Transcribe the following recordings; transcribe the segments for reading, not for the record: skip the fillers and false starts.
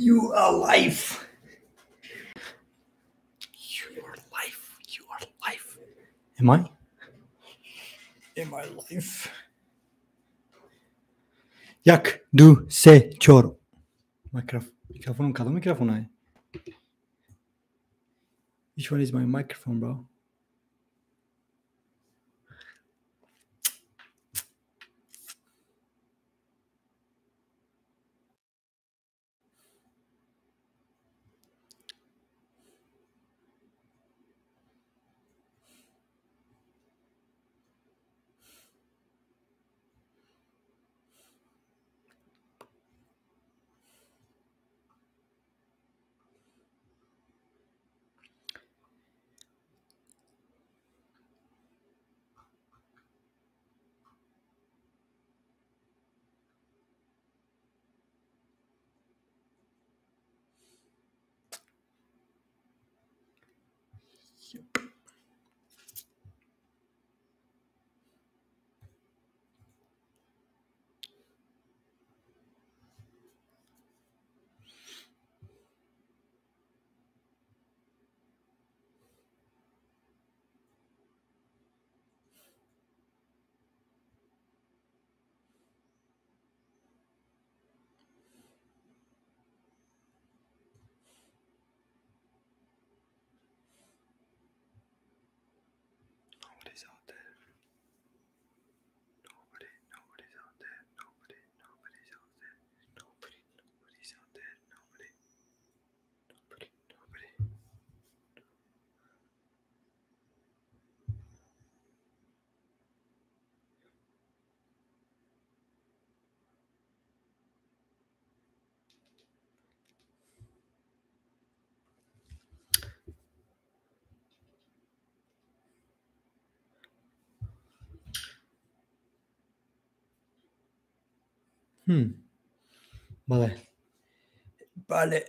You are life. You are life. You are life. Am I? Am I life? Yak, du, se, çor. Mikrofonum kalın mikrofonu. Which one is my microphone, bro? Nobody's out there. Nobody's out there. Nobody's out there. Nobody's out there. Nobody. Vale.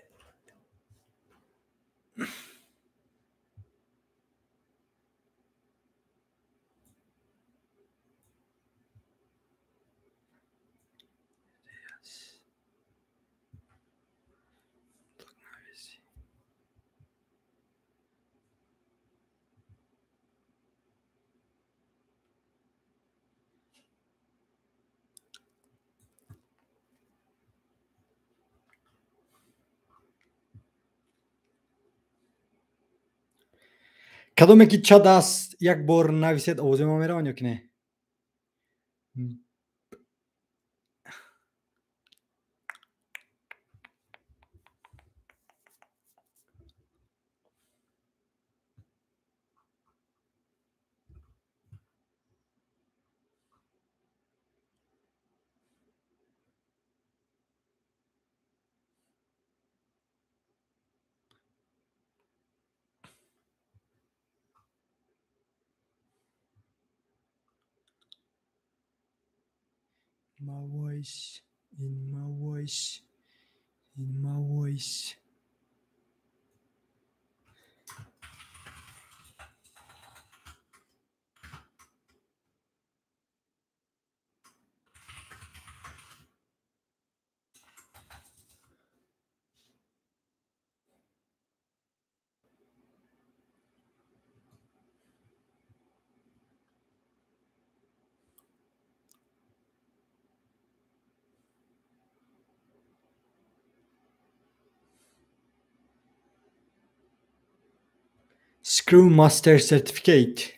Kadomeki chadas jak bor naviset ozemamera on yok ne? My voice, in my voice, in my voice. Screw Master Certificate.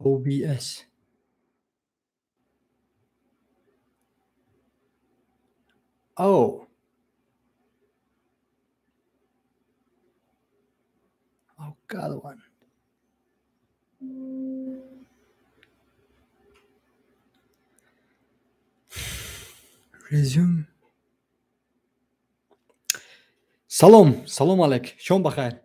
OBS. Oh. Oh, God, one. Resume. Salom alek. Shom bakhair.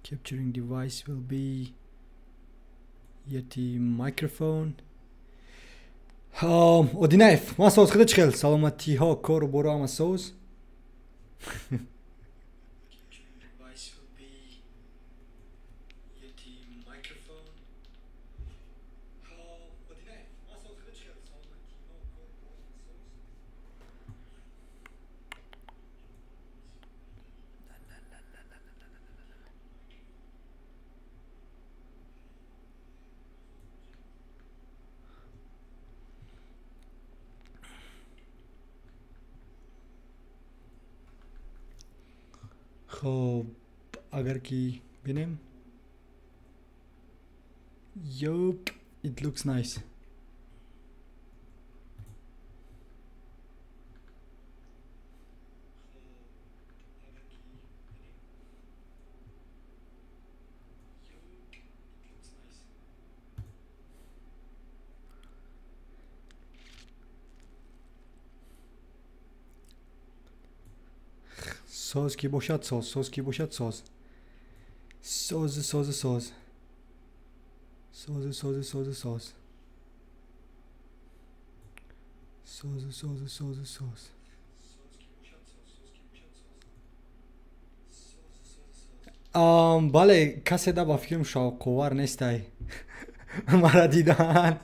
Capturing device will be Yeti microphone. Odinaev, ما صوت خدت شغل سلامتی ها کار برو هم سوز. خب اگر کی بینیم yup, it looks nice. ساز کی باشد ساز، ساز کی باشد ساز، ساز ساز ساز ساز ساز ساز ساز ساز ساز ساز ساز. بله کسی در با فیلم شاوکوور نیسته مرا دیدن.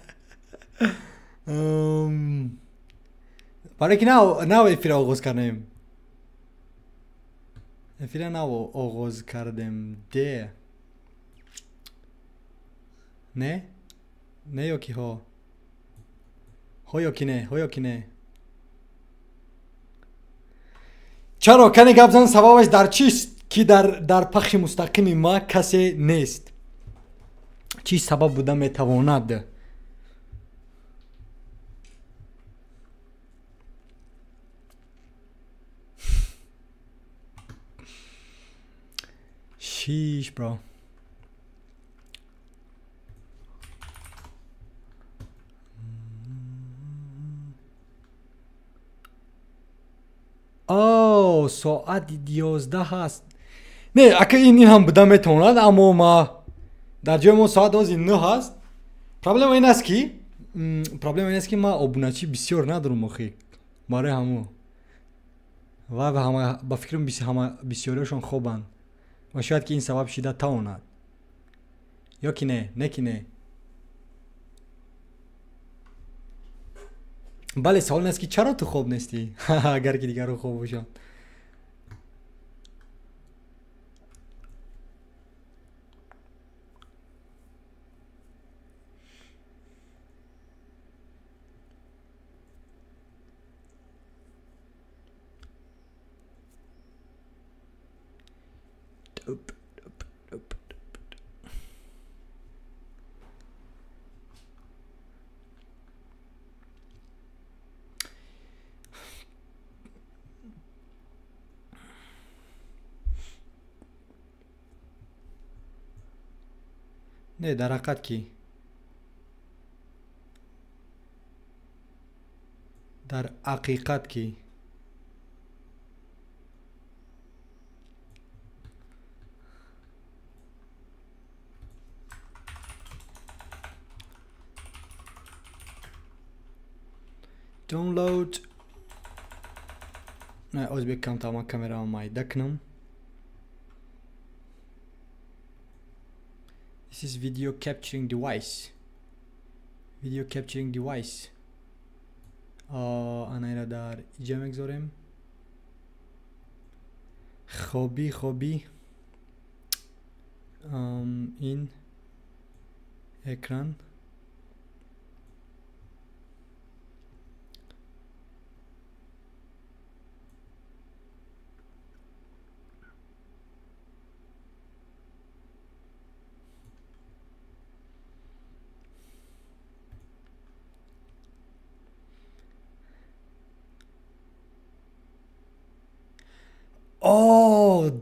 برای که نه افیر آغاز کردیم، افیر نه آغاز کردیم ده نه نه یا کی ها یا کی نه یا کی نه. چرا کنی گپ زن سببش در چیست که در پخش مستقیم ما کسی نیست؟ چی سبب بوده میتواند؟ Sheesh, bro. ساعت 11 هست. نه اگه این هم بوده میتواند، اما ما در جای ما ساعت 9 هست. проблема ин аст ки ман обуначӣ бисёр надорум охи барои ҳамо ва ба фикрам бисёриашон хобанд ва шояд ки ин сабаб шида тавонад ё ки не ки не. бале савол ин аст ки чаро ту хоб нестӣ агар ки дигарон хоб бошанд. не дар ҳақиқат ки download не o'zbek tamom kameramni mayda qildim. This is video capturing device. Anayra dar ija megzorem. Khobi. In ekran.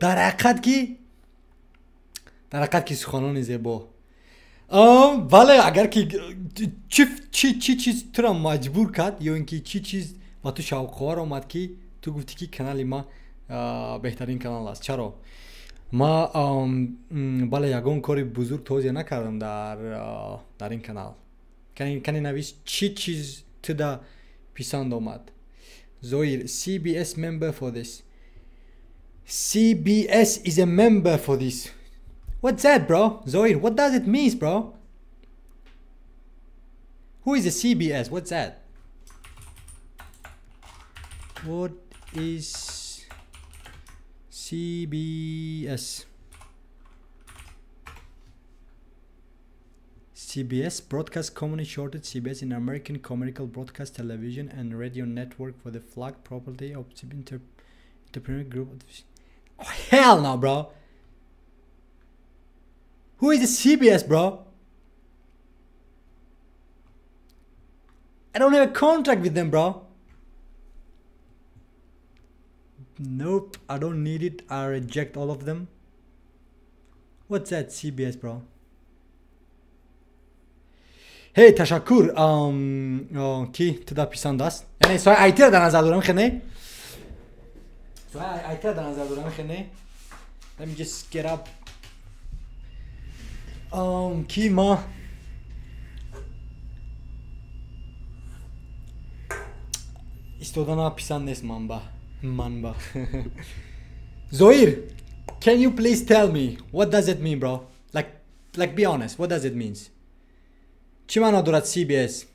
дар ҳақиқат ки суханони зебо. бале агар ки чӣ чиз туро маҷбур кард ё ин ки чӣ чиз ба ту шавқовар омад ки ту гуфтӣ ки канали ма беҳтарин канал аст. чаро ма бале ягон кори бузург тозе накардам дар ин канал. кани навис чӣ чиз туда писанд омад. Zoir CBS member for this. CBS is a member for this. What's that, bro? Zoir, what does it mean, bro? Who is a CBS? What's that? What is CBS? CBS broadcast company, shorted CBS, in American commercial broadcast television and radio network for the flag property of entrepreneur group. Oh, hell no, bro. Who is the CBS, bro? I don't have a contract with them, bro. Nope, I don't need it. I reject all of them. What's that, CBS, bro? Hey, tashakkur. Ki tuda pisand ast. Yani soya aytira dar nazar doram khane. Let me just get up. Ki ma istodana pisand nes manba. Zoir, can you please tell me what does it mean, bro? Like be honest, what does it mean? چی معنا دارد CBS؟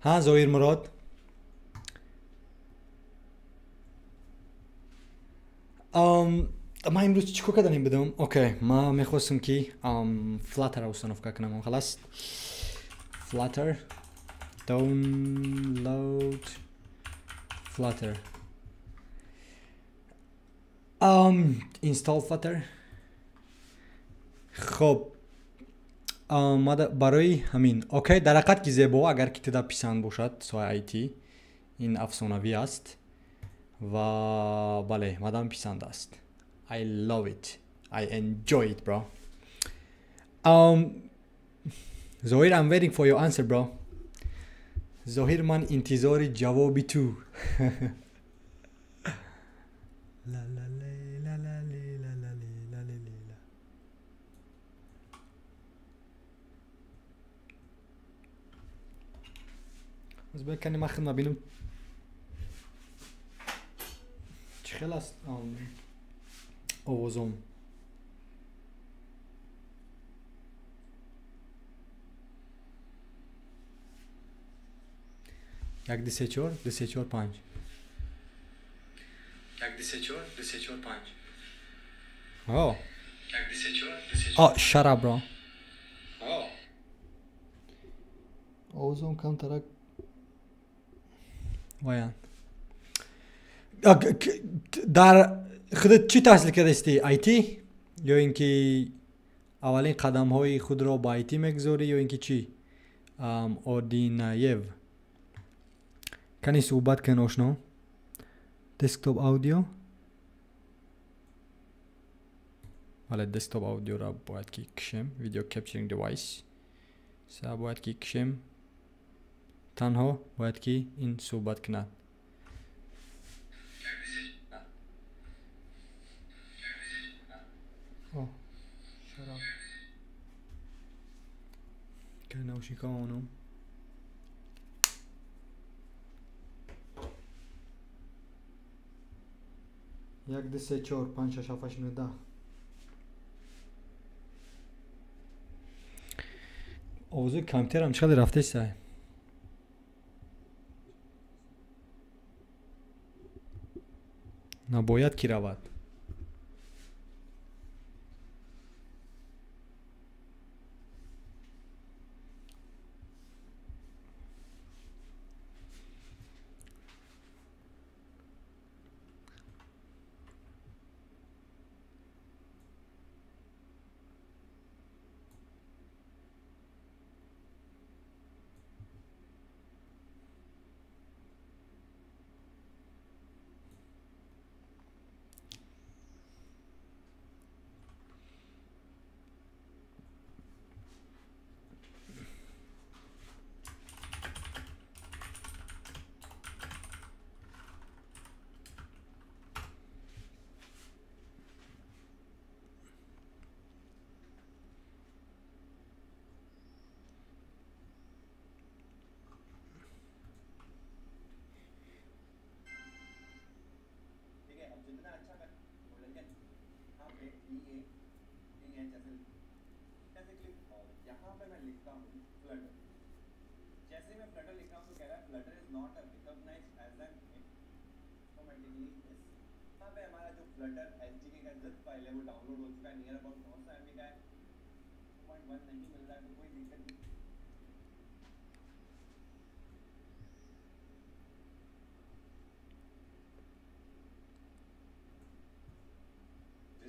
ها زویر مراد؟ ما امروز چیکار کردیم بدم؟ اوکی ما میخواستم که فلاتر установка کنم. خلاص فلاتر download flutter install flutter. خب барои ҳамин окей дар ҳақиқат ки зебо агар ки туда писанд бошад соҳаи IT ин афсонавӣ аст ва бале мадам писанд аст. I love it. I enjoy it, bro. Zohir, I'm waiting for your answer, bro. Zohir, man intizori javobi tu. La la la la la la. از بکنی من خدمت بینم چی خیلی است آوازم یک دی سه چور دی سه چور پنج یک دی سه چور دی سه چور پنج یک دی سه چور دی سه چور shut up bro آوازم کم ترک وایان در خودت چی تحصیل کرده استی؟ آیتی؟ یا اینکه اولین قدم های خود را با آیتی مگذاری یا اینکه چی؟ اوردینایو کنی صحبت کن آشنا؟ دسکتاپ اودیو؟ ولی دسکتاپ اودیو را باید که کشم ویدیو کپچرینگ دیوایس باید که کشم تنها باید که این صحبت کند شراب که نوشی که آنم یک دی سه چور پنج شش هفت هشت نه ده آوازوی کمتر هم چقدر رفته سه نباید کی رود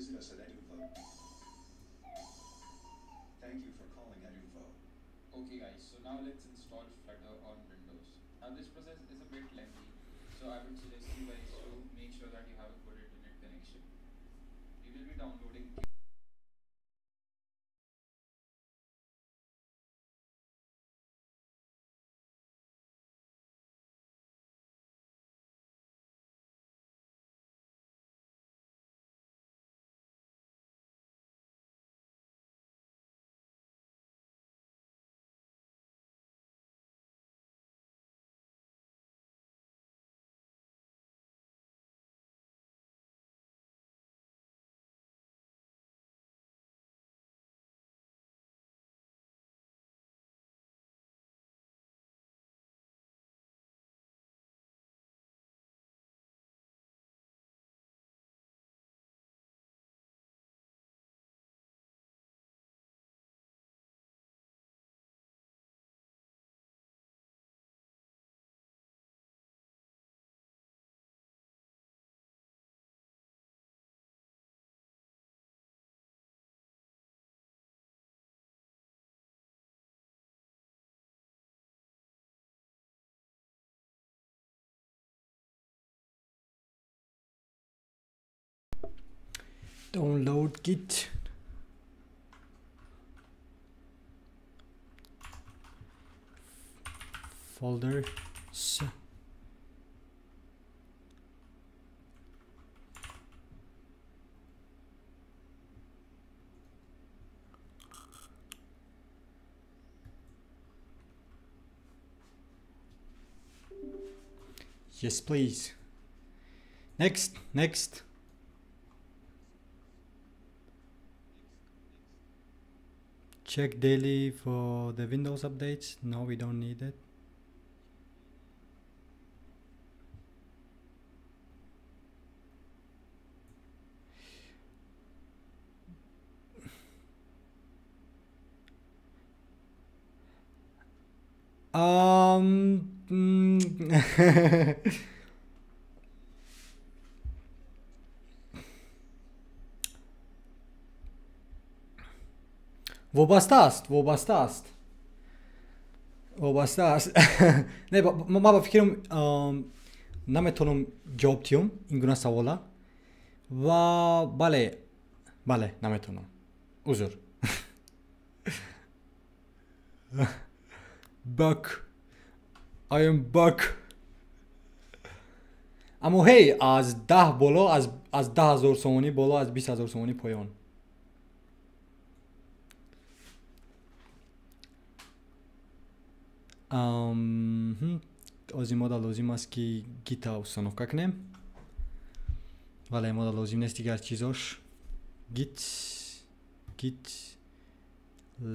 Visit us at Edinfo. Thank you for calling Edinfo. Okay guys, so now let's install Flutter on Windows. Now this process is a bit lengthy, so I would suggest you guys to make sure that you have a good internet connection. We will be downloading download git folders Yes, please. Next. Check daily for the Windows updates. No, we don't need it. وابسته است نه ما با فکرم نمیتونم جواب تیم این گونه سوالا و بله نمیتونم عذر back I am back اما هی از 10 بالا از 10,000 سومانی بالا از 20,000 سومانی پایان از این مدل لازم است که گیتا установка کنیم ولی مدل لازم نیست دیگر چیزاش git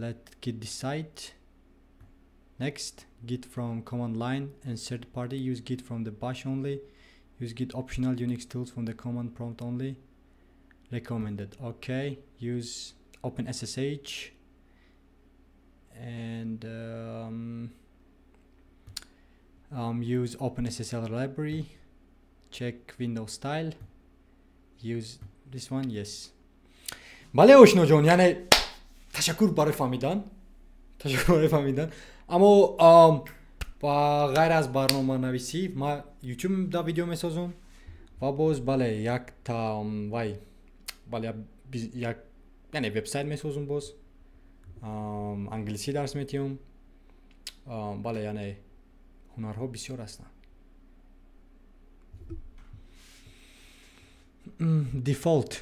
let git decide next git from command line and third party use git from the bash only use git optional Unix tools from the command prompt only recommended okay use OpenSSH and use OpenSSL library check Windows style use this one yes بله آشنا جان یعنی تشکر برای فهمیدن اما با غیر از برنامه نویسی ما یوتیوب دا ویدیو میسازم و باز بله یک تا بله یک یعنی وبسایت میسازم باز انگلیسی درس میتیم بله یعنی هنرها بسیار هستند default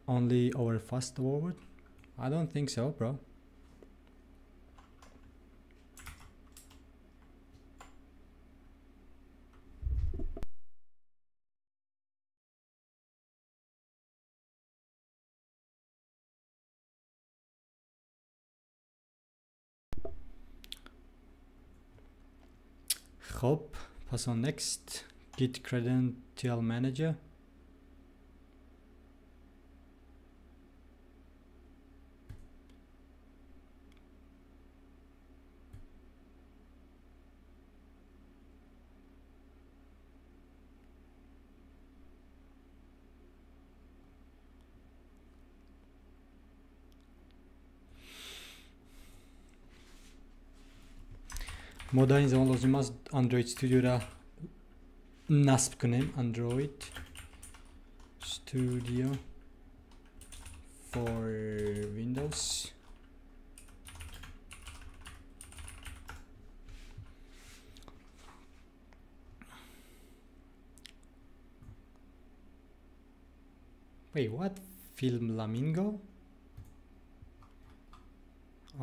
only over fast forward I don't think so bro خب پس on next git credential manager ما در این زمان لازم است اندروید استودیو را نصب کنیم اندروید استودیو for Windows wait what Flamingo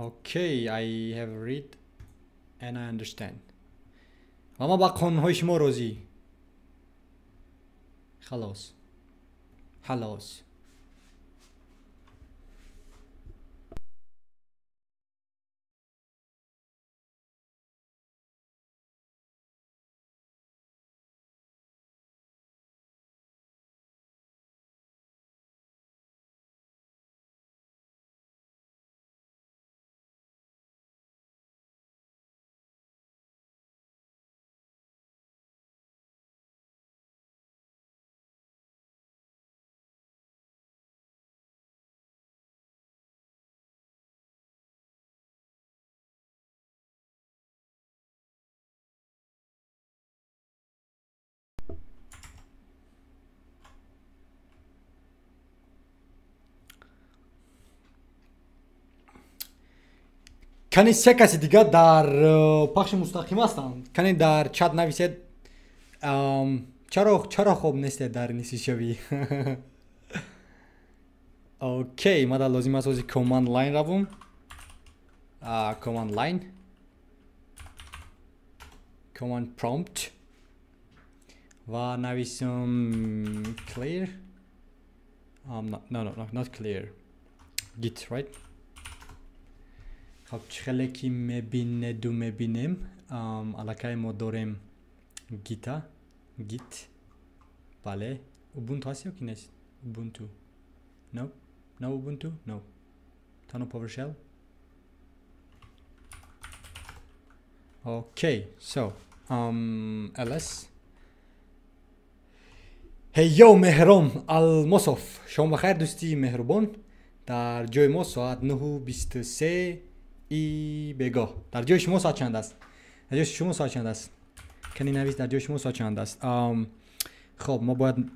okay I have read and I understand و ما با قانونهای شما راضی خلاص کنی سه کسی دیگه در پخش مستقیم هستند کنی در چت نویسید چرا خوب نیست در نیستی شوی اوکی ما در لازم است از کامند لاین روم command prompt va navisam clear not clear git right خب چخله کی میبینه دو میبینیم علاقه ما داریم git بله ubuntu هست یا کی نیست ubuntu no ubuntu no تنها PowerShell okay so ls hey yo مهرم المصف شما بخیر دوستی مهربان در جای ما ساعت 9:23 ای بگاه در جای شما ساعت چند است در جای شما ساعت چند است کنی نویس در جای شما ساعت چند است خب ما باید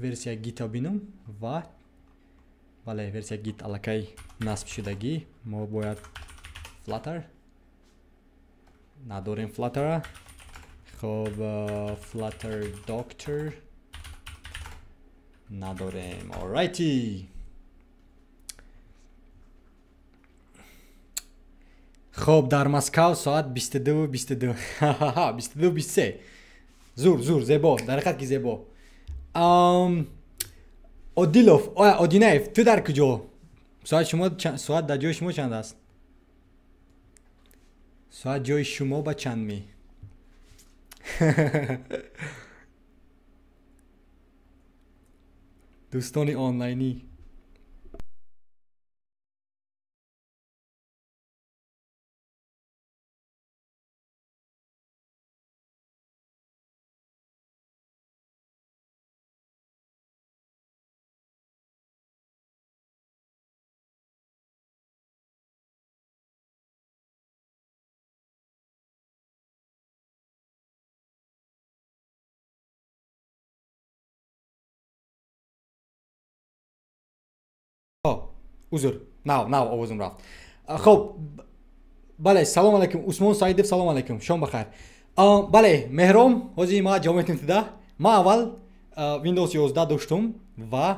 ورسیا گیت بینم و بله ورسیا گیت علاقه نصب شدگی ما باید فلاتر نداریم فلاتر خب فلاتر دکتر نداریم alrighty خب در مسکو ساعت 22:23 زور زیبا در حقیقت که زیبا اودیلوف اودینایف تو در کجا ساعت در جای شما چند است ساعت جای شما با چند می دوستان آنلاینی نه آوازم رفت خب بله سلام علیکم عثمان سعیدов سلام علیکم شما بخیر بله مهرم ҳозир ма ҷавоб медиҳам ма аввал Windows 11 доштум ва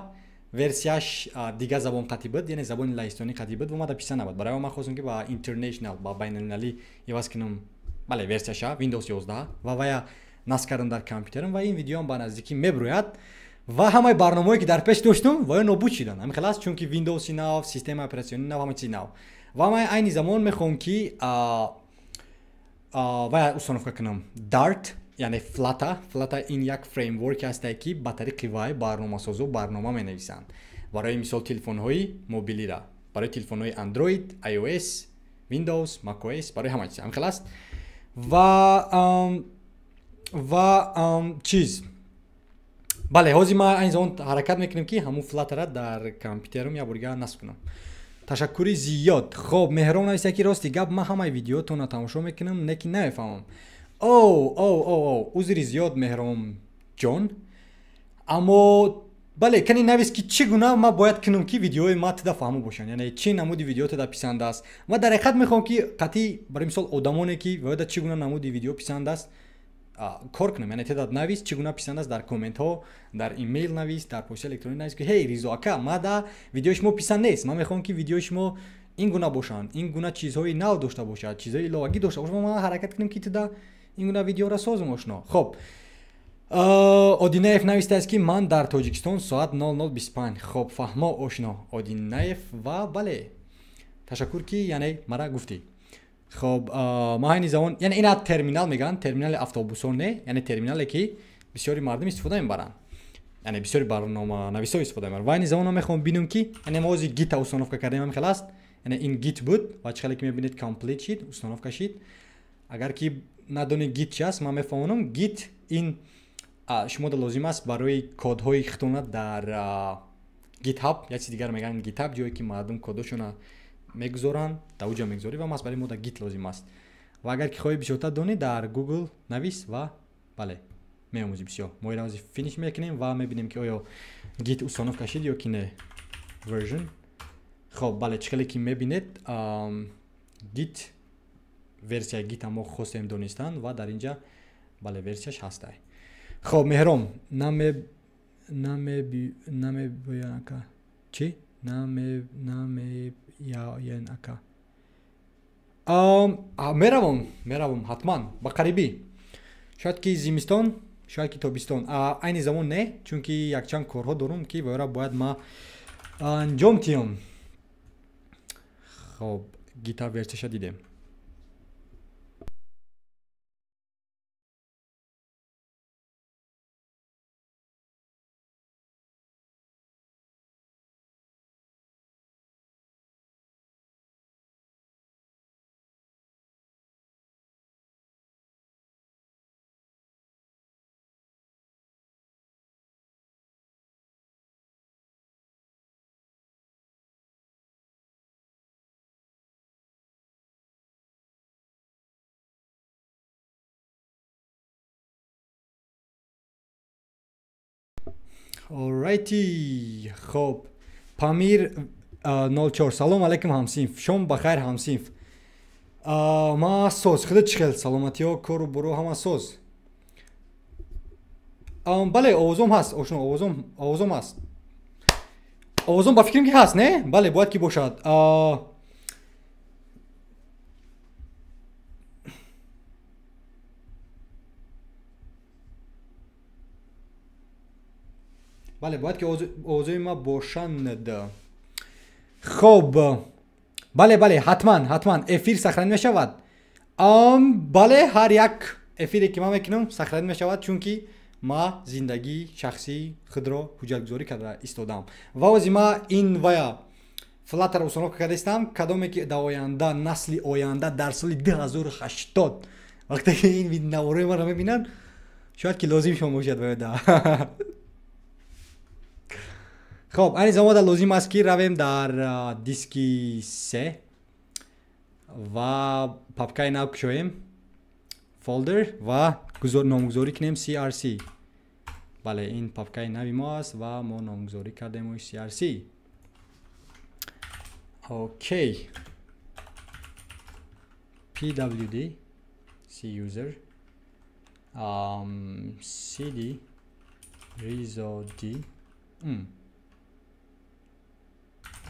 версияш дига забон қатӣ буд яъне забони лаҳистони қатӣ буд ва мада писа набуд барои ман хостам ки ба international ба байналмилалӣ иваз кунам бале версияша Windows 11 ва вая насб кардам дар компютерам ва ин видеоам ба наздикӣ мебирояд ва ҳамаи барномаҳое ки дар пеш доштум ва ё нобуд шудан ҳамин хелас чунки Windows нав системаи оператсиони нав ҳама чизи нав ва ман айни замон мехоҳам ки вая установка кунам Dart яъне Flutter ин як фреймворк ҳастае ки ба тариқи вай барномасозо барнома менависанд барои мисол телефонҳои мобилира барои телефонҳои Android, iOS, Windows, macOS барои ҳама чиз ҳамин хелас ва чиз бале ҳозир ман айни замон ҳаракат мекунам ки ҳамун Flutter-ра дар компютерам як бор дига насб кунам ташаккури зиёд хоб меҳром нависад ки рости гап ман ҳамаи видеоатонро тамошо мекунам неки намефаҳмам узри зиёд меҳром ҷон аммо бале кани навис ки чӣ гуна ман бояд кунам ки видеои ман туда фаҳмо бошанд яъне чӣ намуди видео туда писанд аст ман дар ҳақиқат мехоҳам ки қатъи барои мисол одамоне ки вода чӣ гуна намуди видео писанд аст кор кунам яъне туда навис чӣ гуна писанд аст дар комментҳо дар имейл навис дар почта электронӣ навис ки ҳей ризо ака мада видеои шумо писанд нест ман мехоҳам ки видеои шумо ин гуна бошанд ин гуна чизҳои нав дошта бошад чизҳои иловагӣ дошта бошад ман ҳаракат кунам ки туда ин гуна видеоро созам ошно хоб Одинаев навистааст ки ман дар Тоҷикистон соат 00:25 хоб фаҳмо ошно Одинаев ва бале ташаккур ки яъне мара гуфтӣ хоб ма айни замон яъне ина терминал мегӯянд терминали автобусо не яъне терминале ки бисёри мардум истифода мебаранд яъне бисёри барноманависо истифода мебаранд ва айни замон ма мехоҳам бинам ки яъне мо ҳозир гита установка кардем ҳамин хеласт яъне ин гит буд ва чӣ хеле ки мебинед комплит шид установка шид агар ки надонед гит чи аст ман мефаҳмонам гит ин шумо да лозим аст барои кодҳои хитонат дар GitHub як чизи дигар мегӯянд GitHub ҷое ки мардум кодашона мегузоранд дар уҷа мегузорӣ ва мас барои мо да гит лозим аст ва агар ки хоҳӣ бисёртар донӣ дар Google навис ва бале меомӯзӣ бисёр мо ин ҳозир финиш мекунем ва мебинем ки оё гит установка шид ё ки не version хоб бале чӣ хеле ки мебинед гит версияи гита мо хостем донистан ва дар инҷа бале версияш ҳастай хоб меҳром намебоянака чӣ намеянака меравам ҳатман ба қарибӣ. Шояд ки зимистон, шояд ки тобистон. Айни замон не, чунки якчанд корҳо дорам ки вайра бояд ма анҷом диҳам. Хоб, гитар версияша дидем. Alrighty, خب پامیر 04 سلام علیکم همسینف شما بخیر همسینف ما سوز خودت چخل سلامتی ها کارو برو همه سوز بله آوازم هست آشنا آوازم هست آوازم با فکرم که هست نه؟ بله باید که باشد بله باید که آوازوی ما باشند خب بله حتما افیر سخرانی می شود بله هر یک افیری که ما میکنم سخرانی می شود چون که ما زندگی شخصی خود را حجت گذاری کرده ایستادم و از ما این ویا فلاتر اوسانو کرده استم کدامی که در آینده نسل آینده در سال 2080 وقتی که این ویدیو نواره ما را میبینن شاید که لازم شما باشد ویا خب این زمان لازم است که رویم در دیسکی 3 و پاپکای نو کشویم فولدر و نامگذاری کنیم CRC بله این پاپکای نوی ما است و ما نامگذاری کردیم CRC اوکی pwd cuser cd reso d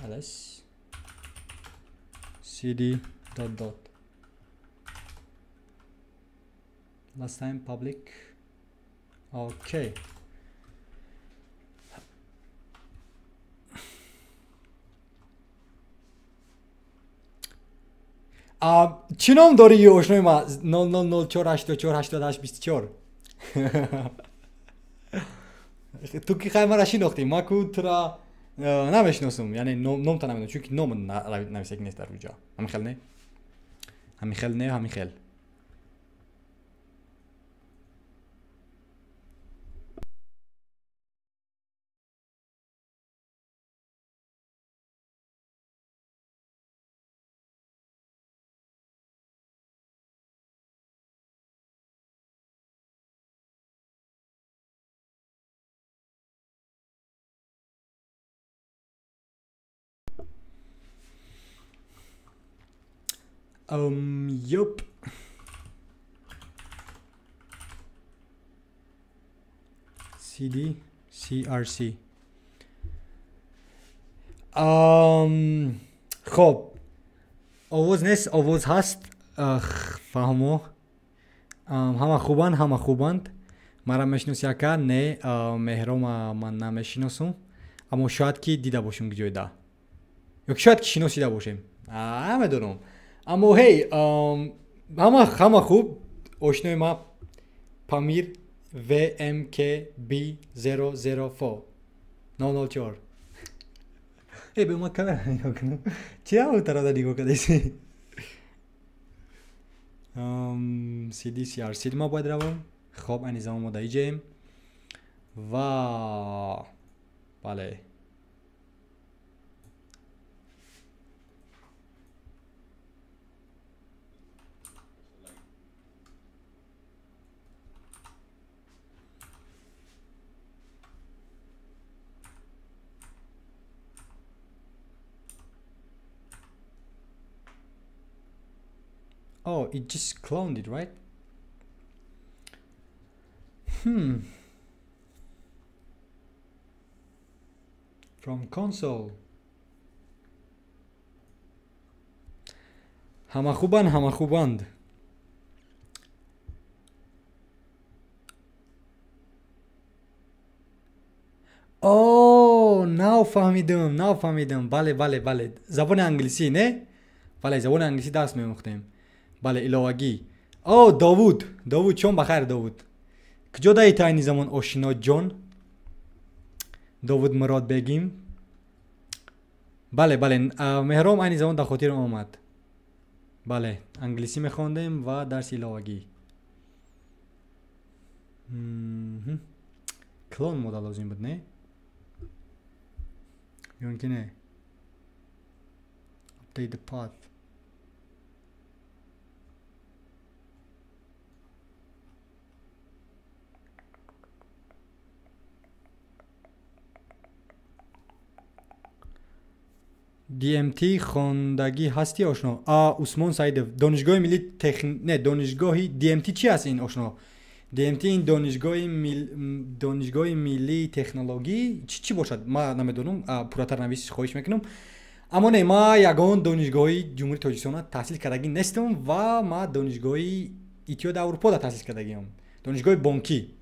ls cd dot last time public okay چی نام داری یه آشنای ما 0004848824 تو که خیلی من را شناختی ما که تو را نمیشناسم یعنی نام تا نمیدونم چون که نام نویسه نیست در روجا همین خیل نه yup cd crc خب آواز نیست آواز هست فهمو همه خوبند مرا میشناسی که نه مهرام من نمیشناسم اما شاید که دیده باشم جای ده یا شاید که شناسیده باشیم نمیدونم اما هی همه خوب آشنای ما پامیر VMKB004 004 ای به ما کامرا نگاه کنم چرا اوترا نگاه کردی CD CRC ما باید روم خب این زمان ما دایجیم و بله Oh, it just cloned it, right? From console. همه خوبن همه خوبند. اوه نفهمیدم. بله زبان انگلیسی نه؟ بله زبان انگلیسی درس می‌موختیم. بله ایلاوگی. اوه داوود چون بخیر داوود. کجا دایی تا این زمان آشنا جان؟ داوود مراد بگیم. بله مهرام این زمان در خاطر آمد. بله انگلیسی می‌خوندیم و درس ایلاوگی. کلون مدل لازم بود نه؟ یمکنه update the path. DMT خوندگی هستی آشنا؟ عثمان سعیدов دانشگاه ملی دانشگاهی DMT چی هست این آشنا؟ DMT این دانشگاه ملی تکنولوژی چی باشد؟ ما نمیدونم، پورتر نویس خواهش میکنم. اما نه، ما یگان دانشگاه جمهوری تاجیکستان تحصیل کردگی نیستم و ما دانشگاه اتحاد اروپا را تحصیل کردگیم. دانشگاه بانکی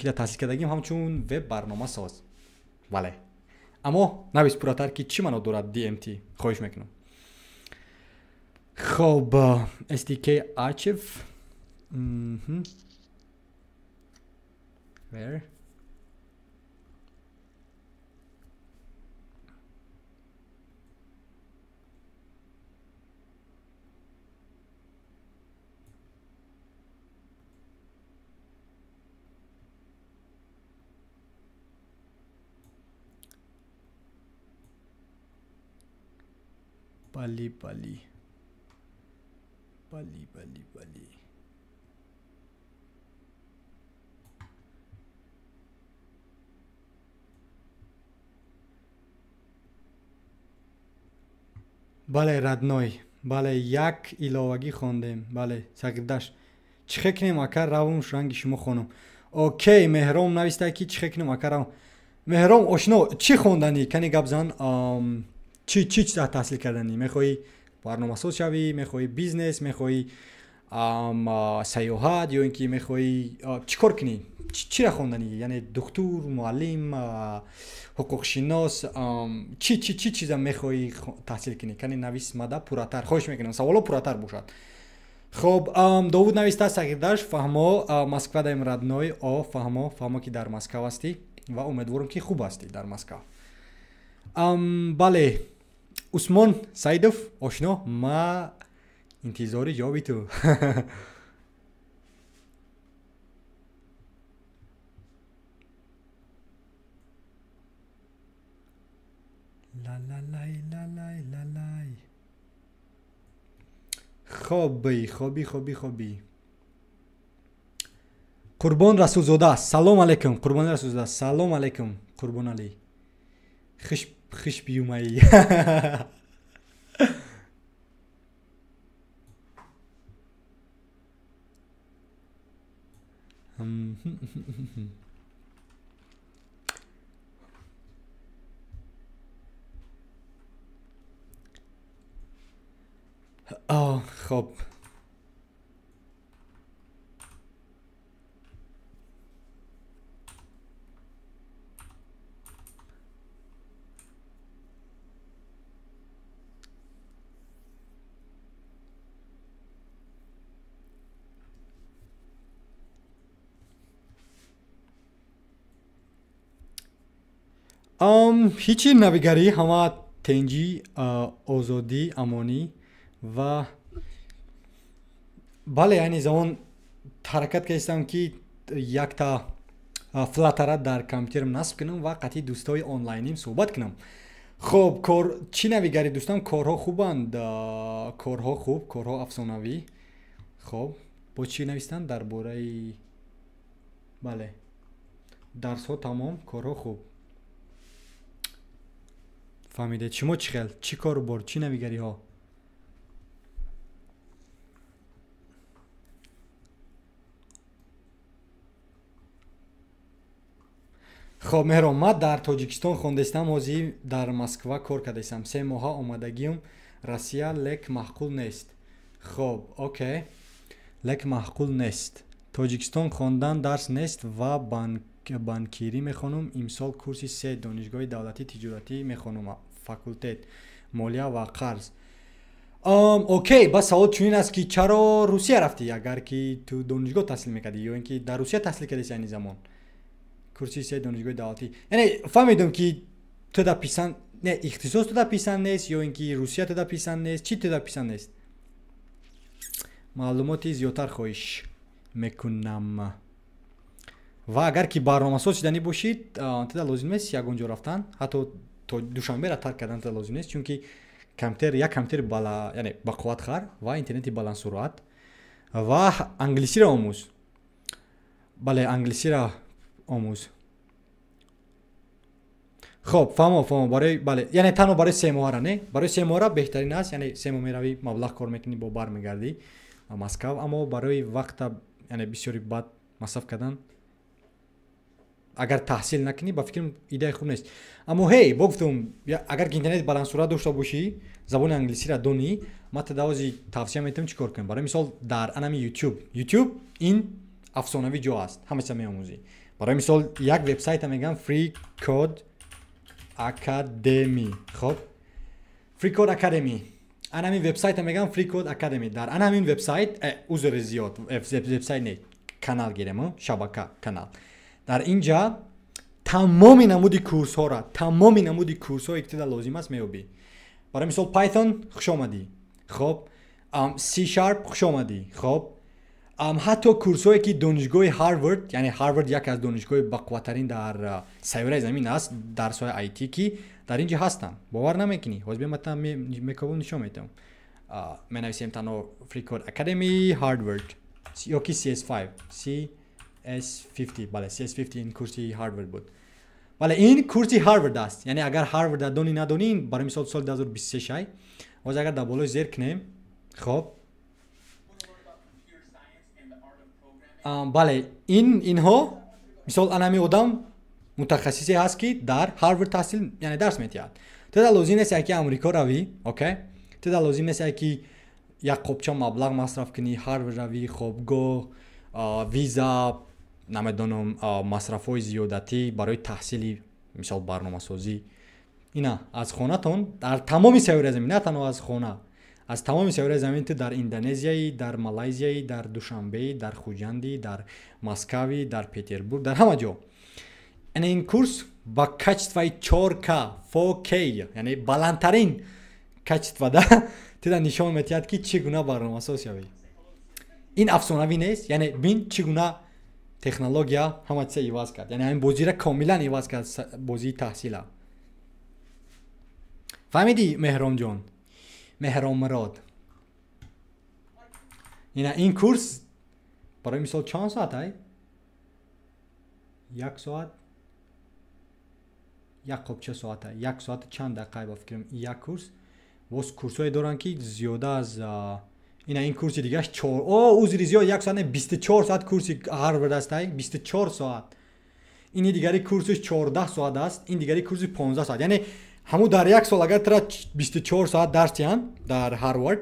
را تحصیل کردگیم، همچون وب برنامه ساز. بله. اما نویس پورتر که چی منو دارد DMT خواهش میکنم. خب SDK archive where Bali بله ردنای. بله یک ایلاوگی خوندیم. بله سگردش چی کنیم اکر روم رنگ شما خانم. اوکی مهرام نویسته کی چی کنیم اکر روم. مهرام آشنا چی خوندنی کنی گبزن؟ چی تحصیل کردنی؟ میخوای برنامه ساز شوی؟ میخوای بیزنس؟ میخوای سیاحت؟ یا اینکه میخوای چی کار کنی؟ چی را خوندنی؟ یعنی دکتر، معلم، حقوق شناس، چی چیزا میخوای تحصیل کنی؟ کنی نویس ماده پورتر خواهش میکنم سوالا پورتر باشد. خب داوود نویسته سگردش فهما مسکو دایم ردنای فهما که در مسکو هستی و امیدوارم که خوب هستی در مسکو. بله عثمان سعیدов آشنا ما انتظار جوابی تو. لالای خوبی قربان رسول زاده سلام علیکم. قربان رسول زاده سلام علیکم. قربان علی خش بیومایی. خب هیچی نویگری همه تنجی آزادی امانی و بله یعنی زمان حرکت کردم که یک تا فلاتر در کامپیوترم نصب کنم و قطعی دوستای آنلاینیم صحبت کنم. خب چی نویگری دوستان؟ کارها خوبند، کارها خوب، کارها افسانوی. خب با چی نویستن درباره؟ بله درس ها تمام، کارها خوب. فهمیده شما چی خیل؟ چی کار بار؟ چی نویگری ها؟ خب مهرام ما در تاجیکستان خوندستم، هازی در مسکو کار کردستم. 3 ماه آمدگیم Россия лек маъқул нест. Хоб, окей. Лек маъқул нест. Тоҷикистон хондан дарс нест ва банкирӣ мехонам. Имсол курси 3 донишгоҳи давлатӣ тиҷоратӣ мехонам. Факултет молия ва қарз. Окей, бас савол чунин аст ки чаро Русия рафтӣ агар ки ту донишгоҳ таҳсил мекардӣ ё ин ки дар Русия таҳсил кардӣ яъни замон курси 3 донишгоҳи давлатӣ. Яъне фаҳмидам ки ту да писанд не ихтисос ту да писанд нест ё ин ки Русия ту да писанд нест, чи ту да писанд нест. Маълумоти зиёдтар хоҳиш мекунам. Ва агар ки барномасоз шиданӣ бошид, ту да лозим нест ягон ҷо рафтан, ҳатто то душанберо тарк кардан ту да лозим нест, чунки як компютери яъне бақувватхар ва интернети баландсуръат ва англисиро омӯз. Бале, англисиро омӯз. Хоб, фаҳмо барои бале, яъне танҳо барои 3 моҳара не? Барои 3 моҳара беҳтарин аст, яъне 3 моҳ меравӣ, маблағ кор мекунӣ, бо бармегардӣ Москав, аммо барои вақта яъне бисёри баъд масраф кардан агар таҳсил накунӣ ба фикрам идеяи хуб нест. Аммо ҳей, бо гуфтам, агар ки интернети баландсуръат дошта бошӣ, забони англисиро донӣ, ман тавози тавсия метавонам чӣ кор кунам. Барои мисол дар анами YouTube ин афсонавӣ ҷо аст, ҳамаша меомӯзӣ. Барои мисол як вебсайта мегӯям Free Code Academy. Хоб, Free Code Academy. Анамин вебсайта мегӯям Free Code Academy. Дар анамин вебсайт узри зиёд вебсайт не, канал гирем, шабака канал. Дар инҷа тамоми намуди курсҳое ки туда лозим аст меёбӣ. Барои мисол Python хушомадӣ. Хоб, C# хушомадӣ. Хоб, ҳатто курсҳое ки донишгоҳи Harvard, яъне Harvard яке аз донишгоҳи бақувватарин дар сайёраи замин аст, дар соҳаи IT ки дар инҷа ҳастанд. Бовар намекунӣ. Ҳозир бематан мекобум нишон метавам. Менависем танҳо Free Code Academy Harvard ё ки CS5. CS50, бале, CS50 ин курси Harvard буд. Бале, ин курси Harvard аст. Яъне агар Harvard донӣ надонӣ, барои мисол соли 2023 ҳозир агар дар болои зер кунем, хоб, бале, инҳо мисол анами одам мутахассисе ҳаст ки дар Harvard таҳсил яъне дарс метиҳад. Ту да лозим нест ки Амрико равӣ, окей? Ту да лозим нест ки як қопча маблағ масраф кунӣ, Harvard равӣ, хобгоҳ, виза, намедонам, масрафҳои зиёдатӣ барои таҳсили мисол барномасозӣ. Ина аз хонатон дар тамоми сайёраи замин, на танҳо аз хона, аз тамоми сайёраи замин ту дар Индонезияи, дар Малайзияи, дар Душанбеи, дар Хуҷанди, дар Москави, дар Петербург, дар ҳама ҷо. Яъне ин курс ба качествои 4K, 4K, яъне баландтарин качество да ту да нишон метиҳад ки чӣ гуна барномасоз шавӣ. Ин афсонавӣ нест, яъне бин чӣ гуна технология ҳама чиза иваз кард. Яъне ҳамин бозиро комилан иваз кард, бозии таҳсила. фаҳмидӣ Меҳромҷон? Меҳроммурод. Ин курс барои мисол чанд соат ай? 1 соат? Як қопча соат ай. 1 соат чанд дақиқа ба фикрам як курс. Боз курсҳое доранд ки зиёда аз ин курси дигаш 4 узри зиёд 1 соат не 24 соат курси Harvard аст ай. 24 соат. Ини дигари курсиш 14 соат аст, ин дигари курси 15 соат. Яъне ҳамун дар 1 сол агар тра 24 соат дарс диҳанд дар Harvard,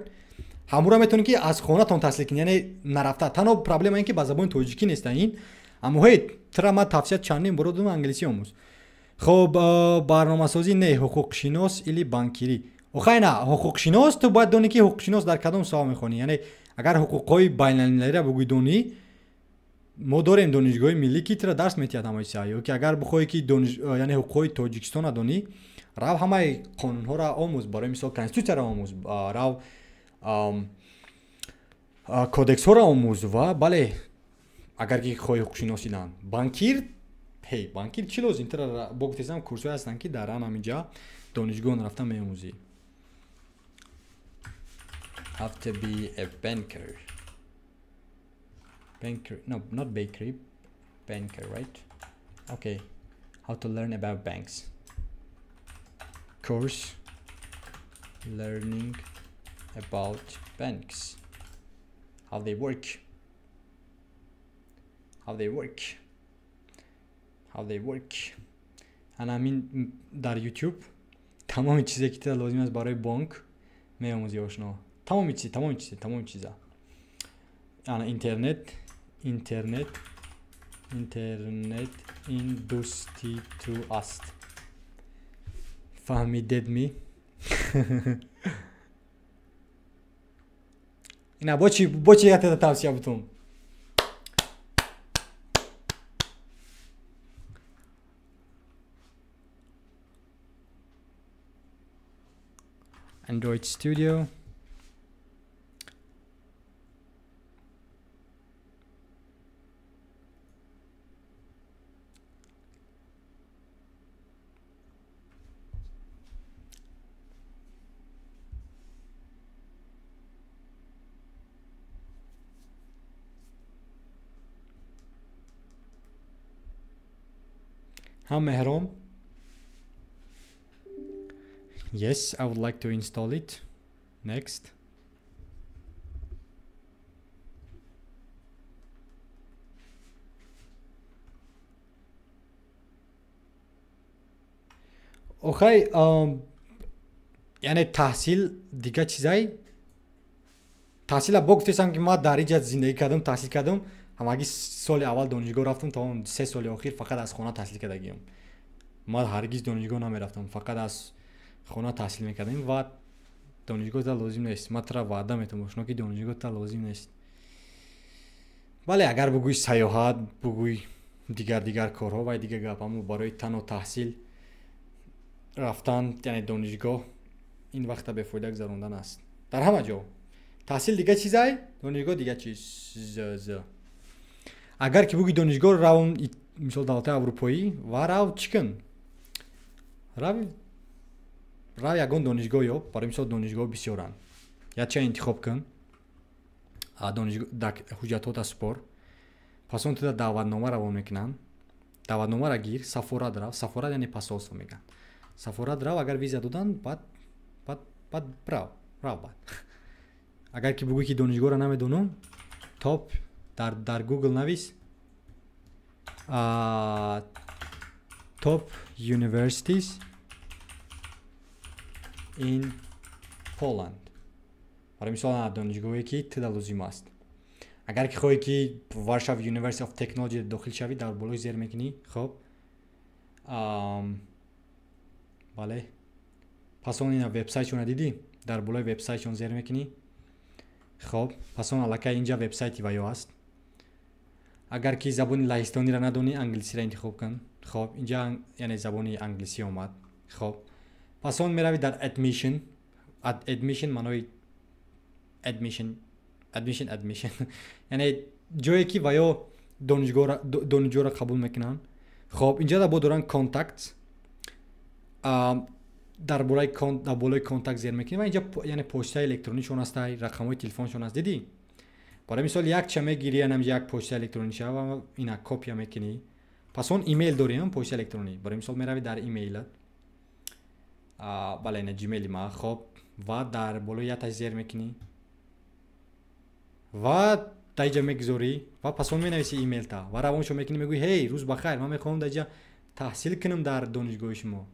ҳамуро метавонӣ ки аз хонатон таҳсил кунӣ, яъне нарафта. Танҳо проблема ин ки ба забони тоҷикӣ неста ин. Аммо ҳей, тра ман тавсия чандин бора додам англисӣ омӯз. Хоб, барномасозӣ не, ҳуқуқшинос или банкирӣ. Охай на, ҳуқуқшинос ту бояд донӣ ки ҳуқуқшинос дар кадом соҳа мехонӣ. Яъне агар ҳуқуқҳои байналмилалиро бугӯӣ донӣ, мо дорем донишгоҳи миллӣ ки тра дарс метиҳад ҳамаи чиза. Ё ки агар бихоҳӣ ки яъне ҳуқуқҳои Тоҷикистона донӣ, рав ҳамаи қонунҳоро омӯз, барои мисол конститутсияро омӯз, рав кодексҳоро омӯз ва бале, агар ки хоҳӣ ҳуқуқшиносидан. Банкир, ҳей, банкир чӣ лозим? Тра бо гуфтесам курсҳое ҳастанд ки дар ҳаминҷа донишгоҳ рафта меомӯзӣ. Have to be a banker. Banker, no, not bakery, banker, right? Okay, how to learn about banks. Course, learning about banks. How they work. How they work. How they work. And I mean, dar YouTube, тамоми чизе ки туда лозим аст барои банк меомӯзи ошно. Тамоми чиза. Ана интернет индустриту аст. Фаҳмидедми? ина бо чи ятада тавсия бутум. Android Studio. Mehrom. Yes, I would like to install it. Next. Okay, یعنی تحصیل دیگه چیزایی تحصیل با گفتم که ما در اینجا زندگی کردم تحصیل کردم همگی سال اول دانشگاه رفتم تا اون 3 سال اخیر فقط از خونه تحصیل کردم ما هرگز دانشگاه نمیرفتم فقط از خونه تحصیل میکردیم و دانشگاه تا لازم نیست ما ترا وعده میتونم شما که دانشگاه تا لازم نیست ولی اگر بگوی سیاحت بگوی دیگر کارها و دیگر گپامو برای تنها تحصیل رفتن یعنی دانشگاه این وقت به فایده گذروندن است در همه جا تحصیل دیگه چیزای دانشگاه دیگه چیز اگر که بگی دانشگاه راون مثال دولت اروپایی و راو چیکن راو یگان دانشگاه یا برای مثال دانشگاه بسیارن یا چه انتخاب کن دانشگاه حجتات سپار پس اون تو دعوتنامه روان میکنن دعوتنامه را گیر سفارت راو سفارت یعنی پاسپورت میگن سفارت راو اگر ویزا دادن بعد راو بعد اگر که بگویی که دانشگاه را نمیدونم تاپ در گوگل نویس top universities in Poland برای مثال دانشگاهی که تدا لازم است اگر که خواهی که وارشاو یونیورسیتی آف تکنولوژی داخل شوی در بالای زیر میکنی خب بله پس اون این وبسایتشون دیدی در بالای وبسایتشون زیر میکنی خب پس اون علاقه اینجا وبسایتی ویو است اگر که زبان لهستانی را ندونی انگلیسی را انتخاب کن خب اینجا یعنی زبان انگلیسی اومد خب پس اون میروی در admission معنی admission یعنی جایی که ویو دانشگاه را قبول میکنن خب اینجا در دارن کانتکت در بالای کانتکت زیر میکنی و اینجا یعنی پست الکترونیکشون است رقم‌های تلفنشون است دیدی برای مثال یک چمه گیری انم یک پست الکترونیک و اینا کپی میکنی پس اون ایمیل داریم پست الکترونیک برای مثال میروی در ایمیلت بله نه جیمیل ما خب و در بالای یا زیر میکنی و دایجا میگذاری و پس اون مینویسی ایمیل تا و روانشو میکنی میگوی هی روز بخیر من میخوام دایجا تحصیل کنم در دانشگاه شما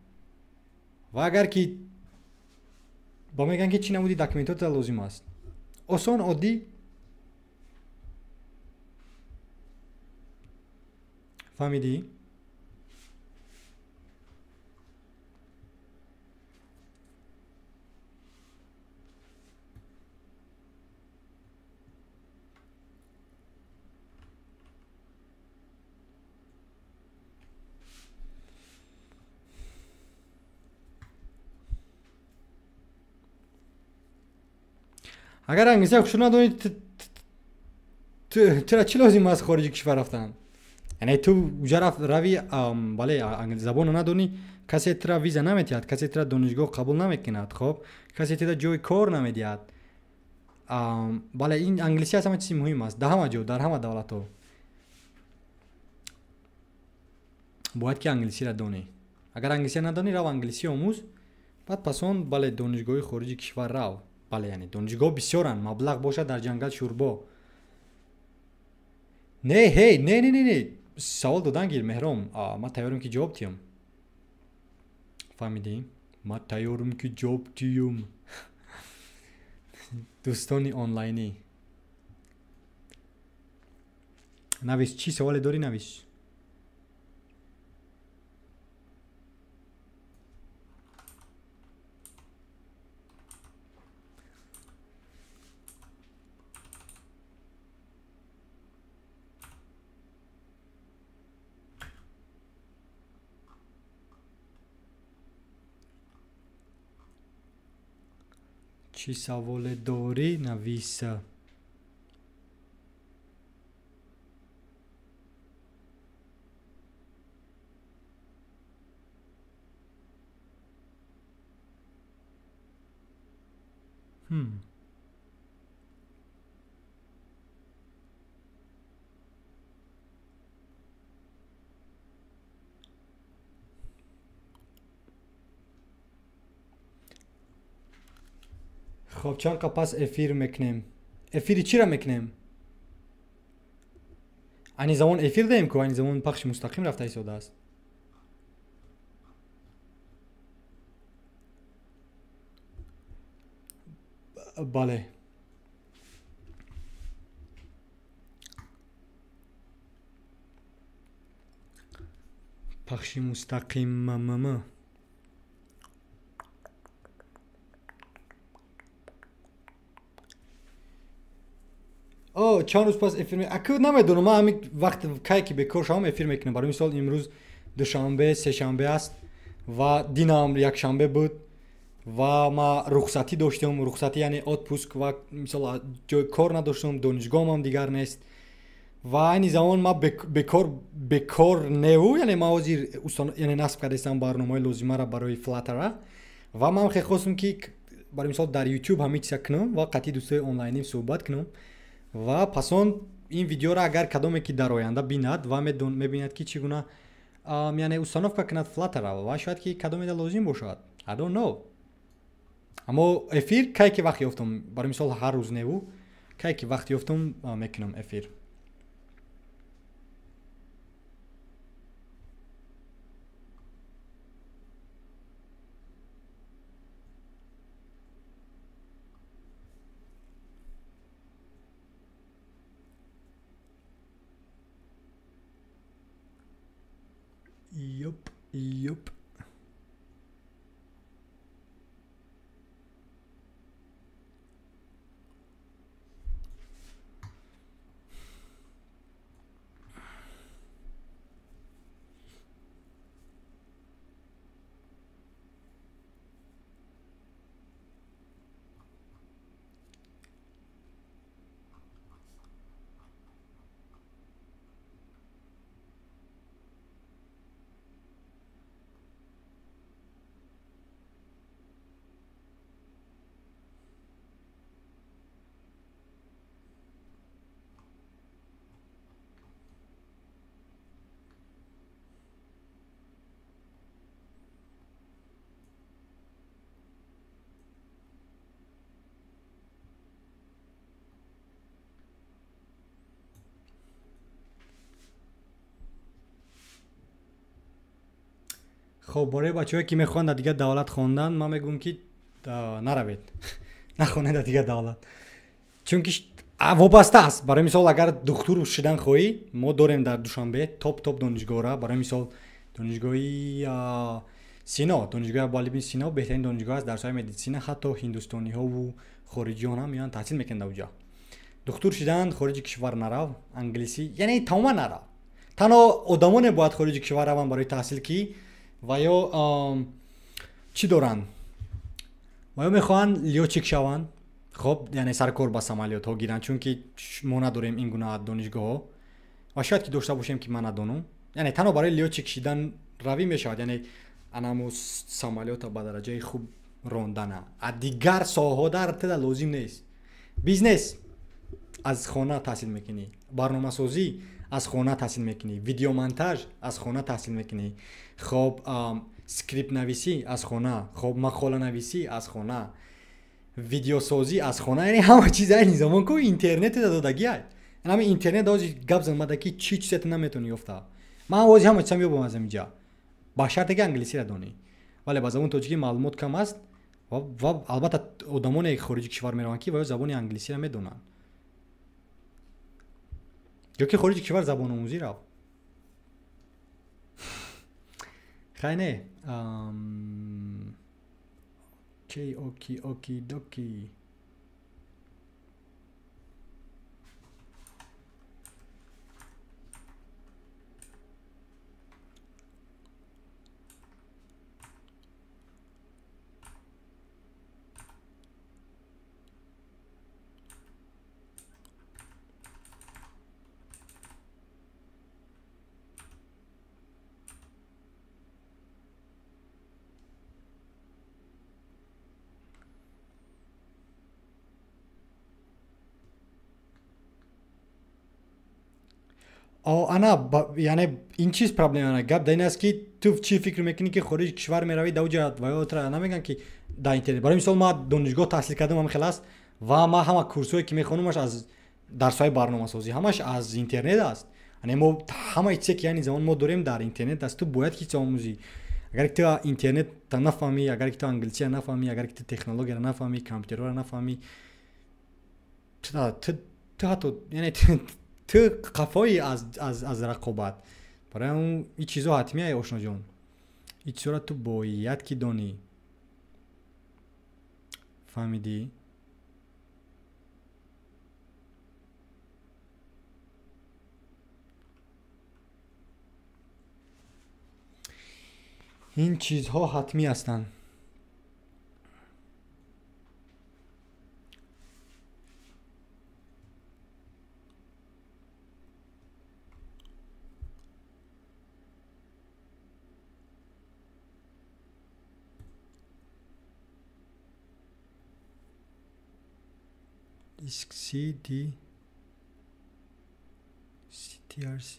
و اگر که با میگن که چی نمودی داکیومنتات لازم است آسان عادی فهمیدی اگر انگلیسی خوشو نداری چرا چی لازم است خارج کشور رفتن یعنی تو اونجا روی بله زبان ندونی کسی ترا ویزا نمیدهد کسی ترا دانشگاه قبول نمیکند خب کسی ترا جای کار نمیدهد بله این انگلیسی همه چیز مهم است در همه جا در همه دولت ها باید که انگلیسی را دانی اگر انگلیسی ندانی رو انگلیسی آموز بعد پسون بله دانشگاه خارج کشور رو بله یعنی دانشگاه بسیارن مبلغ باشه در جنگل شوربا نه سوال دادن گیر مهرام ما تیارم که جواب تیم فهمیدیم ما تیارم که جواب تیم دوستانی آنلاینی نویس چی سوال داری نویس چی سوال داری نویس خب چند پس افیر میکنیم افیری چی را میکنیم اینی زمان افیر داریم که اینی زمان پخش مستقیم رفته ایستاده است بله پخش مستقیم چند روز پس افیر اکو نمیدونم من همین وقت که بکار شام افیر میکنم برای مثال امروز دوشنبه سه شنبه است و دینم یک شنبه بود و ما رخصتی داشتم رخصتی یعنی اتپوسک و مثلا جای کار نداشتم دانشگاهم هم دیگر نیست و این زمان ما بکار نیو یعنی ما وزیر یعنی نصب کردم برنامه لازمه را برای فلاتر و من خیلی خواستم که برای مثال در یوتیوب همین چیز کنم و قطعی دوستای آنلاینی صحبت کنم و پسان این ویدیو را اگر کدومی که در آینده بیند و میبیند که چگونه یعنی استانوفکا کند فلاتر و شاید که کدومی در لازم باشد I don't know اما افیر که وقت یافتم برای مثال هر روز نیو که وقت یافتم میکنم افیر Yup. خب برای بچه‌ها که میخوان در دیگه دولت خواندن من میگم که نروید نخونید در دیگه دولت چون که وابسته است برای مثال اگر دکتر شدن خواهی ما داریم در دوشنبه توپ دانشگاه را برای مثال دانشگاهی سینا دانشگاه بالبین سینا بهترین دانشگاه است درس‌های مدیسین حتی هندوستانی ها و خارجیان هم میان تحصیل میکنند اونجا دکتر شدن خارج کشور نرو انگلیسی یعنی تماما نرو تنها آدمان باید خارج کشور روند برای تحصیل کی و یا چی دارن و یا میخوان لیوچیک شوند خب یعنی سرکار با سمالیات ها گیرن چون که ما نداریم این گونه دانشگاه ها و شاید که داشته باشیم که من ندانم یعنی تنها برای لیوچیک شدن روی میشود یعنی انامو سمالیات با درجه خوب راندن دیگر ساحه در ارتدا لازم نیست بیزنس از خانه تحصیل میکنی برنامه سازی از خانه تحصیل میکنی ویدیو مونتاژ از خانه تحصیل میکنی خب اسکریپت نویسی از خانه خب مقاله نویسی از خانه ویدیو سازی از خانه یعنی همه چیز این زمان کو اینترنت دادگی است همین اینترنت داوی گپ زدم که چی چیزت نمیتونی افتا من واژه همه چیزا میگم از اینجا با شرط که انگلیسی را دانی ولی باز اون توجیه معلومات کم است ва албатта одамоне хориҷи кишвар мераванд ки ва забони англисиро медонанд ё ки хориҷи кишвар забономӯзӣ рафт хай не оки доки ана яъне ин чиз проблема гап дар ин аст ки ту чӣ фикр мекунӣ ки хориҷи кишвар меравӣ даоҷа ваётра намегӯянд ки дар интернет барои мисол ман донишгоҳ таҳсил кардам ҳам хел аст ва ман ҳама курсҳое ки мехонамаш аз дарсҳои барномасозӣ ҳамаш аз интернет аст яъне мо ҳамаи чизе ки яъни замон мо дорем дар интернет аст ту бояд ки омӯзӣ агар ки ту интернетта нафаҳмӣ агар ки ту англисия нафаҳмӣ агар ки ту технологияро нафаҳмӣ компютерро нафаҳмӣ ту ҳатто яъне ту қафои аз рақобат барои ҳамн ин чизо ҳатмияе ошноҷон ин чизоро ту бояд ки донӣ фаҳмидӣ ин чизҳо ҳатмӣ ҳастанд Disk CD CTRC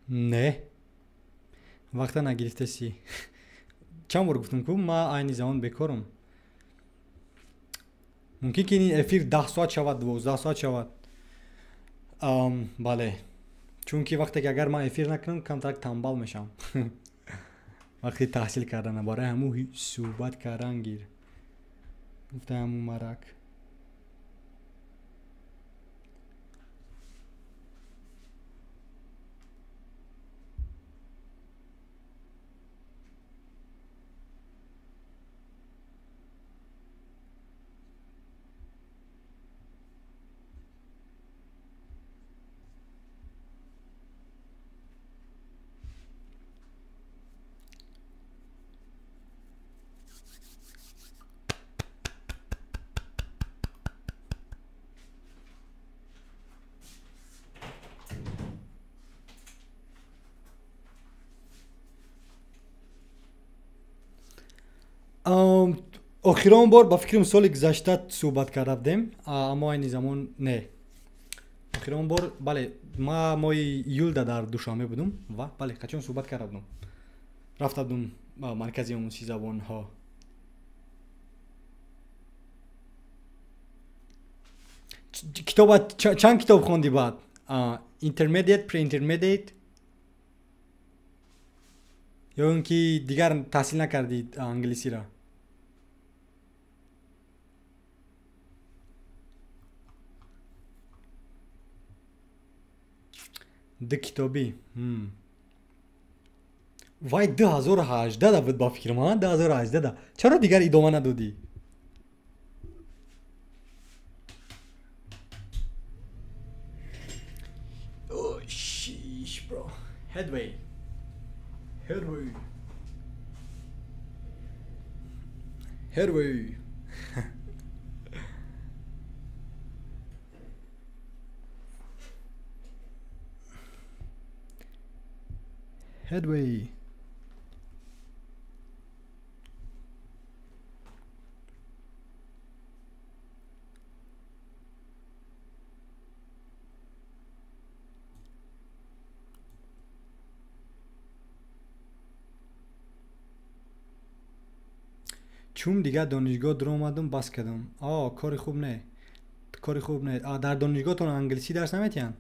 не вақта нагирифтаси чанд бор гуфтам ку ман айни замон бекорам мумкин ки ин эфир 10 соат шавад 12 соат шавад бале чунки вақте ки агар ман эфир накунам камтарак танбал мешавам вақти таҳсил кардана барои ҳамун суҳбат кардан гир гуфта ҳамун марак охирон бор ба фикрам соли гузашта суҳбат карда будем аммо айни замон не охирон бор бале ма моҳи июлда дар душанбе будум ва бале қачон суҳбат карда будум рафта будум маркази омӯзиши забонҳо китоба чанд китоб хонди баъд intermediate pre-intermediate ё он ки дигар таҳсил накардид англисиро ду китобӣ вай 2018 буд ба фикр ман 2018 чаро дигар идома надодӣ шиш бро headway headway چون دیگه دانشگاه در اومدم بس کردم. کاری خوب نه. کاری خوب نه. در دانشگاهتون انگلیسی درس نمیتین؟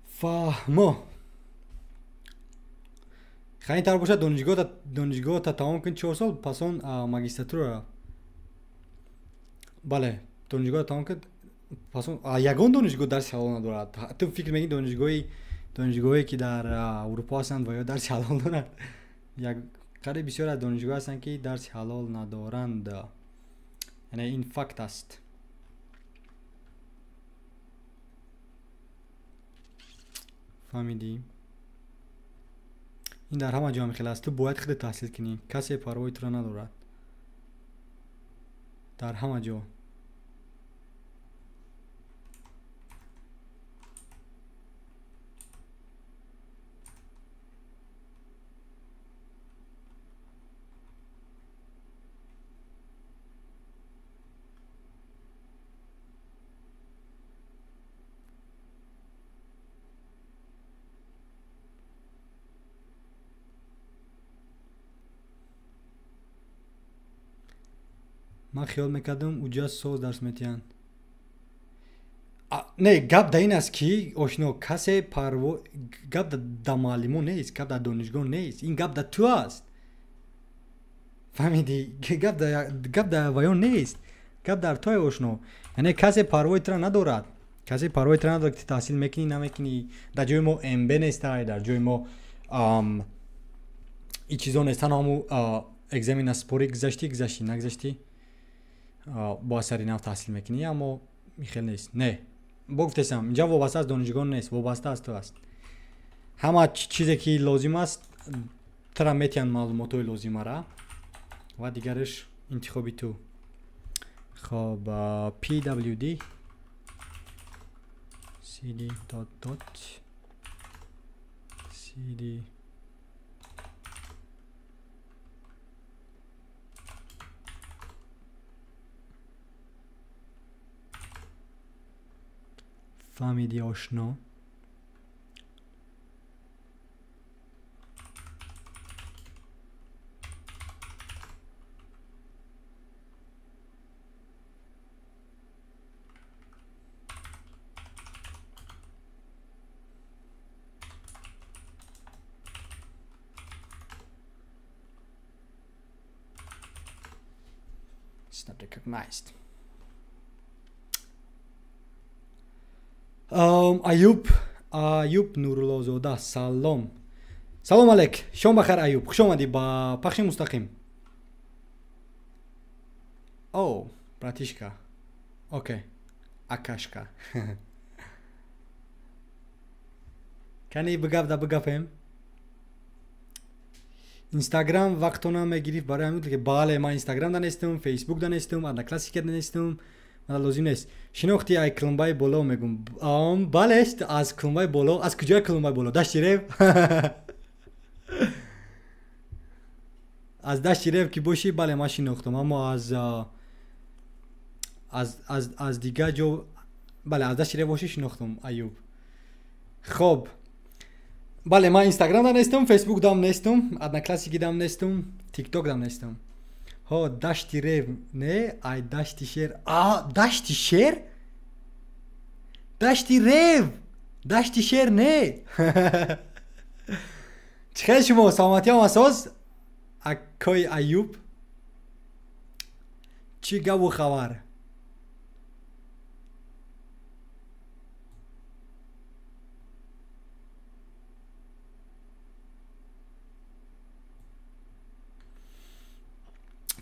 فهمو خیلی تر باشه دانشگاه تا تمام کن 4 سال پس اون ماگیستراتورا. بله دانشگاه تمام کن پس اون یگان دانشگاه درس حلال ندارد. تو فکر میگی دانشگاهی که در اروپا هستند و یا درس حلال دارند؟ یک قدر بسیار از دانشگاه هستند که درس حلال ندارند. یعنی این فکت است. فهمیدی؟ این در همه جا میخیل است. تو باید خود تحصیل کنی. کسی پروای تو را ندارد. در همه جا. من خیال میکردم اونجا سوز درس میتین. نه گپ در این است که آشنا کسی گپ در معلمو نیست، گپ در دانشگاه نیست، این گپ در تو است. فهمیدی؟ گپ در ویان نیست، گپ در توی آشنا. یعنی کسی پروای تو را ندارد. کسی پروای تو را ندارد که تحصیل میکنی نمیکنی. در جای ما MB نیست، در جای ما این چیزا نیستن. همو اگزامین اسپوری گذشتی نگذشتی با سری نو تحصیل میکنی، اما میخیل نیست. نه گفتم اینجا وابسته از دانشگاه نیست، وابسته از تو است. همه چیزی که لازم است ترا میتین معلوماتای لازم را و دیگرش انتخابی تو. خب pwd cd cd فهمیدی آشنا؟ It's not recognized. ایوب نورالله‌زاده سلام. سلام علیک. شما بخیر ایوب. خوش آمدی با پخش مستقیم. براتیشکا. اوکی. اکاشکا. کنی بگفتم. اینستاگرام وقتونه میگیری برای همین که بله من اینستاگرام دانستم، فیسبوک دانستم، اند کلاسیک دانستم. من لازم نیست. شناختی ای کلمبای بالا میگم. بله است از کلمبای بالا. از کجای کلمبای بالا؟ دشت ریو. از دشت ریو که باشی بله من شناختم، اما از دیگه جو بله از دشت ریو باشی شناختم ایوب. خب بله من اینستاگرام دانستم، فیسبوک دام نیستم، اند کلاسیک دام نیستم، تیک توک دام نیستم. دشتی ریو نه ای دشتی شیر. دشتی شیر؟ دشتی ریو دشتی شیر نه. چخیل شما سلامتی هم اساس اکای ایوب چی گو خبر؟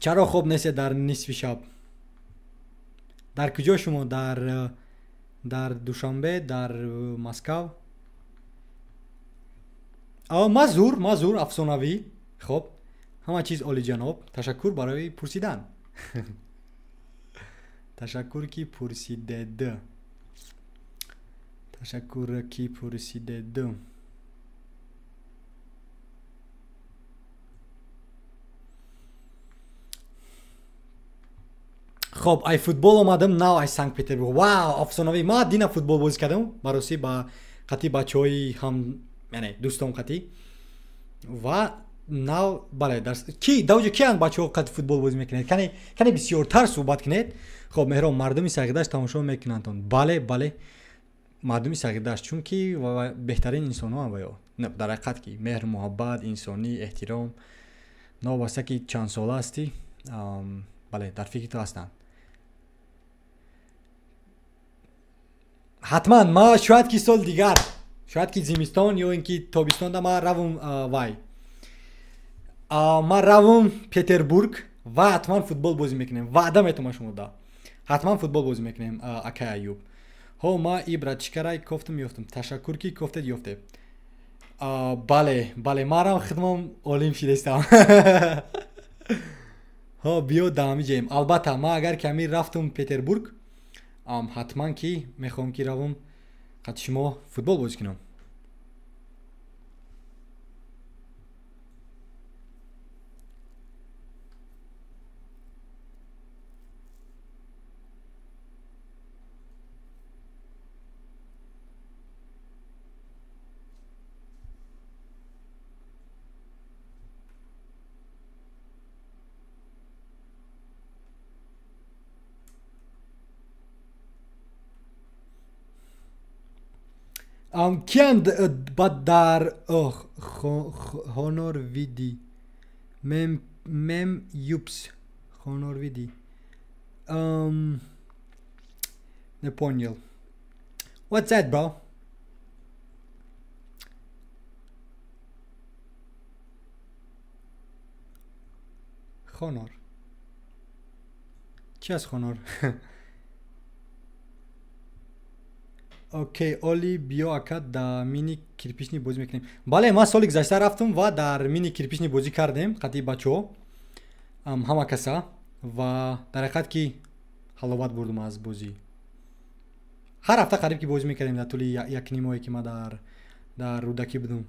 چرا خوب نیست در نصف شب؟ در کجا شما؟ در дар Душанбе, дар Москав. мазур афсонавӣ. хоб, ҳама чиз олиҷаноб. Ташаккур барои пурсидан. Ташаккур ки пурсидед. Ташаккур ки пурсидед. خب ای فوتبال اومدم ناو ای سانت پتربورگ. واو افسانوی. ما دینا فوتبال بازی کردم باروسی با قطی بچهای هم یعنی دوستام قطی و ناو بله درس کی دوجه کی ان بچه‌ها قطی فوتبال بازی میکنید کنی بسیارتر صحبت کنید. خب مهران مردمی سرگردش تماشا میکنند. بله مردمی سرگردش چون کی و بهترین انسان ها و نه در حقیقت کی مهر محبت انسانی احترام نواسته کی چند ساله هستی بله در فکر تو هستند. حتما ما شاید که سال دیگر شاید که زمستان یا اینکه تابستان دا ما روم ما روم پتربورگ و حتما فوتبال بازی میکنیم. وعده میتونم شما دا حتما فوتبال بازی میکنیم. اکای ایوب ها ما ایبرا چیکارای کوفتم یافتم. تشکر کی کوفته یافته. بله ما رام خدمم اولیم شدستم. ها بیو دامی جیم. البته ما اگر کمی رفتم پتربورگ حتما کی میخوام کی روم قد شما فوتبال بازی کنم. کیند بد در هونور ویدی مم یوبس هونور ویدی نپونیل what's that bro هونور چی از هونور اوکی اولی بیو اکاد دا مینی کیرپیشنی بازی میکنیم. بله ما سال گذشته رفتم و در مینی کیرپیشنی بازی کردیم قطعی بچه‌ها همه کسا و در حقیقت که حلاوت بردم از بازی. هر هفته قریب که بازی میکردیم در طول یک نیم ماهی که ما در رودکی بودم.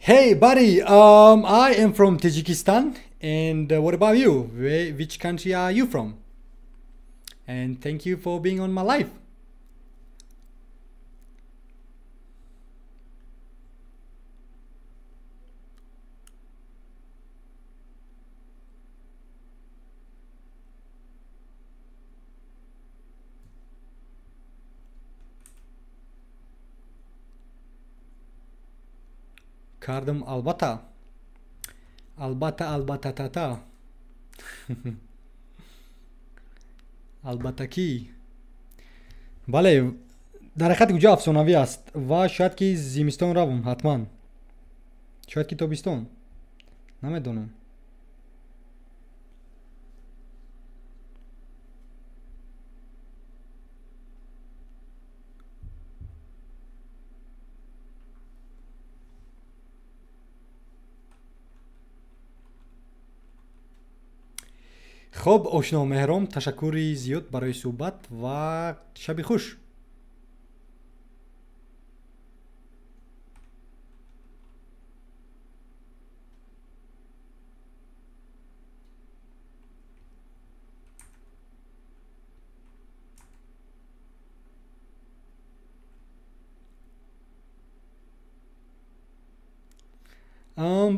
Hey buddy, I am from Tajikistan and what about you? Which country are you from? And thank you for being on my live. کردم البته تاتا البته کی بله در حقیقت کجا افسانوی است و شاید که زمستان روم حتما شاید که تابستان نمیدونم. خب آشنا مهرام تشکری زیاد برای صحبت و شب خوش.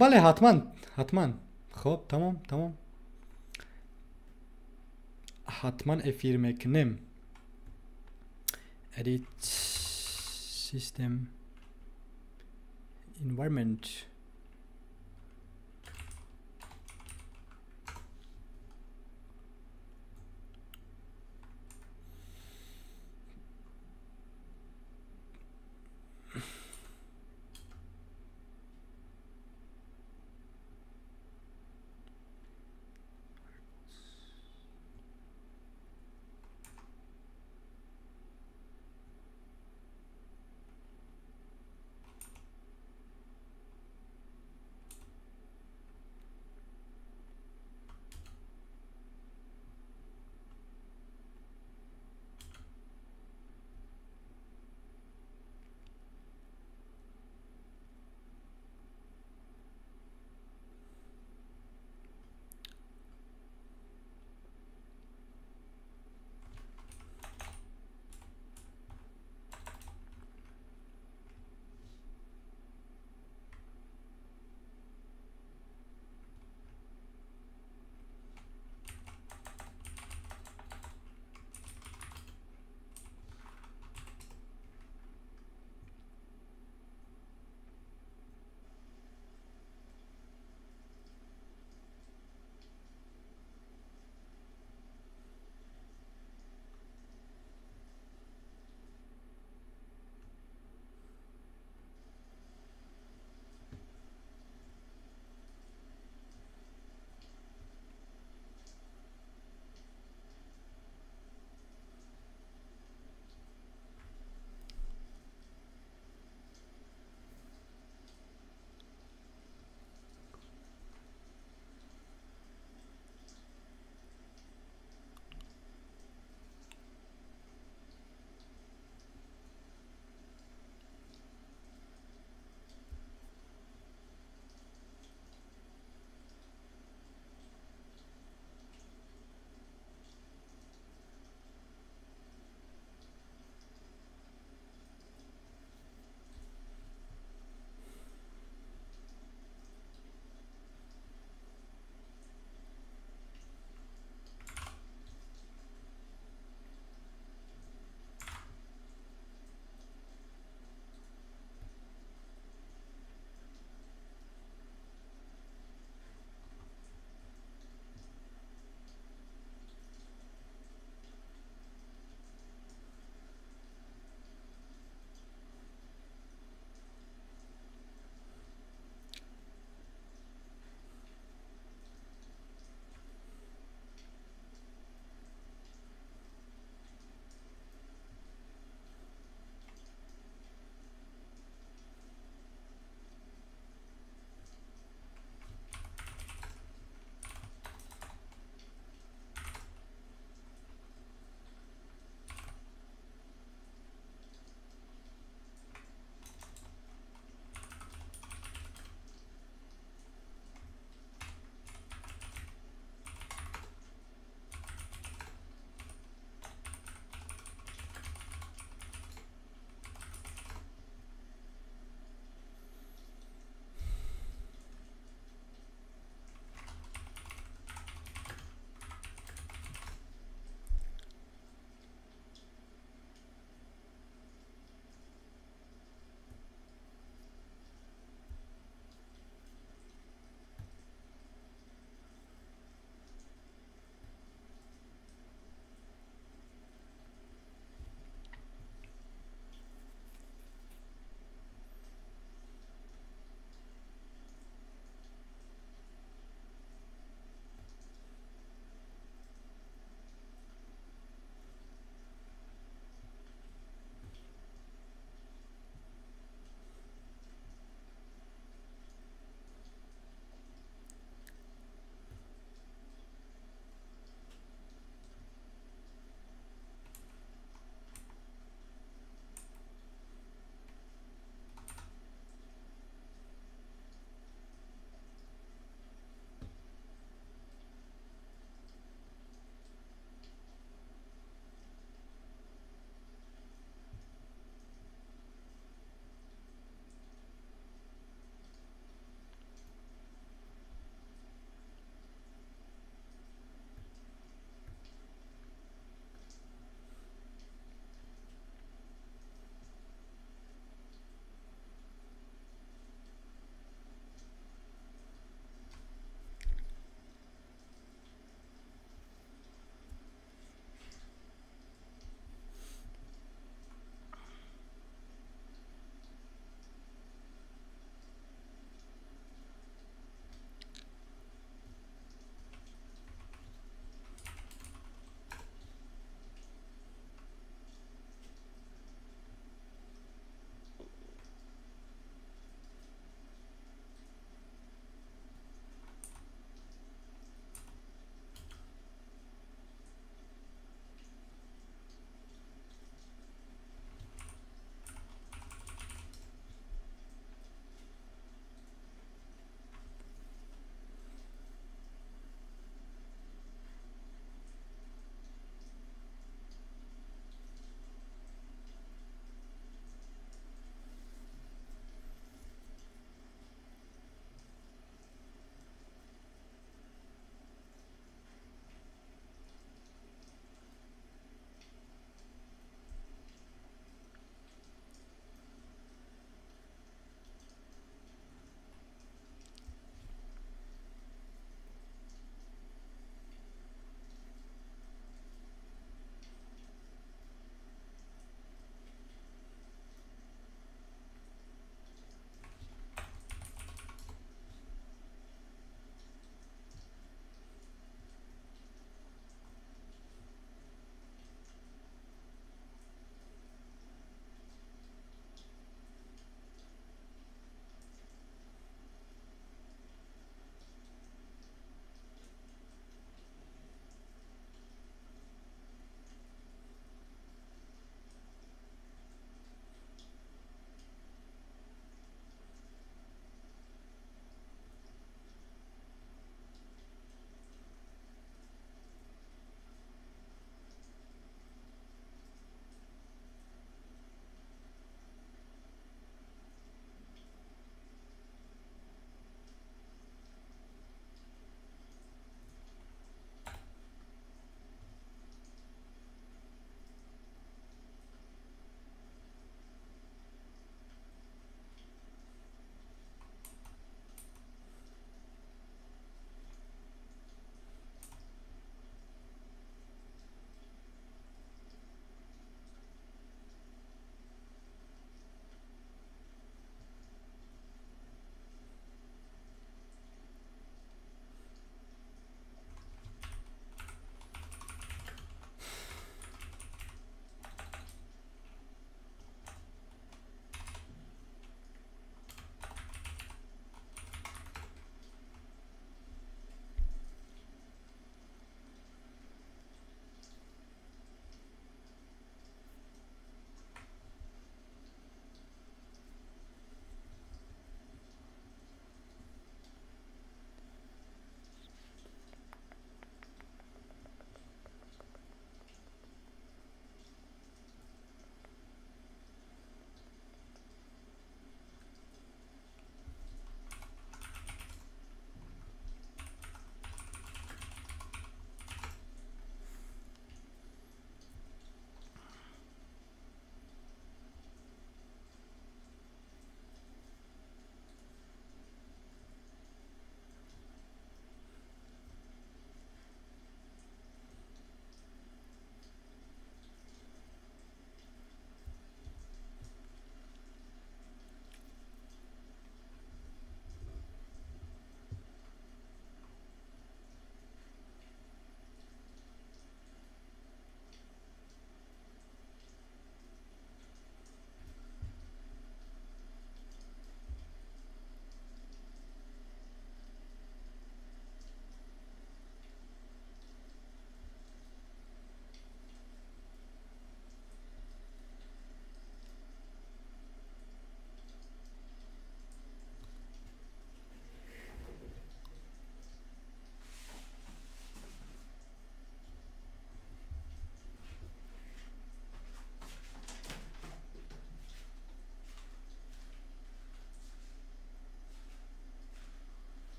بله حتما خب تمام حتما افیر میکنم. edit system environment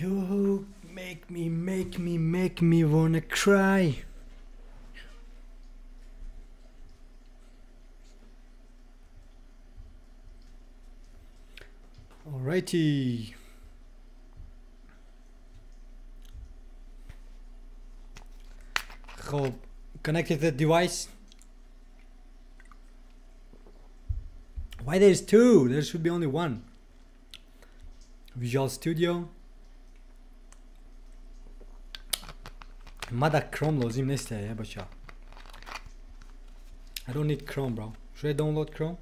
You make me wanna cry. Alrighty. خب connected the device. Why there's two? There should be only one. Visual Studio. ماذا كروم لازم نسته يا باشا. I don't need Chrome, bro. Should I download Chrome?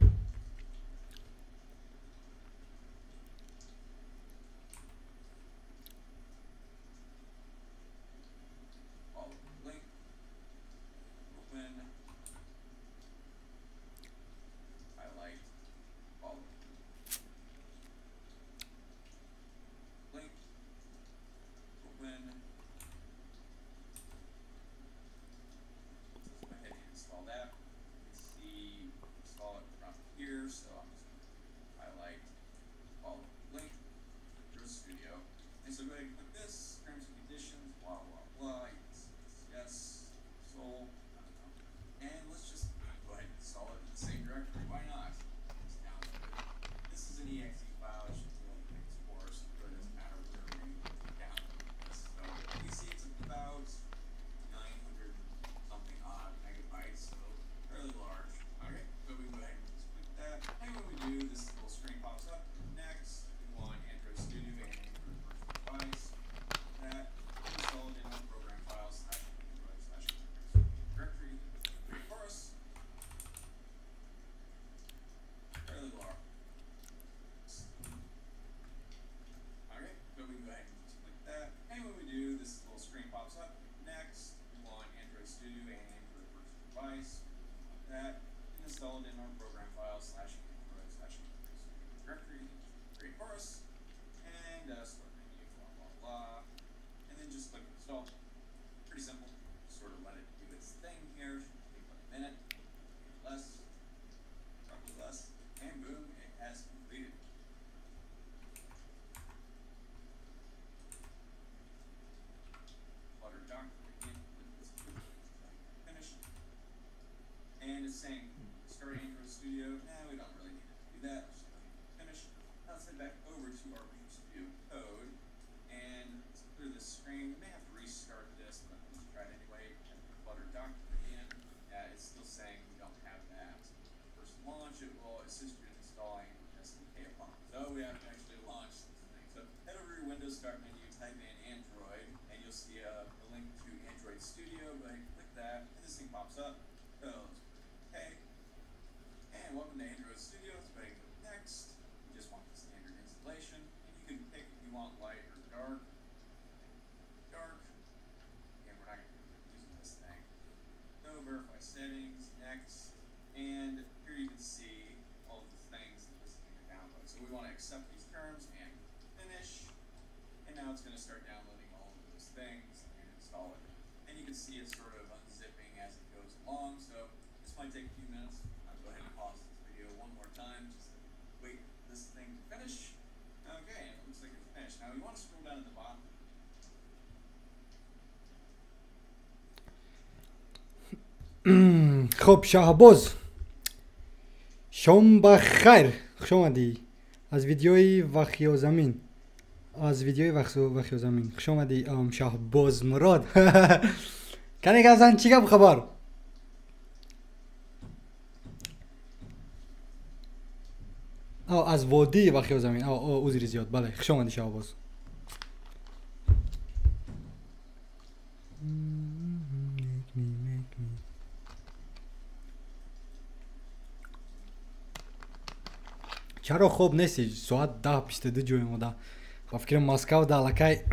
Saying start Android Studio. Nah, we don't really need to do that. Just finish. Now let's head back over to our Visual Studio Code and let's clear this screen. We may have to restart this, but let's try it anyway. Flutter document again. Yeah, it's still saying we don't have that. First launch, it will assist you in installing SDK upon. So we have to actually launch this thing. So head over to your Windows Start menu, type in Android, and you'll see a link to Android Studio. Go ahead and click that, and this thing pops up. Okay, and welcome to Android Studio. Let's go ahead and click next. You just want the standard installation, and you can pick if you want light or dark. Dark. Again, we're not going to be using this thing. Go verify settings, next, and here you can see all the things that this thing can download. So we want to accept these terms and finish, and now it's going to start downloading all of those things and install it. And you can see it's sort of unzipping as it goes along. So this might take a few minutes. I'll go ahead and pause this video one more time just to wait for this thing to finish. Okay, and it looks like it's finished. Now we want to scroll down at the bottom. خب شهباز شام بخیر خوش آمدی از ویدیوی وخیا زمین وخیا زمین خوش آمدی شهباز مراد کنی که ازن چی گپ خبر از وادی وخیا زمین عذری زیاد بله خوش آمدی شهباز چرا خوب نیستی؟ ساعت 10:22 جوی اومده با فکر مسکو ده لکه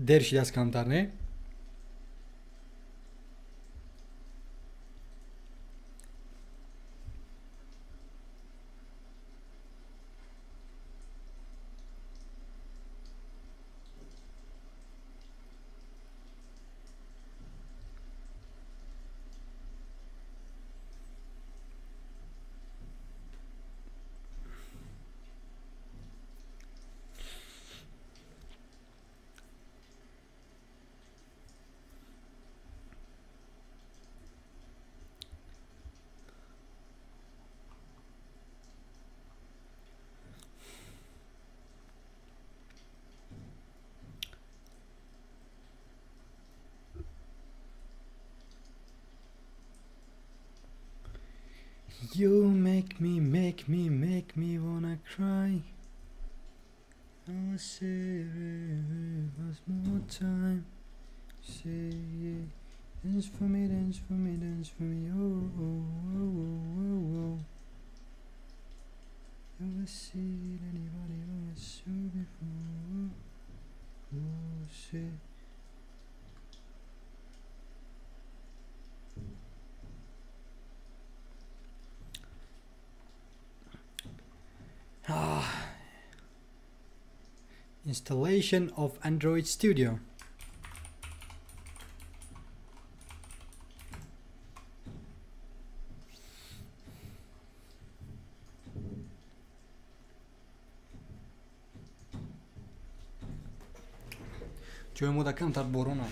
دیر شده از کمتر نه؟ You make me wanna cry. I'll say it was more time. Say it. Dance for me, dance for me, dance for me. Oh, oh, oh, oh, oh, oh. Ever seen anybody like you before? Oh, shit. Installation of Android Studio. Ġojmu da kemm tal-boruna.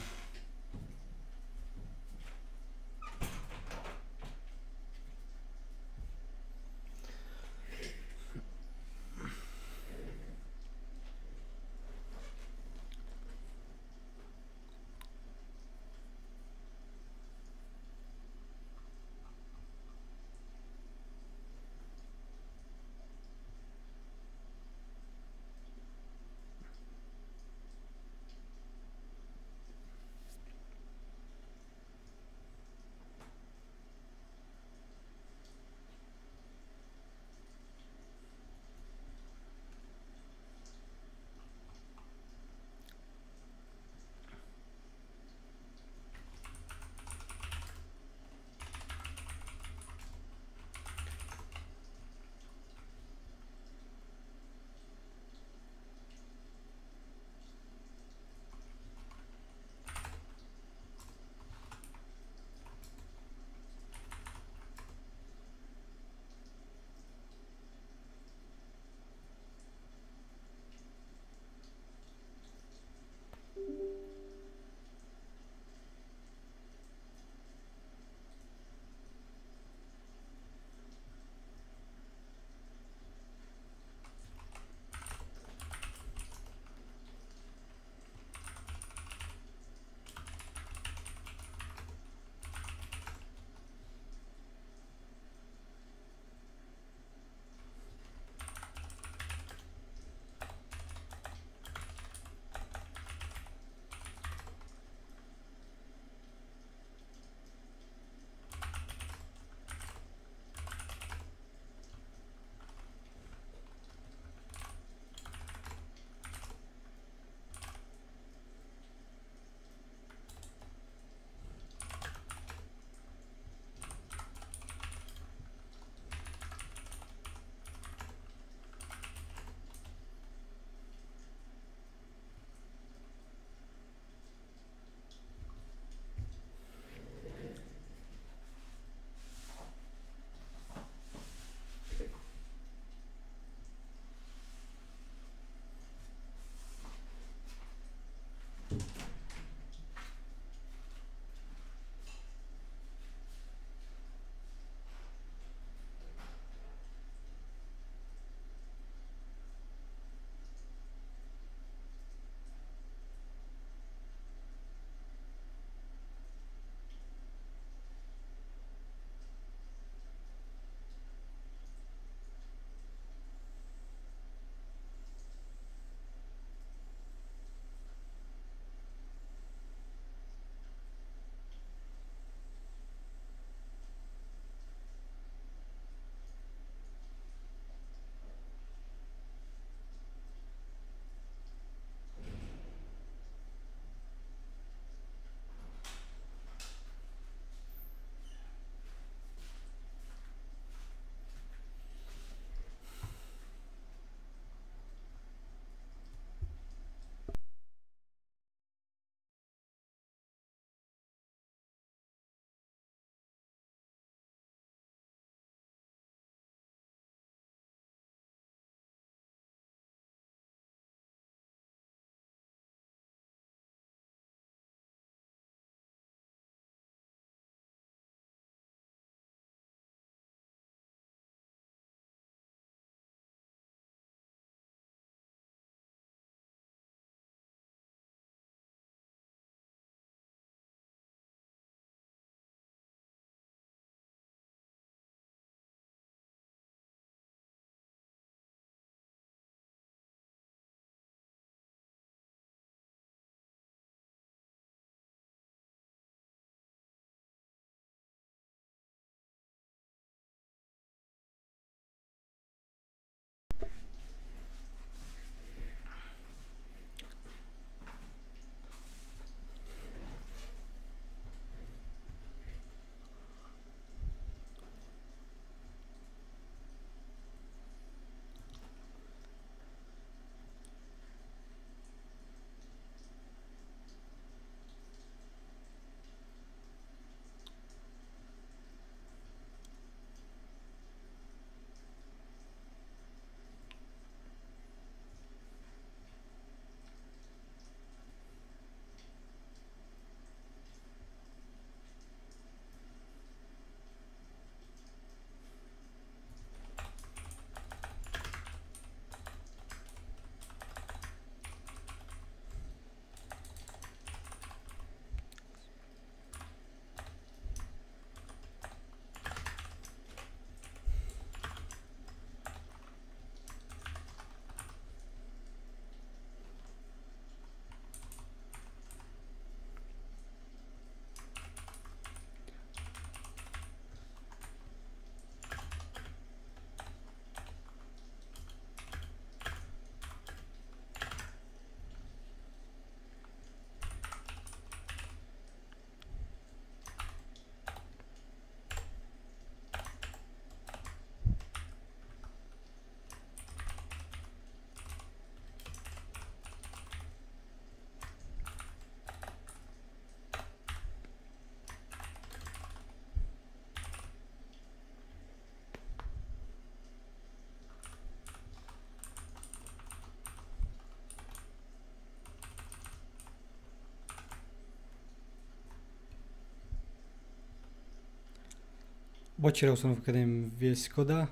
бо чиро установка кардем VS Code.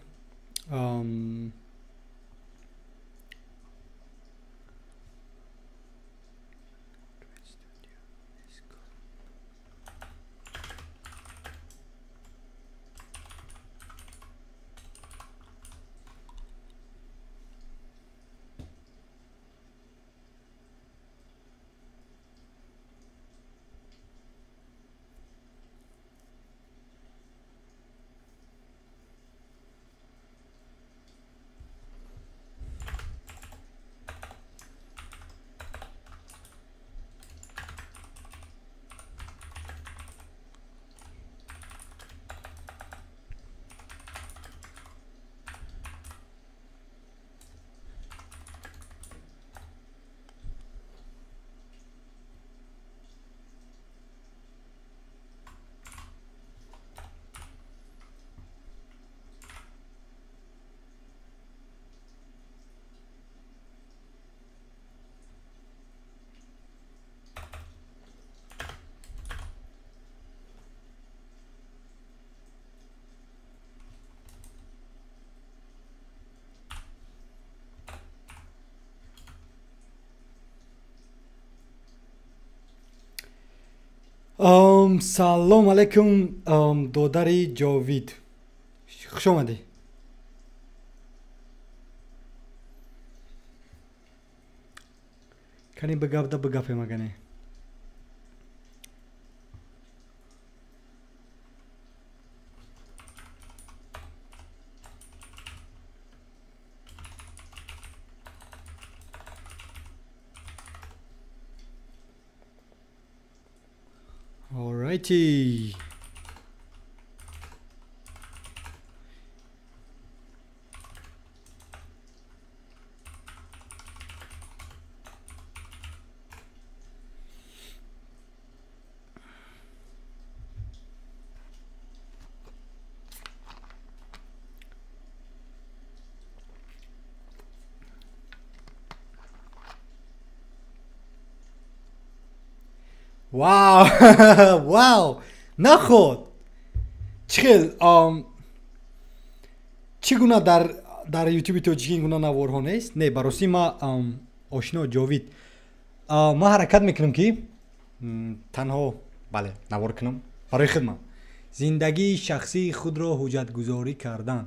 салом алайкум додари ҷовид хуш омадӣ. кани бигапда бигапе магане. Alrighty. Wow. Wow. Наход. Чихел чӣ гуна дар YouTube тоҷикӣ ин гуна наворҳо нест? Не, бароси ма ошино Ҷовид ма ҳаракат мекунам ки танҳо бале навор кунам барои хидмат. Зиндагии шахсии худро ҳуҷҷатгузорӣ кардан.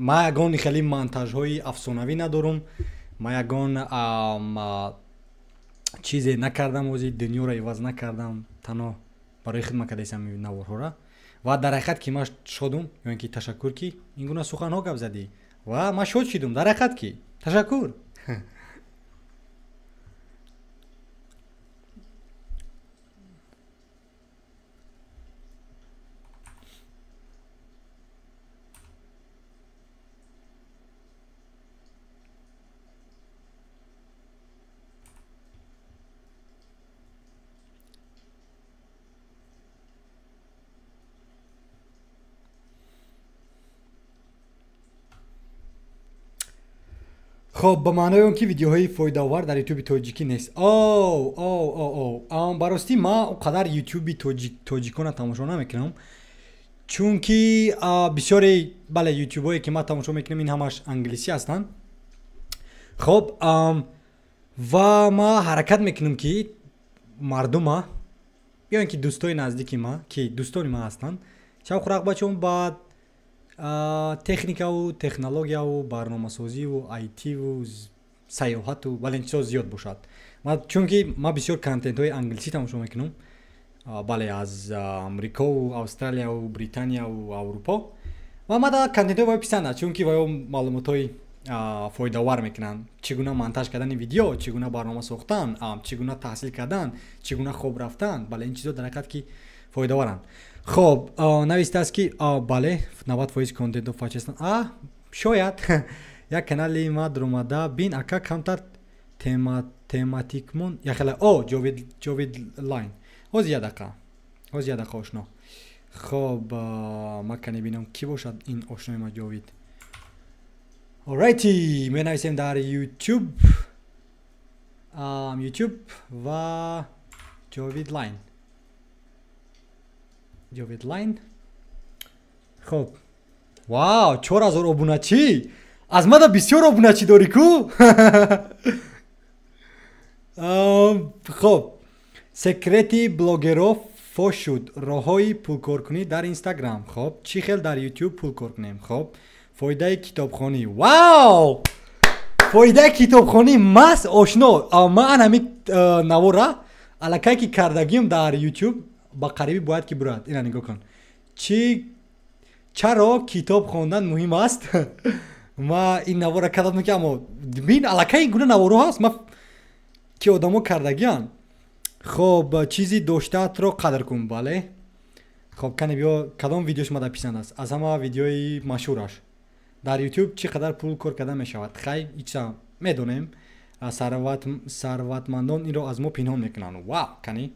Ма ягон хеле монтажҳои афсонавӣ надорам. Ма ягон чизе накардам, ози дунёро иваз накардам, танҳо барои хидмат кардаисам наворҳора. Ва дар ҳақиқат ки ма шодум, ё ин ки ташаккур ки ин гуна суханҳо гап задӣ. Ва ма шод шудум дар ҳақиқат ки ташаккур. خب به معنای اون که ویدیوهای فایده‌آور در یوتیوب تاجیکی نیست. براستی ما اونقدر یوتیوب تاجیکان تماشا نمیکنم، چون که بسیاری بله یوتیوبایی که ما تماشا میکنیم این همش انگلیسی هستن. خب و ما حرکت میکنیم که مردم ها یا اینکه دوستای نزدیکی ما که دوستان ما هستن شاو رغبت چون بعد تکنیکا و تکنولوژیا و برنامه‌سازی و آیتی و سیاحت و بله این چیزا زیاد باشد. ما چون که ما بسیار کانتنت های انگلیسی تماشا میکنم، بله از امریکا و استرالیا و بریتانیا و اروپا، و ما دا کانتنت های پسند چون که وای معلومات های فایده‌آور میکنن. چگونه مونتاژ کردن ویدیو، چگونه برنامه ساختن، چگونه تحصیل کردن، چگونه خوب رفتن، بله این چیزا در حقیقت که فایده‌آورن. خب نوشته است که بله 90% کانتنت و فاچستان شاید یک کانال ما درآمده بین اکا کمتر تماتیکمون یا خلا جاوید لاین او زیاده آشنا. خب ما کنی بینم کی باشد این آشنای ما جاوید. alrighty می نویسیم در یوتیوب و جاوید لاین خب واو 4000 обуначӣ аз мада бисёр обуначӣ дорӣ ку خب секрети блогеров фош шуд роҳҳои пулкоркунӣ дар инстаграм хоб чӣ хел дар ютуб пулкор кунем хоб фоидаи китобхонӣ вау фоидаи китобхонӣ мас ошно ман ҳамин навора аллакай ки кардагиам дар ютуб ба қарибӣ бояд ки бурад ина нигоҳ кун чаро китоб хондан муҳим аст ма ин навора кардам ки амо бин аллакай ин гуна наворо ҳаст ки одамо кардагиан хоб чизи доштаатро қадр кун бале хоб кане биё кадом видеош мада писанд аст аз ҳама видеои машҳураш дар ютуб чӣ қадар пул кор карда мешавад хай ичса медонем сарватмандон инро аз мо пинҳон мекунанд вау кани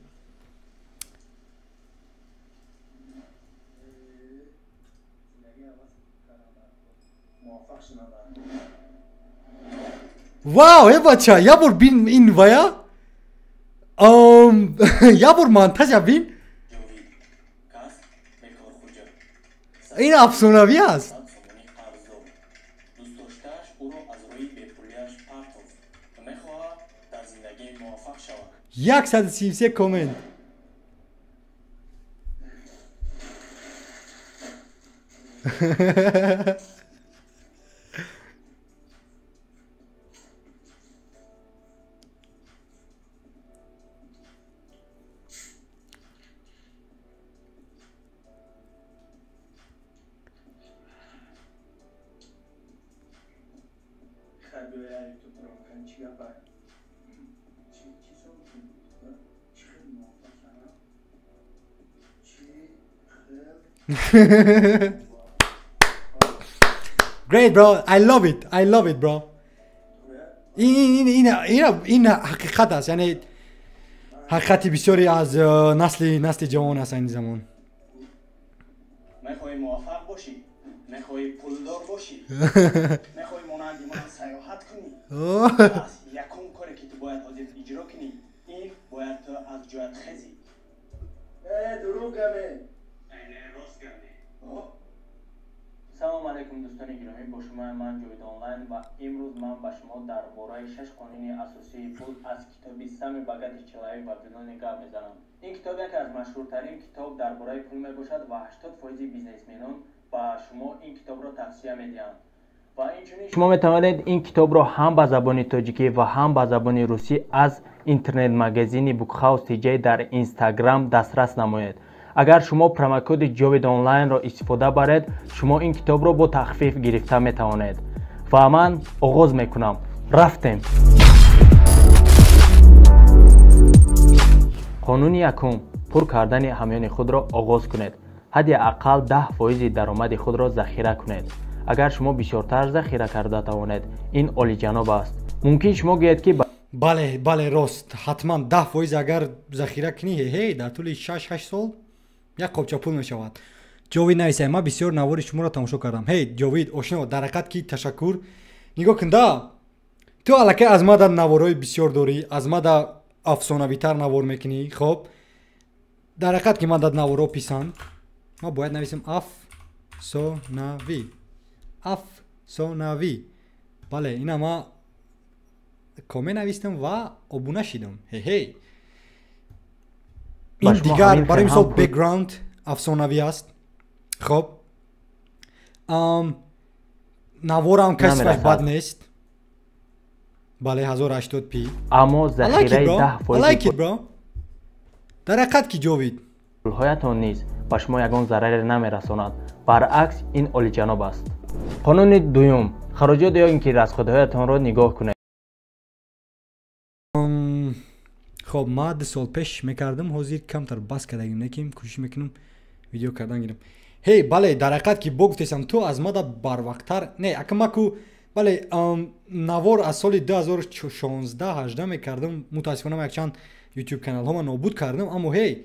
вау бача я бор бин ин вая я бор монтажа бин ин афсонавӣ аст 133 комент Great bro, I love it bro. این حقیقت است یعنی حقیقتی بسیاری از نسل جوان است این زمان میخوای موفق باشی میخوای پولدار باشی میخوای مانند من سیاحت کنی بس یکم کاری که تو باید حاضر اجرا کنی این باید تو از جایت خزی دروغ گمه اینه راست گمه سلام علیکم دوستان گرامی با شما من جاوید آنلاین و امروز من با شما درباره 6 قانون اساسی پول از کتاب سمی بگت چلایی و بدون گپ میزنم این کتاب یکی از مشهورترین کتاب درباره پول میباشد و 80% بیزنسمنان با شما این کتاب را توصیه میدهند و اینچنین شما میتوانید این کتاب را هم به زبان تاجیکی و هم به زبان روسی از اینترنت مگزین بوکهاوس تیجی در اینستاگرام دسترس نمایید. اگر شما پروموکد جاوید آنلاین را استفاده برید شما این کتاب را با تخفیف گرفته میتوانید و من آغاز میکنم رفتیم. قانون یکم پر کردن همیان خود را آغاز کنید. حداقل 10% درآمد خود را ذخیره کنید. اگر شما بیشتر ذخیره کرده توانید این عالی جناب است. ممکن شما گویید که بله راست حتما 10% اگر ذخیره کنی هی در طول 6-8 سال یک قابچه پول میشود. جاوید نویسه ما بسیار نوار شما را تماشا کردم. هی جاوید آشنا در حقیقت کی تشکر. نگاه کن تو الکی از ما در نوارای بسیار داری از ما در افسانه‌وی تر نوار میکنی. خب در حقیقت که من در نوارا پیسند ما باید نویسیم افسانه‌وی. بله اینا ما کامل نویستم و ابونه شدم. هی این دیگر برای مثال بک‌گراند افسانه‌وی است. خب نوارم کسی بد نیست. بله 1080p اما ذخیره 10% در حقیقت که جاوید پولهایتان نیز به شما یگان ضرری نمیرساند. برعکس این عالی جناب است. قانون دوم خراجات یا اینکه رصدخودهایتان را نگاه کنید. خب ما 2 سال پیش میکردم حاضر کمتر بس کردیم نکیم کوشش میکنم ویدیو کردن گیرم. هی بله در حقیقت که بگفتم تو از ما بر وقتتر نه اکمکو بله نوار از سال 2016-18 میکردم متاسفانه یک چند یوتیوب کانال ها نابود کردم اما هی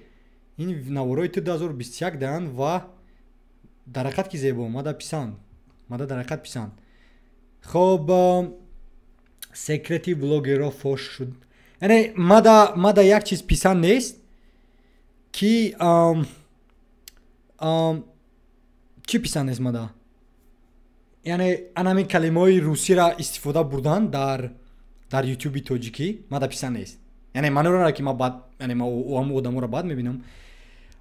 این نوارای تو 2021 دهن و در حقیقت که زیبا ماده پیسند در حقیقت پیسند. خب سکرتی بلوگر فوش شد یعنی ماده یک چیز پیسند نیست که چی پسند است مادا یعنی انمی کلمه‌های روسی را استفاده بردن در یوتیوب توجیکی مادا پسند است یعنی منو را که ما بعد یعنی ما اون آدمو را بعد میبینم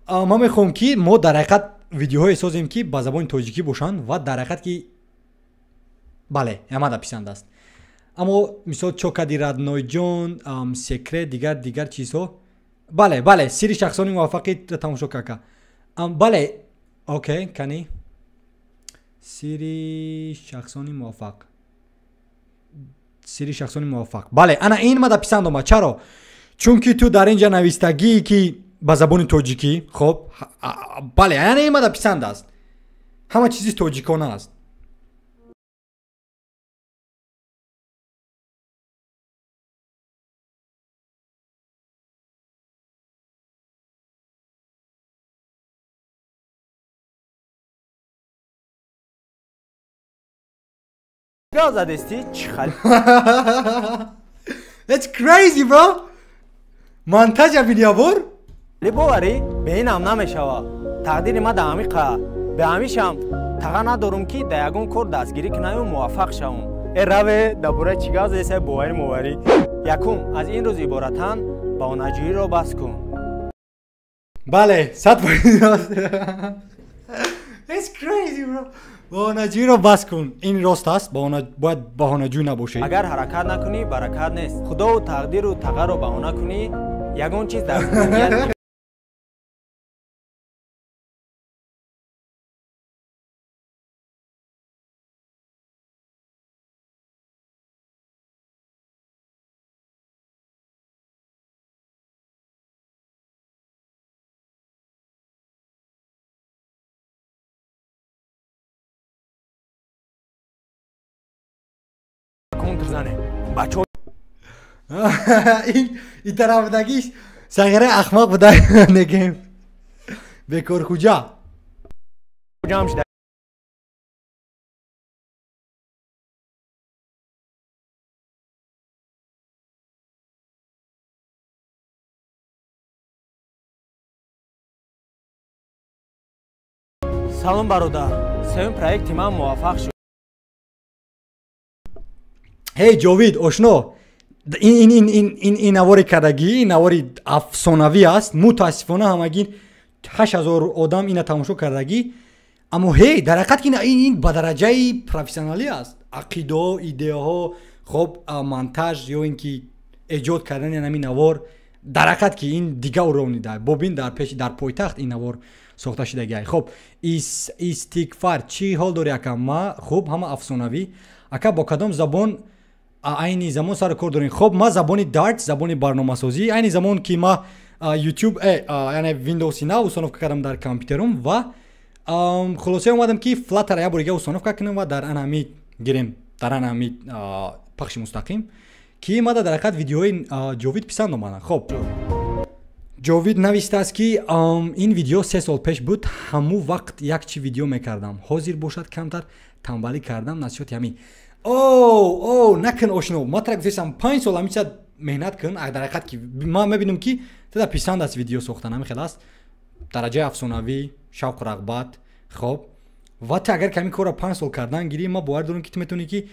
ما میخوام که ما در حقیقت ویدیوهای سازیم که با زبان توجیکی باشن و در حقیقت که بله مادا پسند است اما مثال چوکادی رادنوی جون سیکرت دیگر چیزها بله سری شخصانی موافقی تماشا کاکا بله اوکی کنی سری شخصانی موافق بله انا این مادا پسند اومد چرا چون که تو در اینجا نویستگی که با زبان توجیکی خب بله یعنی این مادا پسند است همه چیزی توجیکانه است گاز زدستی چی خالی That's crazy bro montaj виdiabор باوری به این هم نمیشوه تقدیر ما دامیقه به همیشم تقا ندارم که در یگون کار دستگیری کنم و موفق شوم ای روه دبوره چی گاز ایسه باوری موری یکم از این روز عبارتن با نجوی رو بس کن بله 100% It's crazy bro بهانه‌جویی رو بس کن این راست است باید بهانه‌جوی نباشه اگر حرکت نکنی برکت نیست خدا و تقدیر و تقا رو بهانه کنی یگون چیز در زندگیت زنه بچه این طرفدگیش سگره اخمق بوده نگیم بکر کجا جمع شده سلام برادر سوم پروژه من موفق شد هی جاوید آشنا این نواری کردگی این نواری افسانوی است متاسفانه همگی 8000 آدم اینا تماشا کردگی اما هی در حقیقت که این به درجه پروفسیونالی است عقیده ایده ها خب مونتاژ یا اینکه ایجاد کردن این نوار در حقیقت که این دیگه اورونی ده ببین در پایتخت این نوار ساخته شده خب استیکفار چی حال داری اکا ما خب همه افسانوی اکا با کدام زبان aynı zaman سر کار داریم خب ما زبانی دارت زبانی برنامه‌سازی aynı zaman که ما یوتیوب یعنی ویندوز اینا اصناف کردم در کامپیوترم و خلاصه اومدم که فلاتر یا بریگه اصناف کنم و در انامی گیریم در انامی پخش مستقیم که ما در حقیقت ویدیوی جاوید پسند اومد خب جاوید نوشته است که این ویدیو 3 سال پیش بود همو وقت یک چی ویدیو میکردم حاضر باشد کمتر تنبلی کردم نصیحت همین نکن آشنا ما ترک گفتم 5 سال همیشه مهنت کن در حقیقت که ما میبینم که تا پسند از ویدیو ساختن همین خلاص درجه افسانوی شوق رغبت خب و تا اگر کمی کار 5 سال کردن گیری ما باور دارم که تو میتونی که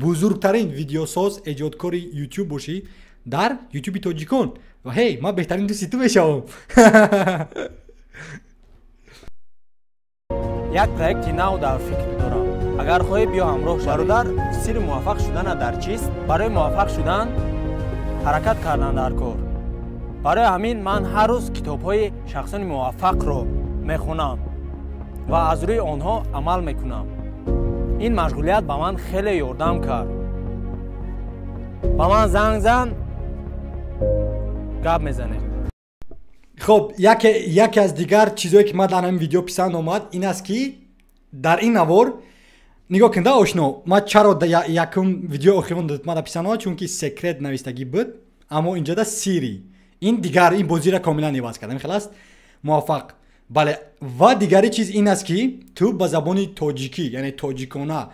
بزرگترین ویدیو ساز ایجادکار یوتیوب باشی در یوتیوب توجیکان و هی ما بهترین دوستی تو بشم یک پروژه نو در فکر دارم اگر خواهی بیا همراه برادر سر موفق شدن در چیست برای موفق شدن حرکت کردن در کار برای همین من هر روز کتاب‌های شخصان موفق رو میخونم و از روی آنها عمل میکنم این مشغولیت به من خیلی یاردم کرد با من زنگ زن گپ میزنه خب یکی از دیگر چیزایی که من در این ویدیو پسند اومد این است که در این نوار نگاه کنده آشنا ما چرا یکم ویدیو آخرون داد من پسند اومد چون که سیکرت نوشتگی بود اما اینجا دا سیری این دیگر این بازی را کاملا عوض کردم خلاص موفق بله و دیگری چیز این است که تو با زبان تاجیکی یعنی تاجیکانه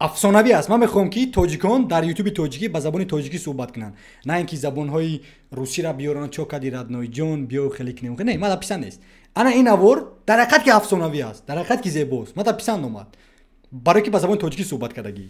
افسانوی است. من میخوام که تاجیکان در یوتیوب تاجیکی با زبان تاجیکی صحبت کنن، نه اینکه زبانهای روسی را بیارن چوکا دی ردنوی جون بیو خیلی کنیم. نه من پسند نیست. انا این نوار در حقیقت که افسانوی است، در حقیقت که زیباست. من پسند اومد برای که با زبان تاجیکی صحبت کردگی.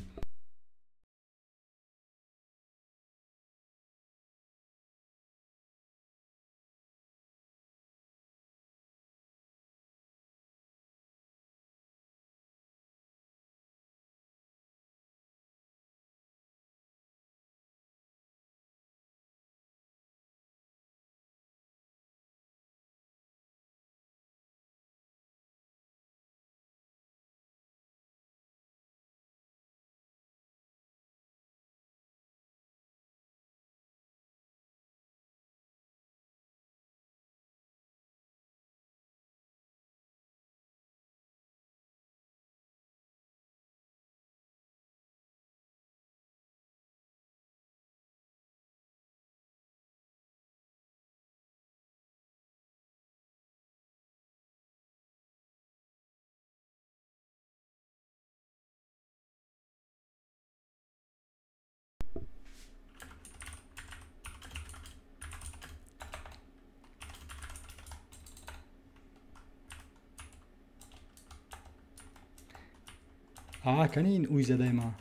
کنین اوی زده ما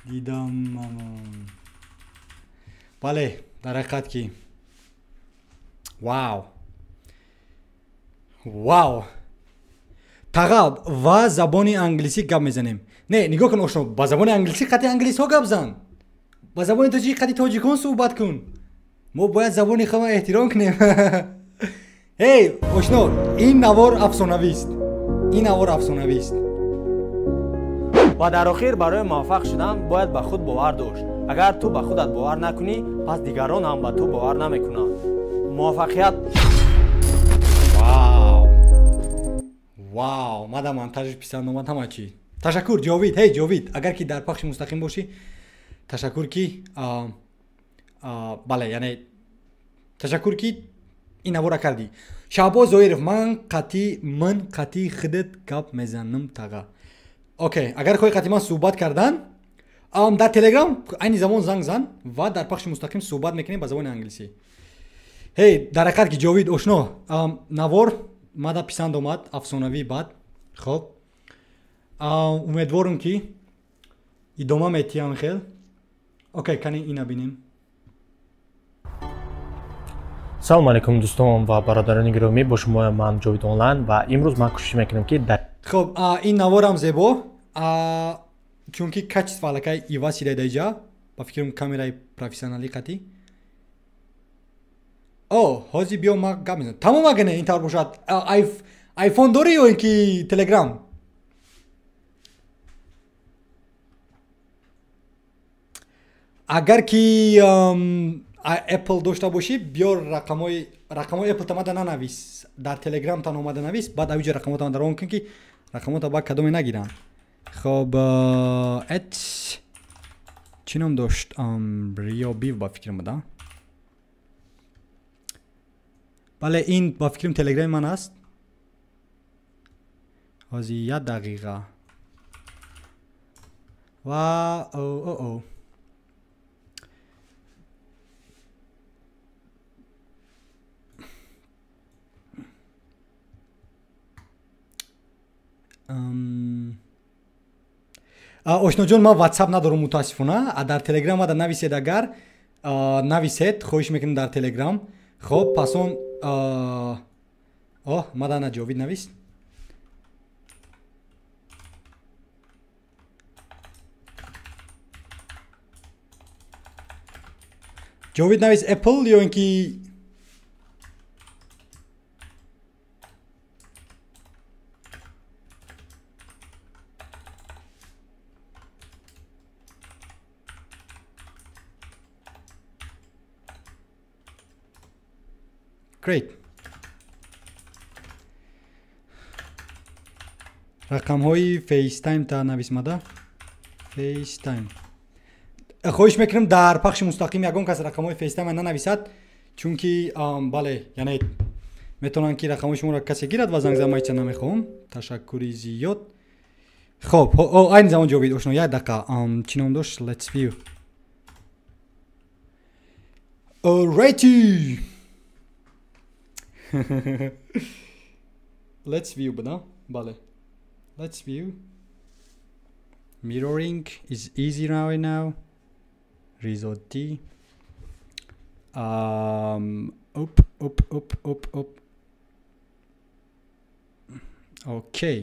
دیدم. بله در حقیقت که واو تقاب و زبان انگلیسی گپ میزنیم. نه نگاه کن آشنا، با زبان انگلیسی قطعی انگلیس ها گپ زن، با زبان تاجیکی قطعی تاجیکان صحبت کن. ما باید زبان خود احترام کنیم. هی آشنا، این نوار افسانوی است. این نوار افسانوی است. و در آخر برای موفق شدن باید به خود باور داشت. اگر تو به خودت باور نکنی پس دیگران هم به تو باور نمیکنند. موفقیت. واو مادام монтажش پسند اومد همه چی. تشکر جاوید. هی جاوید اگر که در پخش مستقیم باشی تشکر که بله یعنی تشکر که این نوار کردی. شعباز زویرف من قطعی خودت گپ میزنم تاغا. اوکی اگر خواهی قطعی من صحبت کردن در تلگرام این زمان زنگ زن و در پخش مستقیم صحبت میکنیم با زبان انگلیسی. هی در حقیقت که جاوید آشنا نوار مادا پسند اومد افسانوی بعد. خب امیدوارم که ادامه میتیم خیلی. اوکی کنی اینا بینیم. سلام علیکم دوستان و برادران گرامی، با شما من جاوید آنلاین و امروز من کوشش میکنم که خب این نوارم زیبا چونکه качество алакай иваси дайджа ба фикрам камераи профессионали қати ҳозир биё ма гап мезанам тамом агане ин тавр бошад айфон дорӣ ё ин ки телеграм агар ки apple дошта бошӣ биё рақамҳои apple тамада нанавис дар телеграм тан омада навис баъд авиҷа рақамотам дар он кун ки рақамота ба кадоме нагиранд. خب چی نام داشت؟ ریا بیو با فکرم بودم. بله این با فکرم تلگرام من است. حاضی 1 دقیقه و او آشنا جان ما واتساپ ندارم متاسفانه. در تلگرام ما نویسید اگر نویسید خواهش میکنم در تلگرام. خب پس اون ما در جاوید نویس. جاوید نویس اپل یا اینکه great. رقم های فیس تایم تا نویس ماده فیس تایم. خواهش میکنم در پخش مستقیم یگان کس رقم های فیس تایم ننویسد چون که بله یعنی метавонанд ки рақамои шуморо касе гирад ва зангзамаича намехоҳам. Ташаккури зиёд. Хоб, айни замон Ҷовид ошно, як дақиқа. Чӣ ном дошт? Let's view. Alrighty. Let's view bana. Bale. Let's view. Mirroring is easy right now. Risotti. Up. Okay.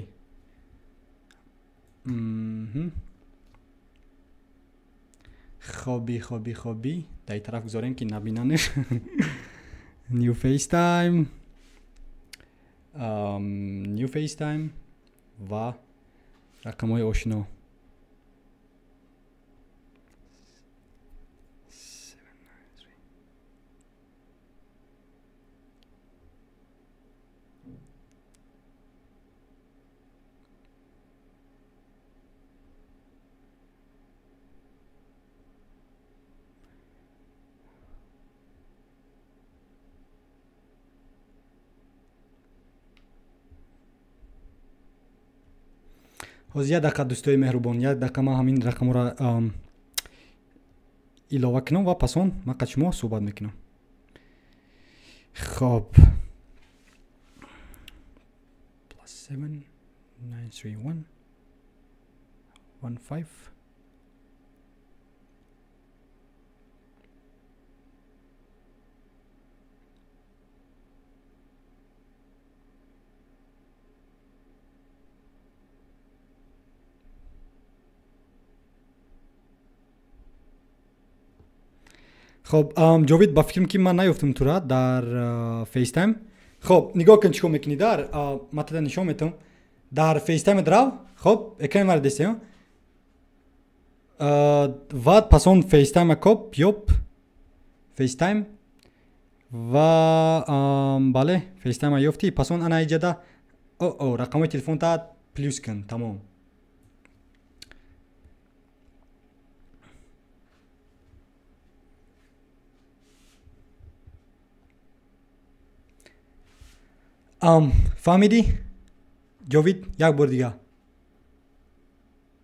خوبی در این طرف گذاریم که نبیننش. New FaceTime و رقم‌های آشنا. ҳозир як дақиқа дӯстои меҳрубон, як дақиқа ман ҳамин рақамҳоро илова кунам ва пас он ман қад шумо суҳбат мекунам. Хоб. +7 931 15. خب جاوید با فکرم که من نیفتم تو را در فیس تایم. خب نگاه کن چیکار میکنی در مثلا نشون میتم در فیس تایم درو. خب اکران مرا دسته و پس اون فیس تایم کپ یوب فیس تایم و بله فیس تایم یافتی پس اون انا ایجاده رقم تلفن تا پلیس کن تمام. فهمیدی؟ جاوید یک بار دیگه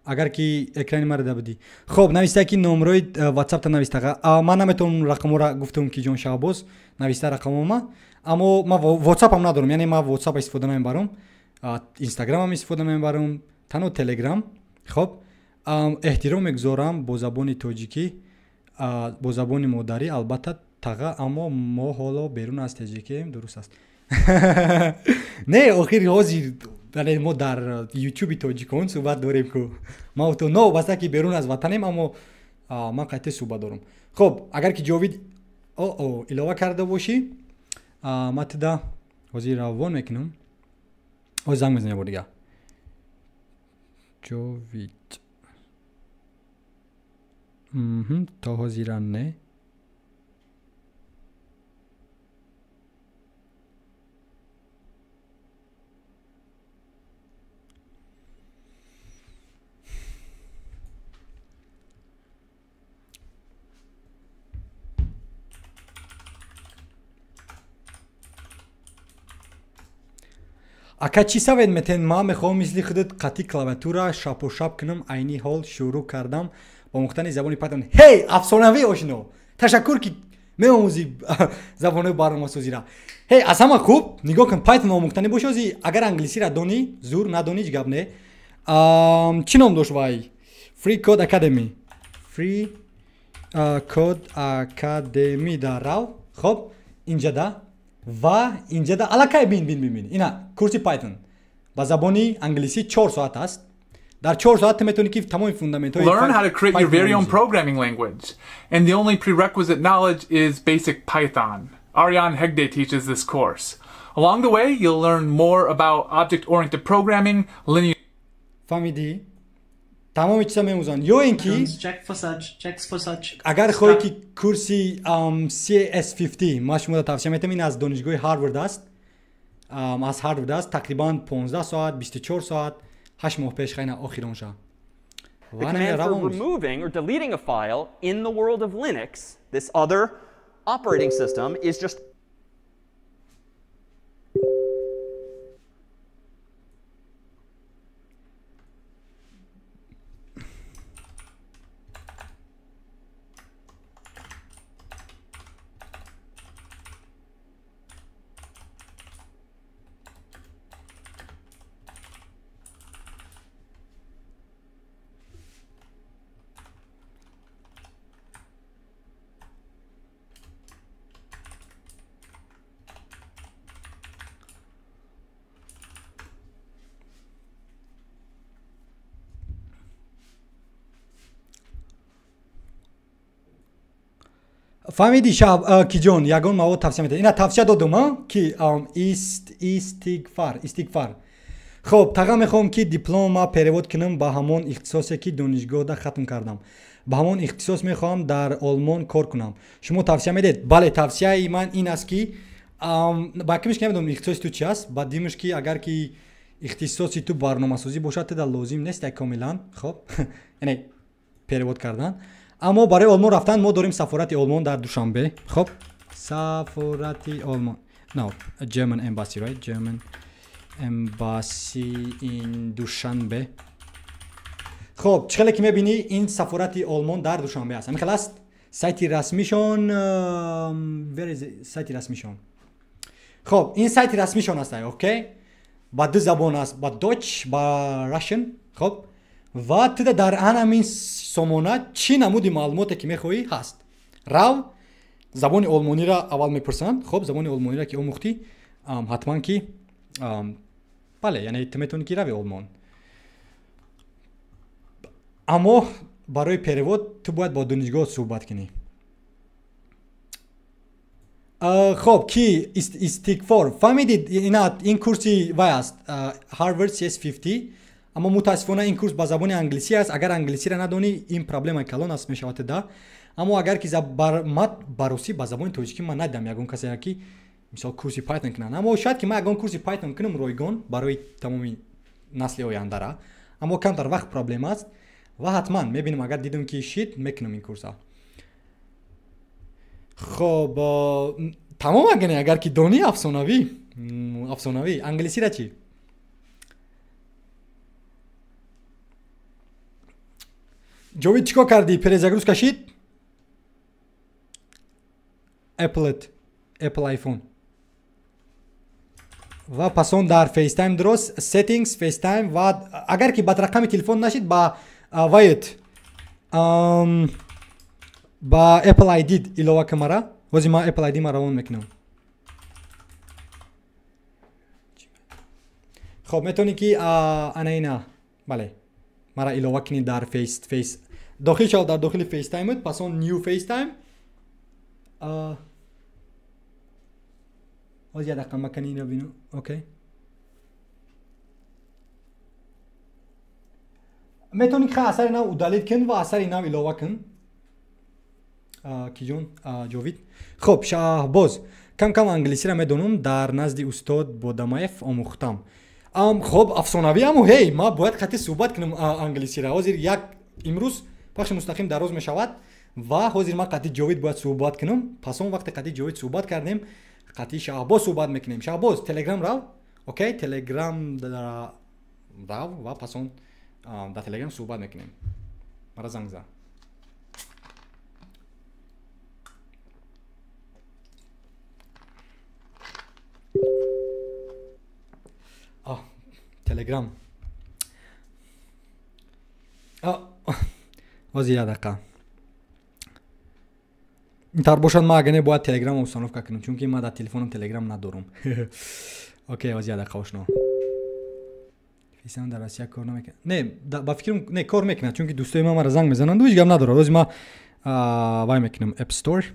اگر که اکرانی مرا دبدی. خب نوشته که نمره واتساپ تا نوشته من نمیتونم رقم را گفتم که جان شعباز نوشته رقم ما اما ما واتساپ هم ندارم، یعنی ما واتساپ استفاده نمیبرم، اینستاگرام هم استفاده نمیبرم، تنها تلگرام. خب احترام میگذارم با زبان تاجیکی، با زبان مادری البته تاغا، اما ما حالا بیرون از تاجیکی درست است. نه آخر حاضر ولی ما در یوتیوب تاجیکان صحبت داریم که ما تو نو بسته که بیرون از وطنیم اما من قطعی صحبت دارم. خب اگر که جاوید علاوه کرده باشی ما تدا حاضر روان میکنم و زنگ میزنیم با دیگه. جاوید تا حاضر نه اکا چی سوید متن ما میخوام مثل خودت قطعی کلاویاتور شاپ و شاپ کنم عینی حال شروع کردم با مختن زبانی پایتون. هی افسانوی آشنا تشکر که میآموزی زبان برنامه‌سازی را. هی از همه خوب نگاه کن پایتون آموختنی باشی. اگر انگلیسی را دانی زور ندانی هیچ گپ نه. چی نام داشت وای؟ فری کد اکادمی. فری کد اکادمی در رو. خب اینجا ده و اینجا ده علاقه بین اینا کورس پایتون با زبانی انگلیسی 4 ساعت است. در 4 ساعت میتونی که تمام فوندامنت های Learn how to create your very own programming language, and the only prerequisite knowledge is basic Python. Ariane Hegde teaches this course. Along the way, you'll learn more about object-oriented programming, linear. فهمیدی؟ تمام چیزا میموزن. یا اینکه اگر خواهی که کورسی CS50 ما شما توصیه میتونم، این از دانشگاه هاروارد است. از هاروارد است تقریبا 15 ساعت 24 ساعت 8 ماه پیش خیلی آخر اونجا. The command for removing or deleting a file in the world of Linux, this other operating system, is just фаҳмиди шаҳ киҷон ягон мавод тавсия метавонад. Ина тавсия додум ки истиғфар. хоб тағам мехоҳам ки диплома перевод кунам ба ҳамон ихтисосе ки донишгоҳда хатм кардам. ба ҳамон ихтисос мехоҳам дар олмон кор кунам. шумо тавсия медиҳед? бале тавсияи ман ин аст ки ба кимиш ки намедонам ихтисоси ту чи аст. ба димаш ки агар ки ихтисоси ту барномасозӣ бошад теда лозим нест камилан хоб яъне перевод кардан. аммо барои олмон рафтан мо дорем сафорати олмон дар душанбе. хоб сафорати олмон no German embassy, right? German embassy in Dushanbe. خب چخله که میبینی این سفارت آلمان در دوشنبه است. همین خلاص سایت رسمیشون سایت رسمیشون. خب این سایت رسمیشون است. اوکی؟ با دو زبان است. با دوچ با راشن. خب و تو در همین سامانه چی نمودی معلوماتی که میخوایی هست. راو زبان آلمانی را اول میپرسند. خب زبان آلمانی را که آموختی حتما که بله یعنی تو میتونی که روی آلمان. اما برای перевод تو باید با دانشگاه صحبت کنی. خب کی استیغفار فهمیدید این کورسی وای است هاروارد CS50 اما متاسفانه این کورس با زبان انگلیسی است. اگر انگلیسی را ندانی این پرابلم کلان است میشود ده. اما اگر که باروسی با زبان توجیکی من ندیدم یگان کسی که مثلا کورسی پایتون کنن. اما شاید که من یگان کورسی پایتون کنم رایگان برای تمامی نسل آینده را. اما کمتر وقت پرابلم است. و حتما میبینیم اگر دیدم که شید میکنم این کورس ها. خب تمام اگر که دانی افسانوی انگلیسی را چی؟ جاوید چیکار کردی؟ پریزگروز کشید؟ اپل آیفون و پسون در فیس تایم درست سیتینگز فیس تایم و اگر که بد رقم تلفن نشید با وایت با اپل آیدی ایلوه کمرا وزی ما اپل آیدی ما روان میکنم. خب میتونی که انا اینا بله مرا ایلوه کنی در فیس داخل شو در داخل فیس تایم پس اون نیو فیس تایم وزی دقیقا مکنی اینو بینو اوکی میتونی که اثر اینا ادالت کن و اثر اینا ایلوه کن کی جون جاوید. خب شهباز کم کم انگلیسی را میدونم در نزد استاد بودمایف آموختم. خب افسانوی امو هی ما باید خطی صحبت کنم انگلیسی را. حاضر یک امروز پخش مستقیم دراز می شود و حاضر ما قطعی جاوید باید صحبت کنم. پس اون وقت قطعی جاوید صحبت کردیم قطعی شهباز صحبت میکنیم. شهباز تلگرام راو اوکی تلگرام راو و پس اون در تلگرام صحبت میکنیم. مرا زنگ زن. تلگرام وزی یه دقیقه اینطور باشد ما اگه باید تلگرام رو استانوف کنم چون که ما در تلفنم تلگرام ندارم. اوکی وزی یه دقیقه وشنو فیسان در آسیا کار نمیکنه. نه با فکرم نه کار میکنه چون که دوستای ما را زنگ میزنن دویش گم نداره. روز ما وای میکنم اپ استور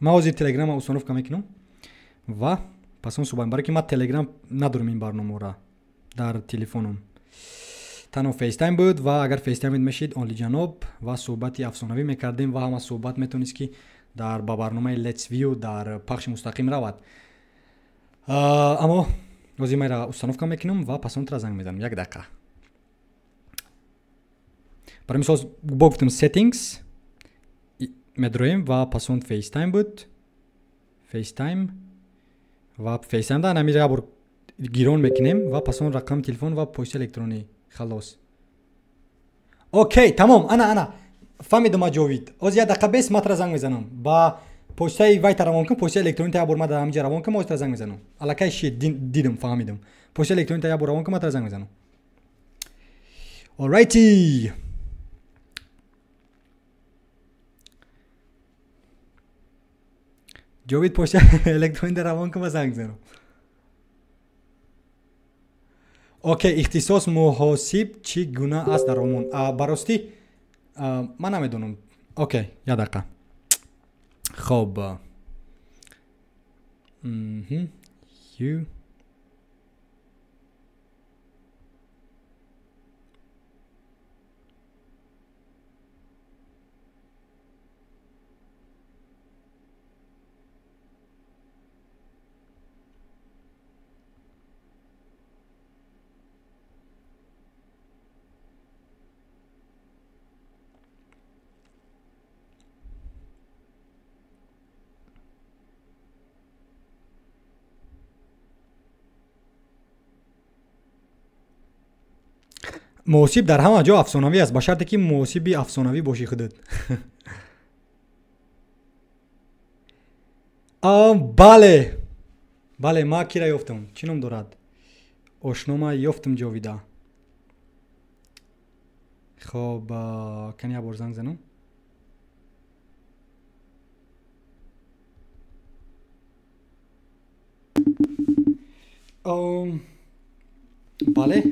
ما وزی تلگرام رو استانوف کنم و پس اون صبح برای که ما تلگرام ندارم این برنامه را در تلفنم. تنها فیس تایم بود و اگر فیس تایم میشید آنلی جناب و صحبتی افسانوی میکردیم و همه صحبت میتونید که در با برنامه لیتس ویو در پخش مستقیم رود. اما روزی ما را استانوف میکنم و پس اون را زنگ میزنم. یک دقیقه برای مثال گفتم سیتینگز میدرویم و پس اون فیس تایم بود. فیس تایم و فیس تایم دا نمیره بر گیرون میکنیم و پس اون رقم تلفن و پست الکترونی خلاص. اوکی تمام انا فهمیدم جاوید. از یه دقیقه بیست متر زنگ میزنم با پستای وای روان کنم پست الکترونی تا بر ما در همینجا روان کنم از زنگ میزنم. الکی شید دیدم فهمیدم پست الکترونی تا بر روان کنم تا زنگ میزنم. alrighty جاوید پست الکترونی در روان کنم زنگ میزنم. اوکی اختصاص محاسب چی گونه است در آلمان؟ براستی من نمیدونم. اوکی یه دقیقه خب you موسیب در همه جا افسانوی است، با شرطی که موسیبی افسانوی باشی خودت. بله بله ما کی را یافتم، چی نام دارد؟ آشنا ما یافتم جاویدا. خب کنی بار زنگ زنم. بله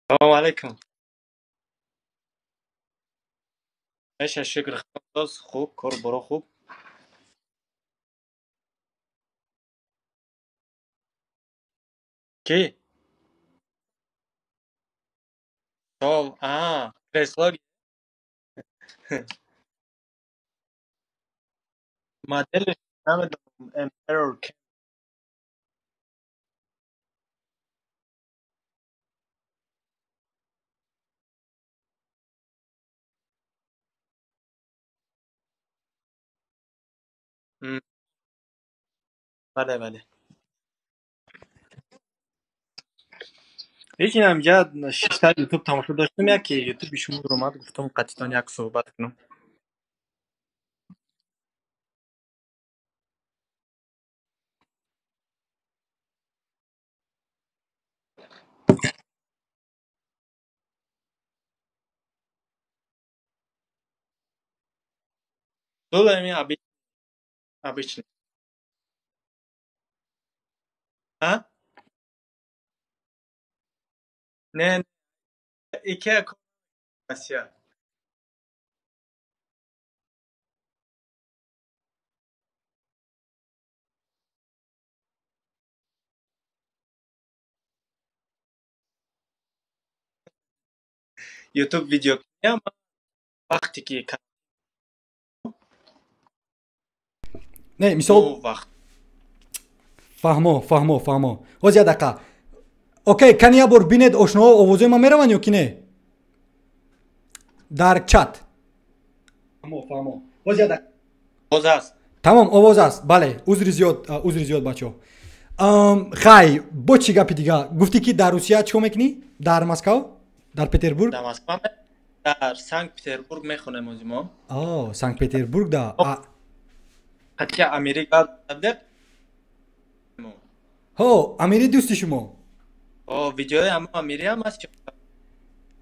سلام علیکم. ايش الشكر خلاص خوب کار برا خوب. کی؟ کریسلاگ مدلش نمیدونم امپرور بله بله. یکی همجا 6 تا یوتیوب تماشا داشتم، یکی یوتیوب شما رو اومد گفتم قطعا یک صحبت کنم. تو دمی обычный. ها؟ نه یکی آسیا. یوتیوب ویدیو کنیم وقتی که نه مثال وقت فهمو باز یه دقیقه. اوکی کنی بار بینید آشنا آوازه ما میروند یا کی نه در چت؟ فهمو باز یه دقیقه. باز است تمام آواز است. بله عذر زیاد بچه. خی با چی گپی دیگه گفتی که در روسیه چه میکنی؟ در مسکو؟ در پتربورگ؟ در مسکو، در سنت پتربورگ میخونم از ما. سنت پتربورگ دا. حتی امریکا دادم هو امیری دوستی شما ویدیوی امیری هم هست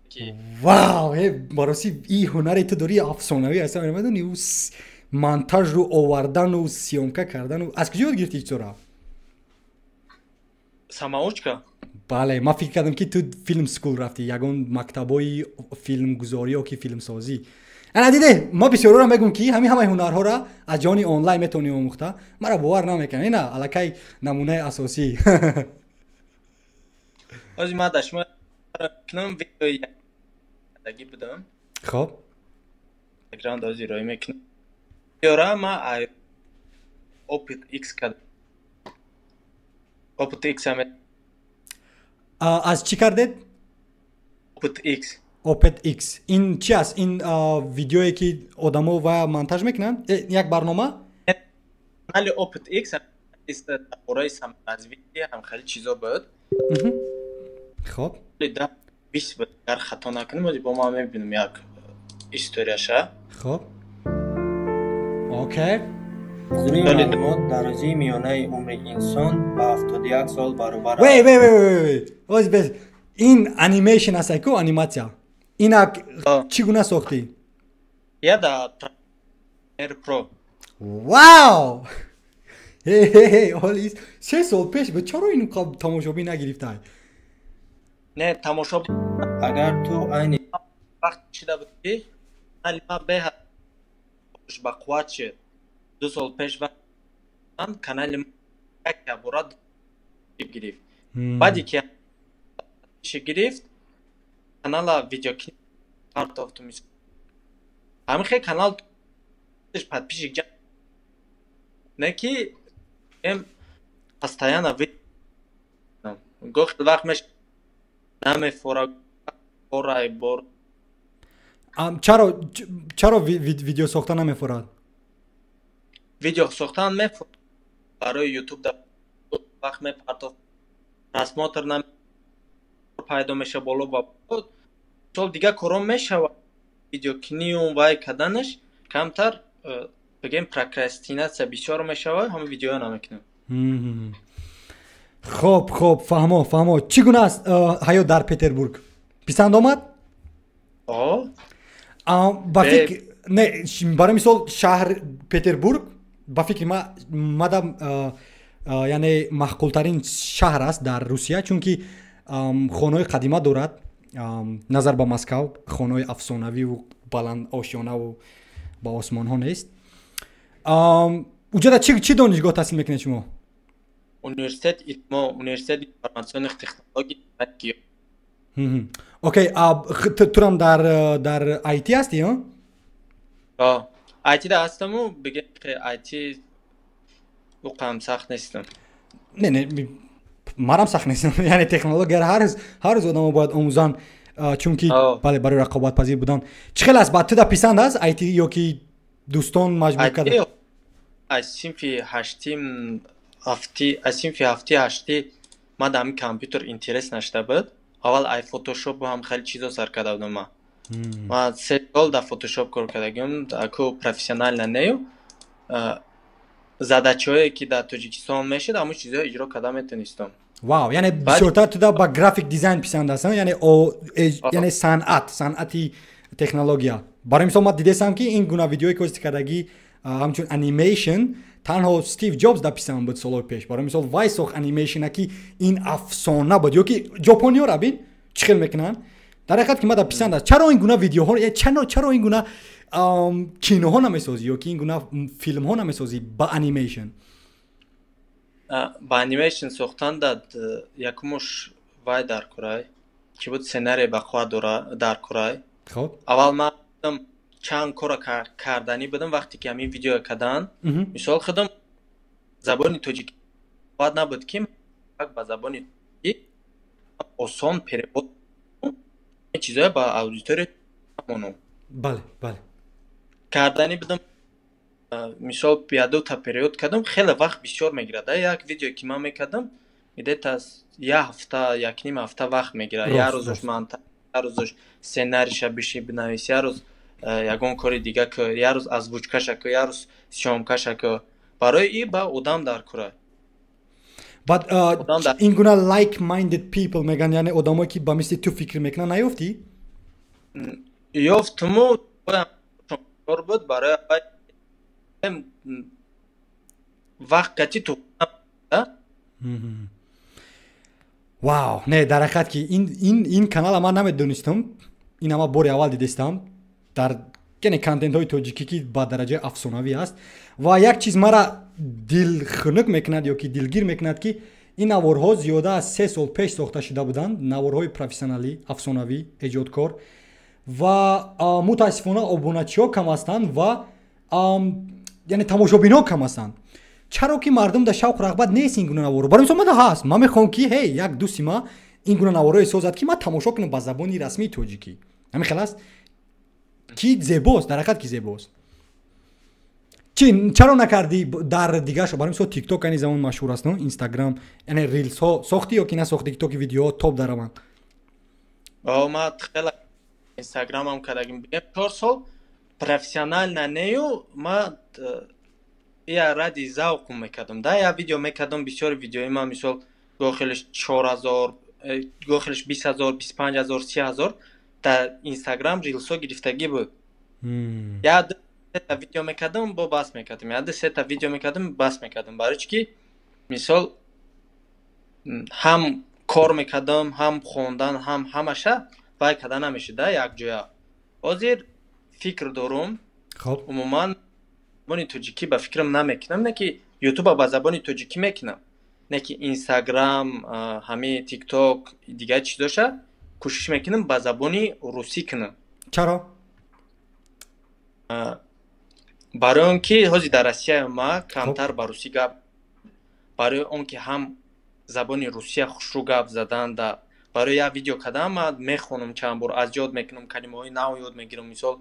که واو باراسی این هنری تو داری افسانه‌ای اصلا میدونی او مونتاژ رو آوردن و سیامکا کردن و از کجا گرفتی چرا سماوچکا بله ما فکر کردم که تو فیلم سکول رفتی یگان مکتبای فیلم گذاری یا که فیلم سازی انا دیده ما بسیار رو بگم که همه هنرها را از جهان آنلاین میتونی آموخته مرا باور نمیکنه نه الکی نمونه اساسی از ما داشتم کنم ویدیوی داگی بدم خب اکران دازی روی میکنم یورا ما اوپت ایکس کد اوپت ایکس هم از چی کردید اوپت ایکس اوپت ایکس این چی است این ویدیویی که آدما و مونتاژ میکنن یک برنامه کانال اوپت ایکس است برای سمرازی هم خیلی چیزا بود خب لیدا 20 بود اگر خطا نکنم با ما میبینیم یک استوریاشه خب اوکی حضوری معلومات درجه میانه عمر انسان با 71 سال برابر وی این انیمیشن است کو انیماسیا اینا چگونه ساختی یا دا پرمیر پرو واو هی هولی 3 سال پیش به چرا اینو قبل تماشابی نگرفتی نه تماشا اگر تو عین وقت شده بودی ولی ما به با قوت شد 2 سال پیش و من کانال یک براد گرفت بعدی که گرفت کانال ویدیو کلیپ پارت اف تو میز همین خیلی کانال پد پیش جا نه که ام постоянно گفت وقت مش نام فورای بور چرا ویدیو ساختن نمیفورد ویدیو ساختن میفورد برای یوتیوب در وقت میپرد رسمات نم پیدا میشه بالا با سال دیگه کارم میشه و ویدیو کنیم وای کردنش کمتر بگیم پروکراستیناسیا بسیار میشه و همه ویدیو نمیکنیم خب فهمو چگونه است حیات در پتربورگ پسند آمد با فکر نه برای مثال شهر پتربورگ با فکر ما مدام یعنی محقولترین شهر است در روسیه چون که خانه‌های قدیمی دارد نظر به مسکو خانه‌های افسانه‌ای و بلند آشیانه و با آسمان ها نیست اونجا چی دانشگاه تحصیل میکنید شما Üniversitet informasyonel teknoloji Bakü. اوکی تو هم در آیتی هستی ها؟ آیتی هستم و بگم که آیتی واقعا سخت نیستم. نه مرام سخت نیستم یعنی تکنولوژی هر روز آدم باید آموزان چون که بله برای رقابت پذیر بودن چقدر است بعد تو در پیسند هست آیتی یا که دوستان مجبور کرده؟ از صنفی هشتیم هفته ما در کامپیوتر اینترس نشده بود اول ای فوتوشاپ هم خیلی چیزا سر کرده بودم ما 3 سال در فوتوشاپ کار کردم اکو پروفسیونال نیو задачه‌ای که در تاجیکستان میشد همون چیزا اجرا کرده میتونستم واو یعنی بیشتر تو با گرافیک دیزاین پسند هستن یعنی صنعتی تکنولوژی برای مثال ما دیدم که این گونه ویدیویی که استفاده همچون انیمیشن تنها استیو جابز در پیشم بود سال پیش برای مثال وای ساخت انیمیشن که این افسانه بود یا که ژاپنیا را ببین چخیل میکنن در حقیقت که ما در پیشم است چرا این گونه ویدیوها چرا این گونه کینوها نمیسازی یا که این گونه فیلم ها نمیسازی با انیمیشن با انیمیشن ساختن داد یکمش وای در کرای که بود سناریو بخوا در کرای خب اول ما چند کار کردنی بدم وقتی که همین ویدیو کردن مثال خودم زبان تاجیک باید نبود که با زبان تاجیک آسان پریود چیزای با اودیتور همونو بله کردنی بدم مثال پیاده تا پریود کردم خیلی وقت بسیار میگیره یک ویدیو که من میکردم میده تا یه هفته یک نیم هفته وقت میگیره یه روزش منطقه یه روزش سناریش بشه بنویسی یه روز یگان کاری دیگه که یه روز از وچکش که یه روز شامکش که барои и ба одам дар кура. But این گونه like minded people میگن یعنی آدمایی که با مثل تو فکر میکنن نیافتی؟ یافتمو کار بود برای وقت کتی تو واو نه در حقیقت که این کانال ما نمیدونستم این اما بار اول دیدستم در یعنی کانتنت های توجیکی که با درجه افسانوی است و یک چیز مرا دل خنک میکند یا که دلگیر میکند که این نوارها زیاده از 3 سال پیش ساخته شده بودند نوارهای پروفسیونالی افسانوی ایجادکار و متاسفانه ابونچی ها کم هستند و یعنی تماشابین ها کم هستند چرا که مردم در شوق رغبت نیست این گونه نوارها برای مثلا من هست من میخوام که هی یک دوستی ما این گونه نوارهای سازد که ما تماشا کنم با زبانی رسمی توجیکی همین خلاص کی زیباست در حقیقت کی زیباست چرا نکردی در دیگه شو برای مثلا تیک توک این زمان مشهور است نه اینستاگرام یعنی ریلز ها ساختی یا که نساختی تیک توک ویدیو توپ دارم ما خیلی اینستاگرام هم کردیم 4 سال پروفسیونال ننیو ما یا رادی ذوق میکردم دا یا ویدیو میکردم بسیار ویدیوی ما مثلا گوخلش 4000 گوخلش 20000 25000 30000 در اینستاگرام ریلز ها گرفتگی بود یا 3 تا ویدیو میکردم با بس میکردم یا 3 تا ویدیو میکردم بس میکردم برای چی مثال هم کار میکردم هم خوندن هم همشه وای کردن نمیشه در یک جا حاضر فکر دارم خب عموما زبان توجیکی به فکرم نمیکنم نه که یوتیوب با زبان توجیکی میکنم نه که اینستاگرام همه تیک توک دیگه چیزاشه کوشش میکنم با زبان روسی کنم چرا برای اونکه حاضر در آسیا ما کمتر با روسی گپ برای اونکه هم زبان روسی خوشرو گپ زدن در برای یک ویدیو کردم من میخونم چند بار از یاد میکنم کلمه های نو یاد میگیرم مثال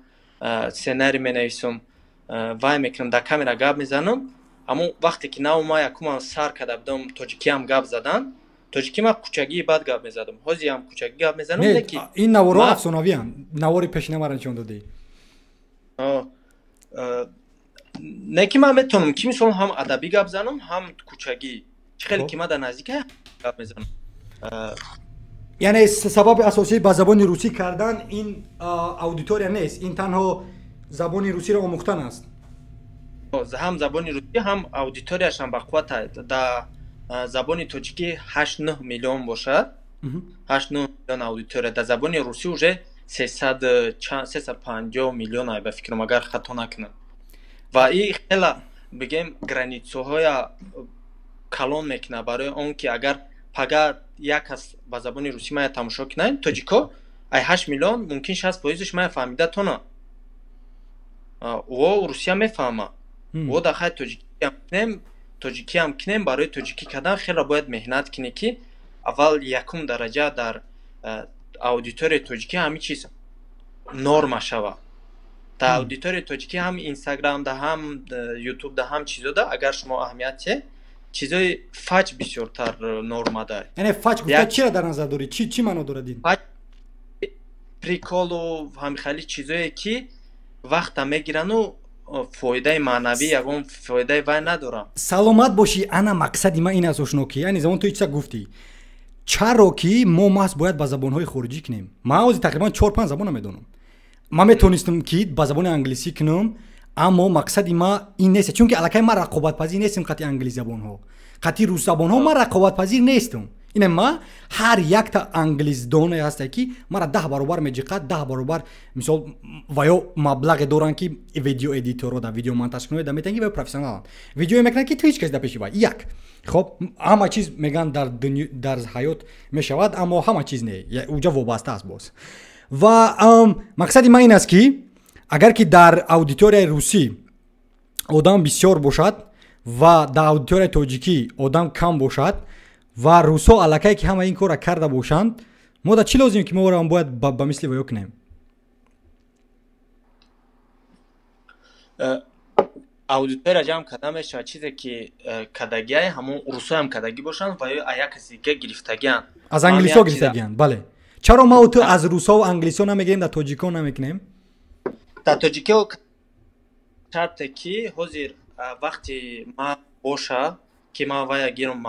سناری مینویسم وای میکنم در کامera گپ میزنم اما وقتی که نو ما یکم سر کرده بودم توجیکی هم گپ زدن توجیکی ما کوچگی بعد گپ میزدم حاضر هم کوچگی گپ میزنم نه این نوارا افسانوی هم نواری پیشینه مرا نشون دادی نه که من میتونم که مثلا هم ادبی گپ زنم هم کوچگی خیلی که من در نزدیک گپ میزنم یعنی سبب اساسی با زبان روسی کردن این اودیتوریا نیست این تنها زبان روسی را آموختن است هم زبان روسی هم اودیتوریاش هم با قوت در زبان توجیکی 8-9 میلیون باشد 8-9 میلیون اودیتوریا در زبان روسی уже 350 میلیون به فکرم اگر خطا نکنم و این خیلی بگیم گرانیتسوهای کلان میکنه برای اون که اگر پگه یک کس با زبان روسی ما تماشا کنه توجیکا ای 8 میلیون ممکن 60% ما فهمیده تو نه و روسی هم میفهمه و داخل توجیکی هم کنیم برای توجیکی کردن خیلی باید مهنت کنی که اول یکم درجه در اودیتوری توجیکی همه چیز نرم شوه در اودیتوری توجیکی هم اینستاگرام ده هم یوتیوب ده هم چیزا ده اگر شما اهمیت چه چیزای فاج بسیارتر نرم ده یعنی فاج گفته چی را در نظر داری چی معنی داره دین فاج پریکول و هم خیلی چیزایی که وقت میگیرن و فایده معنوی یگون فایده وای ندارم سلامت باشی انا مقصدی من این است آشناکی یعنی زمان تو چیزا گفتی چرا که ما محض باید با زبان‌های خارجی کنیم من از تقریبا 4-5 زبان میدونم من میتونستم که با زبان انگلیسی کنم اما مقصدی ما این نیست چون که الکی من رقابت پذیر نیستم قطعی انگلیسی زبان‌ها قطعی روس زبان‌ها من رقابت پذیر نیستم این ما هر یک تا انگلیس دانه هست که مرا 10 برابر میجقد 10 برابر مثال ویا مبلغ دارن که ویدیو ادیتور و ویدیو مونتاژ کنه دمیتن که پروفسیونال ویدیو میکنن که تو هیچ کس در پیش یک خب همه چیز میگن در حیات میشود اما همه چیز نه اونجا وابسته است باز و مقصد من این است که اگر که در اودیتوری روسی آدم بسیار باشد و در اودیتوری تاجیکی آدم کم باشد و روسا علاقه که همه این کار کرده باشند ما در چی لازم که ما را باید با مثل ویو کنیم اودیتور جمع کردن میشه چیزی که کدگی های همون روسا هم کدگی باشند و یا کسی که گرفتگی هستند از انگلیسا گرفتگی هستند بله چرا ما تو از روسا و انگلیسا نمیگیم در تاجیکا نمیکنیم در تاجیکا شرط که حاضر вақти ма боша ки ма вая гирам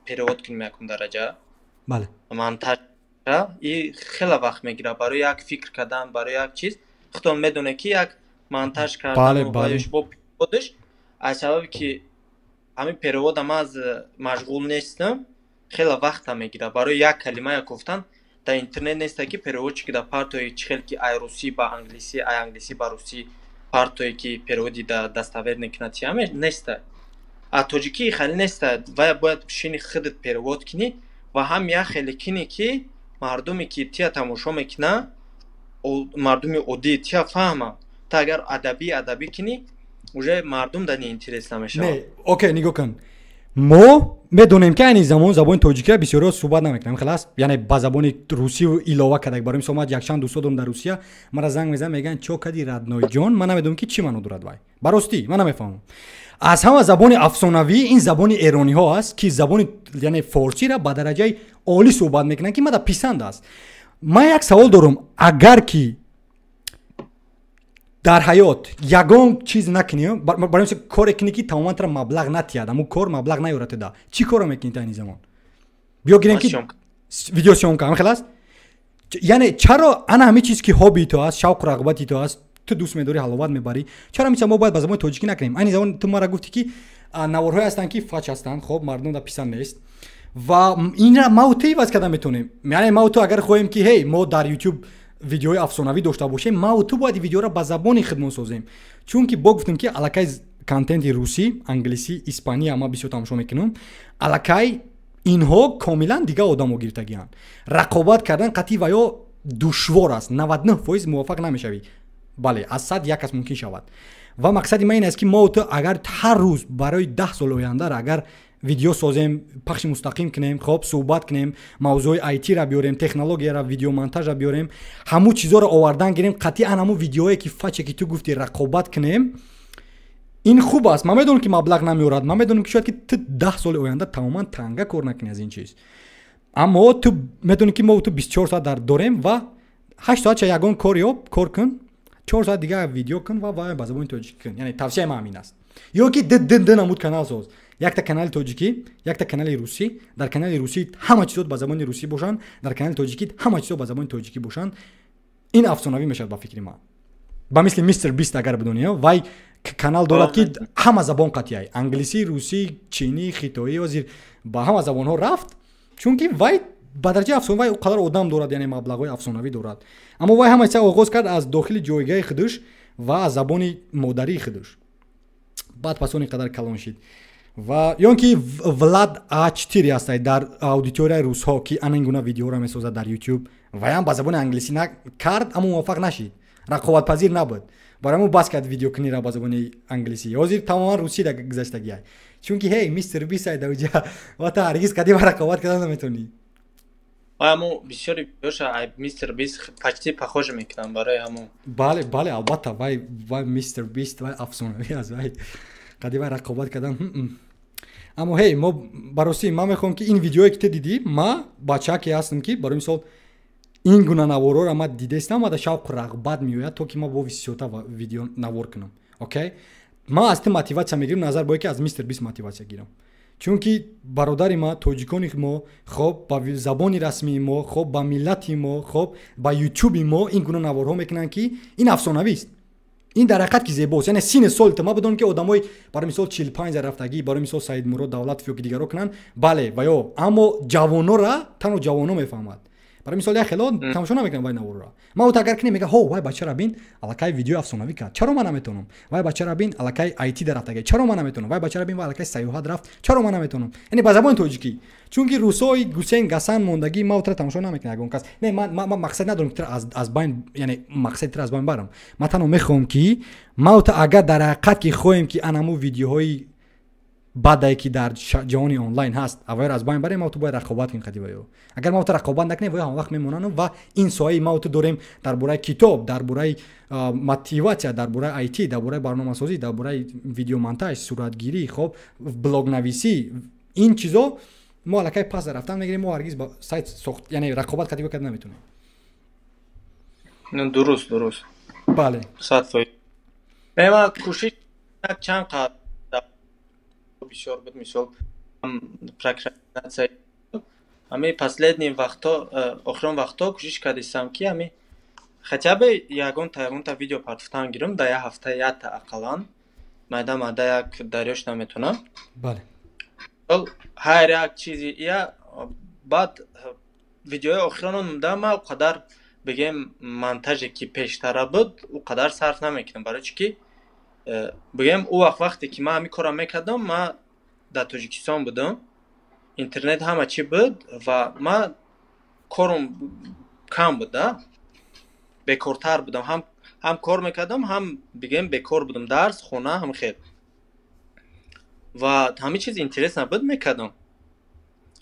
перевод кунам якум дараҷа бале монтаж и хела вақт мегира барои як фикр кардан барои як чиз худтон медоне ки як монтаж кардан бо переводиш аз сабаби ки ҳамин переводам аз машғул нестам хела вақтам мегира барои як калима як гуфтан дар интернет неста ки переводчики дар партои чихел ки ай русӣ ба англисӣ ай англисӣ ба русӣ партое ки переводи да достоверный кунад ҳаме неста а тоҷикӣ хеле неста вая бояд шини худат перевод кунӣ ва ҳам як хеле кунӣ ки мардуме ки тия тамошо мекуна мардуми оддӣ тия фаҳма та агар адабӣ кунӣ уже мардум дар не интерес намешавад окей нигоҳ кун мо медонем ки айни замон забони тоҷикия бисёриҳо суҳбат намекунем халас яъне ба забони русӣ илова карда барои мисол ман якчанд дӯсто дорам дар русия мара занг мезанам мегӯянд чо кади радноиҷон ман намедонам ки чӣ маъно дорад вай ба ростӣ ман намефаҳмам аз ҳама забони афсонавӣ ин забони эрониҳо аст ки забони яъне форсиро ба дараҷаи олӣ суҳбат мекунанд ки мада писанд аст ман як савол дорам агар ки дар ҳаёт ягон чиз накунӣ барои мисол коре кунӣ ки тамоман тра маблағ натиҳад аму кор маблағ наёратеда чӣ коро мекунӣ та ини замон биё гирем ки видеосёмка ҳамхеласт яъне чаро ана ҳамин чиз ки ҳобби то аст шавқу рағбати то аст ту дӯст медорӣ ҳаловат мебарӣ чаро мисол мо бояд ба забони тоҷикӣ накунем айни замон ту мара гуфтӣ ки наворҳое ҳастанд ки фач ҳастанд хоб мардум да писанд нест ва инра маву ту иваз карда метавонем яъне маву ту агар хоҳем ки ҳей мо дар YouTube видеои афсонавӣ дошта бошем маву ту бояд видеоро ба забони худмон созем чунки бо гуфтем ки аллакай контенти русӣ англисӣ испанӣ ама бисёр тамошо мекунам аллакай инҳо комилан дигар одамо гирифтагианд рақобат кардан қатъи ва ё душвор аст 99% муваффақ намешавӣ бале аз 100 як кас мумкин шавад ва мақсади ман ин аст ки мо ту агар ҳар рӯз барои 10 соли ояндаро агар видео созем пахши мустақим кунем хоб суҳбат кунем мавзӯи IT-ро биёрем технологияро видеомонтажро биёрем ҳамун чизоро овардан гирем қатъи анаму видеое ки фаче ки ту гуфтӣ рақобат кунем ин хуб аст ман медонам ки маблағ намеорад ман медонам ки шояд ки ту 10 соли оянда тамоман танга кор накунӣ аз ин чиз аммо ту медонӣ ки мо ту 24 соат дорем ва 8 соат ягон кор ёб кор кун 4 соат дигар видео кун ва ба забони тоҷикӣ кун яъне тавсияи ман ҳамин аст ё ки д намуд канал соз якта канали тоҷикӣ якта канали русӣ дар канали русӣ ҳама чизот ба забони русӣ бошанд дар канали тоҷикӣ ҳама чизот ба забони тоҷикӣ бошанд ин афсонавӣ мешавад ба фикри ман ба мисли Mr. Beast агар бидонӣ вай канал дорад ки ҳама забон қатъияй англисӣ русӣ чинӣ хитоӣ ҳозир ба ҳама забонҳо рафт чунки вай ба дараҷаи афсона вай қадар одам дорад яъне маблағҳои афсонавӣ дорад аммо вай ҳама чиза оғоз кард аз дохили ҷойгаҳи худуш ва аз забони модарии худуш баъд пас он ин қадар калон шид ва ё ки Влад А4 ҳастай дар аудиторияи русҳо ки ана ин гуна видеоро месозад дар YouTube ваям ба забони англисӣ кард аммо муваффақ нашид рақобатпазир набуд барои мо бас кард видео кунира ба забони англисӣ ҳозир тамоман русида гузаштагиай чунки ҳей Mr. Beast ай даҷа ва та ҳаргиз кадима рақобат кардан наметавонӣ ҳамо бисёри видеоша ай Mr. Beast почти похож мекунам барои ҳамо бале албатта вай Mr. Beast вай афсонавӣ аст вай кадима рақобат кардан аммо ҳей мо баростӣ ман мехоҳам ки ин видеое ки ту дидӣ ма бачаке ҳастам ки барои мисол ин гуна наворҳоро ман дидестам мада шавқу рағбат меояд то ки ма бо висиёта видео навор кунам окей ман аз ту мотиватсия мегирам назар бое ки аз Mr. Beast мотиватсия гирам чунки бародари ма тоҷикони мо хоб ба забони расмии мо хоб ба миллати мо хоб ба YouTube мо ин гуна наворҳо мекунанд ки ин афсонавист ин дар ҳақиқат ки зебост яъне сини солта ма бидонам ки одамои барои мисол 45 рафтагӣ барои мисол Саид Мурод Давлатов ё ки дигаро кунанд бале ва ё аммо ҷавонора танҳо ҷавоно мефаҳмад барои мисол як хело тамошо намекунам вай наворро ма ӯ агар кунем мега ҳо вай бачара бин аллакай видеои афсонавӣ кард чаро ман наметавонам вай бачара бин аллакай IT да рафтагӣ чаро ман наметавонам вай бачара бин вай аллакай саёҳат рафт чаро ман наметавонам яъне ба забони тоҷикӣ чунки русои Гусейн Гасан мондагӣ ма утра тамошо намекунам ягон кас не ман мақсад надорам ки аз байн яъне мақсади тра аз байн барам ман танҳо мехоҳам ки ма ута агар дар ҳақиқат ки хоҳем ки анаму видеоҳои бадае ки дар ҷаҳони онлайн ҳаст аввалро аз байн барем ма ту бояд рақобат кунем қади ваё агар ма ту рақобат накунем ваё ҳамвақт мемонану ва ин соҳаи ма ту дорем дар бораи китоб дар бораи мотиватсия дар бораи IT дар бораи барномасозӣ дар бораи видеомонтаж суратгирӣ хоб блогнависӣ ин чизо мо аллакай пас рафтан мегирем мо ҳаргиз ба сайт сохт яъне рақобат қади карда наметавонем дуруст бале 100% ман кӯшиш чанд қадр бисёр буд, мисол прокрастинация. Ами последние вақто, охирон вақто кӯшиш кардистам ки ами хотя бы ягонта видео партуфтан гирам, да як ҳафта якта ақаллан майда як дарёш наметунам. Бале. ҳар як чизи я баъд видеои охироно мунда ма уқадар бигем монтаже ки пештара буд уқадар сарф намекунам, барои чӣ ки бигем у вақте ки ман ҳамин кора мекардам, ман дар Тоҷикистон будам, интернет ҳама чӣ буд ва ман корум кам буд, бекортар будам, ҳам кор мекардам, ҳам бигем бекор будам, дарс, хона, ҳам хел. Ва ҳамин чиз интерес набуд мекардам.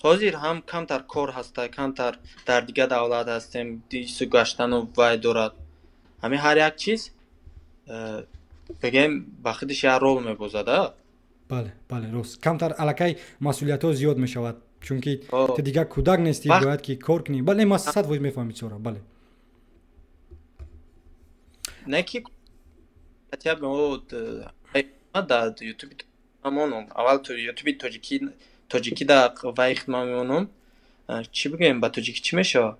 ҳозир ҳам камтар кор ҳаста, камтар дар дига давлат ҳастем, дису гаштану вай дорад. ҳамин ҳар як чиз бигем ба худиш як рол мебозад. Бале, рост. Камтар аллакай масъулиятҳо зиёд мешавад, чунки ту дига кӯдак нестӣ, бояд ки кор кунӣ. Бале, ма 100% мефаҳмам бисёра, бале. Не ки хотя бы вот да YouTube амоном. Аввал то YouTube тоҷикӣ да вай хидмат мемонам. Чӣ бигем ба тоҷикӣ чӣ мешавад?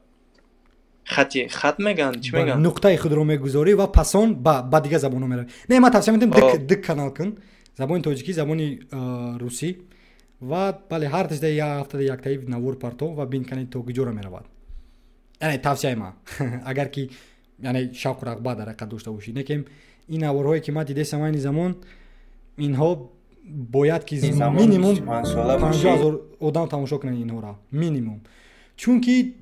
Хат меган, чӣ меган? Нуқтаи худро мегузорӣ ва пасон ба дига забонҳо меравӣ. Не, ман тавсия медиҳам дик канал кун. Забони тоҷикӣ, забони русӣ ва бале ҳар тиста як ҳафта яктаи навор партов ва бин кани то куҷора меравад. Яъне тавсияи ман. Агар ки яъне шавқу рағбат дар ҳақиқат дошта бошӣ. Некем ин наворҳое ки ман дидестам айни замон, инҳо бояд ки минимум 50,000 одам тамошо кунанд инҳоро. Минимум. Чунки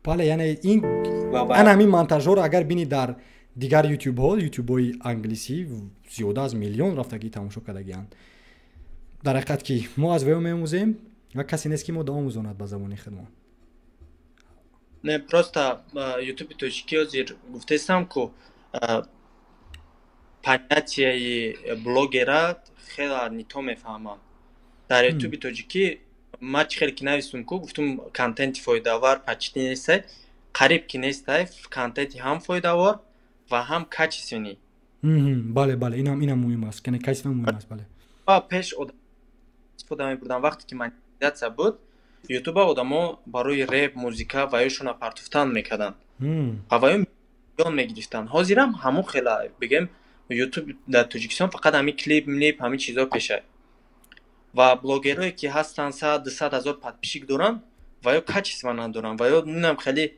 бале яъне ин ана ҳамин монтажҳоро агар бини дар дигар ютубҳои англисӣ зиёда аз миллион рафтагӣ тамошо кардагианд. Дар ҳақиқат ки мо аз ваё меомӯзем ва касе нест ки мо омӯзонад ба забони худмон. Не, просто ютуби тоҷикӣ ҳозир гуфтестам ку понятияи блогера хеле не то мефаҳмам. Дар ютуби тоҷикӣ ман чӣ хеле ки навистум ку гуфтум контенти фоидавар почти нестай, қариб ки нестай, контенти ҳам фоидавар ва ҳам качественӣ. Бале, инам муҳим аст, яъне качествен муҳим аст, бале. Ва пеш истифода мебурдам вақте ки монетизатсия буд, ютуба одамо барои рэп, музика ва ёшона партуфтан мекарданд. Ва ваё миллион мегирифтанд. Ҳозирам ҳамон хела бигем ютуб дар Тоҷикистон фақат ҳамин клип, ҳамин чизо пешад. Ва блогерое ки ҳастанд 100-200 ҳазор подписчик доранд, ва ё качество надоранд, ва ё нунам хеле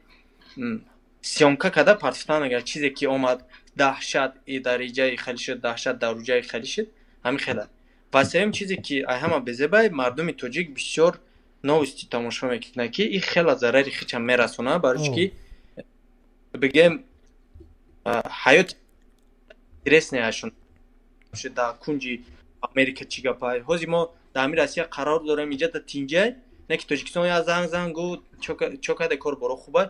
сёмка карда партуфтан мекарданд. Чизе ки омад даҳшат дариҷаи хеле шуд, даҳшат дароҷаи хеле шуд, ҳамин хела. Ва сеюм чизе ки айҳама безебай мардуми тоҷик бисёр новости тамошо мекунад ки ин хела зарари хичам мерасонад, барои ки бигем ҳаёт интереснеашон дар кунҷи Америка чӣ гапай. Ҳозир мо дар ҳамин Россия қарор дорем инҷа дар Тинҷай, не ки Тоҷикистон я занг гуфт чо карде кор боро хубай,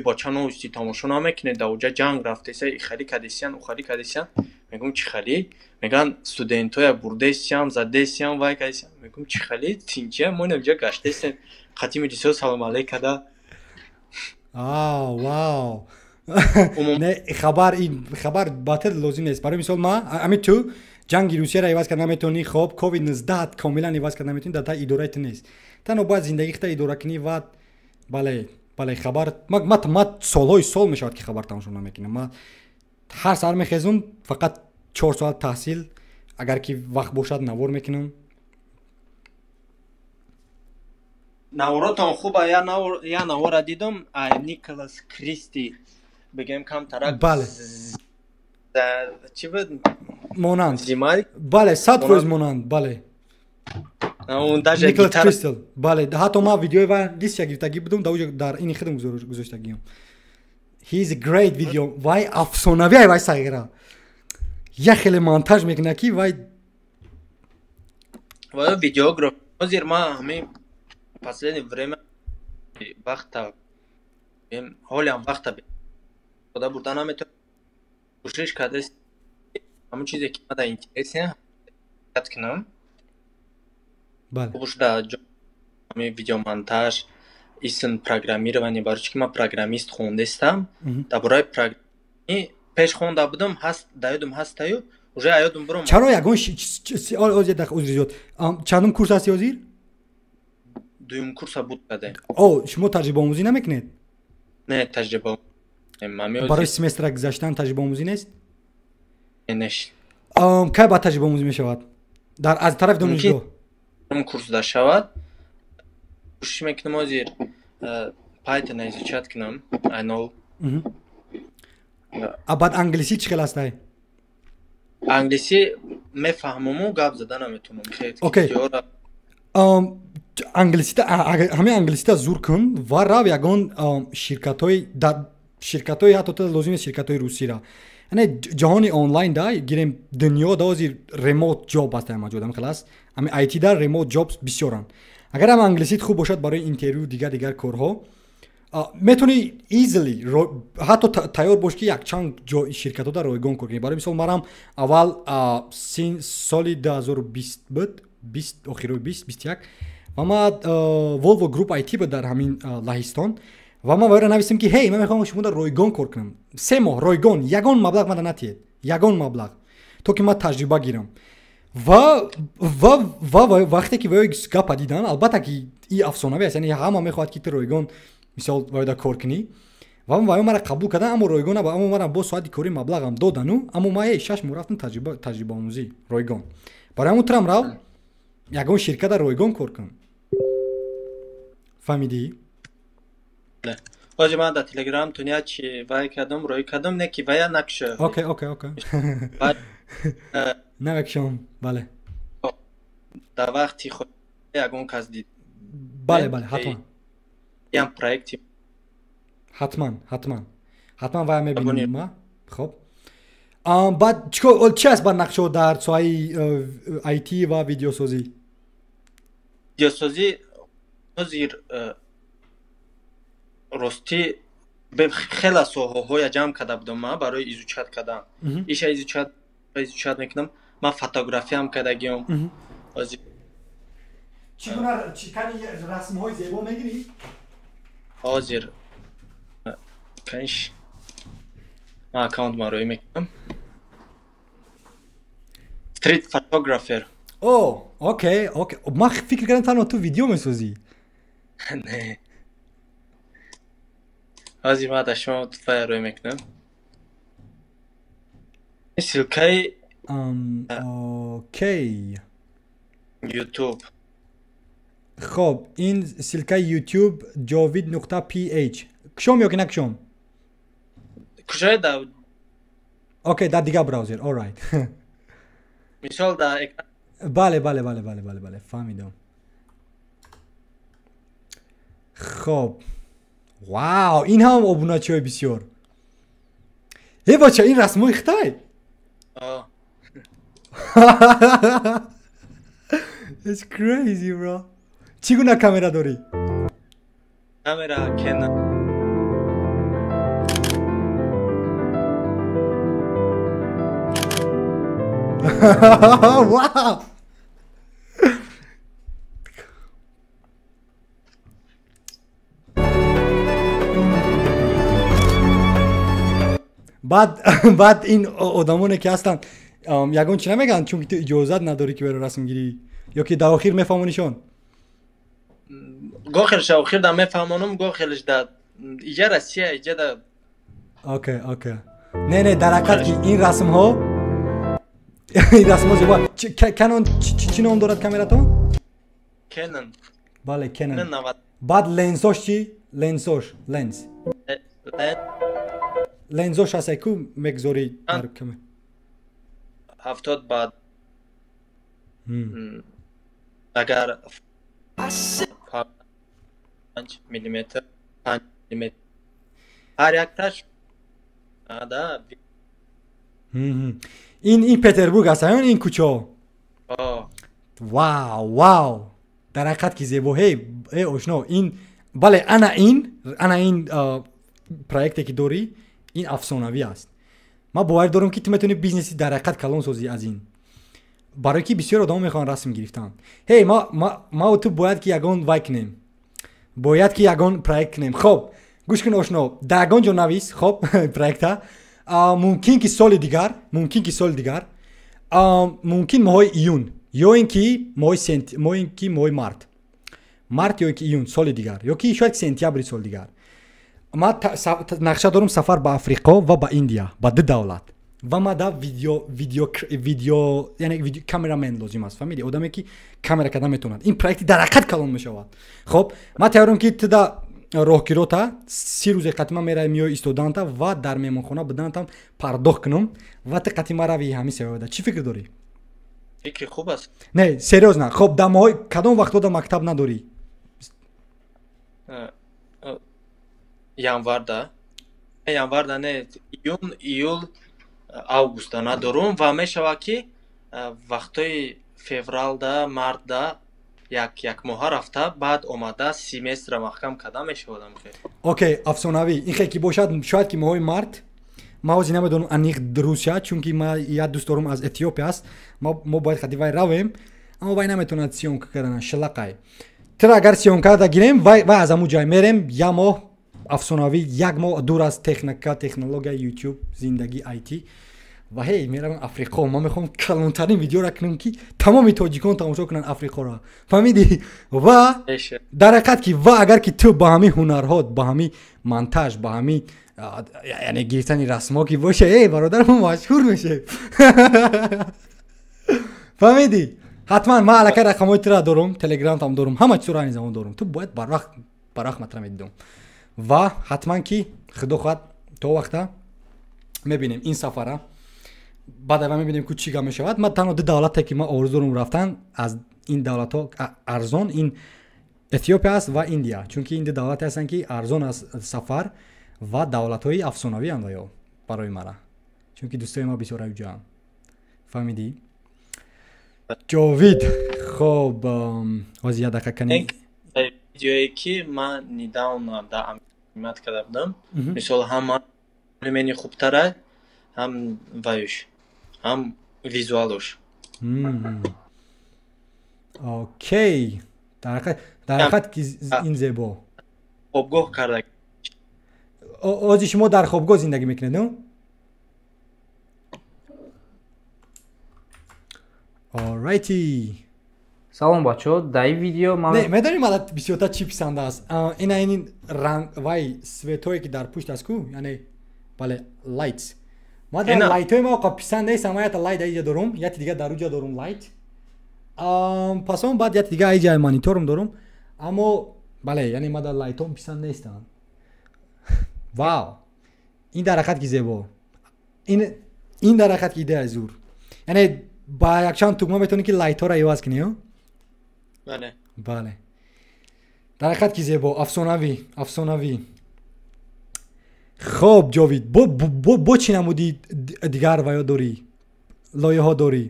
бача новости тамошо намекунед, дар оҷа ҷанг рафтеса, и хали кадесиян, у хали кадесиян. Мегум чӣ хали? Меган студентоя бурдесиян, задесиян, вай кадесиян. Мегум чӣ хали? Тинҷай мо инҷа гаштесем. Хатими дисё салом алейк када. Вау. Не, хабар батл лозим нест. Барои мисол ман ами ту ҷанги Русияро иваз карда наметавонӣ, хоб COVID-19 комилан иваз карда наметавонӣ, дар таи идораи ту нест. Танҳо бояд зиндагӣ хита идора кунӣ ва бале хабар ма солҳои сол мешавад ки хабар тамошо намекунам. Ма ҳар сар мехезум фақат 4 соат таҳсил, агар ки вақт бошад навор мекунам. Наворотон хуба, я навора дидам, Николас Кристи бигем камтарак. Бале. Чӣ буд? Монанд. Зимай? Бале, 100% монанд, бале. Николас Кристи, бале. Ҳатто ман видеои ва листя гирифтагӣ будам, дар ини хидм гузоштагиам. He is a great video. Вай афсонавӣ вай сагира. Я хеле монтаж мекунад ки вай видеограф. Ҳозир ман ҳамин последнее время вақта ҳолиам вақта хода бурда наметавонам. кӯшиш кардаст ҳамон чизе ки мада интересе яд кунам. Бале. Бушда ҳамин видеомонтаж, исм программирование, барои чӣ ки ман программист хондестам. Дар бораи программӣ пеш хонда будам, даёдам ҳастаю, уже аёдум буром чаро ягон озир дах узризот чандум курс ҳасти ҳозир дуюм курса буд каде о шумо таҷрибаомӯзӣ намекунед не таҷриба барои семестра гузаштан таҷрибаомӯзӣ нест неш кай баъд таҷрибаомӯзӣ мешавад дар аз тарафи донишгоҳ курс дар шавад кӯшиш мекунам ҳозир Python изучат кунам айнол баъд англисӣ чӣ хел ҳастай англисӣ мефаҳмаму гап зада наметунам окей англисита ҳамаи англисита зур кун ва рав ягон ширкатҳои ҳатто лозимест ширкатҳои русира яъне ҷаҳони онлайн да гирем дунё да ҳозир ремот ҷоб ҳастай маҷодам хелас ами IT да ремот ҷоб бисёранд агар ҳам англисит хуб бошад барои интервю дигар корҳо метавони easily ҳатто тайёр бош ки якчанд ширкатҳода ройгон кор кунӣ барои мисол манам аввал соли 2020 буд 20 охирои 2021 ва ман Volvo Group IT буд дар ҳамин Лаҳистон ва ман ваёра навистем ки ҳей ман мехоҳам шумода ройгон кор кунам 3 моҳ ройгон ягон маблағ мада натиҳед ягон маблағ то ки ман таҷриба гирам ва вақте ки ваёи гапа дидан албатта ки и афсонави аст яъне ҳама мехоҳад ки ту ройгон мисол ваёда кор кунӣ ва ваё мара қабул кардан аммо ройгон аммо мара бо соати кори маблағам додану аммо ман 6 моҳ рафтам таҷрибаомӯзӣ ройгон барои ҳамун турам рав ягон ширката ройгон кор кун фаҳмидӣ ҳозир ман дар телеграм туния чи вай кардам рой кардам не ки вая накша окей навекшам бале дар вақти худ ягон кас дид бале ҳатман ям проекти ҳатман вая мебинем ма хоб баъд чӣ аст бар нақшо дар соҳаи IT ва видеосозӣ ҳозир ростӣ хела соҳаҳоя ҷамъ карда будам ман барои изучат кардан иша изучат мекунам ман фотографиям кардагиам ҳозир чӣ гуна кани расмҳои зебо мегирӣ ҳозир каниш ман аккаунт марӯӣ мекунам стрит фотографер окей ман фикр кардам танҳо ту видео месозӣ не ҳозир ман дар шумо тутфай рӯй мекунам силкаи окей YouTube хоб ин силкаи YouTube Jovid.ph кушом ё ки накушом кушоед дар окей дар дигар браузер alright мисол дар бале фаҳмидам хоб вау ин ҳам обуначиҳои бисёр бача ин расмҳои хитай It's crazy bro чӣ гуна камера дорӣ камера Canon wow баъд ин одамоне ки ҳастанд ягон чӣ намегӯянд чунки ту иҷозат надорӣ ки барои расм гирӣ ё ки дар охир мефаҳмонишон гохелш охир да мефаҳмонам гохелш да иҷа Россия иҷа да окей не дар ҳақиқат ки ин расмҳо зебо Canon чӣ ном дорад камератон Canon бале Canon баъд ленсош чӣ лензош ҳастай ку мегузорӣ дар камера 70 баъд агар 5 миллиметр 5 миллиметр ҳар якташ ин Петербург аст ё ин кӯчаҳо вау дар ҳақиқат ки зебо ошно ин бале ана ин проекте ки дорӣ ин афсонавӣ аст ман бовар дорам ки ту метавонӣ бизнеси дар ҳақиқат калон созӣ аз ин барое ки бисёр одам мехоҳанд расм гирифтан ма ту бояд ки ягон вай кунем бояд ки ягон проект кунем хоб гӯш кун ошно дар ягон ҷо навис хоб проекта мумкин ки соли дигар мумкин моҳои июн ё ин ки моҳи март ё ин ки июн соли дигар ё ки шояд сентябри соли дигар ман нақша дорам сафар ба африқо ва ба индия ба ду давлат ва ма да видео яъне камерамен лозим аст фаҳмиди одаме ки камера карда метавонад ин проекти дар ҳақиқат калон мешавад хоб ман тайёрам ки туда роҳгирота 30 рӯзе қати ман меравам меои истоданта ва дар меҳмонхона будантам пардохт кунам ва ти қати ман рави ҳамин севода чӣ фикр дорӣ фикри хуб аст не серёзна хоб дар моҳои кадом вақтода мактаб надорӣ январда не июн июл августа надорум ва мешавад ки вақтои февралда мартда як моҳа рафта баъд омада семестра маҳкам карда мешавад окей афсонавӣ ин хеле ки бошад шояд ки моҳои март ман ҳозир намедонам аниқ русия чунки ман як дӯст дорум аз этиопия аст мо бояд хади вай равем аммо вай наметавонад сиёнка кардан шилақай тира агар сиёнка карда гирем вай аз ҳамун ҷай мерем як моҳ афсонавӣ як моҳ дур аз техника технология ютуб зиндагӣ IT ва ҳей меравам африқо ман мехоҳам калонтарин видеоро кунам ки тамоми тоҷикон тамошо кунанд африқоро фаҳмидӣ ва дар ҳақиқат ки ва агар ки ту ба ҳамин ҳунарҳо ба ҳамин монтаж ба ҳамин яъне гирифтани расмо ки боша бародар мо машҳур мешем фаҳмидӣ ҳатман ман аллакай рақамҳои тура дорум телеграмам дорум ҳама чизро айни замон дорум ту бояд барвақт матра медидум ва ҳатман ки худо хоҳад то вақта мебинем ин сафара баъд ава мебинем ки чӣ гап мешавад ман танҳо ду давлате ки ман орзу дорум рафтан аз ин давлатҳо арзон ин этиопия аст ва индия чунки ин ду давлате ҳастанд ки арзон аст сафар ва давлатҳои афсонавианд оё барои мара чунки дӯстои ма бисёр авҷоанд фаҳмидӣ ҷовид хоб ҳозир як дақиқа канем видеое ки ман недавно да амимат карда будам мисол ҳама мени хубтара ҳам ваюш ҳам визуалуш окей дар ҳақиқат ки ин зебо хобгоҳ карда ҳозир шумо дар хобгоҳ зиндагӣ мекунед alrighty салом бачаҳо дар ин видео медонӣ ман бисёртар чӣ писанд аст ин ранг вай светое ки дар пушт аст ку яъне бале лайтс ман дар лайтҳои ма оқа писанд нестам ман ята лайт аиҷа дорум яти дига дар уҷа дорум лайт пас он баъд яти дига аиҷа мониторум дорум аммо бале яъне ман дар лайтҳом писанд нестам вау ин дар ҳақиқат ки зебо ин дар ҳақиқат ки идеяи зур яъне ба якчанд тугма метавонӣ ки лайтҳоро иваз кунӣ бале дар ҳақиқат ки зебо афсонавӣ хоб ҷовид бо чӣ намуди дигар ваё дорӣ лоиҳаҳо дорӣ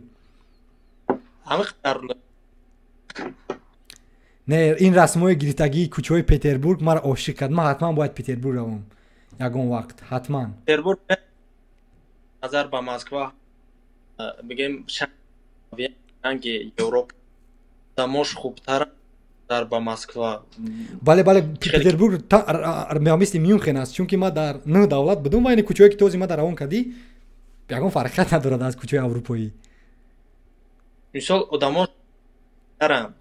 не ин расмҳои гирифтагии кӯчаҳои петербург маро ошиқ кард ман ҳатман бояд петербург равам ягон вақт ҳатман петербург назар ба москва бигем шаҳри европа дамош хубтар дар ба москва бале петербург мисли мюнхен аст чунки ман дар 9 давлат будум ва ин кӯчаҳое ки този ман дар равон кардӣ ягон фарқият надорад аз кӯчаҳои аврупоӣ мисол одамош дарам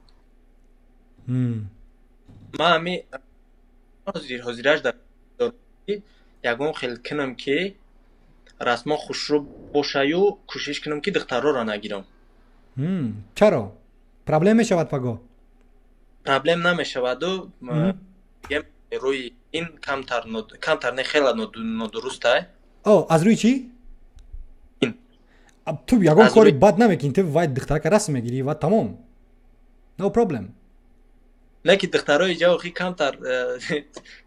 ман ами ҳозираш дар ягон хел кунам ки расмо хушрӯ бошаю кӯшиш кунам ки духтарҳоро нагирам чаро проблем мешавад пагоҳ проблем намешаваду рӯи ин камтар не хела нодуруста аз рӯи чӣ ту ягон кори бад намекунӣ ту вай духтарака расм мегирӣ ва тамом no problem леки духтарои ҷавхи камтар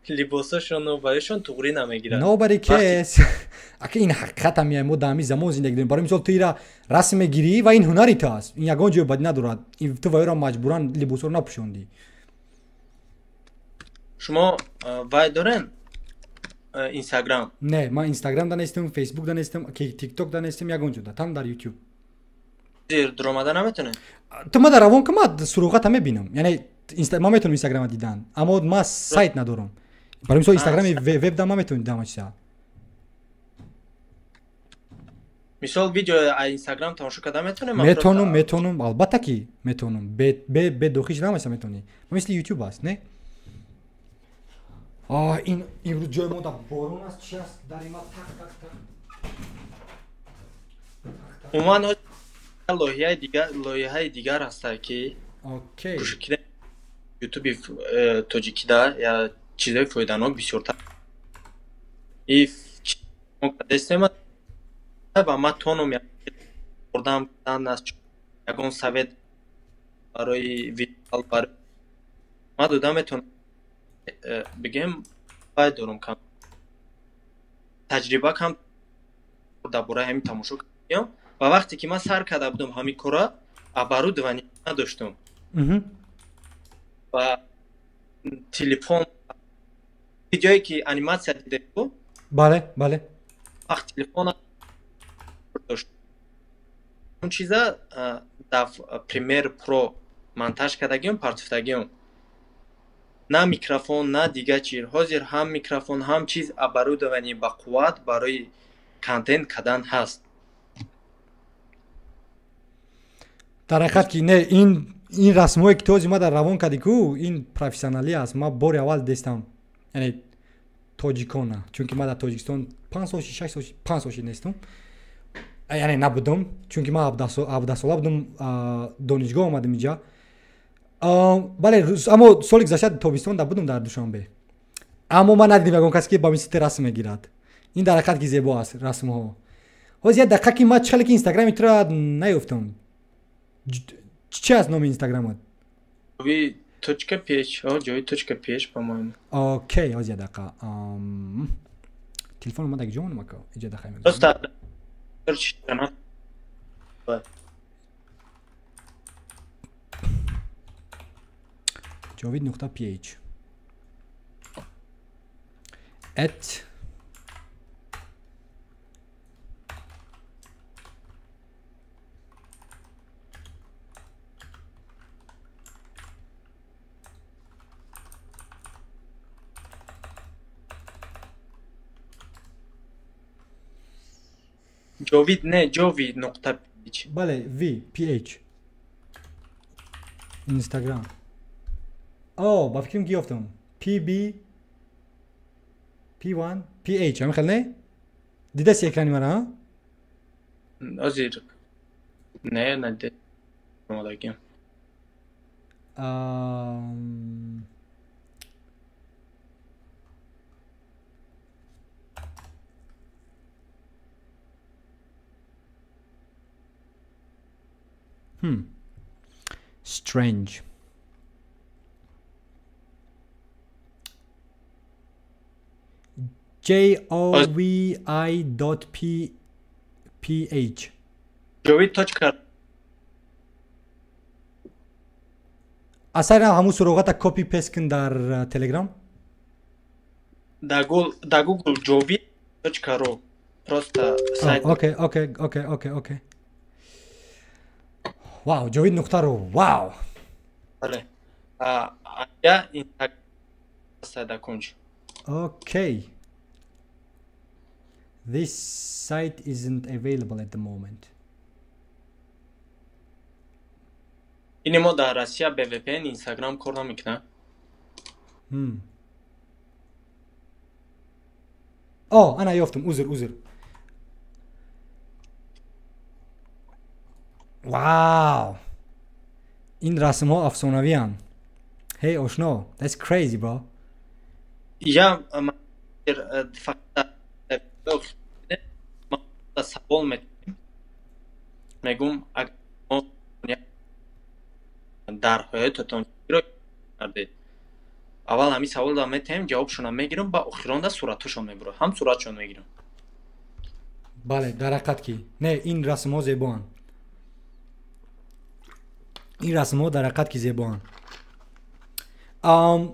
либосошону баришон туғрӣ намегиранд nobody cares ака ин ҳақиқатам яй мо дар ҳамин замон зиндагӣ дорем барои мисол ту ира расм мегирӣ ва ин ҳунари ту аст ин ягон ҷои бадӣ надорад ту вайро маҷбуран либосоро напӯшондӣ шумо вай дорем инстаграм не ман инстаграм да нестам фейсбук да нестам тикток да нестам ягон ҷода там дар ютуб дуромада наметонем ту ма дар равон ка ма суруғата мебинам яъне ман метавонам инстаграма дидан аммо ман сайт надорам барои мисол инстаграми веб да ман метавонам дидам чиза мисол видео Instagram тамошо карда метонем? метонум албатта ки метонум бе дохиш намаса метони мисли YouTube аст не ин имрӯз ҷои мо да борон аст чи аст дар има так умуман лоиҳаи дигар ҳаста ки ютуби тоҷикида я чизои фоиданок бисёртар ва ма тоном ордам ягон совет барои виртуал барои ма дода метонам бигем баъд дорум кам таҷриба кам дар бораи ҳамин тамошо кардам ва вақте ки ман сар карда будам ҳамин кора оборудование надоштам ва телефон видеое ки аниматсия дидаку бале вақт телефона дошт он чиза дар Premiere Pro монтаж кардагиам партофтагиам на микрофон на дигар чиз ҳозир ҳам микрофон ҳам чиз оборудование ба қувват барои контент кардан ҳаст дар ҳақиқат ки не ин расмҳое ки този ма дар равон кардику ин профессионалӣ аст ма бори аввал дестам яъне тоҷикона чунки ма дар тоҷикистон 5 соли 6 соли 5 соли нестам яъне набудам чунки ма 17 сола будам донишгоҳ омадам инҷа бале аммо соли гузашта тобистон да будам дар Душанбе аммо ман надидам ягон касе ки ба мисли расм мегирад ин дар ҳақиқат ки зебо аст расмҳо ҳозир як дақиқа ки ма чӣ хеле ки инстаграми тура наёфтам чи аст номи инстаграмат ҷови.ph по-моему окей ҳозир як дақиқа телефони ма дар ҷо монам ака иҷа дақиқа Javid.ph at Javid ne Javid.ph Bale v.ph Instagram با فکرم گفتم pb p1 ph همین خیلی نه دیده سی اکرانی مرا ازیر نه نده مالکیم strange jovi.ph Javid.com اصلا همون سراغات کپی پیست کن در تلگرام در گوگل javid.ro просто сайт اوکی واو جاوید نقطه رو واو بله یا اینستاگرام ساده کنج okay this site isn't available at the moment این ما در روسیه به VPN اینستاگرام کار نمیکنه انا یافتم عذر واو این رسم ها افسانوی هن hey آشنا that's crazy bro یا فقط سوال میگم اگر در حیاتتان رو کرده اول همین سوال دا میتیم جوابشون میگیرم با آخران دا صورتشون میبرم هم صورتشون میگیرم بله در حقیقت کی نه این رسم ها زیبا هن این رسم ها در حقیقت کی زیبا هن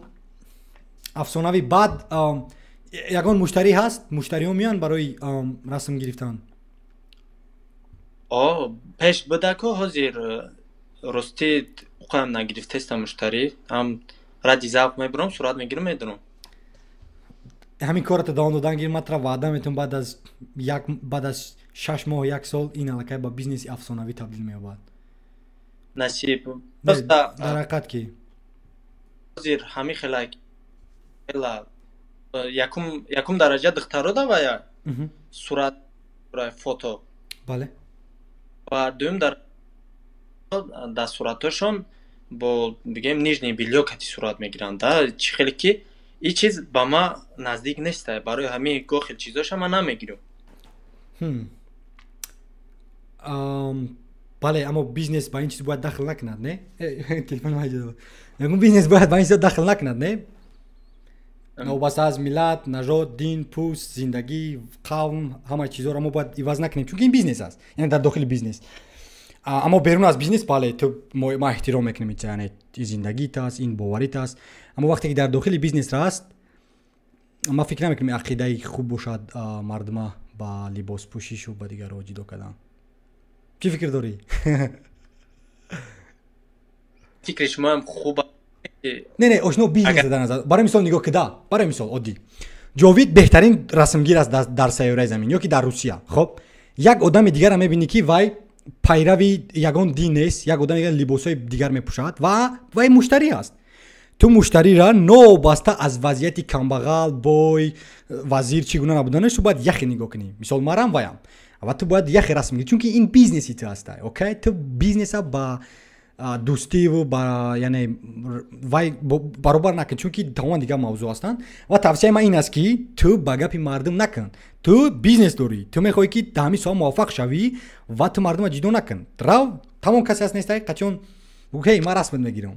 افسانوی بعد یگان مشتری هست مشتری ها میان برای رسم گرفتن پیش بده که حاضر راستی قایم نگرفته است مشتری هم ردی زاق میبرم صورت میگیرم میدونم همین کارت دادن گیر مطرح وعده میتون بعد از 6 моҳ 1 сол ин аллакай ба бизнеси афсонавӣ табдил меёбад. насиб дар ҳақиқат ки ҳозир ҳами хела якум дараҷа духтаро давая сурат фото бале ва дуюм дар суратошон бо бигем нижний белье кати сурат мегиранд да чӣ хеле ки ин чиз ба ма наздик нест барои ҳамин гохел чизоша ма намегирам. бале аммо бизнес ба ин чиз бояд дахл накунад не телефон ягон бизнес бояд ба ин чиз дахл накунад не новбаста аз миллат нажод дин пӯст зиндагӣ қавм ҳама чизоро мо бояд иваз накунем чунки ин бизнес аст яъне дар дохили бизнес аммо берун аз бизнес бале ту ма эҳтиром мекунем яъне ин зиндагит аст ин боварит аст аммо вақте ки дар дохили бизнес раст ма фикр намекунам ақидаи хуб бошад мардума ба либоспӯшишу ба дигарро ҷудо кардан. чӣ фикр дорӣ? фикри шумоам хуб не ошно бизнес дар назар барои мисол нигоҳ кида барои мисол оддӣ ҷовид беҳтарин расмгир аст дар сайёраи замин ё ки дар Русия хоб як одами дигарро мебинӣ ки вай пайрави ягон дин нест як одами дигар либосҳои дигар мепӯшад ва вай муштарӣ аст ту муштариро новбаста аз вазъияти камбағал бой вазир чӣ гуна набуданашо бояд яхе нигоҳ кунӣ мисол марам ваям ва ту бояд яхе расм гирӣ чунки ин бизнеси ту аст окей ту бизнеса ба дӯстиву ба яъне вай баробар накун чунки тамома дигар мавзӯъ ҳастанд ва тавсияи ман ин аст ки ту ба гапи мардум накун ту бизнес дорӣ ту мехоҳӣ ки дар ҳамин соҳа муваффақ шавӣ ва ту мардума ҷидо накун рав тамом касе ҳаст нестай қачон ҳей ман расмат мегирам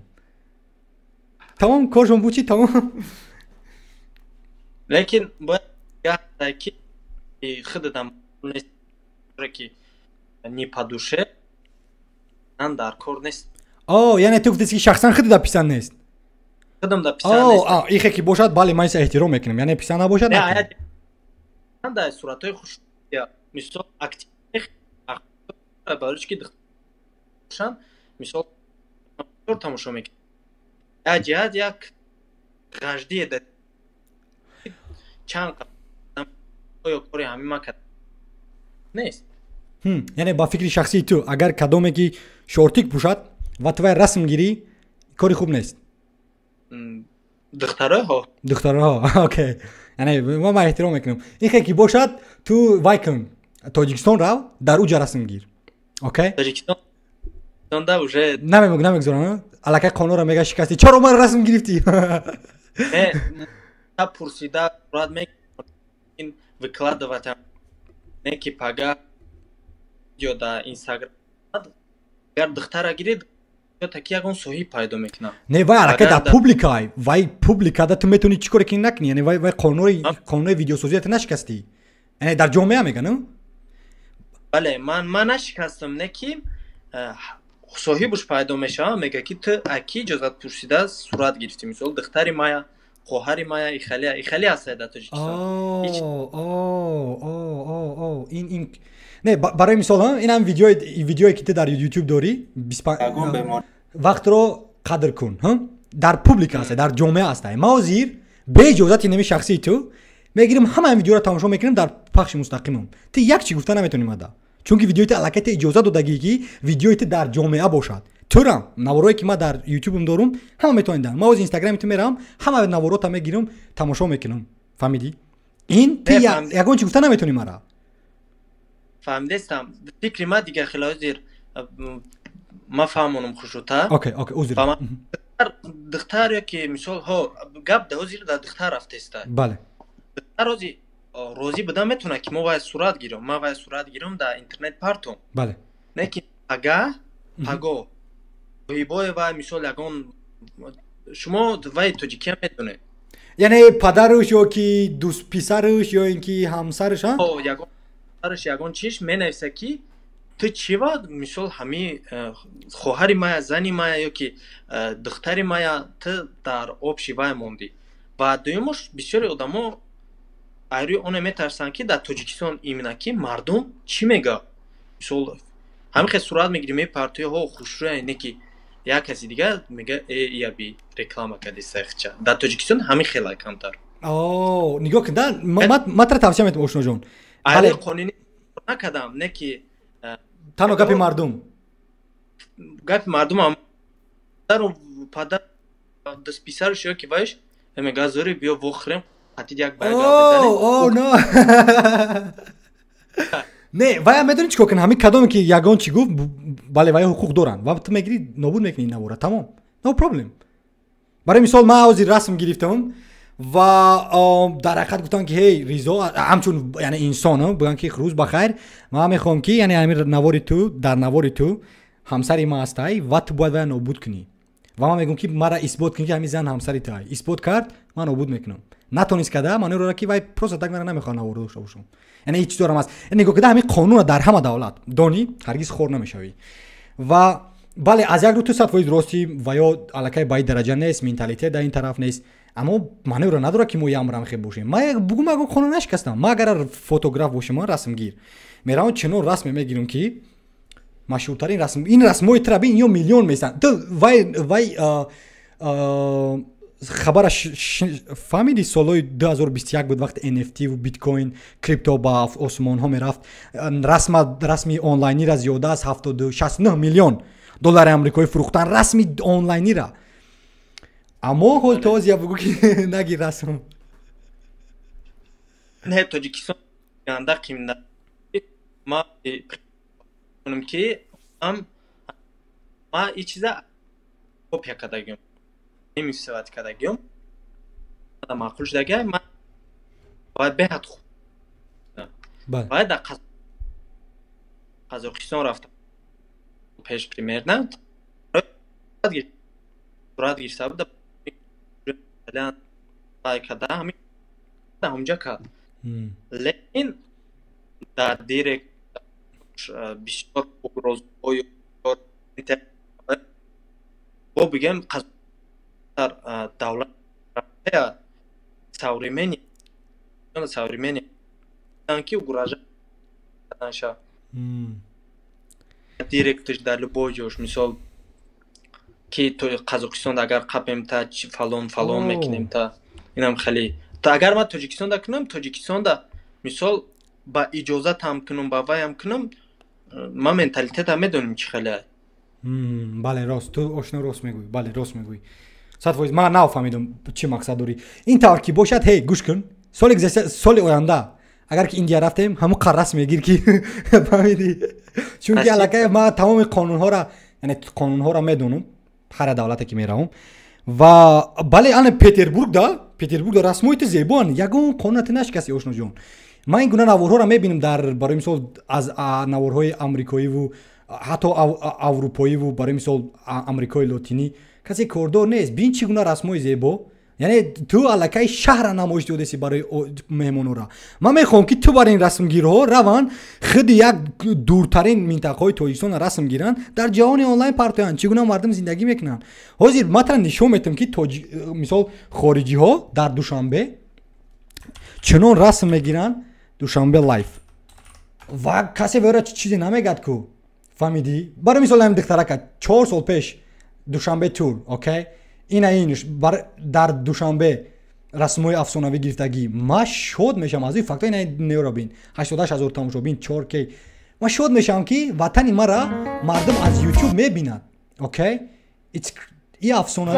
тамом коршон бучи тамом лекин бояд ки худатам ки не по душе дар кор нест яъне ту гуфтест ки шахсан худат да писанд нест худам да писанд нест ихе ки бошад бале ман иса эҳтиром мекунам яъне писанд набошад дар суратҳои хуш мисол актив барои ки духтан мисол тамошо мекунад ҷиҳат як ғаждие да чанд оё кори ҳамин ма кард нест яъне ба фикри шахсии ту агар кадоме ки шортик пӯшад ва ту вай расм гирӣ кори хуб нест духтараҳо окей яъне ман эҳтиром мекунам ихе ки бошад ту вай кун тоҷикистон рав дар уҷа расм гир окей тоҷикистонда уже намегузорам аллакай қонунро мега шикастӣ чаро ман расм гирифтӣ пурсида сурат мекин выкладывать не ки пага ё да инстаграм агар духтара гиред ё таки ягон соҳиб пайдо мекунам не вай аллакай дар публикай вай публикада ту метавонӣ чӣ коре ки накунӣ яъне вай қонуни видеосозият нашикастӣ яъне дар ҷомеа меган бале ман нашикастам не ки соҳибуш пайдо мешава мега ки ту аки иҷозат пурсида сурат гирифтӣ мисол духтари мая хоҳари мая ихеле ҳастае дар Тоҷикистон ин не барои мисол инам видеое ки ту дар YouTube дорӣ вақтро қадр кун дар публика аст дар ҷомеа аст ма ҳозир беиҷозати нами шахсии ту мегирем ҳама видеоро тамошо мекунем дар пахши мустақимам ту як чӣ гуфта наметавонӣ ада чунки видеои ту аллакай ту иҷозат додагӣ ки видеои ту дар ҷомеа бошад турам наворое ки ма дар YouTube дорум ҳама метавонанд дар ма ҳозир инстаграми ту мерам ҳама наворота мегирам тамошо мекунам фаҳмидӣ ин ту ягон чӣ гуфта наметавонӣ мара фаҳмидестам фикри ма дигар хеле ҳозир ма фаҳмонам хушута духтар ё ки мисол гап ҳозир дар духтар рафтеста бале духтар ҳозир розӣ буда метавонад ки мо вай сурат гирам ма вай сурат гирам дар интернет партом бале не ки паго ҳибои вай мисол ягон шумо вай тоҷикия медонед яъне падаруш ё ки дӯст писаруш ё ин ки ҳамсараш ягон чиш менависа ки ту чива мисол ҳами хоҳари мая зани мая ё ки духтари мая ту дар обши вай мондӣ ва дуюмош бисёри одамо айрӯи оне метарсанд ки дар Тоҷикистон именно ки мардум чӣ мега мисол ҳамин хел сурат мегирӣ мепартӯи хушрӯя не ки як каси дигар мега яби реклама карди сехча дар Тоҷикистон ҳамин хела камтар нигоҳ кунда матра тавсия метавонам ошноҷон айрӯи қонунӣ накардам, не ки танҳо гапи мардум ам дару падар дастписарш ё ки вайш ҳаме газори биё вохӯрем ҳатид як бай гап бизанем не вай медони чӣ кор кунем ҳамин кадоме ки ягон чӣ гуфт бале вай ҳуқуқ доранд ва ту мегирӣ нобуд мекунӣ ин навора тамом no problem барои мисол ман ҳозир расм гирифтам ва дар ҳақиқат гуфтам ки ҳей ризо ҳамчун яъне инсон бигӯям ки рӯз бахайр ман мехоҳам ки яъне ҳамин навори ту дар навори ту ҳамсари ман ҳастай ва ту бояд вай нобуд кунӣ ва ман мегӯям ки мара исбот кунӣ ки ҳамин зан ҳамсари ту исбот кард ман нобуд мекунам натонист када ман ро ки вай просто так мара намехоҳад навора дошта бошам яъне ҳеч чизорам аст нигоҳ када ҳамин қонуна дар ҳама давлат донӣ ҳаргиз хор намешавӣ ва бале аз як рӯ ту 100% ростӣ ва ё аллакай ба ин дараҷа нест менталитет дар ин тараф нест аммо манеро надорад ки мо ямрамхеб бошем ман бугум ягон қонун нашикастам ман агар фотограф бошам ман расмгир меравам чунон расме мегирам ки машҳуртарин расм ин расмҳои тира бин ё миллион месан ту вай хабараш фаҳмиди солҳои 2021 буд вақте NFT ву биткоин крипто ба осмонҳо мерафт расми онлайнира зиёда аз 69 миллион доллари амрикоӣ фурӯхтан расми онлайнира аммо ҳол тоз я бугӯ ки наги расм не тоҷикистон анда қимда ма кунам ки ма и чиза копия кардагиём мисават кардагиём ада маъқул шудага ман бояд беҳад хуб бояд дар қазоқистон рафтам пеш примерно сурат гирифта буда када ҳамин ҳамҷа кард лекин дар директ бисёр угрозҳои бо бигем дар давлат современие ки угрожа наша директш дар любой ҷош мисол ки то қазоқистонда агар қапем та фалон мекунем та инам хеле та агар ман тоҷикистонда кунам тоҷикистонда мисол ба иҷозатам кунам ба ваям кунам ман менталитетам медонем чӣ хеле бале рост ту ошно рост мегӯй бале рост мегӯй 100% ман нафаҳмидам чӣ мақсад дорӣ ин тавр ки бошад ҳей гӯш кун соли оянда агар ки индия рафтем ҳамун қаррас мегир ки фаҳмидӣ чунки аллакай ман тамоми қонунҳоро медонам ҳар давлате ки меравам ва бале ана петербургда расмҳои ту зебоан ягон қонунате нашикасти ошноҷон ман ин гуна наворҳоро мебинам дар барои мисол аз наворҳои амрикоиву ҳатто аврупоиву барои мисол амрикои лотинӣ касе кордор нест бин чӣ гуна расмҳои зебо яъне ту аллакай шаҳра намоиш додеси барои меҳмонора ман мехоҳам ки ту барои ин расмгирҳо раванд худи як дуртарин минтақаҳои тоҷикистон расм гиранд дар ҷаҳони онлайн партоянд чӣ гуна мардум зиндагӣ мекунанд ҳозир маталан нишон метам ки мисол хориҷиҳо дар душанбе чунон расм мегиранд душанбе лайф ва касе вора чизе намегад ку фаҳмидӣ барои мисол ҳамин духтарака 4 сол пеш душанбе тур окей ина инш дар душанбе расмҳои афсонавӣ гирифтагӣ ман шод мешавам аз ин факто ина неора бин 88 000 тамошобин 4K ман шод мешавам ки ватани мара мардум аз YouTube мебинад окей и афсонавӣ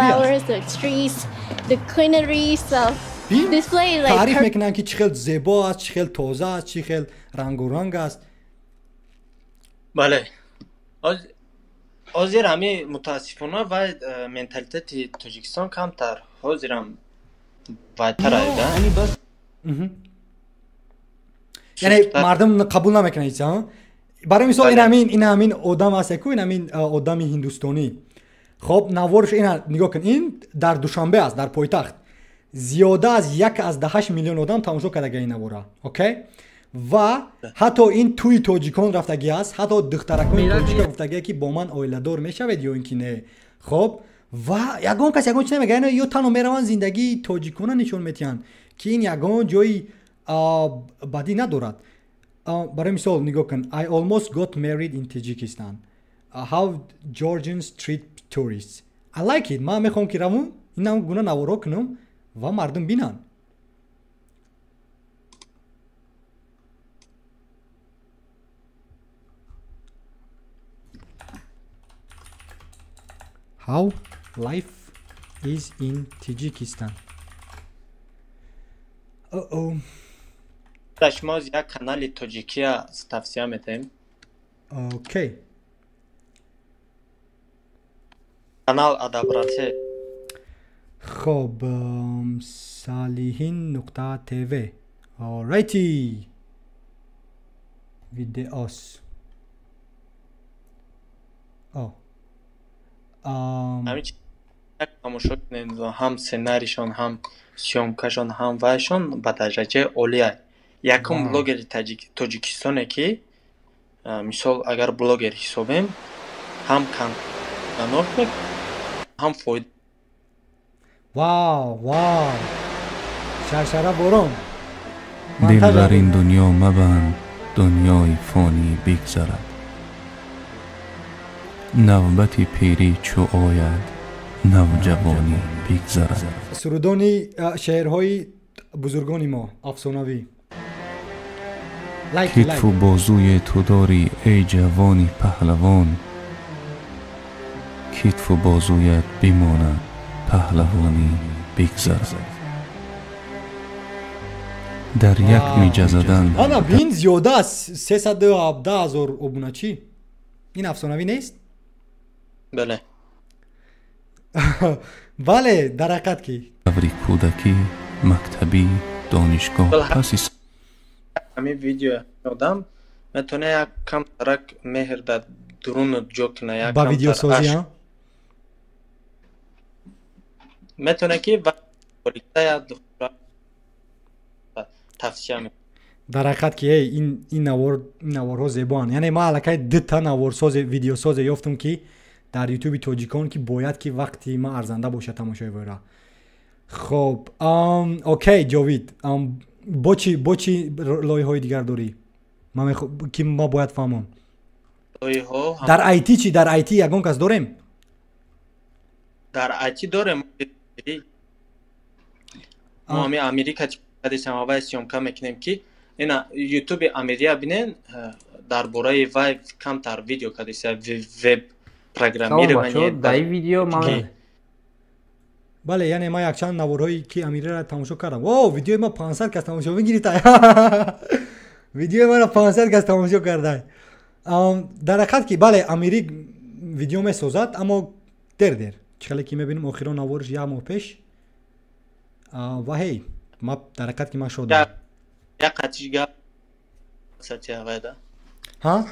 таъриф мекунанд ки чӣ хел зебо аст чӣ хел тоза аст чӣ хел рангоранг аст бале ҳозир ҳами мутаассифона вай менталитети тоҷикистон камтар ҳозирам вайтар айда яъне мардум қабул намекунад барои мисол ин ҳамин одам аст ку ин ҳамин одами ҳиндустонӣ хоб наворш ина нигоҳ кун ин дар душанбе аст дар пойтахт зиёда аз 1.8 миллион одам тамошо кардага ин навора окей ва ҳатто ин туи тоҷикон рафтагӣ аст ҳатто духтаракони тоҷика гуфтагие ки бо ман оиладор мешавед ё ин ки не хоб ва ягон кас ягон чиз намегӯяд ё танҳо мераванд зиндагии тоҷикона нишон медиҳанд ки ин ягон ҷои бадӣ надорад барои мисол нигоҳ кун I almost got married in Tajikistan how Georgians treat tourists I like it ман мехоҳам ки равам ин гуна наворҳо кунам ва мардум бинанд how life is in Tajikistan. شما از یک کانال تاجیکی توصیه میدیم. اوکی. کانال ادبراتی. خب صالحین نقطه تیوی. alrighty. ویدئوس. همین چیز تماشا کنید و هم سناریشان هم سیومکشان هم وایشان به درجه عالیه. یکم بلوگر تاجیکستانه که مثال اگر بلوگر حسابیم هم کانال هم فاید. واو شرشره برون. دل در این دنیا مبند، دنیای فانی بگذرد. نوبت پیری چو آید، نوجوانی بگذرد. سرودانی شعرهای بزرگان ما افسانوی. کتف و بازوی تو داری ای جوانی پهلوان، کتف و بازویت بماند پهلوانی بگذرد. در یک میجه زدن آنا بین زیاده است. 317,000 ابونچی. این افسانوی نیست؟ بله. بله در حقیقت کی دوری کودکی مکتبی دانشگاه پس همین ویدیو یادم میتونه یک کم ترک مهر در درون جو کنه یک با ویدیو سازی ها میتونه که یا تفسیر میکنه. در حقیقت که این نوارها زیبان. یعنی ما علاقه 2 تا نوارساز ویدیو ساز یافتم که در یوتیوب تاجیکان که باید که وقتی ما ارزنده باشه تماشای ویرا. خب اوکی جاوید با چی لایه های دیگر داری؟ که ما باید فهمم. در آیتی چی؟ در آیتی یگان کس داریم؟ در آیتی داریم. ما همی امریکا چیزی هوای سیومکا میکنیم که این یوتیوب امریکا بینن در برای وای کمتر ویدیو کدیسه وب پروگرامی بچه در این ویدیو ما بله یعنی ما یک چند نوارهایی که امیره را تماشا کردم. واو ویدیو ما 500 کس تماشا میگیرید. ویدیو ما را 500 کس تماشا کرده. در حقیقت که بله امیری ویدیو می سازد اما در چقدر که میبینیم آخران نوارش 1 ماه پیش و هی ما در حقیقت که ما شده یک قطیشگاه ساتیا غیده ها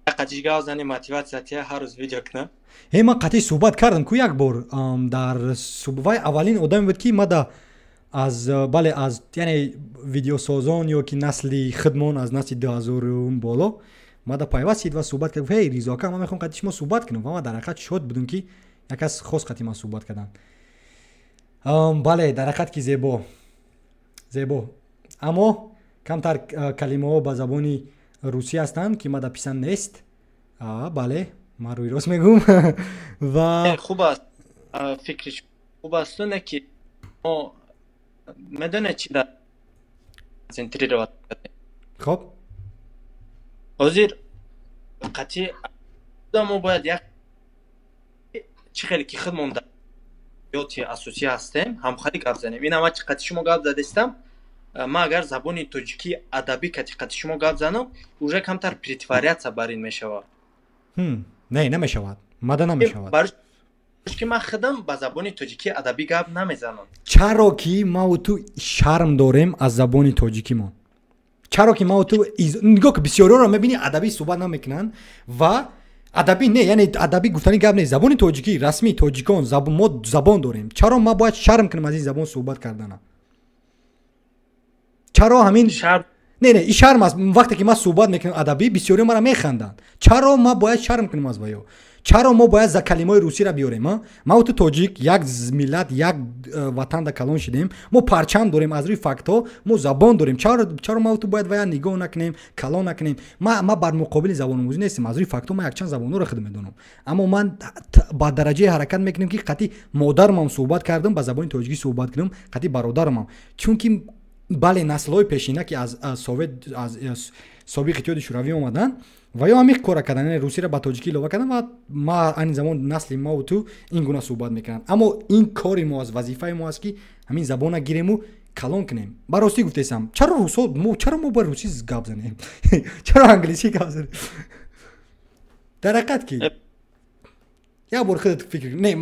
قطیشگاه زنی موتیوات ساتیا هر روز ویدیو کنه. هی ما قطعی صحبت کردم که یک بار در صبح اولین آدم بود که ما از بله از یعنی ویدیو سازان یا که نسل خدمان از نسل 2000 بالا ما دا پیوستید و صحبت کردم. هی ریزاکا ما میخوام قطعیش ما صحبت کنم و ما در حقیقت شد بودم که یک از خاص قطعی ما صحبت کردن. بله در حقیقت که زیبا اما کمتر کلمه ها به زبان روسی هستند که ما دا پسند نیست. بله ما روی راست میگم. و خوب است فکرش خوب است نه که ما میدونه چی در سنتری رو خب حاضر قطعی ما باید یک چی خیلی که خودمون در یوتی اساسی هستیم همخوانی گپ زنیم. این اما قطعی شما گپ زدستم ما اگر زبان تاجیکی ادبی قطعی شما گپ زنم اوجا کمتر پریتواریت برین میشود. نه نمیشود ماده نمیشود برش که من خودم با زبان تاجیکی ادبی گپ نمیزنم. چرا که ما و تو شرم داریم از زبان تاجیکی ما؟ چرا که ما و تو نگاه که بسیاری رو میبینی ادبی صحبت نمیکنن و ادبی نه یعنی ادبی گفتنی گپ نه زبان تاجیکی رسمی تاجیکان ما زبان داریم. چرا ما باید شرم کنیم از این زبان صحبت کردن؟ چرا همین شرم نه این شرم است. وقتی که ما صحبت میکنیم ادبی بسیاری ما را میخندن. چرا ما باید شرم کنیم از ویو؟ چرا ما باید کلمات روسی را بیاریم؟ ما و تو تاجیک یک ملت یک وطن دا کلان شدیم. ما پرچم داریم از روی فکتا ما زبان داریم. چرا ما و تو باید ویا نگاه نکنیم کلان نکنیم؟ ما بر مقابل زبان آموزی نیستیم. از روی فکتا ما یک چند زبانو را خود میدونم اما من با درجه حرکت میکنیم که قطعی مادرم صحبت کردم با زبان تاجیکی صحبت کردم قطعی برادرم چون که بله نسل‌های پیشینه که از собиқи иттиҳоди шӯравӣ омаданд ва ё ҳамин кора кардан, яъне русиро ба тоҷикӣ илова кардан ва ма айни замон насли маву ту ин гуна суҳбат мекунанд. Аммо ин кори мо аст, вазифаи мо аст ки ҳамин забона гирему калон кунем. Ба ростӣ гуфтесам, чаро мо ба русӣ гап занем? Чаро англисӣ гап занем? дар ҳақиқат ки як бор худат фикр не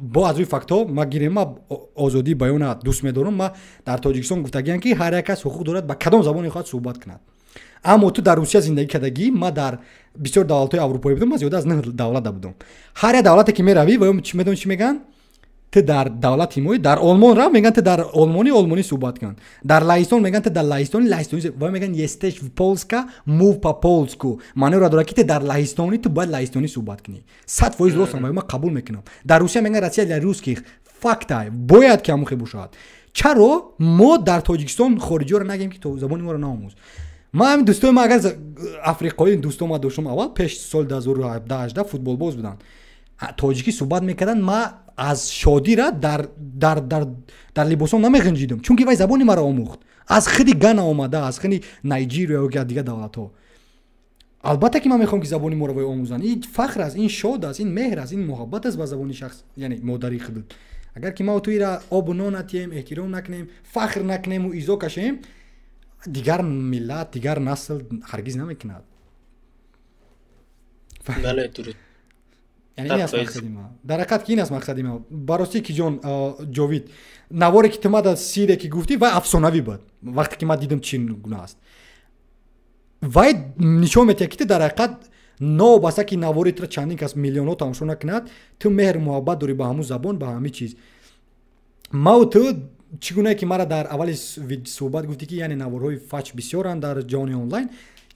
бо аз рӯи фактҳо ма гирем, ма озодии баёна дӯст медорам. Ма дар Тоҷикистон гуфтагиам ки ҳар як кас ҳуқуқ дорад ба кадом забоне хоҳад суҳбат кунад. Аммо ту дар Русия зиндагӣ кардагӣ, ма дар бисёр давлатҳои аврупоӣ будам, ма зиёда аз 9 давлата будам. Ҳар як давлате ки меравӣ ва медони чӣ мегӯянд? Ту дар давлати мо дар Олмон рав мегӯянд ту дар олмонӣ суҳбат кун. Дар Лаҳистон мегӯянд ту дар лаҳистони ва мегӯянд естеш в Полска мув по полску. Маъноро дорад ки ту дар лаҳистонӣ ту бояд лаҳистонӣ суҳбат кунӣ. 100% ростам ва ма қабул мекунам. Дар Русия мегӯянд Россия для русских. Факта бояд ки ҳамон хел бошад. Чаро мо дар Тоҷикистон хориҷиёро нагем ки то забони моро наомӯз? Ма ҳамин дӯстои ма агар африқоӣ дӯстои ма доштам аввал пеш соли 2017-18 футболбоз буданд. Тоҷикӣ суҳбат мекарданд. Ма аз шодира дар либосон намеғинҷидам, чунки вай забони маро омӯхт. Аз хиди Гана омада, аз хиди Найҷирия ё дигар давлатҳо. Албатта ки ман мехоҳам ки забони моро вай омӯзанд. Ин фахр аст, ин шод аст, ин меҳр аст, ин муҳаббат аст ба забони шахс, яъне модари худут. Агар ки ма ту ира обу нон натиҳем, эҳтиром накунем, фахр накунему, изо кашем, дигар миллат, дигар насл ҳаргиз намекунад. бале дуруст. Яъне ин аст мақсади ма. Дар ҳақиқат ки ин аст мақсади ма. Ба ростӣ ки ҷон Ҷовид, наворе ки ту мада сире ки гуфтӣ, вай афсонавӣ буд. Вақте ки ман дидам чӣ гуна аст. Вай нишон медиҳад ки ту дар ҳақиқат новобаста ки навори туро чандин кас миллионҳо тамошо накунад, ту меҳр муҳаббат дорӣ ба ҳамун забон, ба ҳамин чиз. Мау ту чӣ гунае ки мара дар аввали суҳбат гуфтӣ ки яъне наворҳои фач бисёранд дар ҷаҳони онлайн,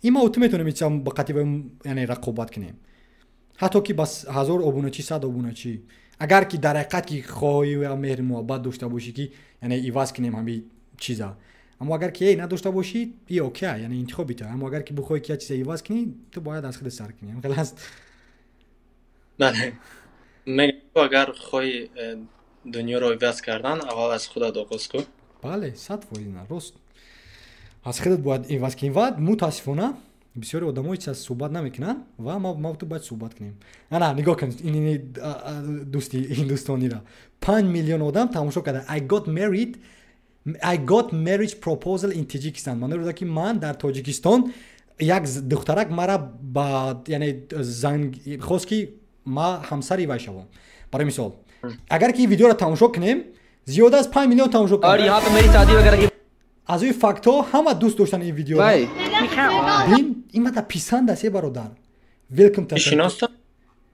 ин мау ту метавонем ба қати вай яъне рақобат кунем. ҳатто ки ба 1000 обуначӣ 100 обуначӣ. Агар ки дар ҳақиқат ки хоҳӣ ва меҳри муҳаббат дошта бошӣ ки яъне иваз кунем ҳамин чиза. Аммо агар ки надошта бошӣ, и окей, яъне интихоби ту. Аммо агар ки бихоҳӣ ки як чиза иваз кунӣ, ту бояд аз худат сар кунӣ. Халас. бале мегӯям ту агар хоҳӣ дунёро иваз кардан, аввал аз худат оғоз кун. бале 100% рост. Аз худат бояд иваз кунӣ. ва мутаассифона бисёри одамои чиз суҳбат намекунанд ва ма ту бояд суҳбат кунем. Ана нигоҳ кун ин дӯсти ҳиндустониро. 5 миллион одам тамошо карда. I got marriage proposal in Tajikistan. Маъноро дорад ки ман дар Тоҷикистон як духтарак мара ба яъне занг хост ки ма ҳамсари вай шавам. Барои мисол, агар ки видеоро тамошо кунем, зиёда аз 5 миллион тамошо карданд. аз рӯи фактҳо ҳама дӯст доштан ин видеоро. Бин ин мада писанд аст е бародар. Welcome to шиноста?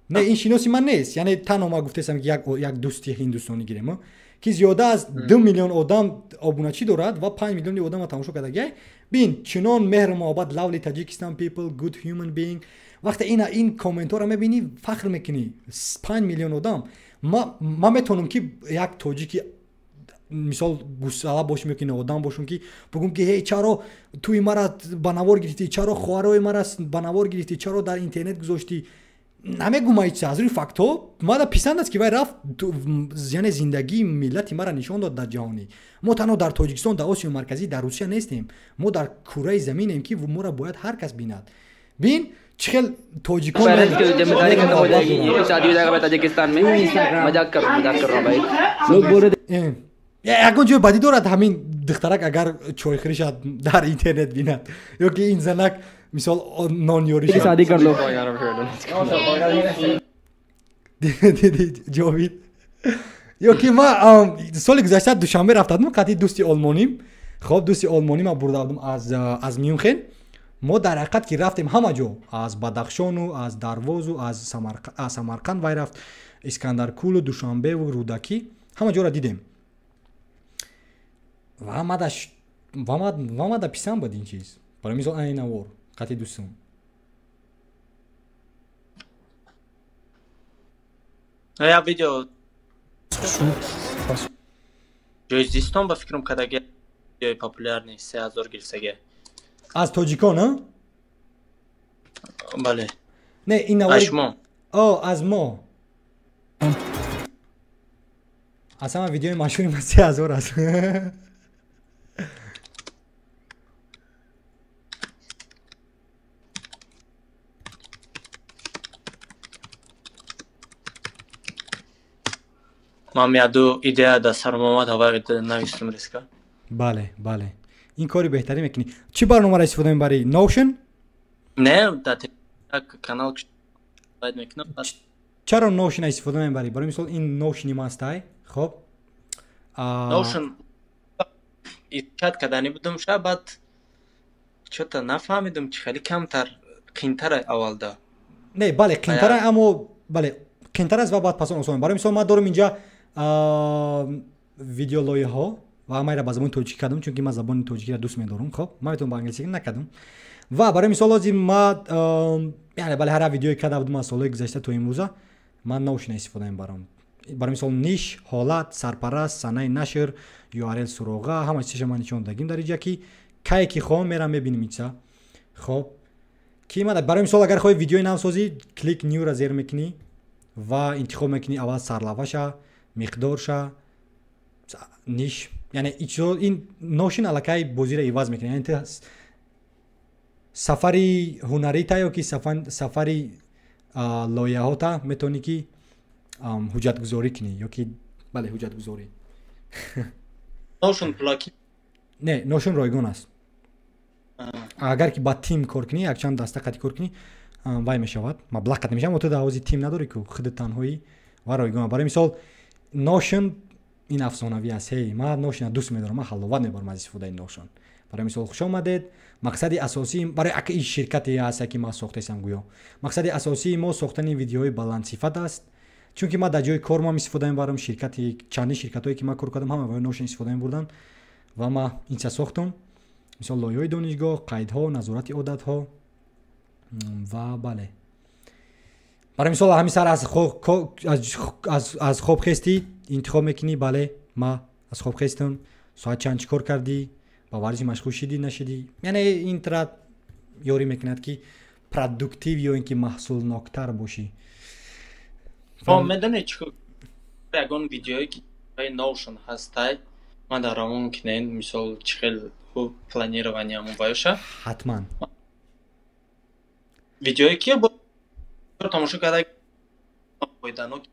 Не, ин шиноси ман нест. Яъне танҳо ма гуфтесам ки як дӯсти ҳиндустонӣ гирем, ки зиёда аз 2 миллион одам обуначӣ дорад ва 5 миллиони одам тамошо кардагиай. Бин чунон меҳр муҳаббат, lovely Tajikistan people, good human being. вақте ин комментҳоро мебинӣ, фахр мекунӣ. 5 миллион одам. ма метавонам ки як тоҷики мисол гусала бошим ё ки одам бошум ки бигӯм ки ҳей чаро туи мара ба навор гирифтӣ, чаро хоҳарои мара ба навор гирифтӣ, чаро дар интернет гузоштӣ. намегӯм ҳеҷ чиз. аз рӯи фактҳо мада писанд аст ки вай рафт яъне зиндагии миллати мара нишон дод дар ҷаҳонӣ. мо танҳо дар Тоҷикистон, дар Осиёи марказӣ, дар Русия нестем. мо дар кураи заминем ки моро бояд ҳар кас бинад. бин چه خیل تاجیکان یکون جای بدی دارد همین دخترک اگر چای خریشد در اینترنت بیند یا که این زنک مثال نانیاری شد شادی کر لو جاوید یا که ما سال گذشته دوشنبه رفتم قطعی دوستی آلمانیم خب دوستی آلمانی ما بردم از میونخن ما در حقیقت که رفتیم همه جا از بدخشان و از دروازه و از سمرقند وای رفت اسکندرکول و دوشنبه و رودکی همه جا را دیدیم و ما دا پیسان بود این چیز برای میزان این نوار قطعی دوستم یا ویدیو جوزیستان با فکرم کداگه ویدیوی پاپولار نیست 3000 گرسگه از تاجیکان ها؟ بله نه این نواری از ما از ما اصلا ویدیوی مشهوری من 3000 است. ман мияду идея да сарм омад ҳаваи навистум риска. бале ин кори беҳтарӣ мекунӣ. Чӣ барномаро истифода мебарӣ? Notion? Не, да канал байд мекунам. чаро Notion истифода мебарӣ? Барои мисол ин Notion мастай, хоб? Notion изучат кардани будум ша, баъд чо-то нафаҳмидум ки хеле камтар, қиинтара аввалда. Не, бале, қиинтара, аммо бале, қиинтар аст ва баъд пасон осон. Барои мисол ман дорам инҷа видеолоиҳо ва ҳамаеро ба забони тоҷикӣ кардам, чунки ман забони тоҷикиро дӯст медорам, хоб? Ман метавонам ба англисӣ накардам. Ва барои мисол ҳозир ман яъне бале ҳар видеое карда будам аз солҳои гузашта то имрӯза, ман Notion истифода мебарам. Барои мисол ниш, ҳолат, сарпараст, санаи нашр, URL суроға, ҳама чизаша ман нишон дадагим дар инҷа ки кае ки хоҳам мерам мебинем инҷа. Хоб? Ки ман барои мисол агар хоҳӣ видеои навсозӣ, клик ньюро зер мекунӣ ва интихоб мекунӣ аввал сарлавҳаша, миқдорша, ниш. Яъне ин Notion аллакай бозиро иваз мекунад. Яъне ту сафари ҳунарита ёки сафари лоиҳаҳота метавонӣ ки ҳуҷҷатгузорӣ кунӣ ёки бале ҳуҷҷатгузорӣ. Notion плагин? Не, Notion ройгон аст. агар ки ба тим кор кунӣ, якчанд даста қати кор кунӣ, вай мешавад. Маблағ қат мешавад, ту ҳозир тим надорӣ ку худ танҳоӣ ва ройгон. Барои мисол Notion ин афсонавӣ аст. Ман Notion дӯст медорам, ман ҳаловат мебарам аз истифодаи Notion. Барои мисол хуш омадед. Мақсади асосии барои ин ширкате аст ки ман сохтаам гӯё. Мақсади асосии мо сохтани видеоҳои баландсифат аст. Чунки ман дар ҷои кор ман истифода мебарам, ширкати чандин ширкатое ки ман кор кардам, ҳама барои Notion истифода мебурдан ва ман инча сохтам. Мисол лоиҳаи донишгоҳ, қайдҳо, назорати одатҳо ва бале. Барои мисол ҳамин сар аз хоб хестӣ, интихоб мекунӣ, бале, ман аз хоб хестам, соат чанд чӣ кор кардӣ, ба варзиш машғул шидӣ, нашидӣ. Яъне ин тара ёрӣ мекунад ки продуктив ё ин ки маҳсулноктар бошӣ. Медонӣ чӣ ягон видеое ки Notion ҳастай, ман даромон мекунем, мисол чӣ хел планированиамон баёша? Ҳатман. Видеое ки бо тамошо карда фоиданок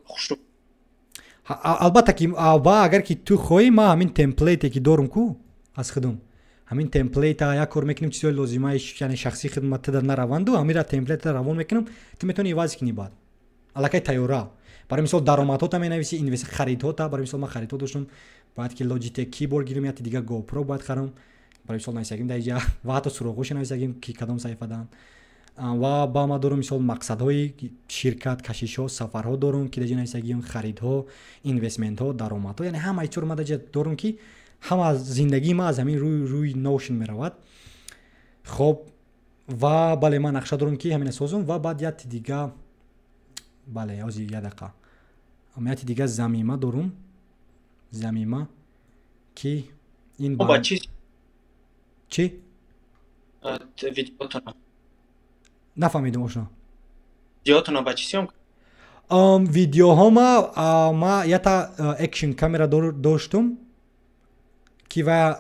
хуш. Албатта ки агар ки ту хоҳӣ, ман ҳамин темплейте ки дорам ку аз худам, ҳамин темплейта як кор мекунем, чизои лозимаи яъне шахсии хидматида нараванду, ҳамира темплейта равон мекунам, ту метавонӣ иваз кунӣ баъд. Аллакай тайёра. Барои мисол даромадҳота менависӣ, харидҳота, барои мисол ман харидҳо доштам, бояд ки Logitech keyboard гирем, яки дигар GoPro бояд харам. Барои мисол нависагим дар инҷа ва ҳатто суроғҳоша нависагим ки кадом саҳифадан. Ва ба ма дорам мисол мақсадҳои ширкат, кашишҳо, сафарҳо дорам ки дар инҷа нависагим, харидҳо, инвестментҳо, даромадҳо, яъне ҳамаи чор ма дар инҷа дорам ки ҳама зиндагии ман аз ҳамин рӯи Notion меравад. Хоб, ва бале ман нақша дорам ки ҳамина созам ва баъд яки дига бале ҳозир як дақиқа. Яки дига замима дорам. Замима ки ин ба чӣ? Чӣ? Видеотона. Нафаҳмидам ошно. Видеотона ба чӣ сём? Видеоҳома ма ята экшн камера доштам ки ва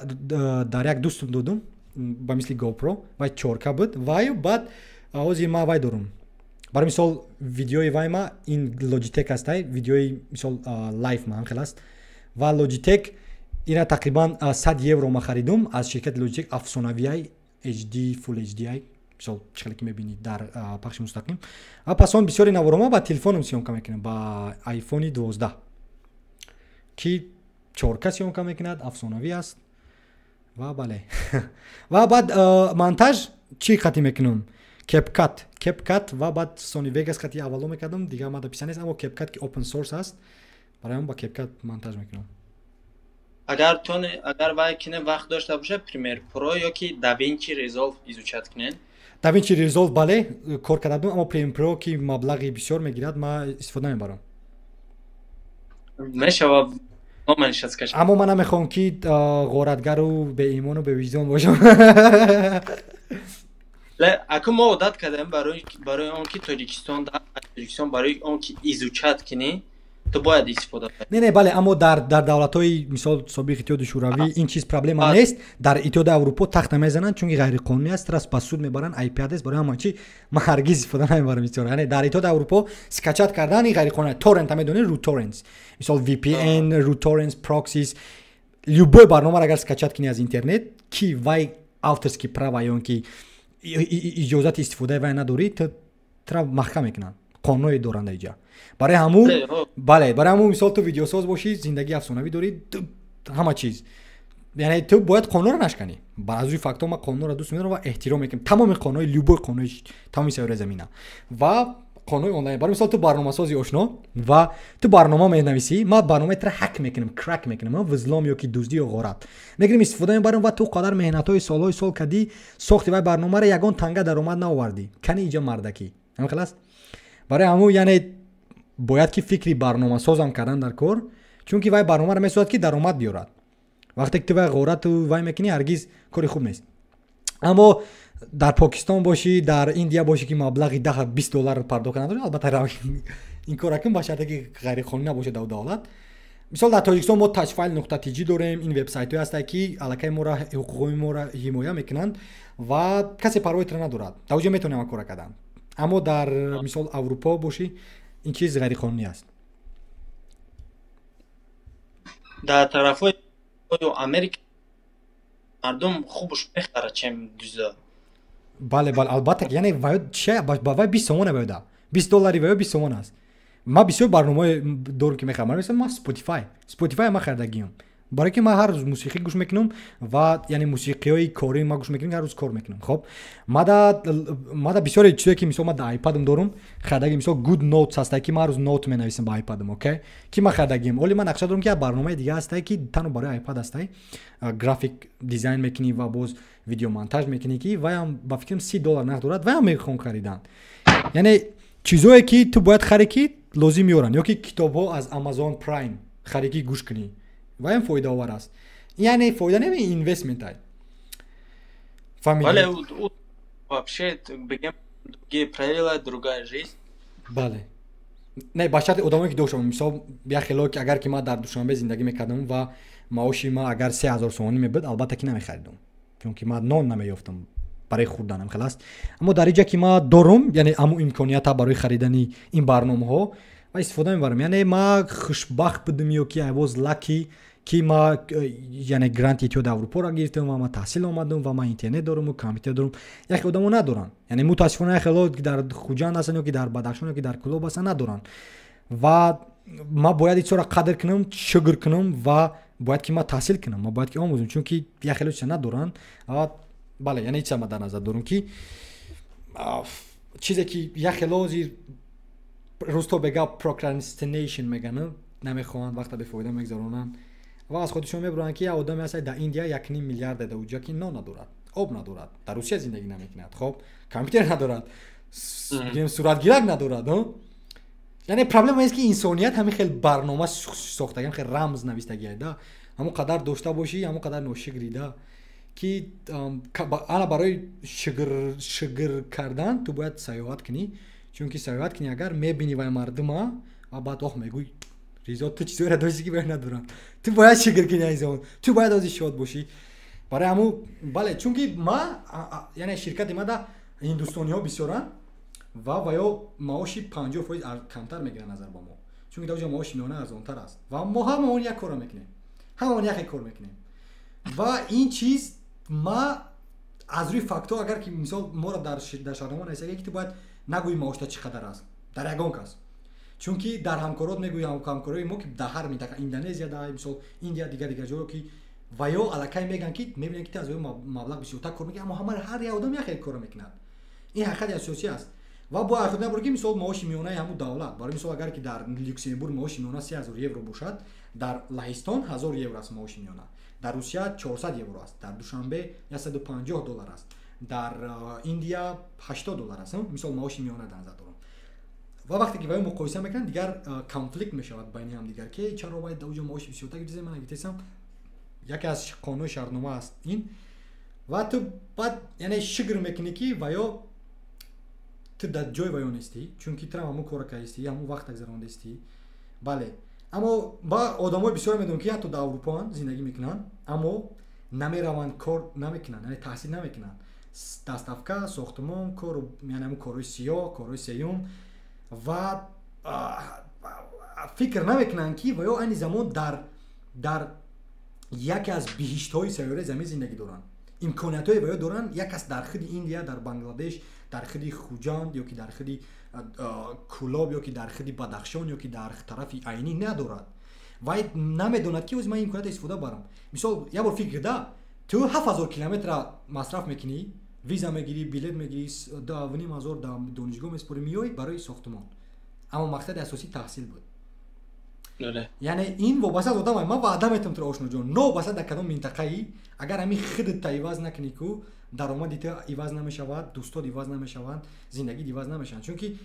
дар як дӯстам додам ба мисли GoPro ва 4K буд. Вай баъд ҳозир ма вай дорам. Барои мисол видеои вай ма ин Logitech астай, видеои мисол лайв ма ҳам аст. Ва Logitech ина тақрибан 100 евро ма харидам аз ширкати Logitech афсонавияи HD Full HDI, мисол чӣ ки мебинӣ дар пахши мустақим. Ва пасон бисёри наворома ба телефонам сёмка мекунам, ба iPhone 12 ки 4K сёмка мекунад, афсонавӣ аст. Ва бале. Ва баъд монтаж чӣ қати мекунам? CapCut ва баъд Sony Vegas қати аввало мекардам, дигар ма дописа нест, аммо CapCut ки open source аст. Барои ҳам ба CapCut монтаж мекунам. Агар вай кине вақт дошта боша, Premiere Pro ёки DaVinci Resolve изучат кинен? DaVinci Resolve бале кор карда будам, аммо Premiere Pro ки маблағи бисёр мегирад, ма истифода мебарам. Мешава номаниш аз каш. Аммо ман намехоҳам ки ғоратгару беимону бевиҷдон бошам. Аку мо одат кардем барои он ки Тоҷикистон барои он ки изучат кинӣ, تو باید استفاده کنی. نه بله، اما در دولت‌های مثال سابق اتحاد شوروی این چیز پرابلم نیست. در اتحاد اروپا تخت میزنن چون غیر قانونی است، ترس پس سود میبرن، آی پی ادرس برای همون چی ما هرگز استفاده نمیبرم میتونه. یعنی در اتحاد اروپا اسکچات کردن این غیر قانونی. تورنت هم میدونید، رو تورنت مثال وی پی ان، رو تورنت پروکسیز، любой برنامه را اگر اسکچات کنی از اینترنت کی وای авторский права یا کی اجازه استفاده وای نداری ترا محکم میکنن، قانونی دارند اینجا. برای همون بله، برای همون مثال تو ویدیو ساز باشی، زندگی افسانه‌ای داری، همه چیز، یعنی تو باید قانون رو نشکنی. برای از فاکتور ما قانون رو دوست می‌دارم و احترام میکنم. تمام قانون لیبر قانون تمام سر زمینه و قانون آنلاین. برای مثال تو برنامه‌سازی آشنا و تو برنامه می‌نویسی، ما برنامه تر هک میکنم، کرک میکنم، وزلام یا کی دزدی یا غارت میگیریم استفاده می‌برم و تو قدر مهنت‌های سال‌های سال کردی ساختی و برنامه رو یگان تنگه درآمد نآوردی، کنی اینجا مردکی. همین خلاص. برای همون یعنی باید که فکری برنامه سازم کردن در کار، چون که وای برنامه رو میسازد که درآمد بیارد. وقتی که تو وای غارت و وای میکنی هرگز کاری خوب نیست. اما در پاکستان باشی، در ایندیا باشی که مبلغی $10-20 پرداخت نداری، البته این کار کن باشه که غیر قانونی نباشه دولت. مثال در تاجیکستان ما touchfile.tg داریم. این وبسایت هست که الکی ما را حقوق ما را حمایت میکنند و کسی پروایی تر ندارد. در اونجا میتونیم کار کردن. اما در مثال اروپا باشی این چیز غیر قانونی است. در طرفای امریکا مردم خوبش بخره چم گوزا. بله البته یعنی باید چه باید 20 تومن باید $20 باید 20 تومن است. ما بسیار برنامه دارم که میخرم. مثلا ما اسپاتیفای ما خریدگیم برای که ما هر روز موسیقی گوش میکنم و یعنی موسیقیای کاری ما گوش میکنم، هر روز کار میکنم. خب ما دا بسیار چیزایی که مثلا ما در آیپادم دارم خریدگی، مثلا گود نوتس هست که ما هر روز نوت مینویسم با آیپادم. اوکی که ما خریدگیم. ولی من نقشه دارم که برنامه دیگه هست که تنها برای آیپاد هست، گرافیک دیزاین میکنی و باز ویدیو مونتاژ میکنی که و هم با فکرم $30 نقد دارد و هم میخوام خریدن. یعنی چیزایی که تو باید خریدی لازم میارن، یا که کتاب‌ها از آمازون پرایم خریدی گوش کنی و این فایده آور است. یعنی فایده نمی اینوستمنت های فامیلی. Вале вообще بگم другие правила, другая жизнь. بله نه باشد آدمایی که دوشم مثلا بخلاف که اگر که ما در دوشنبه زندگی میکردم و معاشی ما اگر 3000 سومانی میبود البته که نمیخریدم چون که ما نان نمیافتم برای خوردنم. خلاص. اما در اینجا که ما دارم یعنی امو امکانیت برای خریدن این برنامه ها و استفاده میبرم. یعنی ما خوشبخت بودم یا که I was lucky که ما یعنی گرانت اتحاد اروپا را گرفتم و ما تحصیل آمدم و ما اینترنت دارم و کامپیوتر دارم. یک آدمو ندارن. یعنی متاسفانه خیلی در خوجند هستن یا که در بدخشان یا که در کلوب هستن ندارن و ما باید این را قدر کنم، شکر کنم و باید که ما تحصیل کنم، ما باید که آموزم چون که یک خیلی چیزا ندارن. بله یعنی چه ما در نظر دارم که چیزی که یک خیلی روستا بگه پروکرانستینیشن میگن، نمیخوان وقت به فایده میگذارونن و از خودشون میبرن که آدمی هست در ایندیا 1.5 میلیارد ده اونجا که نان ندارد، آب ندارد، در روسیه زندگی نمیکند، خب کامپیوتر ندارد، صورتگیرک ندارد. یعنی پرابلم است که انسانیت همین خیلی برنامه ساختگی، خیلی رمز نوشتگی ده، همون قدر داشته باشی همون قدر ناشکری ده که انا برای شگر کردن تو باید سیاحت کنی، چون که سیاحت کنی اگر میبینی و مردم و بعد آخ میگوی ریزا تو چیزی را داشتی که باید ندارن، تو باید شگر کنی ایزان، تو باید ازش شاد باشی. برای همون بله چون که ما یعنی شرکت ما در هندوستانی ها بسیارن و یا معاشی 50% کمتر میگیرن نظر با ما، چون که در معاش میانه ارزانتر است و ما هم اون یک کار میکنیم، همون یک کار میکنیم و این چیز ما از روی فاکتور اگر که مثال ما را در شهرمان هست که تو باید نگویی معاشت چقدر است در یگان کس، چون که در همکارات میگویی همکارای ما که در هر منطقه اندونزیا در مثال ایندیا دیگر جاها که و یا الکی میگن که میبینن که از روی مبلغ بسیار کار میکنه، اما همه هر یک آدم یک کار میکنه. این حقیقت اساسی است و با خود نبرگی مثال معاش میانه همون دولت برای مثال اگر که در لوکزامبورگ معاش میانه 3000 یورو باشد، در لهستان 1000 یورو است معاش میانه، در روسیه 400 یورو است، در دوشنبه $150 است، در ایندیا $80 است. مثال معاش میانه در نظر دارم و وقتی که باید مقایسه میکنن دیگر کانفلیکت میشود بین هم دیگر که چرا باید اونجا معاش بسیار تا چیزی من گفتم یکی از قانون شهرنامه است این و تو بعد یعنی شگر میکنی که و یا تو در جای ویان استی چون که ترام همون کار که استی همون وقت گذرانده استی бале аммо ба одамои бисёре медонам ки ҳатто дар аврупоан зиндагӣ мекунанд аммо намераванд кор намекунанд яъне таҳсил намекунанд дастафка сохтмон кор яъне ҳамун корҳои сиёҳ корҳои сеюм ва фикр намекунанд ки ва ё айни замон дар яке аз биҳиштҳои сайёраи замин зиндагӣ доранд имкониятҳое ва ё доранд як кас дар худи Индия дар Бангладеш дар худи Хуҷанд ё ки дар худи Кӯлоб ё ки дар худи Бадахшон ё ки дар тарафи Айнӣ надорад вай намедонад ки оз ман имконият истифода барам мисол як бор фикр кирда ту 7000 километра масраф мекунӣ виза мегирӣ билет мегирӣ 2500 дар донишгоҳ месупорӣ миёй барои сохтмон аммо мақсади асосӣ таҳсил буд яъне ин вобаста аз одам ман ваъда метам туро ошноҷон новобаста дар кадом минтақаи агар ҳамин хидта иваз накунӣ ку даромади ту иваз намешавад дӯстот иваз намешаванд зиндагӣ иваз намешаванд чунки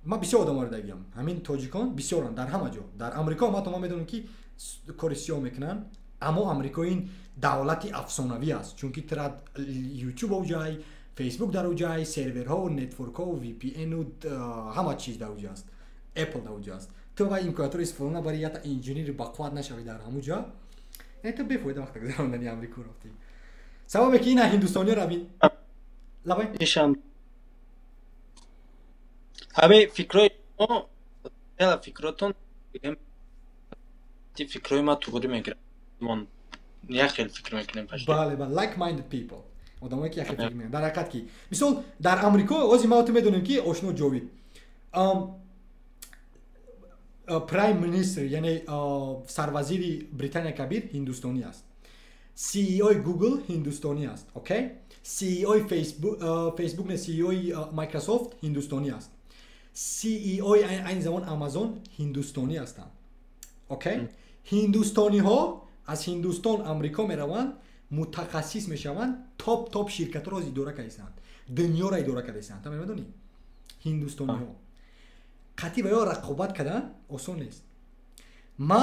ман бисёр одаморо дидагиам ҳамин тоҷикон бисёранд дар ҳама ҷо дар амрико ҳатто ман медонам ки кори сиёҳ мекунанд аммо амрико ин давлати афсонавӣ аст чунки тура ютуб оҷай фейсбук дар оҷай серверҳо нетворкҳо VPN ҳама чиз дар оҷа аст Apple дар оҷа аст ту вай имкониятро истифода набарӣ як инженери бақувват нашавӣ дар ҳамун ҷо ту бефоида вақта гузарондани амрико рафтӣ сабабе ки ина ҳиндустониё равин лабай ишам ҳаме фикрои ела фикротон ти фикрои ма туғри мегирад мон як хел фикр мекунем пашти бале бале like minded people одамое ки як хел фикр мекунанд дар ҳақиқат ки мисол дар амрико ози ма ту медонем ки ошно ҷовид Prime Minister яъне сарвазири Британияи Кабир ҳиндустонӣ аст. CEO Google ҳиндустонӣ аст. Окей? CEO Facebook не CEO Microsoft ҳиндустонӣ аст. CEO айни замон Amazon ҳиндустонӣ ҳастанд. Окей? ҳиндустониҳо аз Ҳиндустон Амрико мераванд, мутахассис мешаванд, топ ширкатро идора карданд. Дунёро идора карданд. Та медонӣ? ҳиндустониҳо қатъи ва ё рақобат кардан осон нест. Ма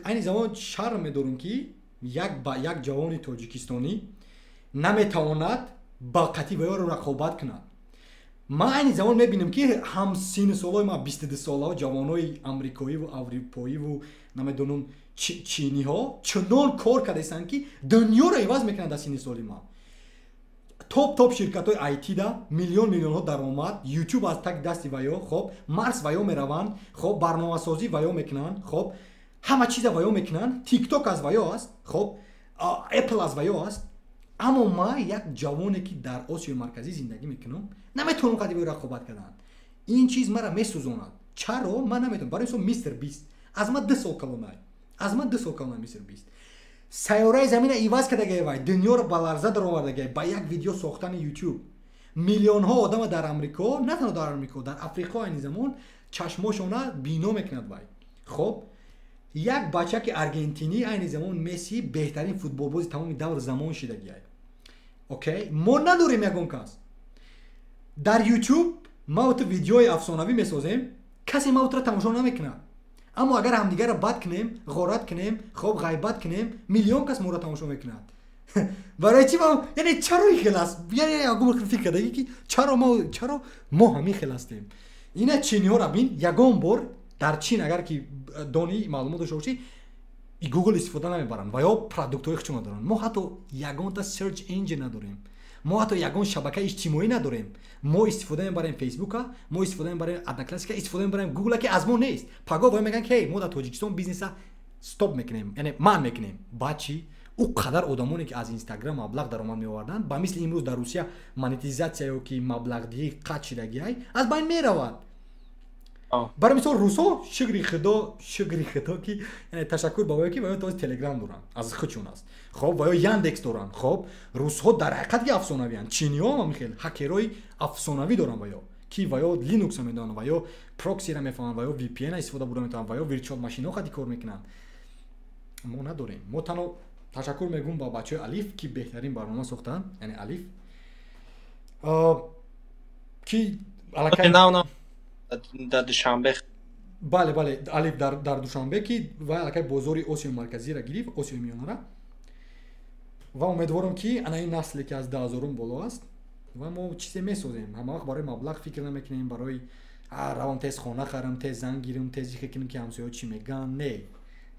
айни замон шарм медорам ки як ҷавони тоҷикистонӣ наметавонад ба қатъи ва ё рақобат кунад. Ма айни замон мебинам ки ҳамсини солҳои ма 22 сола ҷавонои амрикоиву аврупоиву намедонам чиниҳо чунон кор кардаистанд ки дунёро иваз мекунанд дар сини соли ма. топ ширкатҳои IT да миллионҳо даромад, YouTube аз так дасти ва ё, хоб, Марс ва ё мераванд, хоб, барномасозӣ ва ё мекунанд, хоб, ҳама чиза ва ё мекунанд, TikTok аз ва ё аст, хоб, Apple аз ва ё аст. Аммо ма як ҷавоне ки дар Осиёи марказӣ зиндагӣ мекунам, наметавонам қатъи ва ё рақобат кардан. Ин чиз мара месӯзонад. Чаро ман наметавонам. Барои мисол Mr Beast аз ман 2 сол калонай. Аз ман 2 сол калонай Mr Beast. сайёраи замина иваз кардагай вай дунёро ба ларза даровардагай ба як видео сохтани YouTube. Миллионҳо одама дар Амрико, на танҳо дар Амрико, дар Африқо айни замон чашмошона бино мекунад вай. Хоб, як бачаки аргентинӣ айни замон Месси беҳтарин футболбози тамоми давр замон шидагиай. Окей? Мо надорем ягон кас. Дар YouTube ма ту видеои афсонавӣ месозем, касе ма утро тамошо намекунад. Аммо агар ҳамдигарро бад кунем, ғорат кунем, хоб ғайбат кунем, миллион кас моро тамошо мекунад. Барои чӣ яъне чаро ин хел аст? Яъне ягон фикр кардагӣ ки чаро мо ҳамин хел ҳастем. Ина чиниҳоро бин ягон бор дар Чин агар ки дони маълумот дошта бошӣ, Google истифода намебаранд ва ё продуктҳои худшон надоранд. Мо ҳатто ягонта search engine надорем. Мо ҳатто ягон шабакаи иҷтимоӣ надорем. Мо истифода мебарем Фейсбука, мо истифода мебарем Одноклассника, истифода мебарем Google ки аз мо нест. Паго вай мегӯянд ки мо дар Тоҷикистон бизнеса стоп мекунем, яъне ман мекунем. Бачи у қадар одамоне ки аз Instagram маблағ даромад меоварданд, ба мисли имрӯз дар Русия монетизатсия ё ки маблағдиҳӣ қатъ шидагиай аз байн меравад. Барои мисол русҳо шукри худо ки яъне ташаккур ба вое ки ваё тоз Telegram доранд, аз худшон аст. Хоб, ваё Яндекс доранд. Хоб, русҳо дар ҳақиқат ки афсонавианд. Чиниҳо ҳам хел ҳакерои афсонавӣ доранд ваё, ки ваё Linux медонанд, ваё проксиро мефаҳманд, ваё VPN истифода бурда метавонанд, ваё virtual машинҳо қади кор мекунанд. Мо надорем. Мо танҳо ташаккур мегӯям ба бачаҳои Алиф ки беҳтарин барнома сохтанд, яъне Алиф. Ки аллакай дар Душанбе. Бале, Алиф дар Душанбе ки вай аллакай бозори Осиёи марказиро гирифт, Осиёи миёнара. Ва умедворам ки ана ин насле ки аз 2000 боло аст ва мо чизе месозем. Ҳама вақт барои маблағ фикр намекунем, барои равам тез хона харам, тез занг гирам, тез фикрим ки ҳамсоё чӣ мегӯянд. Не,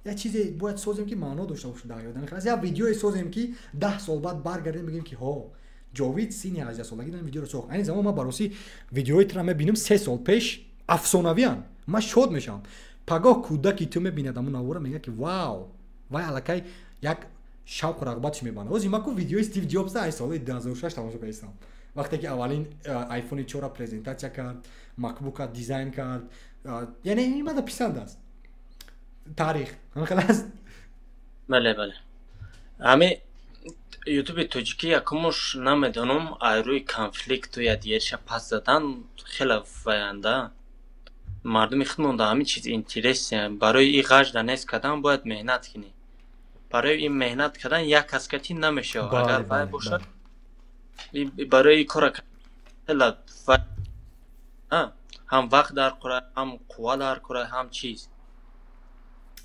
як чизе бояд созем ки маъно дошта боше дар ёдан. Хелас як видеое созем ки 10 сол баъд баргардем бигем ки ҳо ҷовид сини 18 солагӣ дар видеоро сохт. Айни замон ман бароси видеои тра мебинам 3 сол пеш афсонавиян. Ман шод мешавам. Пагоҳ кӯдаки ту мебинад аму навора мега ки вау, вай аллакай як шавқу рағбатш мебанда. Ози ман ку видеои Стив Ҷобс ай соли 2006 тамошо кардам. Вақте ки аввалин iPhone 4 презентация кард, MacBook дизайн кард. Яъне ин мада писанд аст. Таърих. Халас. Бале бале. Ами YouTube тоҷикӣ якумуш намедонам айрӯи конфликту я дигарша пас задан хеле ваянда. Мардуми худмонда ҳамин чиз интересия. Барои ин ғажда нест кардан бояд меҳнат кунӣ. Барои ин меҳнат кардан як каскати намешава. Агар вай бошад барои кора хеле ҳам вақт дар қурад, ҳам қувва дар қурад, ҳам чиз.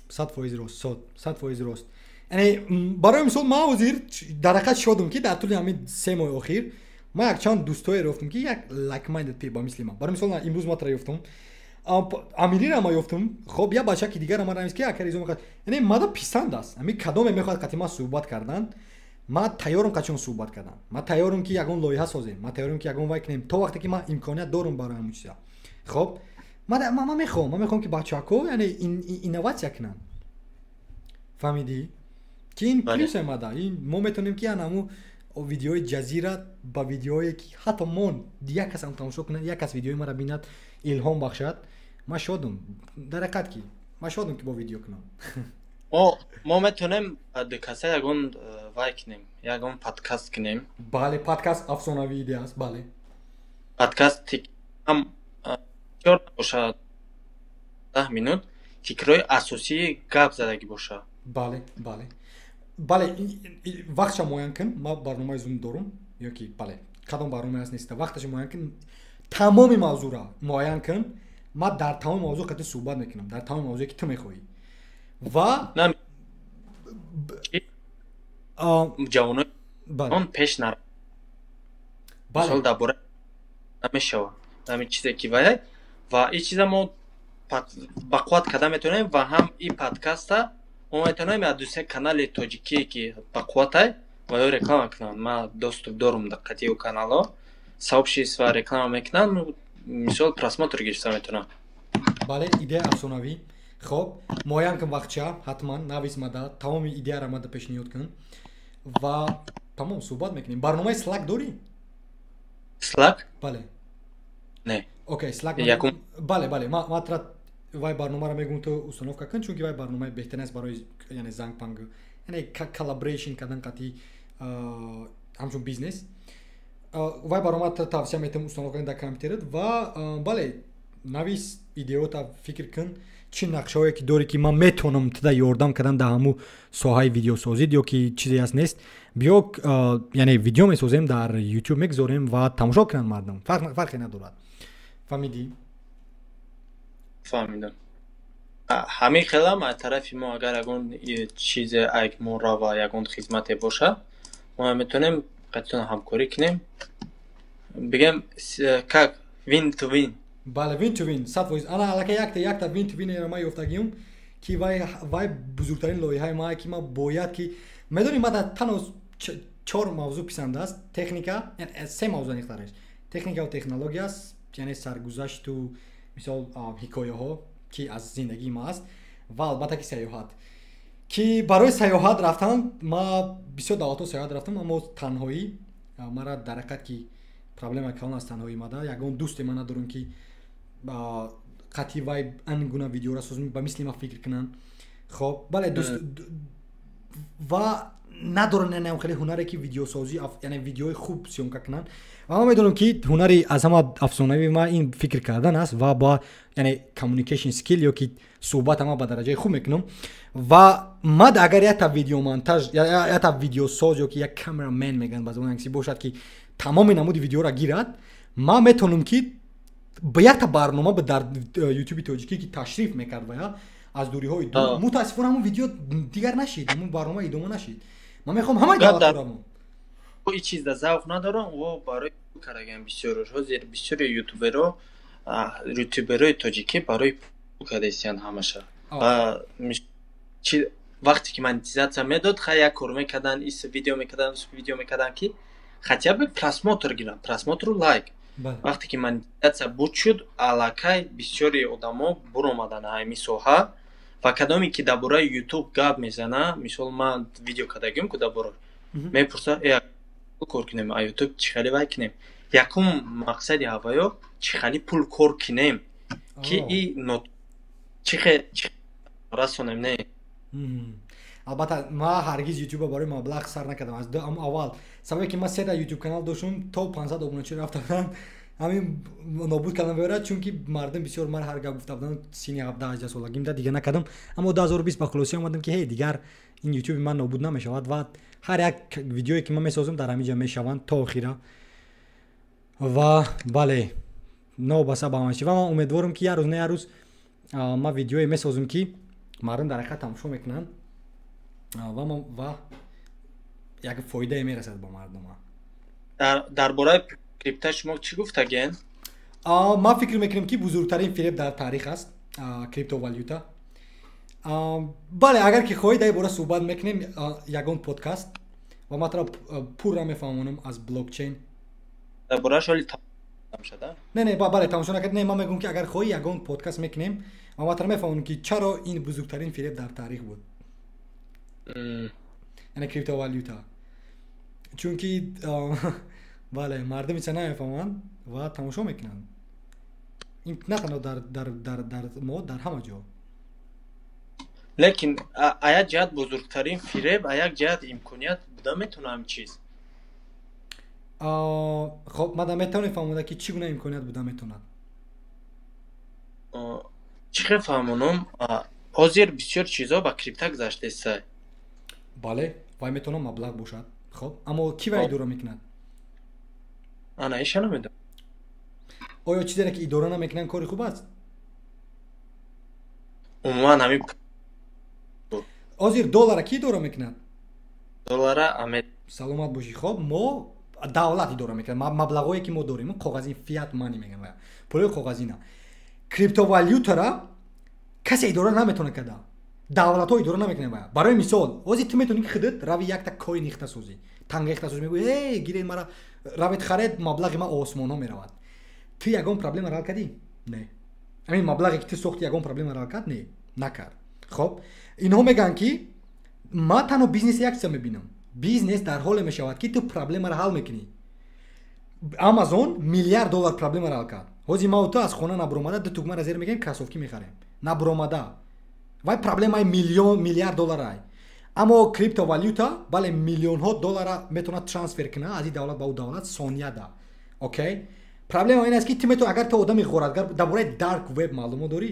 100% рост, 100% рост. Яъне барои мисол ман ҳозир дар ҳақиқат шодам ки дар тӯли ҳамин 3 моҳи охир ман якчанд дӯстое рафтам ки як like-minded people мисли ман. Барои мисол имрӯз ман тара ёфтам. Амириро ман ёфтам. Хоб я бачаки дигар ман рамис ки як каризо мекард. Яъне мада писанд аст. Ами кадоме мехоҳад қати ман суҳбат кардан. Ман тайёрам қачон суҳбат кардан. Ман тайёрам ки ягон лоиҳа созем. Ман тайёрам ки ягон вай кунем то вақте ки ман имконият дорам барои ҳамин чиза. Хоб ман мехоҳам ки бачаҳо яъне инноватсия кунанд. Фаҳмидӣ? Ки ин плюс омада. Ин мо метавонем ки анаму видеои ҷазира ба видеое ки ҳатто мон як кас ам тамошо кунад, як кас видеои маро бинад, илҳом бахшад. Ман шодам. Дар ҳақиқат ки ман шодам ки бо видео кунам. мо метавонем каса ягон вай кунем, ягон подкаст кунем. Бале, подкаст афсонавии идея аст, бале. Подкаст ҳам чор бошад 10 минут фикрҳои асосии гап задагӣ бошад. Бале, бале. Бале, вақтша муайян кун. Ман барномаи Zoom дорам ёки бале. Кадом барнома аст неста. Вақтша муайян кун. Тамоми мавзӯъро муайян кун. Ман дар тамоми мавзӯъ қати суҳбат мекунам. Дар тамоми мавзӯе ки ту мехоҳӣ. Ва ҷавонои он пеш нар. Мисол дар бораи намешава. ҳамин чизе ки вай ва ин чиза мо бақувват карда метавонем ва ҳам ин подкаста мо метавонем аз дӯсе канали тоҷикие ки бақувватай ва ё реклама кунанд. Ман доступ дорам дар қатъи каналҳо. Сообщества реклама мекунанд, мисол просмотр гирифта метавонам. Бале, идея афсонавӣ. Хоб, муайян кун вақтша, ҳатман навис мада, тамоми идеяро мада пешниҳод кун. Ва тамом суҳбат мекунем. Барномаи Slack дорӣ? Slack? Бале. Не. Окей, Slack. Бале, бале. Ман тра вай барномаро мегӯям ту установка кун, чунки вай барномаи беҳтарин аст барои яъне зангпанг, яъне collaboration кардан қати ҳамчун бизнес. Вай барномаро тавсия метавонам установка кун дар компютерат ва бале, навис идеота фикр кун. Чӣ нақшаҳое ки дорӣ ки ман метавонам туда ёрдам кардан дар ҳамун соҳаи видеосозӣ ё ки чизе аст нест. Биё яъне видео месозем дар YouTube мегузорем ва тамошо кунанд мардум. Фарқе надорад. Фаҳмидӣ? Фаҳмидам. Ҳамин хелам аз тарафи мо агар ягон чизе айкмора ва ягон хизмате боша, мо метавонем қатъан ҳамкорӣ кунем. Бигем как win to win. Бале, win to win. 100%. Ана аллакай якта win to win ма ёфтагиам ки вай бузургтарин лоиҳаи маа ки ман бояд ки медонӣ ман танҳо 4 мавзӯъ писанд аст. Техника, яъне 3 мавзӯъ нехтараш. Техника ва технология аст, яъне саргузашту мисол ҳикояҳо ки аз зиндагии ман аст ва албатта ки сайёҳат. Ки барои сайёҳат рафтан ман бисёр давлатҳо сайёҳат рафтам, аммо танҳоӣ мара дар ҳақиқат ки проблема калон аст танҳоӣ мада. Ягон дӯсте ман надорам ки қатъи вай ан гуна видеора созӣ ба мисли ман фикр кунанд. Хоб, бале дӯст ва надоранд яъне хеле ҳунаре ки видеосозӣ, яъне видеои хуб сёмка кунанд. Ва ман медонам ки ҳунари аз ҳама афсонави ман ин фикр кардан аст ва ба яъне communication skill ё ки суҳбат ама ба дараҷаи хуб мекунам. Ва ман агар якта видеомонтаж якта видеосоз ё ки як камерамен мегӯянд ба забони англисӣ бошад ки тамоми намуди видеоро гирад, ман метавонам ки ба якта барнома дар YouTube тоҷикӣ ки ташриф мекард вая аз дуриҳои дур. Мутаассифона ҳамун видео дигар нашид, ҳамун барнома идома нашид. Ман мехоҳам ҳамаи давлатҳоро ин чизда завқ надорам ва барои караган бисёр ҳозир бисёри ютуберо ютуберҳои тоҷикӣ барои пул карда истиянд ҳамаша. Ва вақте ки монетизатсия медод, як кор мекардан, видео мекардан ки хотя бы просмотр гиран, просмотру лайк. Вақте ки монетизатсия буд шуд, аллакай бисёри одамо буромадан ҳами соҳа ва кадоме ки дар бораи ютуб гап мезана, мисол ман видео кардагим ки дар бораи мепурса кор кунем, а ютуб чӣ хеле вай кунем. Якум мақсади ҳаваё чӣ хеле пул кор кунем ки и чӣ расонем не. албатта ман ҳаргиз ютуб барои маблағ сар накардам. Аз аввал сабабе ки ман 3 ютуб канал доштам, то 500 обуначӣ рафтам, ҳамин нобуд кардам беёрад, чунки мардум бисёр мар ҳар гап гуфта буданд сини 17-18 солагимда дига накардам. Аммо 2020 ба хулосӣ омадам ки дигар ин ютуби ман нобуд намешавад ва ҳар як видеое ки ман месозам дар ҳамин ҷо мешаванд то охира. ва бале новобаста ба ҳамашӣ ва ман умедворам ки як рӯз не як рӯз ман видеое месозам ки мардум дар ҳақиқат тамошо мекунанд ва як фоидае мерасад ба мардума. дар бораи крипта шумо чӣ гуфтаген? ман фикр мекунам ки бузургтарин фиреб дар таърих аст криптовалюта. бале агар ки хоҳед дар бора суҳбат мекунем ягон подкаст ва матро пурра мефаҳмонам аз блокчейн. дар борааш ҳоли тамошо шуда? Не бале тамошо накард. Не, ман мегӯям ки агар хоҳӣ ягон подкаст мекунем ва матро мефаҳмонам ки чаро ин бузургтарин фиреб дар таърих буд. яъне криптовалюта. чунки бале мардуми ча намефаҳманд ва тамошо мекунанд. ин на танҳо дар мо дар ҳама ҷо. лекин а як ҷиҳат бузургтарин фиреб, а як ҷиҳат имконият буда метавонад чиз. хоб ман наметавонам фаҳмода ки чӣ гуна имконият буда метавонад. чӣ хел фаҳмонам, ҳозир бисёр чизҳо ба крипта гузаштаеста. бале вай метавонад маблағ бошад. хоб аммо ки вай идора мекунад? ана иша намедонам. оё чизере ки идора намекунанд кори хуб аст? умуман ҳамин ҳозир доллара ки идора мекунад? доллара саломат бошӣ. хоб мо давлат идора мекунад. маблағое ки мо дорем коғазин фиат мани меган ва пули коғазина. криптовалютара касе идора наметавонад карда. давлатҳо идора намекунанд ва барои мисол ҳозир ту метавонӣ ки худат рави якта коин ихта созӣ, танга ихта созӣ, мегӯӣ гиред мара равед харед, маблағи ма осмонҳо меравад. ту ягон проблема ҳал кардӣ? Не. ҳамин маблағе ки ту сохти ягон проблема ҳал кард? Не, накард. хоб инҳо мегӯянд ки ман танҳо бизнеси як чиза мебинам. бизнес дар ҳоле мешавад ки ту проблемаро ҳал мекунӣ. амазон $1 млрд проблемаро ҳал кард. ҳозир ма ту аз хона набуромада ду тугмаро зер мегирем, кросовки мехарем. набуромада вай проблемаи $1 млрд ай. аммо криптовалюта бале миллионҳо доллара метавонад трансфер кунад аз ин давлат ба у давлат сонияда. окей? проблема ин аст ки ту метавонӣ агар ту одами ғоратгар дар бораи dark web маълумот дорӣ?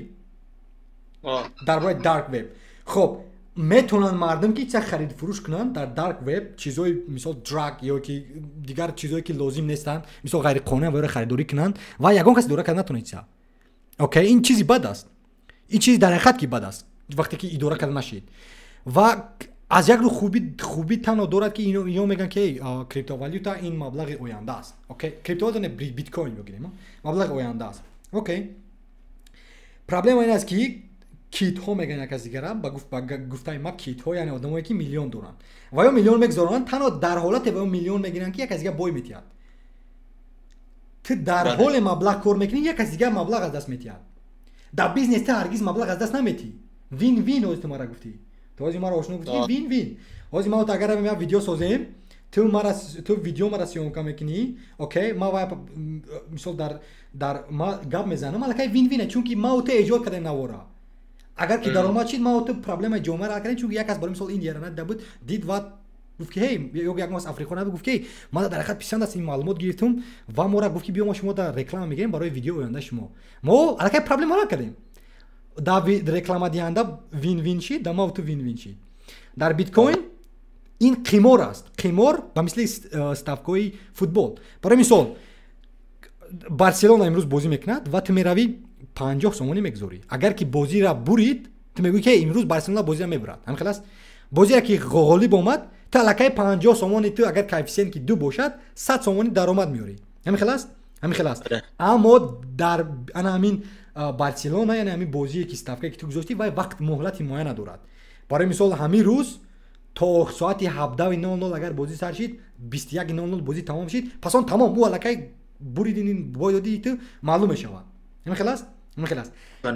дар бораи dark web. хоб метавонанд мардум ки ча харид фурӯш кунанд дар dark web, чизҳои мисол драг ё ки дигар чизҳое ки лозим нестанд, мисол ғайриқонунӣ ва харидорӣ кунанд ва ягон кас идора карда натавонад чиza. окей? ин чизи бад аст. ин чизи дар ҳақиқат ки бад аст вақте ки идора карда нашид. ва аз як рӯ хубӣ танҳо дорад ки инҳо мегӯянд ки криптовалюта ин маблағи оянда аст. окей? криптовалюта не биткоин бигирем, маблағи оянда аст. окей? проблема ин аст ки китҳо мегӯянд як аз дигара ба гуфтаи ма китҳо яъне одамое ки миллион доранд ва ё миллион мегузаронанд, танҳо дар ҳолате ва ё миллион мегиранд ки як аз дигар бой метиҳад. ту дар ҳоле маблағ кор мекунӣ, як аз дигар маблағ аз даст метиҳад. дар бизнес ту ҳаргиз маблағ аз даст наметиҳӣ. вин ҳозир ту мара гуфтӣ. ту ҳозир мара ошно гуфтӣ вин. ҳозир ма агар равем як видео созем, ту видео мара сиёмка мекунӣ, окей? ма ва мисол дар ма гап мезанам, аллакай вин чунки ма ту эҷод кардем навора. агар ки даромад шид ма ту проблемаи ҷомеаро ҳал кардем, чунки як кас барои мисол ин ярана дабуд дид ва гуфт ки ё ягон аз африқо набуд гуфт ки ман дар ҳақиқат писанд аст ин маълумот гирифтам ва мора гуфт ки биё мо шумо дар реклама мегирем барои видео оянда шумо. мо аллакай проблема ҳал кардем. дар реклама диҳанда вин шид, дар ма ту вин шид. дар биткоин ин қимор аст. қимор ба мисли ставкаи футбол. барои мисол барселона имрӯз бозӣ мекунад ва ту меравӣ 50 сомонӣ мегузорӣ. агар ки бозиро бурид, ту мегӯӣ ки имрӯз барселона бозиро мебурад. ҳамин хел аст. бозиро ки ғолиб омад, ту аллакай 50 сомони ту агар коэффициент ки 2 бошад, 100 сомонӣ даромад меорӣ. ҳамин хел аст. همین خلاص. اما در انا همین بارسلونا یعنی همین بازی که استافکه که تو گذاشتی و وقت مهلتی معین ندارد. برای مثال همین روز تا ساعت 17:00 اگر بازی سر شید 21:00 بازی تمام شید پس اون تمام مو الکی بریدین بایدی تو معلوم شود. همین خلاص. همین خلاص.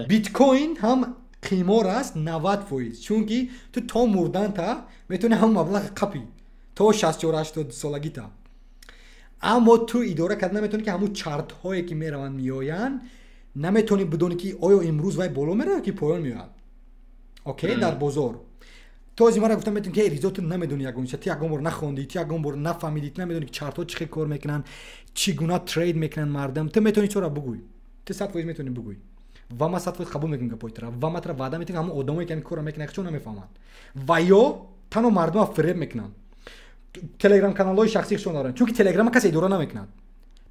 بیت کوین هم قیمار است 90%، چون که تو تا مردن تا میتونی هم مبلغ قپی تا 64 سالگی تا. اما تو اداره کردن نمیتونی که همون چارت هایی که میروند میآیند نمیتونی بدونی که آیا امروز وای بالا میره که پایین میاد. اوکی در بازار تو از من گفتم میتونی که ریزات نمیدونی یگون چه یگون بار نخوندی یگون بار نفهمیدی نمیدونی که چارت ها چه کار میکنن چگونه ترید میکنن مردم تو میتونی چرا بگوی تو 100% میتونی بگوی و ما 100% قبول میکنم پویترا و ما وعده میتونم همون آدمایی که کار میکنن چون نمیفهمن و یا تنها مردم فریب میکنن. تلگرام کانال های شخصیشون دارن چون که تلگرام کسی اداره نمیکنه.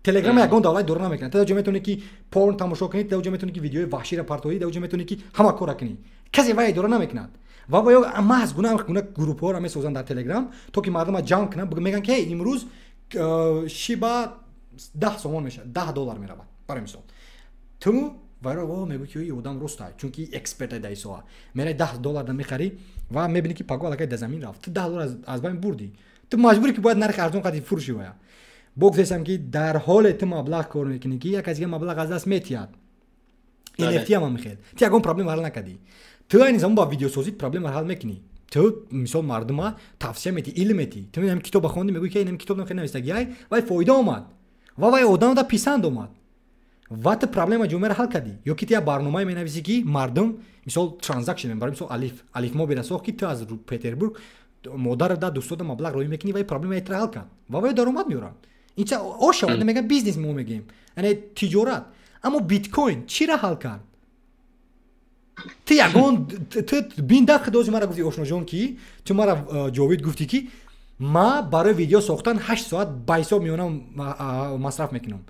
تلگرام یگان دولت اداره نمیکنه. تو جا میتونی که پورن تماشا کنی، تو جا میتونی که ویدیو وحشی را پارتویی، تو جا میتونی که همه کار کنی. کسی وای اداره نمیکنه. و یا اما از گونه گروپ ها را میسازن در تلگرام تا که مردم جمع کنن میگن که امروز شیبا 10 سومون میشه $10 میره برای مثال تو وارو میگه که این آدم راسته چون که اکسپرت دایسا میره $10 دم میخری و میبینی که پاگو الکی زمین رفت $10 از بین بردی تو مجبوری که باید نرخ ارزون قضیه فروشی ویا بگذارم که در حال تو مبلغ کار میکنی که یک از یک مبلغ از دست میتیاد NFT هم میخواد تو یگون پرابلم حل نکردی تو این زمان با ویدیو سازی پرابلم حل میکنی تو مثال مردم توصیه میتی علم میتی تو میگم کتاب بخوندی میگی که این کتاب نخونی نوشتگی وای فایده اومد و وای آدم دا پیسند اومد و تو پرابلم جمعه را حل کردی یا که تو برنامه مینویسی که مردم مثال ترانزکشن برای مثال الف ما برساخت که تو از پترزبورگ مادر دا دوستات مبلغ روی میکنی و پرابلم ایت حل کرد و وای درآمد میارن این چه آشا میگم بیزنس مو میگیم یعنی تجارت. اما بیت کوین چی را حل کرد تو یگون تو بین دقیقه دوز مرا گفتی آشنا جان کی تو مرا جاوید گفتی که ما برای ویدیو ساختن 8 ساعت 22 میونم مصرف میکنم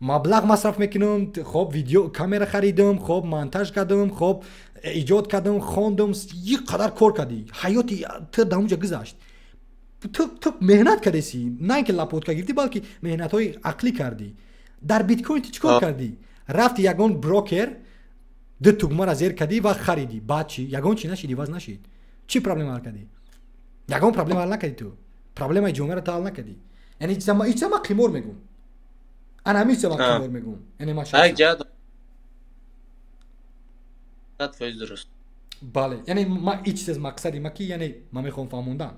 مبلغ مصرف میکنم خب ویدیو کامera خریدم خب مونتاژ کردم خب ایجاد کردم خواندم یک قدر کار کردی حیاتی تو داموجا گذشت تو مهنت کردی نه اینکه لاپوت گرفتی بلکه مهنت های عقلی کردی. در بیت کوین تو چیکار کردی رفتی یگون بروکر دو توگمه را زیر کردی و خریدی بعد چی یگون چی نشید دیواز نشید چی پرابلم حل کردی یگون پرابلم حل نکردی تو پرابلم جمعه را حل نکردی یعنی ایچ ما قیمور میگم انا همیشه ما قیمور میگم یعنی ماشاءالله جد درست بله یعنی ما هیچ چیز مقصدی ما کی یعنی ما میخوام فهموندن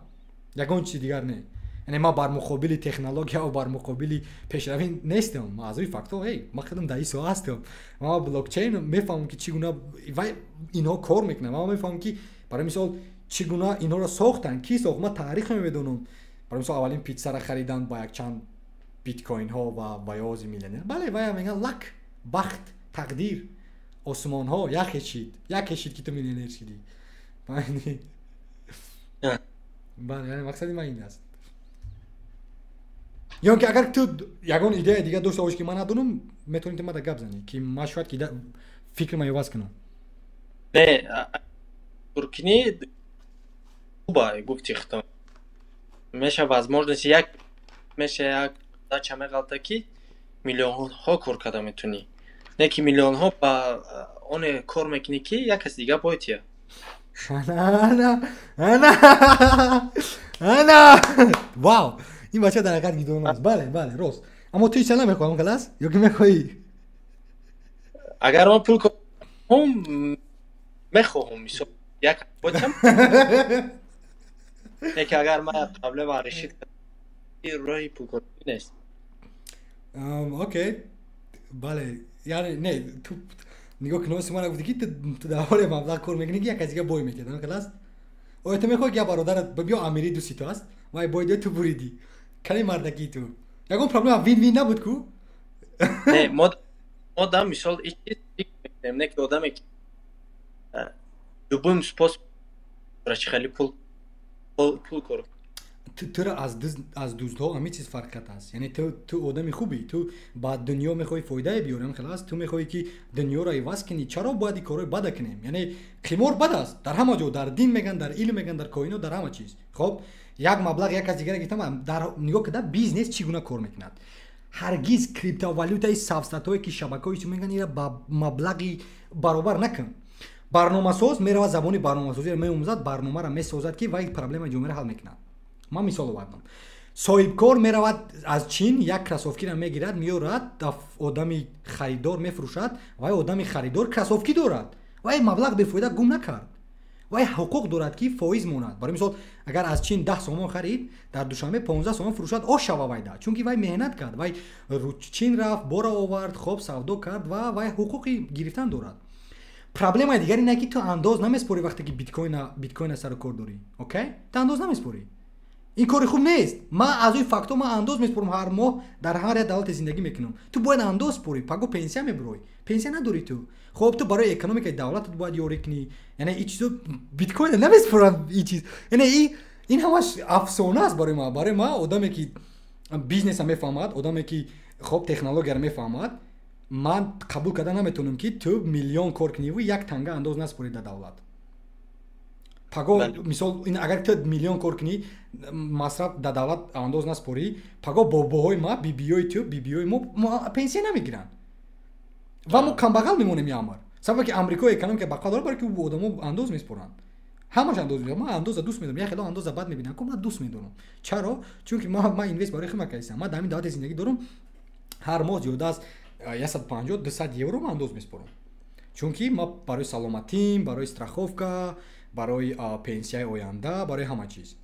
یگون چی دیگر نه یعنی ما بر مقابل تکنولوژی و بر مقابل پیشروی نیستم ما از روی فاکتور هی ما خودم دایسو هستم ما بلاک چین میفهمم که چگونه اینا کار میکنه ما میفهمم که برای مثال چگونه اینا رو ساختن کی ساخت ما تاریخ میدونم برای مثال اولین پیتزا را خریدن با یک چند بیت کوین ها و بیاز میلیونر بله و میگن لک بخت تقدیر آسمان ها یک کشید که تو میلیونر شدی بله یعنی مقصدی من این است یا که اگر تو یگان ایده دیگه داشته باشی که من ندونم میتونید ما گپ زنی که ما شاید که فکر ما یواز کنم نه ترکنی خوبه گفتی ختم میشه возможность یک میشه یک دچمه غلطه که میلیون ها کار کرده میتونی نه که میلیون ها با اون کار میکنی که یک کس دیگه باید انا واو این بچه در حقیقت گیدون است بله راست اما توی چند نمیخواهم کلاس یا که میخوایی اگر ما پول کنم میخواهم میشم یک بچم که اگر ما پرابلم عرشید روی پول کنم نیست اوکی بله یعنی نه تو نگاه کنم سیمان گفتی که تو در حال مبلغ کار میکنی که یک از دیگه بای میکنه کلاس او تو میخوای که برادرت بیا امیری دوستی تو است وای باید تو بریدی کلی مردکی تو یگون پرابلم وین نبود کو نه ما دام مثال هیچ میکنم نه که آدمی که любым способом خیلی پول کار تو را از دوستها همه چیز فرق کرده است یعنی تو آدمی خوبی تو با دنیا میخوای فایده بیاری خلاص تو میخوای که دنیا را عوض کنی چرا باید کارهای بد کنیم یعنی قمار بد است در همه جا در دین میگن در علم میگن در کائنات در همه چیز خب یک مبلغ یک از دیگه گفتم در نگاه کده بیزنس چگونه کار میکند ҳаргиз криптовалютаи савсатое ки шабакаҳои ҷумъа мегӯянд ира ба маблағи баробар накун. Барномасоз меравад забони барномасозиро меомӯзад, барномаро месозад ки вай проблемаи ҷомеаро ҳал мекунад. Ман мисол овардам. Соҳибкор меравад аз Чин як кросовкиро мегирад, меорад одами харидор мефурӯшад, вай одами харидор кросовки дорад. Вай маблағ бефоида гум накард. Вай ҳуқуқ дорад ки фоиз монад. Барои мисол, агар аз Чин 10 сомон харид, дар душанбе 15 сомон фурӯшад, ош шава вайда. Чунки вай меҳнат кард, вай Чин рафт, бора овард, хоб савдо кард ва вай ҳуқуқи гирифтан дорад. Проблемаи дигар ине ки ту андоз намеспорӣ вақте ки биткоин сару кор дорӣ. Окей? Ту андоз намеспорӣ. ин кори хуб нест. Ман аз ои фактҳо ман андоз меспорам ҳар моҳ дар ҳар як давлате зиндагӣ мекунам. Ту бояд андоз спорӣ, паго пенсия мебурӣ. Пенсия надорӣ ту. Хоб ту барои экономикаи давлатат бояд ёрӣ кунӣ. Яъне ин чизо биткоин намеспорам ин чиз. Яъне ин ҳамаш афсона аст барои ман. Барои ман одаме ки бизнеса мефаҳмад, одаме ки хоб технологияро мефаҳмад, ман қабул карда наметавонам ки ту миллион кор куниву як танга андоз наспорӣ дар давлат. Паго мисол агар ту миллион кор кунӣ масраф дар давлат андоз наспорӣ, паго бобоҳои ма, бибиёи ту, бибиёи мо пенсия намегиранд. Ва мо камбағал мемонем ямар. Сабаби ки Амрико экономика бақал дорад, барои ки одамо андоз меспоранд. Ҳамаш андоз меспоранд. Ман андоза дӯст медорам. Яхело андоза бад мебинам, ко ман дӯст медорам. Чаро? Чунки ман инвест барои худам кардам. Ман дар ҳамин давлате зиндагӣ дорам. Ҳар моҳ зиёда аз 150-200 евро ман андоз меспорам. Чунки ман барои саломатим, барои страховка, барои пенсияи оянда, барои ҳама чиз.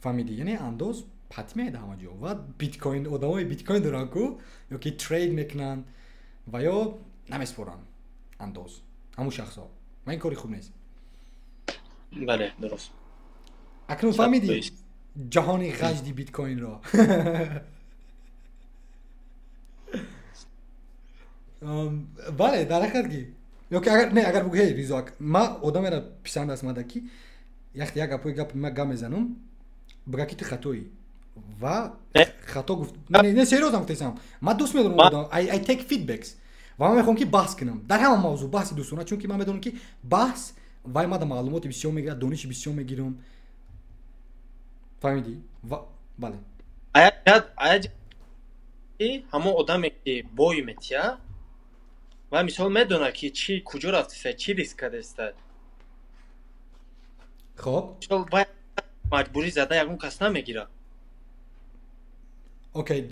Фаҳмидӣ? Яъне андоз ҳатмӣ дар ҳама ҷо. Ва биткоин, одамои биткоин доранд ку, ёки трейд мекунанд ва ё намеспоранд андоз. ҳамун шахсҳо. Ва ин кори хуб нест. Бале, дуруст. Акнун фаҳмидӣ ҷаҳони ғаҷди биткоинро? Бале, дар ҳақиқат ки ёки агар бугӯ ҳей Ризо, ман одамеро писанд аст мада ки як гапои гап мезанам, буга ки ту хатоӣ. Ва хато гуфт. Не сериозан гуфтаам. Ман дӯст медорам одам. I take feedbacks. Ва ман мехоҳам ки баҳс кунам. Дар ҳама мавзӯъ баҳси дӯстона, чунки ман медонам ки баҳс вай мада маълумоти бисёр мегирад, дониши бисёр мегирам. Фаҳмидӣ? Бале. ҳамон одаме ки бой метия ва мисол медонад ки чӣ куҷо рафтаста, чӣ риск кардааста. Хоб. Мисол вай маҷбурӣ зада ягон кас намегирад. Окей,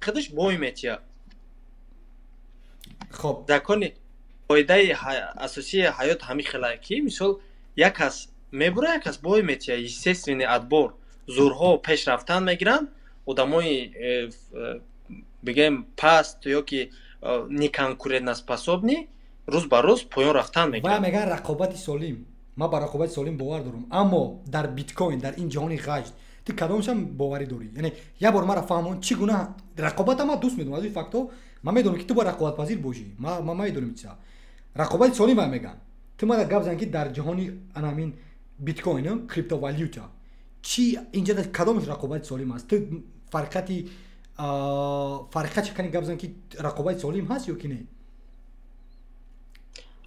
худаш бой метия. Хоб. Закони қоидаи асосии ҳаёт ҳамин хелае ки мисол як кас мебура, як кас бой метия, естественный отбор, зурҳо пеш рафтан мегиранд, одамои бигем паст ёки неконкурентоспособни рӯз ба рӯз поён рафтан мегиранд. Ва меган рақобати солим. Ман ба рақобати солим бовар дорам. Аммо дар биткоин, дар ин ҷаҳони ғаҷд, ту кадомашам боварӣ дорӣ? Яъне як бор маро фаҳмон чӣ гуна рақобата ман дӯст медорам. Аз ин фактҳо ман медонам ки ту бояд рақобатпазир бошӣ. Ман медонам чиа. Рақобати солим ва меган. Ту мада гап зан ки дар ҷаҳони анамин биткоин, криптовалюта, чӣ инҷа кадомаш рақобати солим аст? Ту фарқат чакани гап зан ки рақобати солим ҳаст ё ки не?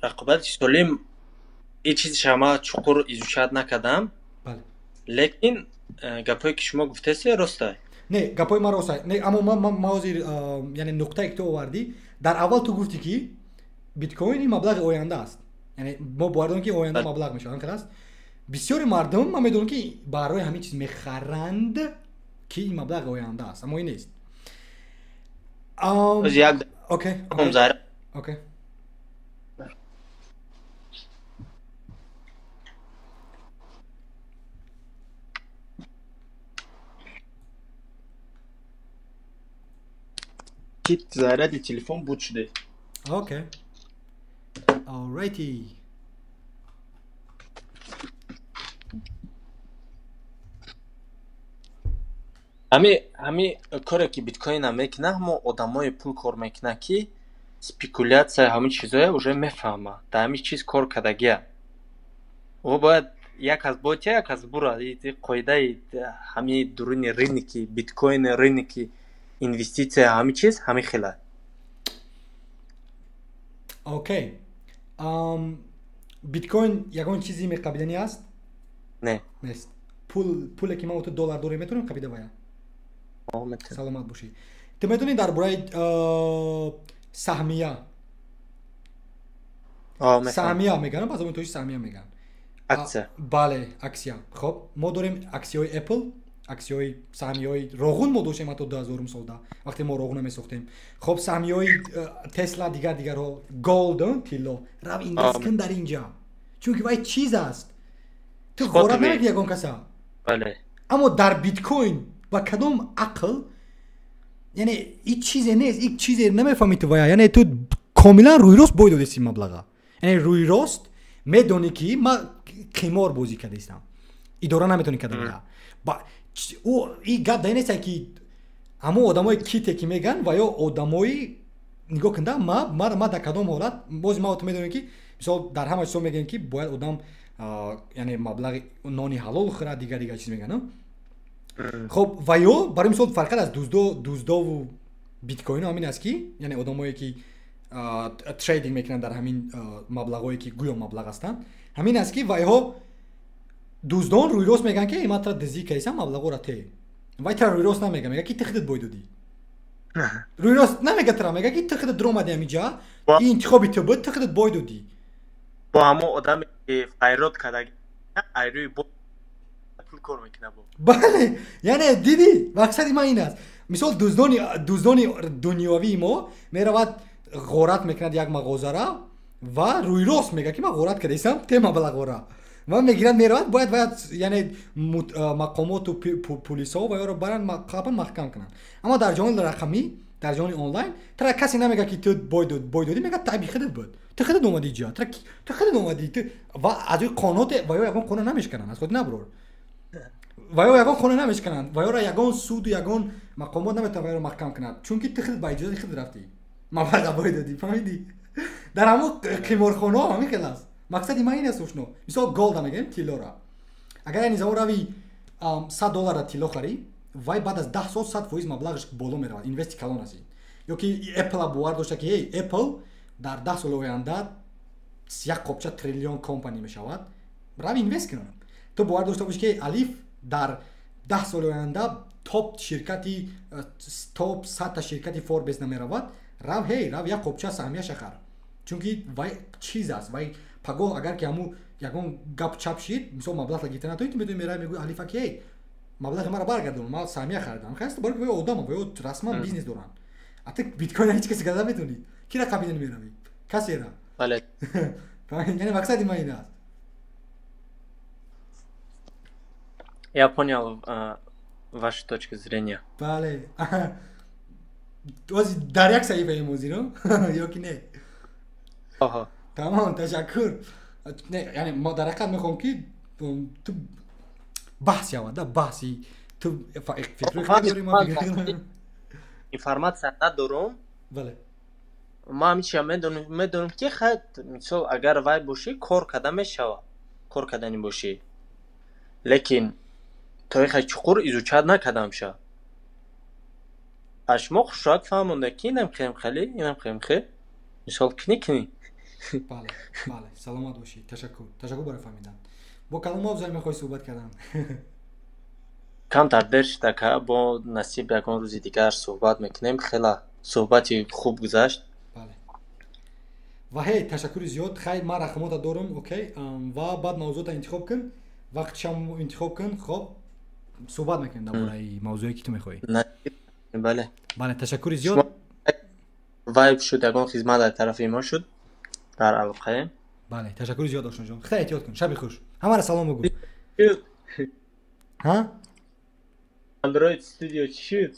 Рақобати солим ин чизша ман чуқур изучат накардам. Бале. Лекин гапое ки шумо гуфтасе роста. Не, гапои ман роста. Не, аммо ман ҳозир яъне нуқтае ки ту овардӣ, дар аввал ту гуфтӣ ки биткоин ин маблағи оянда аст. Яъне мо бовар дорем ки оянда маблағ мешавад, аст? Бисёри мардум ман медонам ки барои ҳамин чиз мехаранд ки ин маблағи оянда аст, аммо ин нест. Окей. Кит заряди телефон буд шуде. Окей. Alrighty. ҳами коре ки биткоин мекуна, ҳамо одамои пул кор мекуна ки спекулятсия ҳамин чизоя уже мефаҳма. Дар ҳамин чиз кор кардагия. Ӯ бояд як аз ботя, як аз бура. Қоидаи ҳамин дуруни рынки, биткоин рынки, инвестиция ҳамин чиз ҳамин хела. Окей. Биткоин ягон чизи меқабиланӣ аст? Не. Нест. Пуле ки ман ту доллар дорем метавонем қабида вая? Саломат бошӣ. تو میدونی درباره سهمیه سهمیه میگن بعضی توش سهمیه میگن اکسیه بله اکسیه خب ما داریم اکسیای اپل اکسیای سهمیای روغن ما داشتیم تا 2000 سال وقتی ما روغن میساختیم خب سهمیای تسلا دیگر ها گلد تیلا رو اینوست کن در اینجا چون که باید چیز است تو غورت نمیگی یگان کسا بله اما در بیت کوین با کدام عقل یعنی این چیزی نیست این چیزی نمیفهمی تو ویا یعنی تو کاملا روی راست باید دادی مبلغا یعنی روی راست میدونی که ما قمار بازی کردم اداره نمیتونی کردم با او این گپ نیست که همه آدمای کیته که میگن و یا آدمای نگاه کنده ما در کدام حالت باز ما تو میدونیم که مثلا در همه چیزا میگن که باید آدم یعنی مبلغ نانی حلال خورد دیگر چیز میگن خب و یا برای مثال فرق از دوزدا و بیت کوین همین است که یعنی آدمایی که تریدینگ میکنن در همین مبلغایی که گویا مبلغ هستن همین است که و یا دوزدان روی راست میگن که اینا تر دزی کیسا مبلغ را ته وای تر روی راست نمیگه میگه کی تخدت بویدودی روی راست نمیگه تر میگه کی تخدت درو اومدی اینجا این انتخابی تو بود تخدت بویدودی با همه آدم که فایرات کرده ایروی بود پول کار میکنه با بله یعنی دیدی مقصد ما این است مثال دوزدانی دنیاوی ما میرود غارت میکند یک مغازه را و روی راست میگه که من غارت کردم ته مبلغ را و میگیرن میرود باید یعنی مقامات و پلیس ها و یا رو برن قابل محکم کنن اما در جهان رقمی در جهان آنلاین ترا کسی نمیگه که تو بایدودی میگه تابی خودت بود تو خودت اومدی جا تو خودت اومدی تو و از این قانونات و یا یگان قانون نمیشکنن از خود نبرور و یا یگان قانون نمیشکنن و یا را یگان سود و یگان مقامات نمیتونن رو محکم کنن چون که تو خودت با اجازه خودت رفتی مبلغ بایدودی فهمیدی در همون قمارخانه ها همین خلاص مقصدی ما این است وشنو مثلا گلد میگیم تیلا را اگر این زاو روی $100 تیلا خری وای بعد از 10 سال 100% مبلغش بالا میره اینوست کلان است یا که اپل بوار داشته که اپل در 10 سال آینده یک قبچه تریلیون کمپانی میشود روی اینوست کنن تو بوار داشته باشی که الف در 10 سال آینده توپ شرکتی توپ 100 شرکتی فوربس نمیرود رو یک قبچه سهمیه شخر چون که وای چیز است وای پگاه اگر که همو یگان گپ چپ شید مثلا مبلغ لگیتن تو میتونی میرای میگه الف که مبلغ ما را برگردون ما سهمیه خریدم خواست برای وای آدم وای رسما بیزنس دارن حتی بیت کوین هیچ کسی گذار میتونی کی رقابی نمیروی کسی را بله یعنی مقصدی ما اینه است Япония ваша точка зрения بله توزی در یک صحیفه موزی رو یا کی نه آها تمام تشکر نه یعنی ما در حقیقت میخوام که تو بحث یاوده بحثی تو فکر کنی ما اینفورماسیا ندارم بله ما همیشه میدونم که خود مثلا اگر وای باشی کار کردن میشود کار کردنی باشی لیکن تاریخ چقدر ایزوچاد نکردم شه اشما خوشحال فهمونده که اینم خیلی مثال کنی بله سلامت باشی تشکر برای فهمیدن با کلام افزای میخوای صحبت کردم کم در درش دکه با نصیب یکان روزی دیگر صحبت میکنیم خیلی صحبتی خوب گذشت بله و هی تشکر زیاد خیلی ما رقمات دارم اوکی و بعد موضوعات انتخاب کن وقت شما انتخاب کن خب صحبت میکنیم درباره موضوعی که تو میخوای بله تشکر زیاد وایب شد یکان خدمت در طرف ما شد در القایم بله تشکر زیاد آشنا جان خیلی احتیاط کن شب خوش همه را سلام بگو ها اندروید استودیو چی شد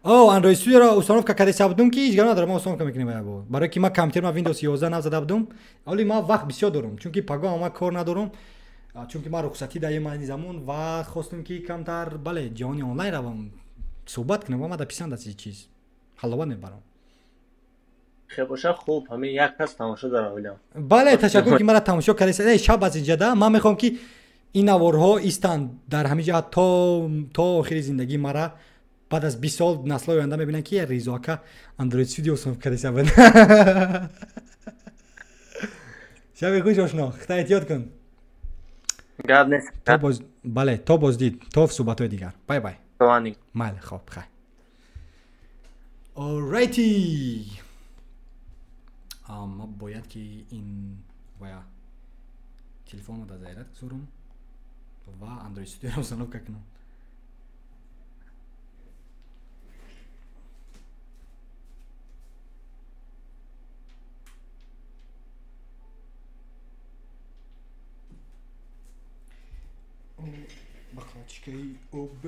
اندروید استودیو را اوستانوف کردم بودم که هیچ گونه ندارم ما اوستانوف میکنیم برای که ما کامپیوتر ما ویندوز 11 نزده بودم ولی ما وقت بسیار دارم چون که پگاه ما کار ندارم چون که ما رخصتی دایم این زمان و خواستم که کمتر بله جهانی آنلاین روم صحبت کنم و ما در پسند از چیز حلاوت نمیبرم خیلی باشه خوب همین یک کس تماشا داره اولم بله تشکر که مرا تماشا کردید شب از اینجا ده من میخوام که این نوارها ایستند در همه جا تا آخر زندگی مرا بعد از 20 سال نسل‌های آینده میبینن که ریزاکا اندروید استودیو صنف کرده بود شب خوش آشنا خدا احتیاط کن گرد نیست بله تا بازدید تا صحبت‌های دیگر بای بای روانی بله خب خیر Alrighty. ما باید که این ویا تلفن رو دزایرت گذارم و اندروید استودیو رو سناب کنم. بقلاچکی ob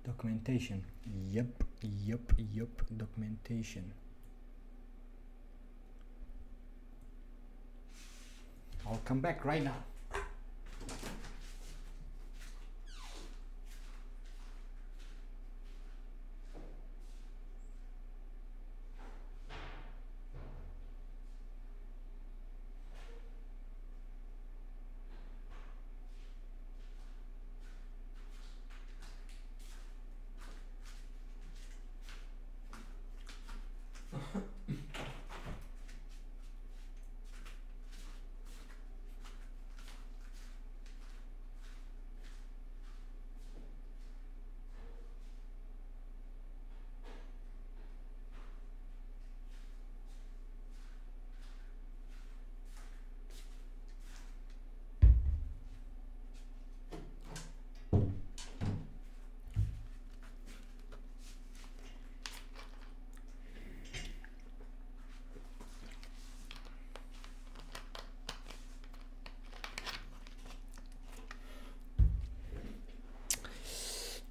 documentation. Yep, documentation. I'll come back right now.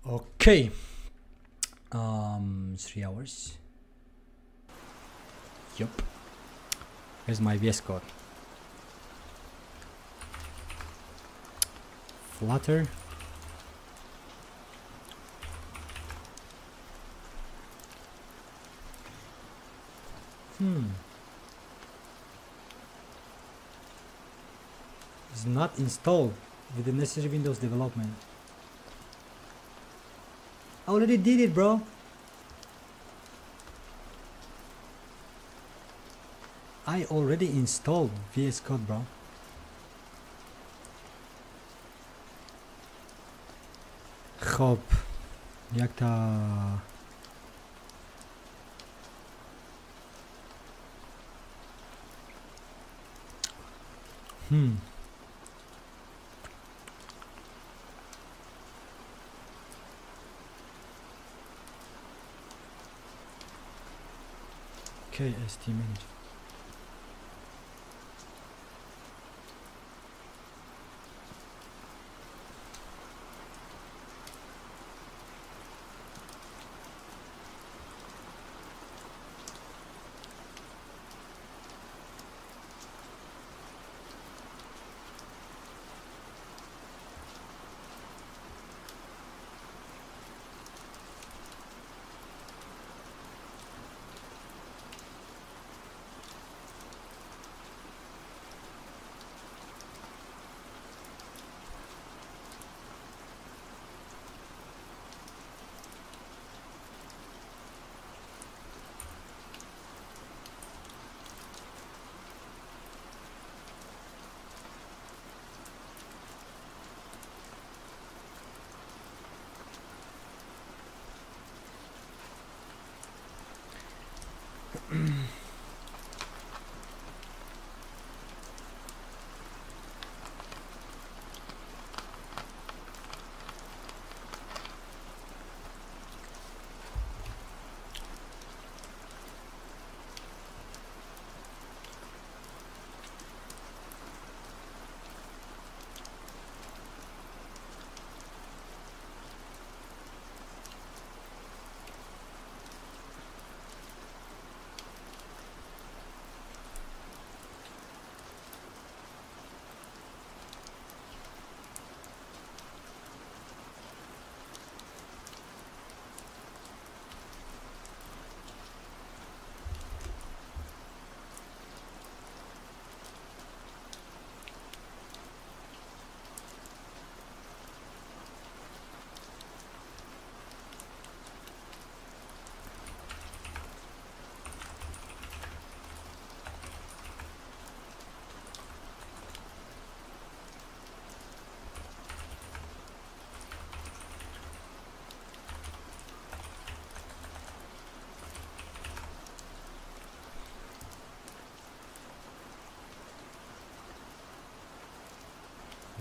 Okay. 3 hours. Yup. Here's my VS Code. Flutter. It's not installed with the necessary Windows development. I already did it, bro. I already installed VS Code, bro. خب یک تا KST manager.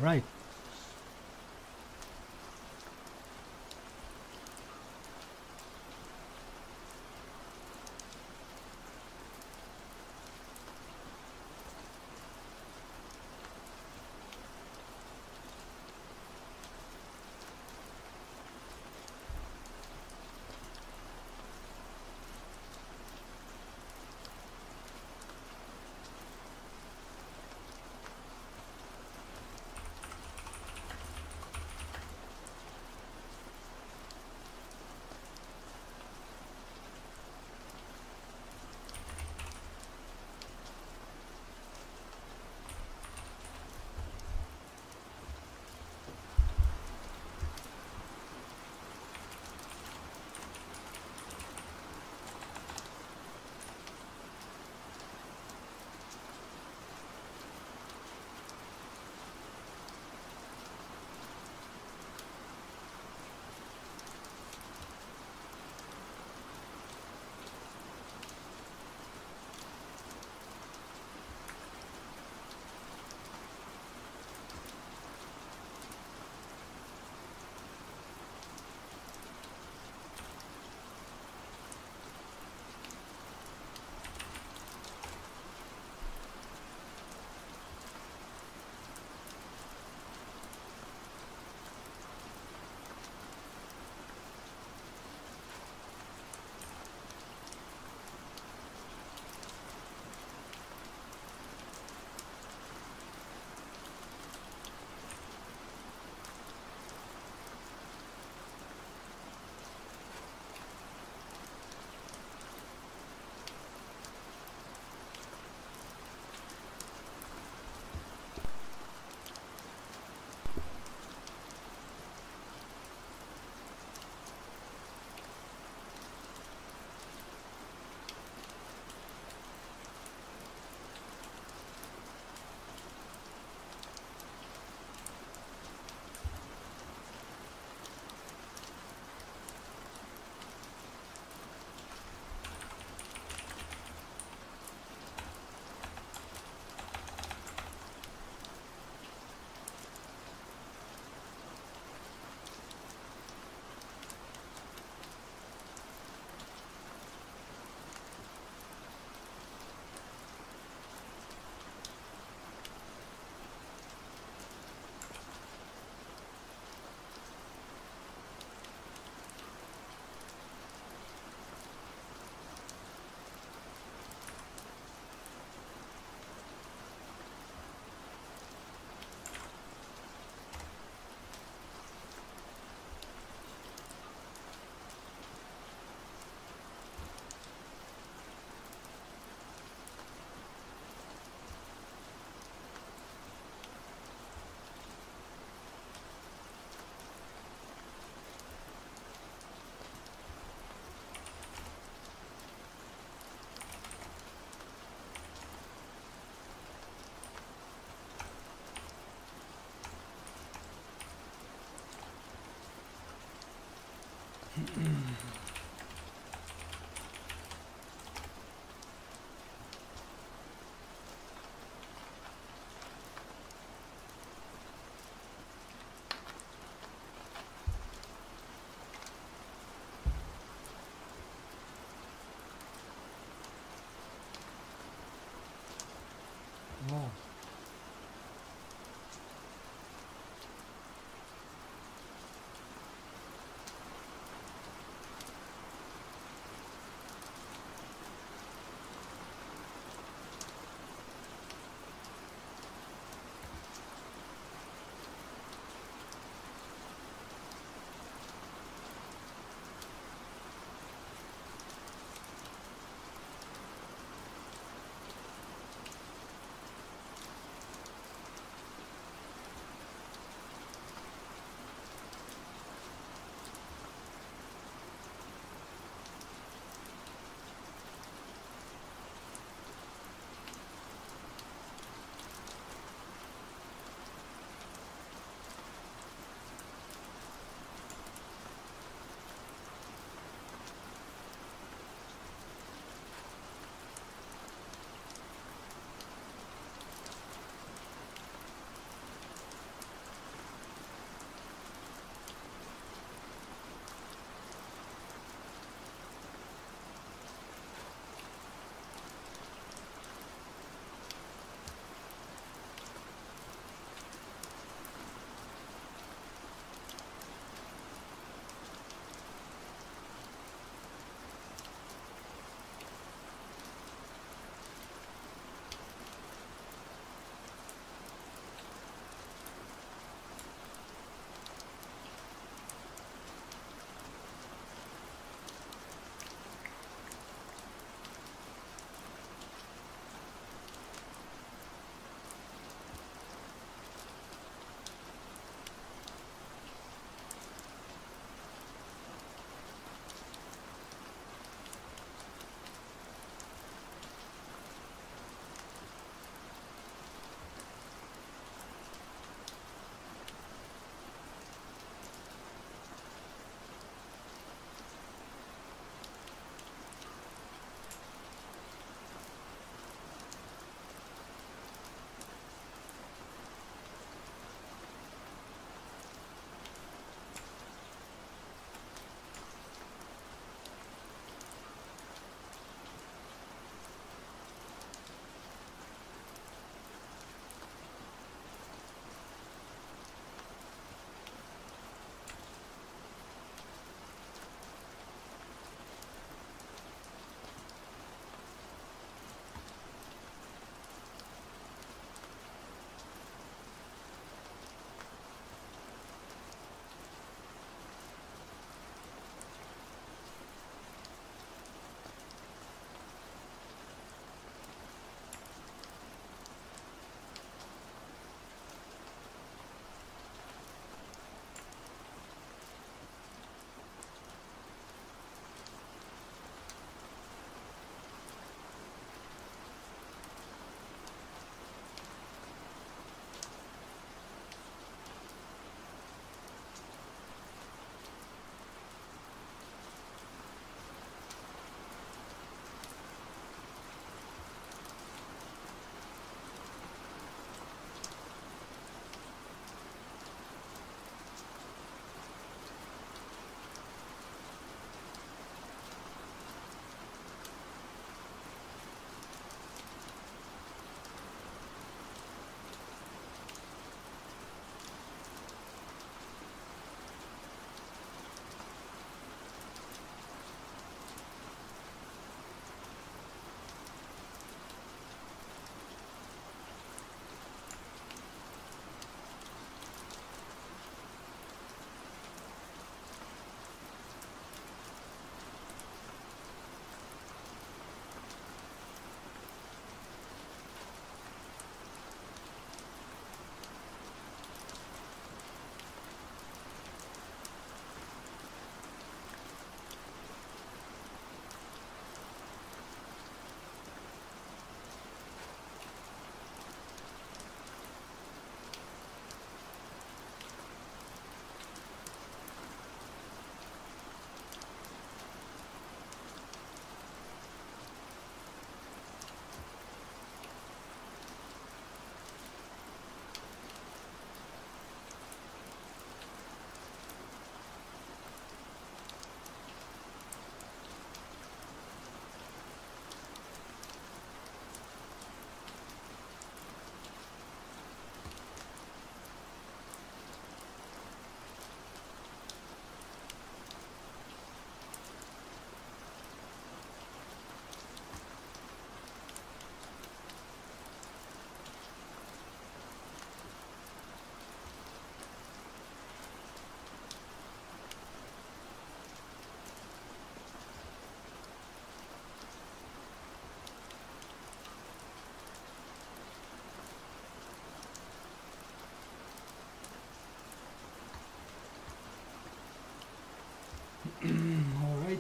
Right.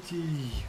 Haydi.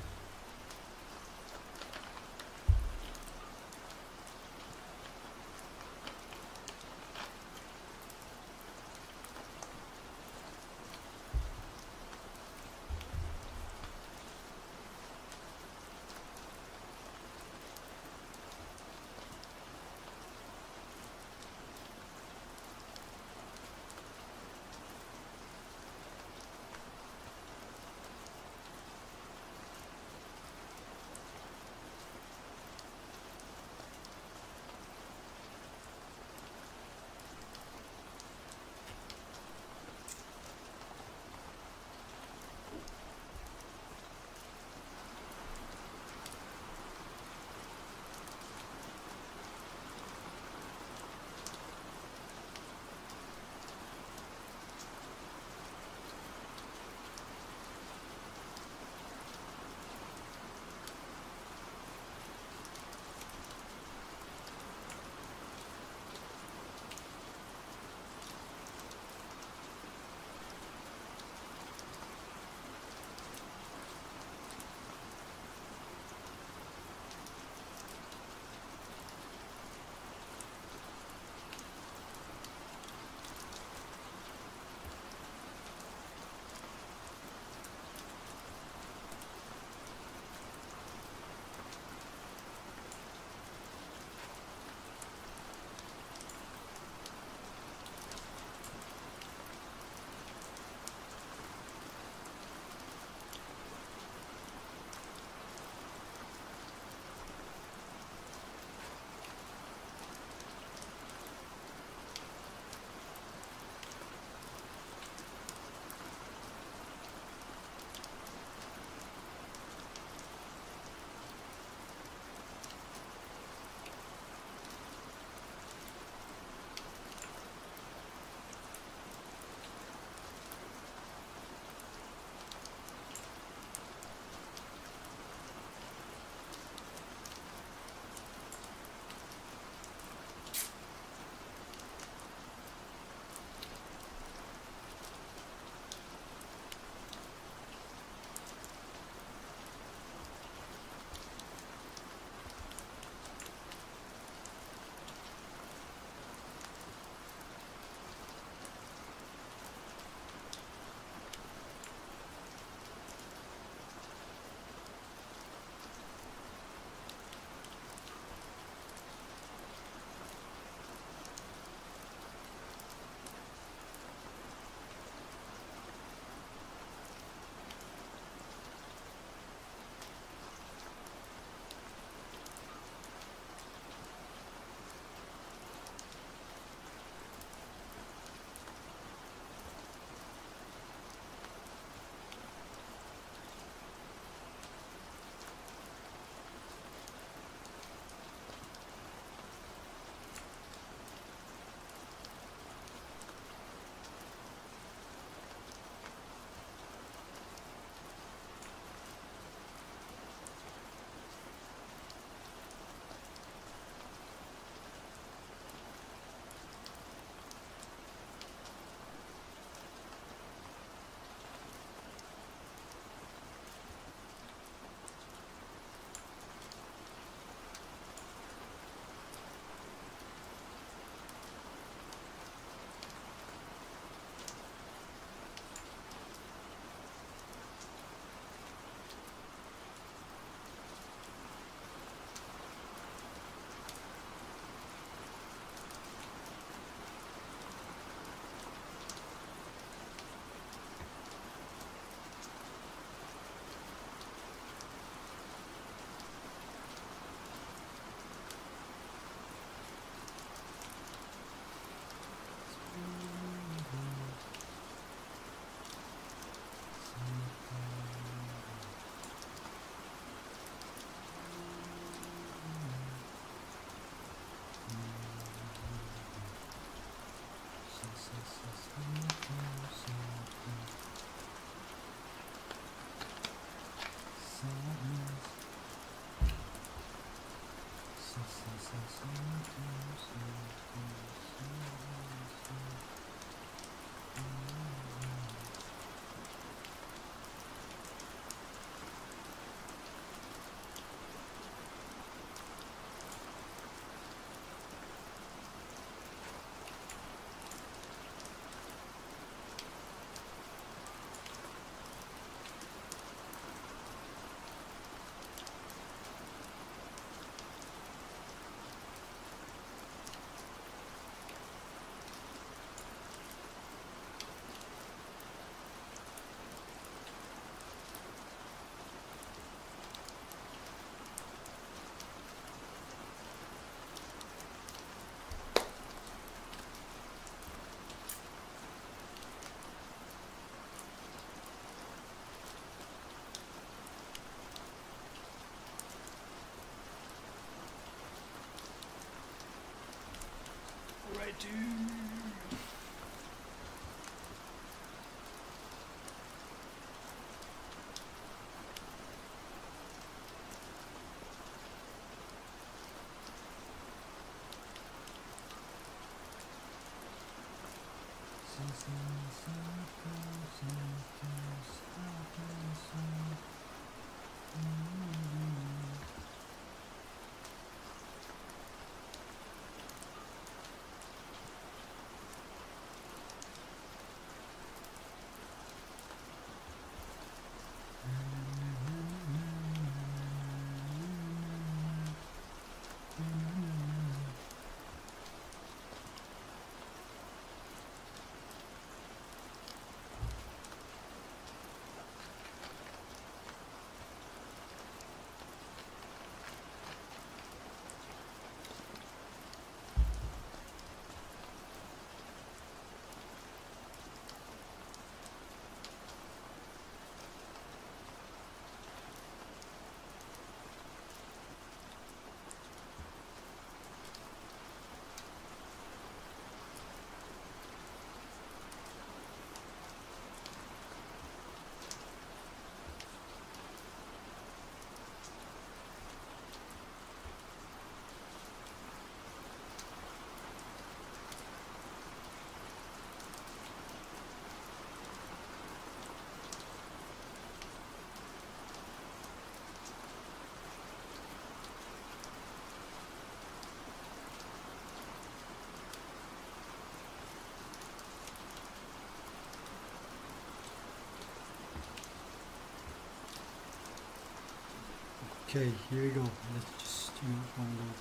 Okay, here we go. Let's just, download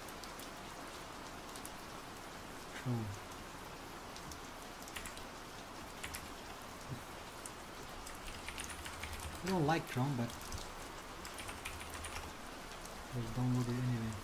Chrome. I don't like Chrome, but let's download it anyway.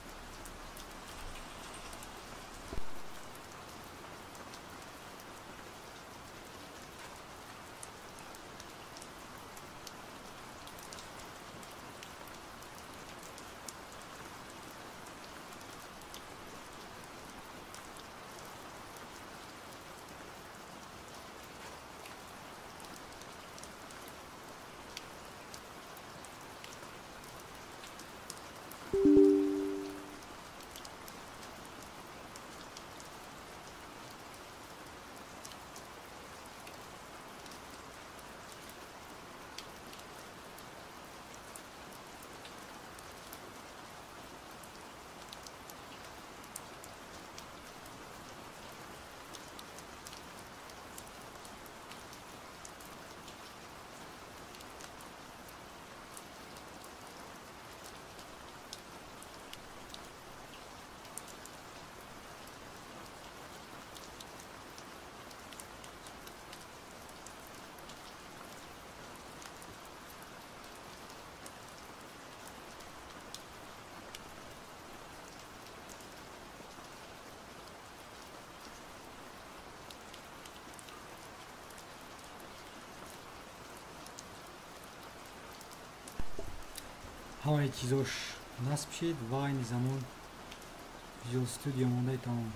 ҳамаи чизош насб шид ва айни замон Visual Studio мондаи тамом.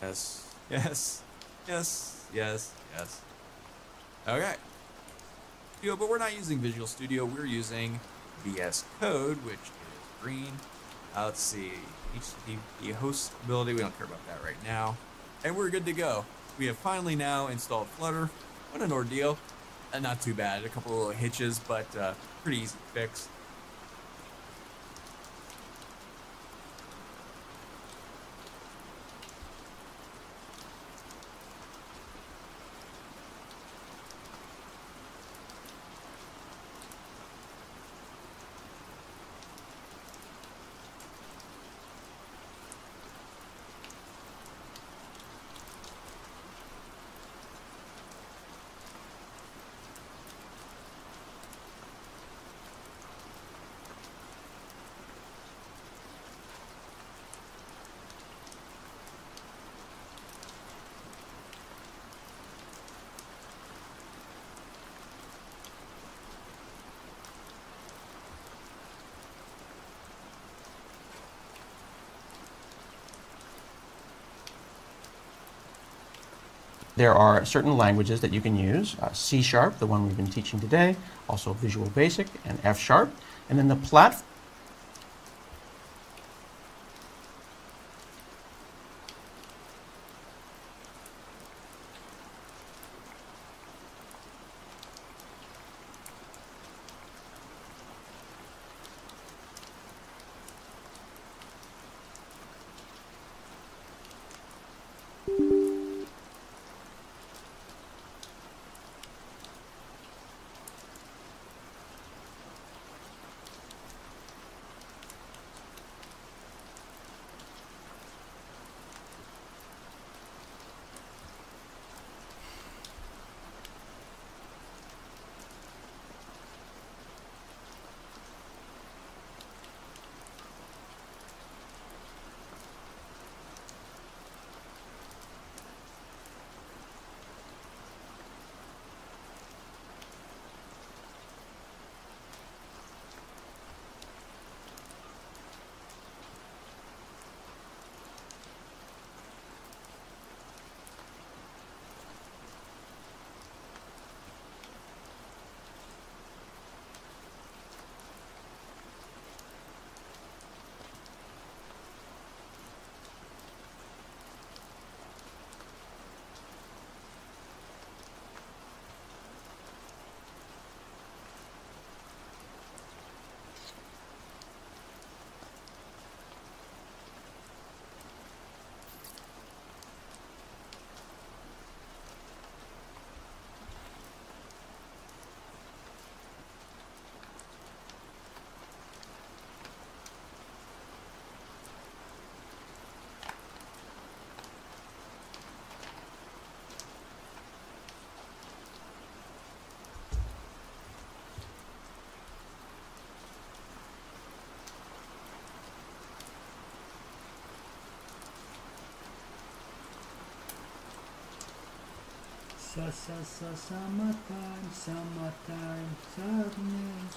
Yes, yes, yes, yes, yes. Okay. But we're not using Visual Studio, we're using VS Code, which is green. Let's see, HTTP host ability, we don't care about that right now. And we're good to go. We have finally now installed Flutter. What an ordeal. Not too bad, a couple of little hitches, but pretty easy to fix. There are certain languages that you can use, C#, the one we've been teaching today, also Visual Basic, and F#. And then the platform. Summertime, sadness,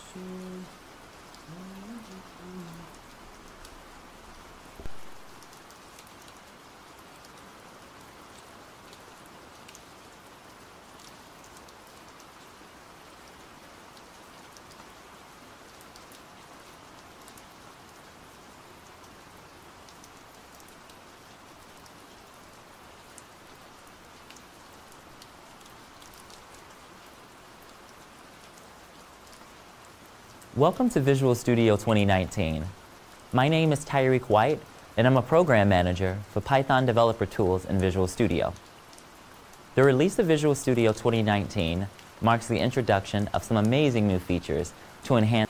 Welcome to Visual Studio 2019. My name is Tyreek White, and I'm a program manager for Python Developer Tools in Visual Studio. The release of Visual Studio 2019 marks the introduction of some amazing new features to enhance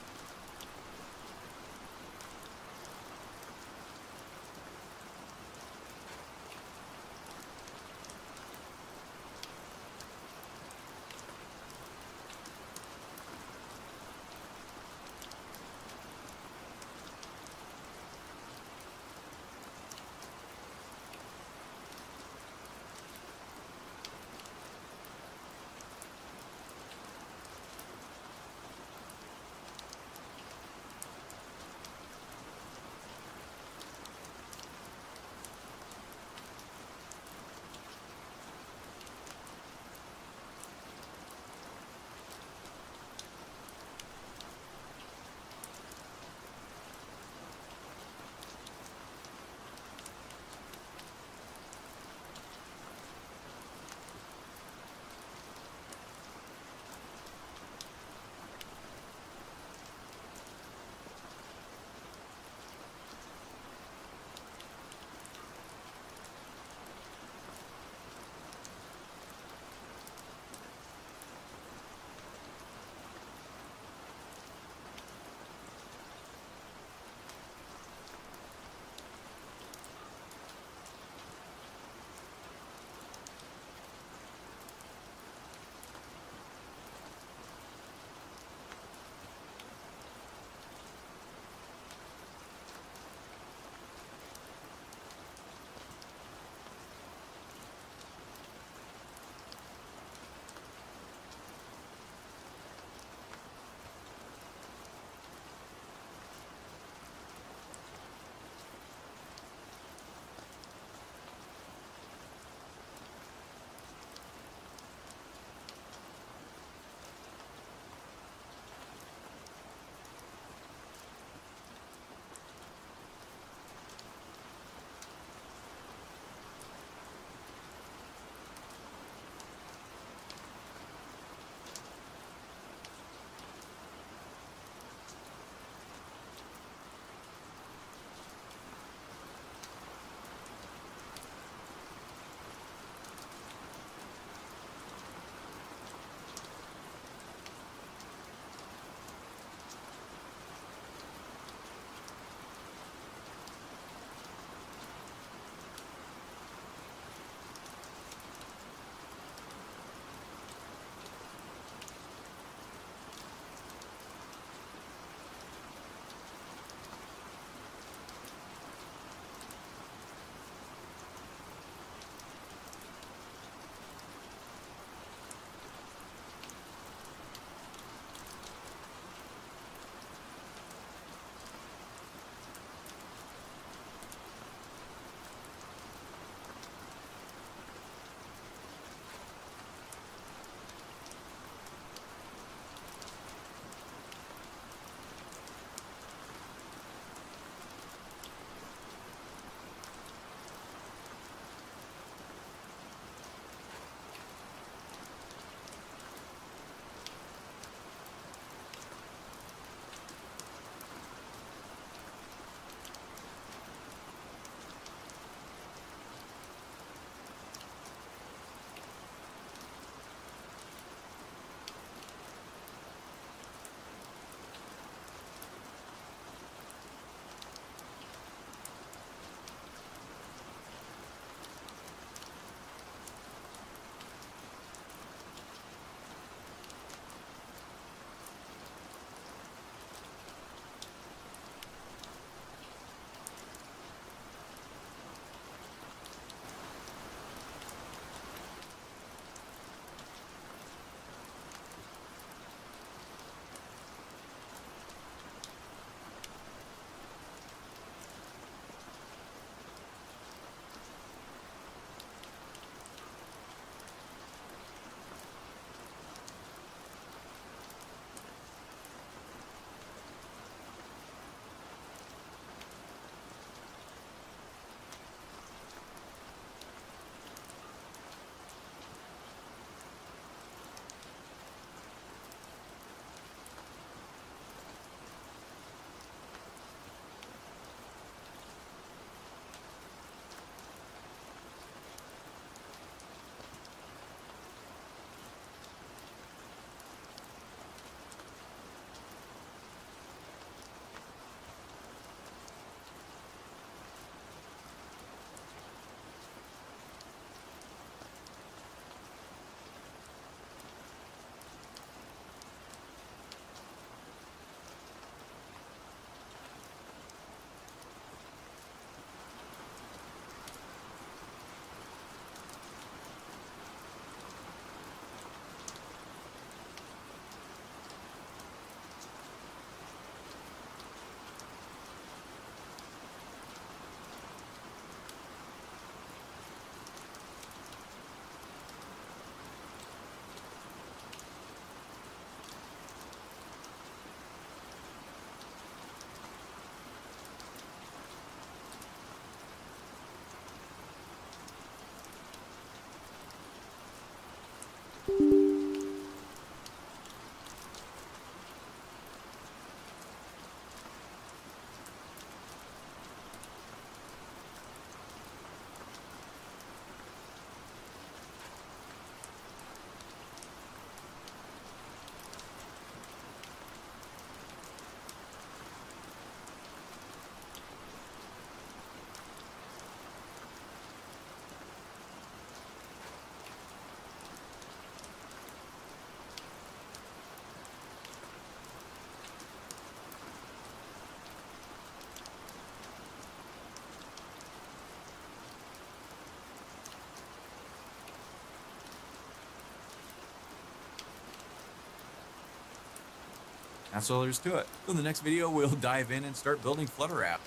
That's all there is to it. So in the next video, we'll dive in and start building Flutter app.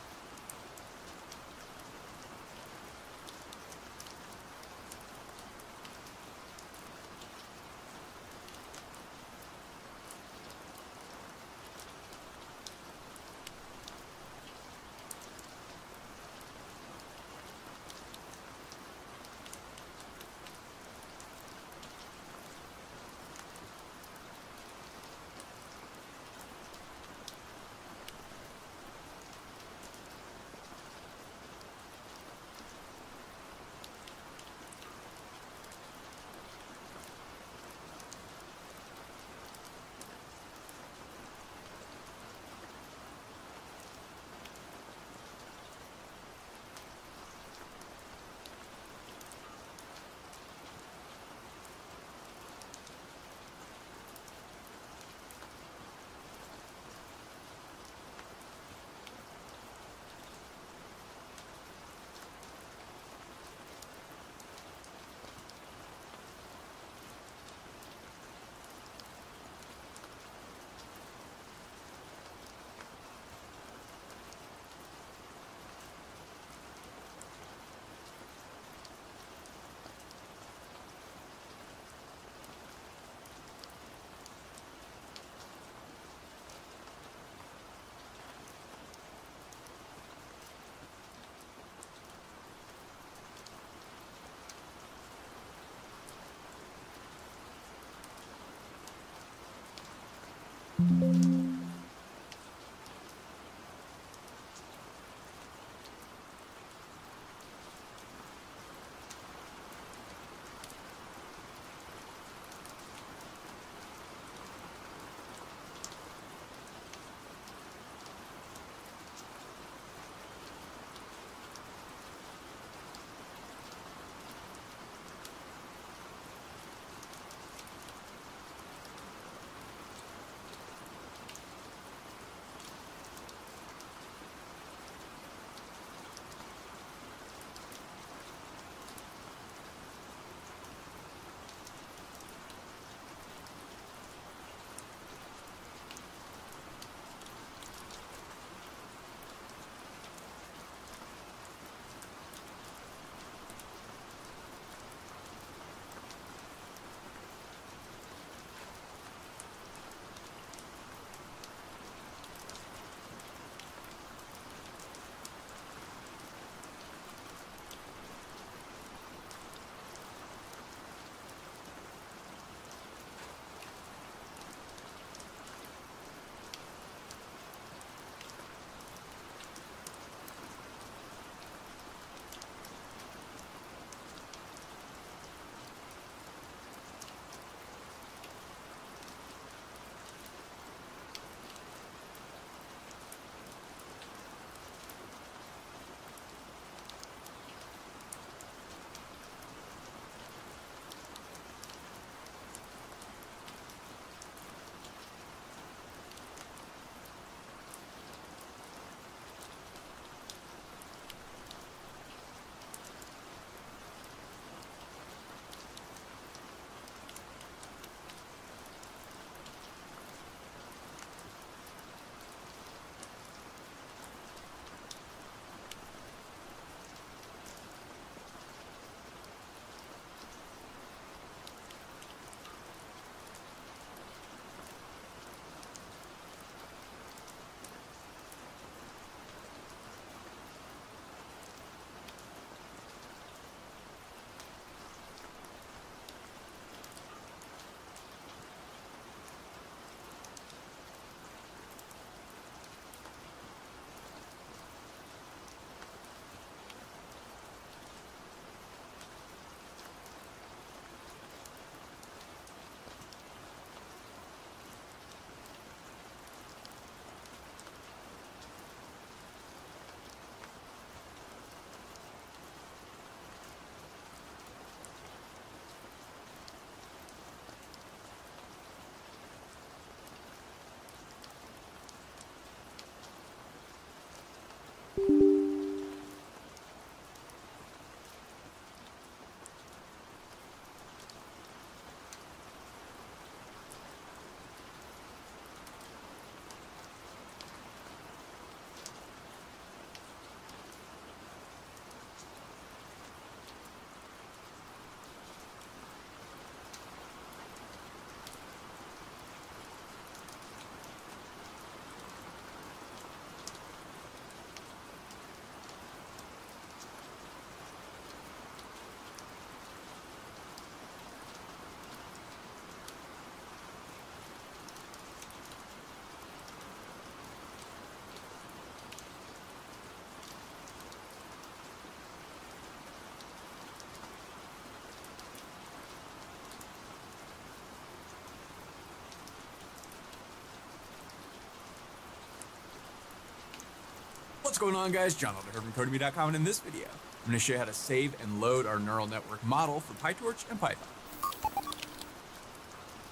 What's going on, guys? John Elder from Codemy.com, and in this video, I'm going to show you how to save and load our neural network model for PyTorch and Python.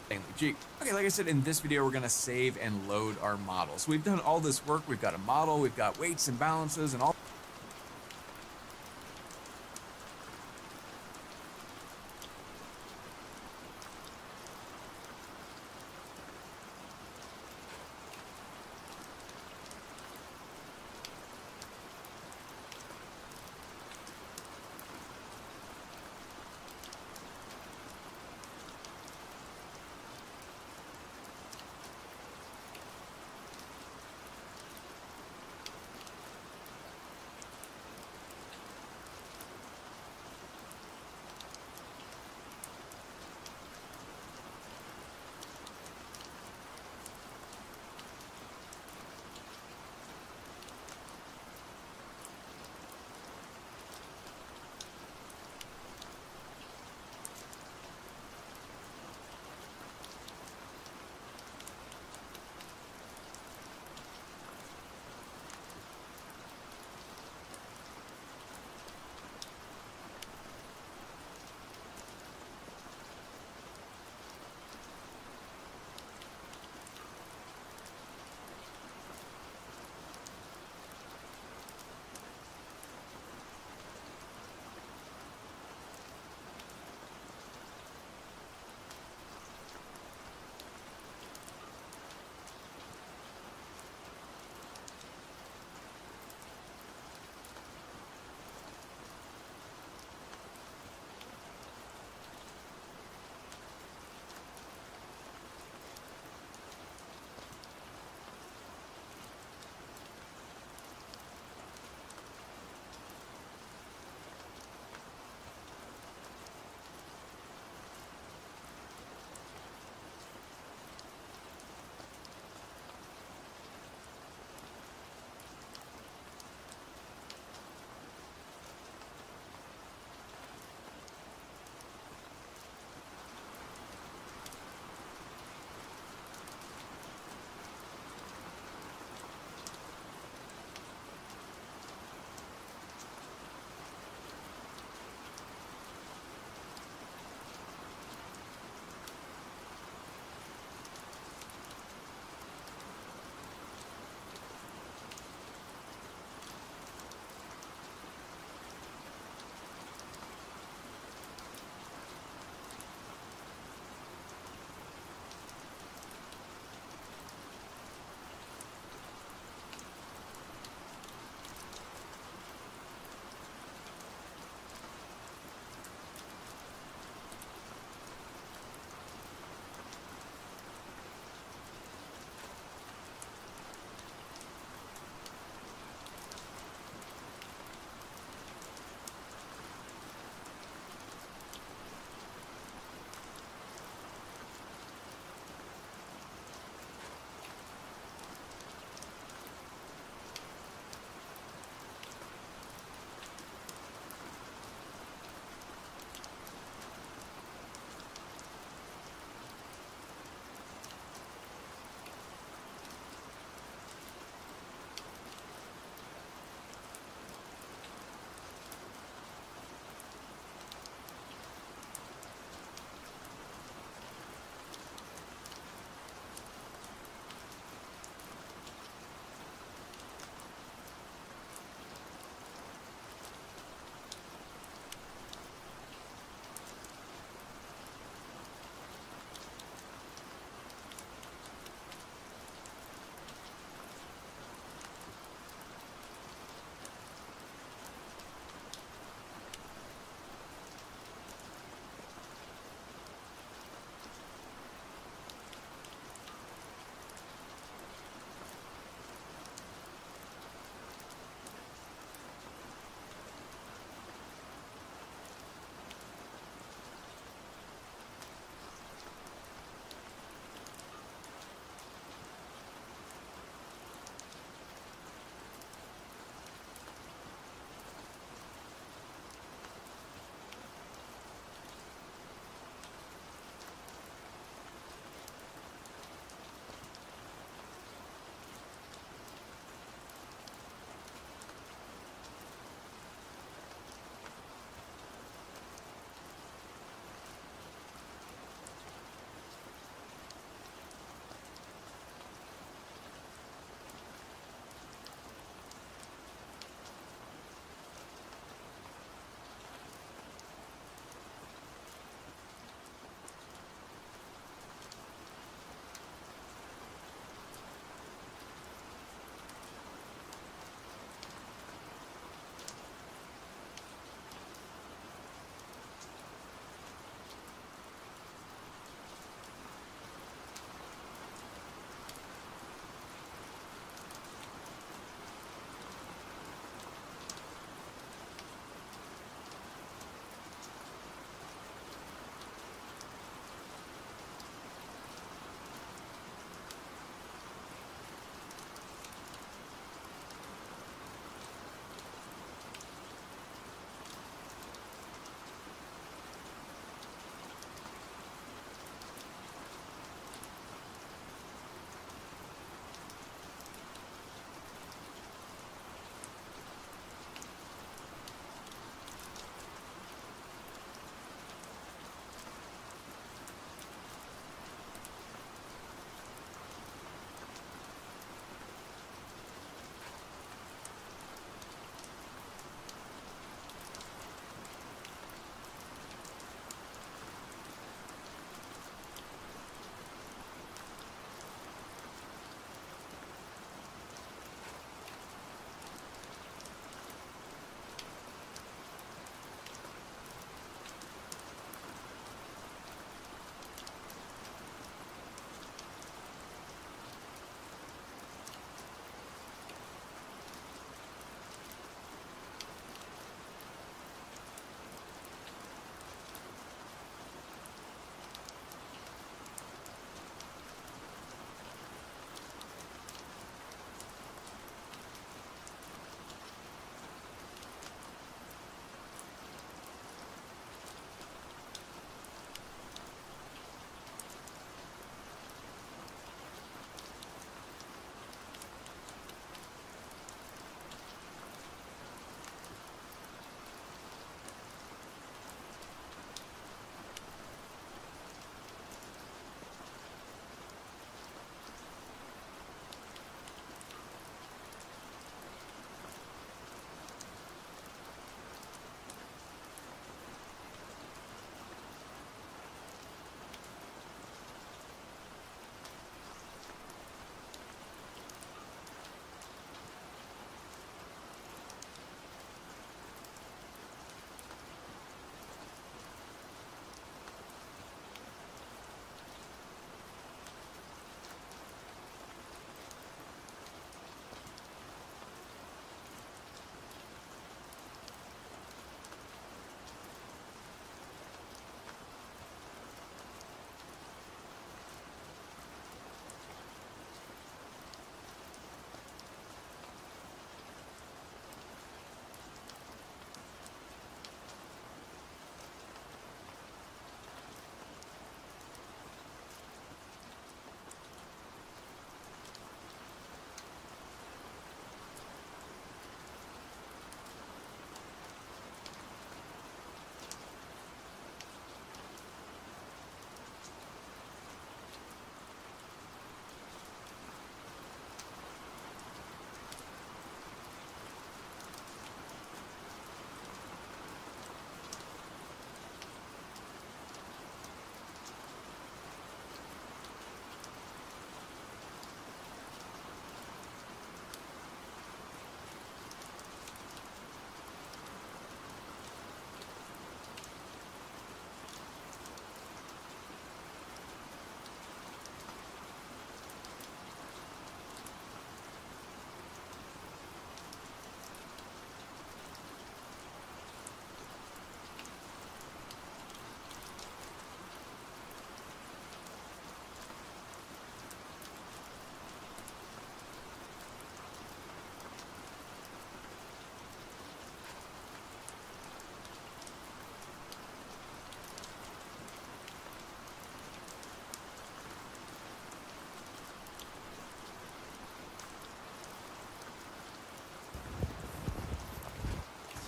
Okay, like I said, in this video, we're going to save and load our model. So we've done all this work. We've got a model, we've got weights and balances and all.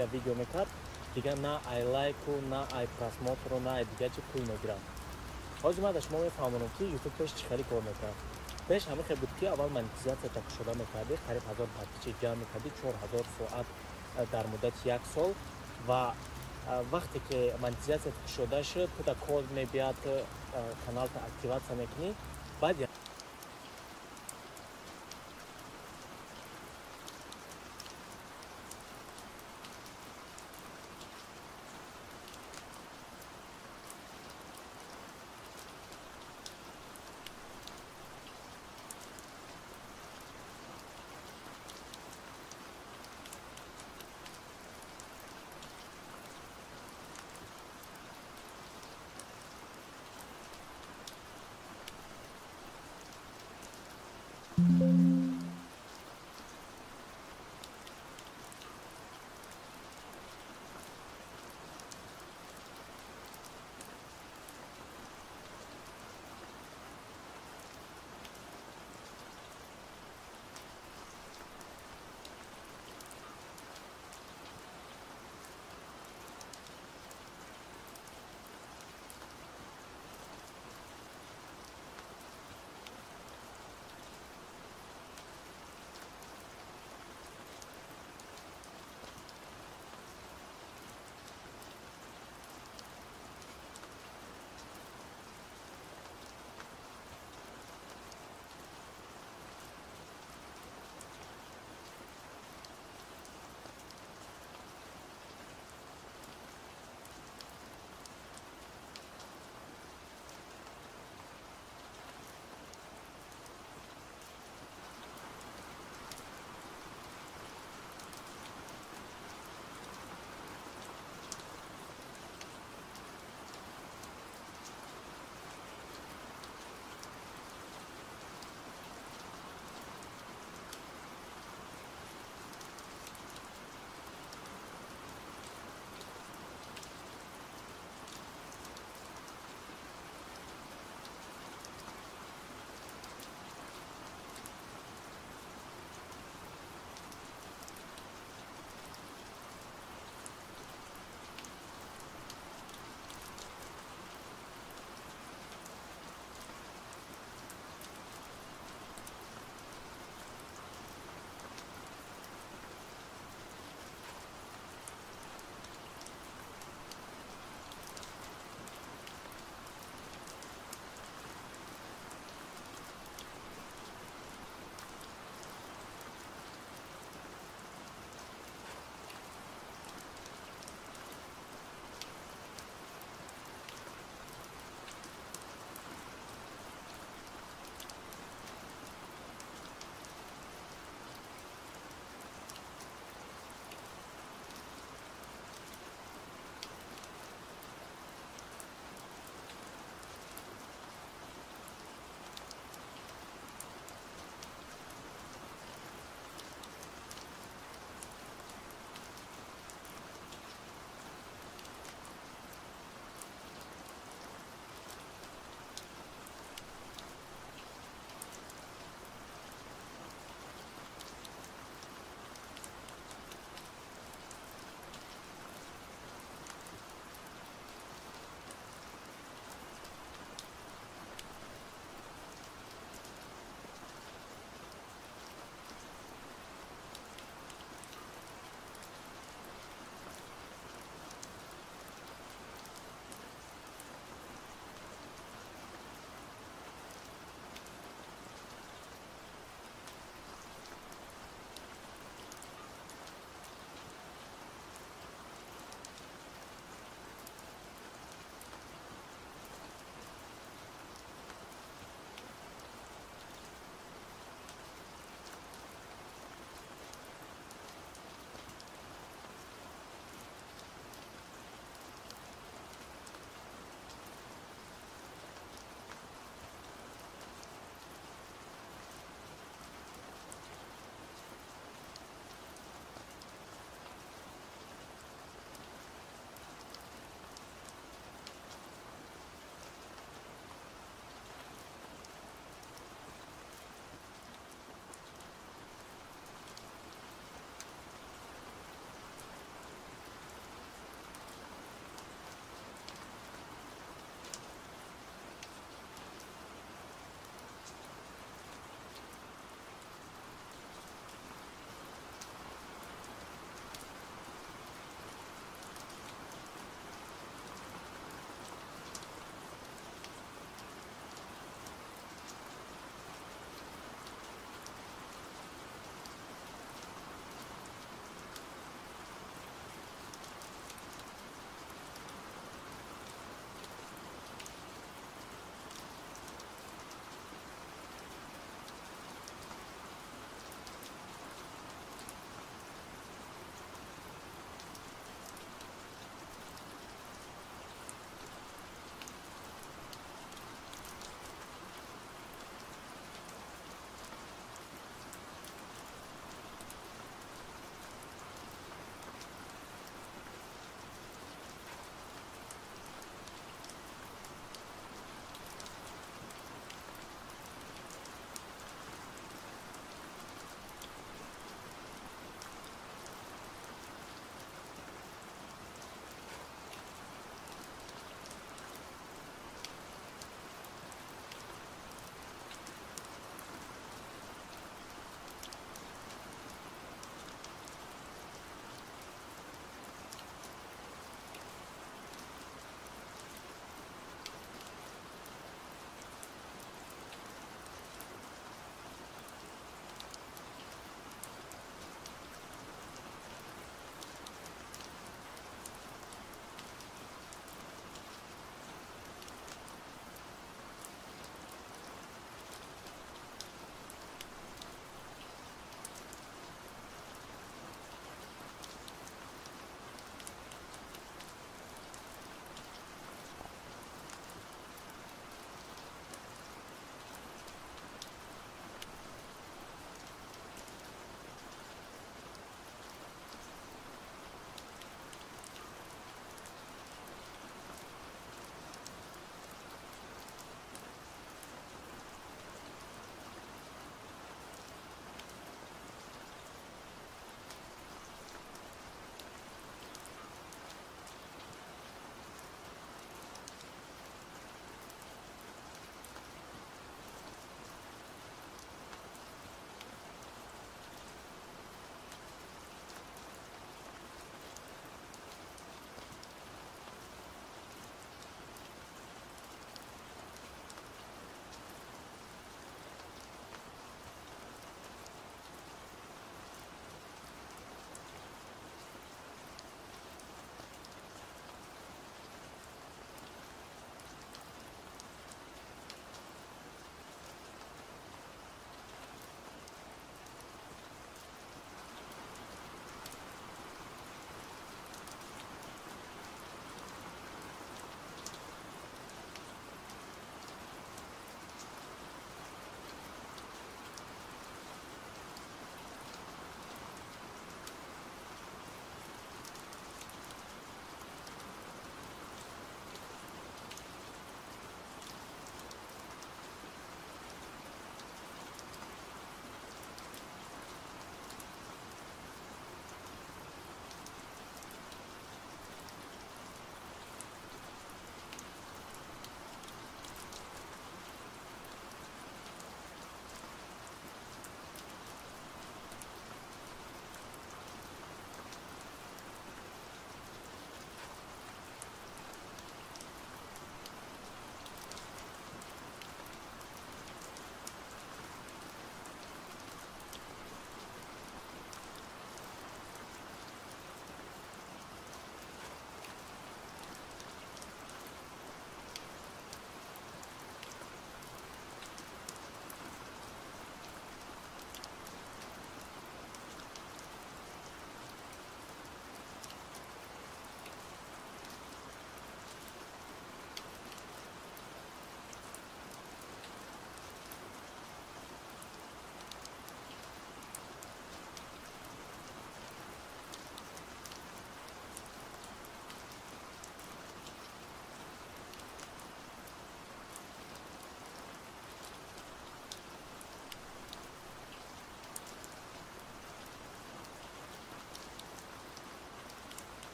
я видео мекард, دیگه نه ای لایک و نه ای پراسموتر و نه ای دیگه چی پول میگیرم. حاجی من شما میفهمونم که یوتیوب پیش چیکاری کار میکنم. پیش همه خیلی بود که اول مانتیزاسیا تک شده میکردی، قریب 1000 بچه جمع میکردی، 4000 ساعت در مدت یک سال و وقتی که مانتیزاسیا تک شده شد تو تا کد میبیاد کانال تا اکتیواسیا میکنی بعد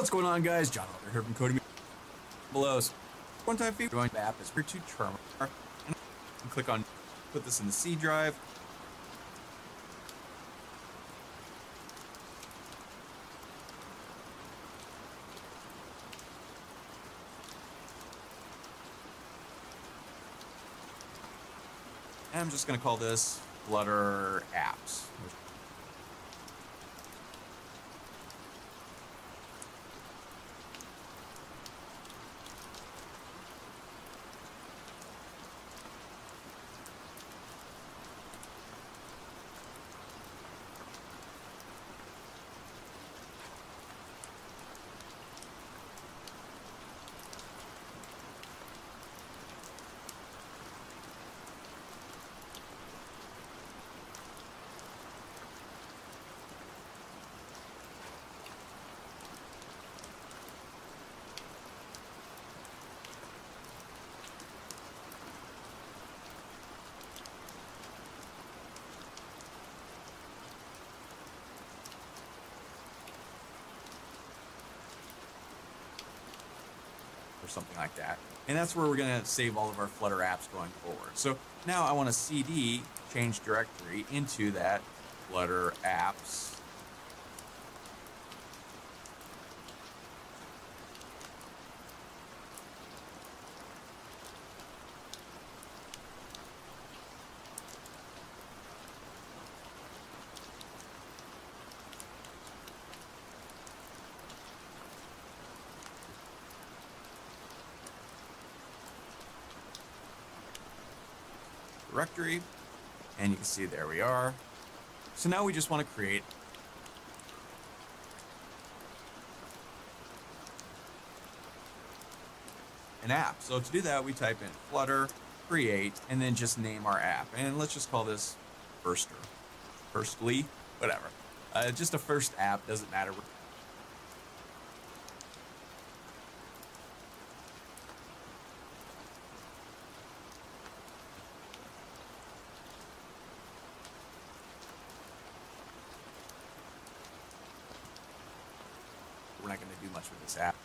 What's going on, guys? John Oliver here from Coding Below. One-time fee going to app is here to terminal and click on put this in the C drive. And I'm just going to call this Flutter Apps. Or something like that. And that's where we're going to save all of our Flutter apps going forward. So now I want to CD change directory into that Flutter apps. Directory, and you can see there we are. So now we just want to create an app. So to do that, we type in Flutter, create, and then just name our app. And let's just call this Firstly, whatever. Just a first app, doesn't matter. We're not going to do much with this app.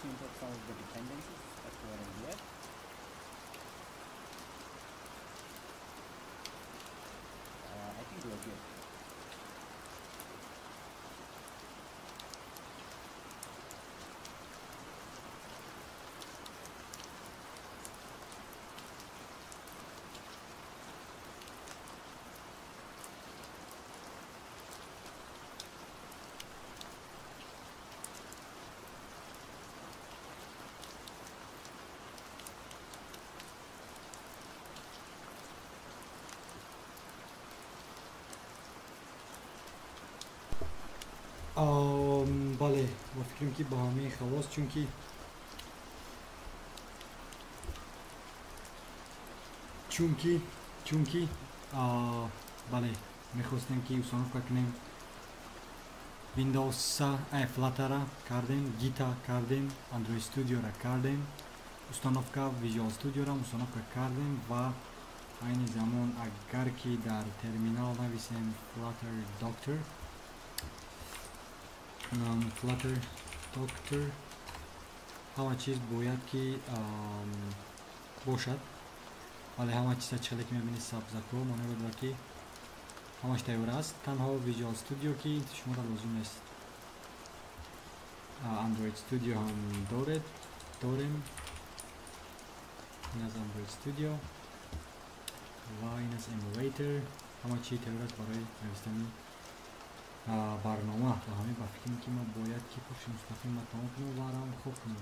print up some of the dependencies that we already have. I think we're good. بله با فکرم که با همه خواست چونکی بله میخواستیم که установка کنیم Windows Flutter را کردیم گیتا کردیم Android Studio را کردیم установка Visual Studio را установка کردیم و aynı zaman اگر که در ترمینال نویسیم Flutter Doctor Flutter Doctor همه چیز باید که باشد ولی همه چیز چلی که میبینید سبزکو مانه بود که همش تیور است تنها ویژوال استودیو که شما را لازم است اندروید استودیو هم داریم این از اندروید استودیو و این از ایمولیتر همه چی تیور است برای نوشتن برنامه و همه با فکریم که ما باید که پشت مستقیم ما تمام کنیم و برام خوب کنیم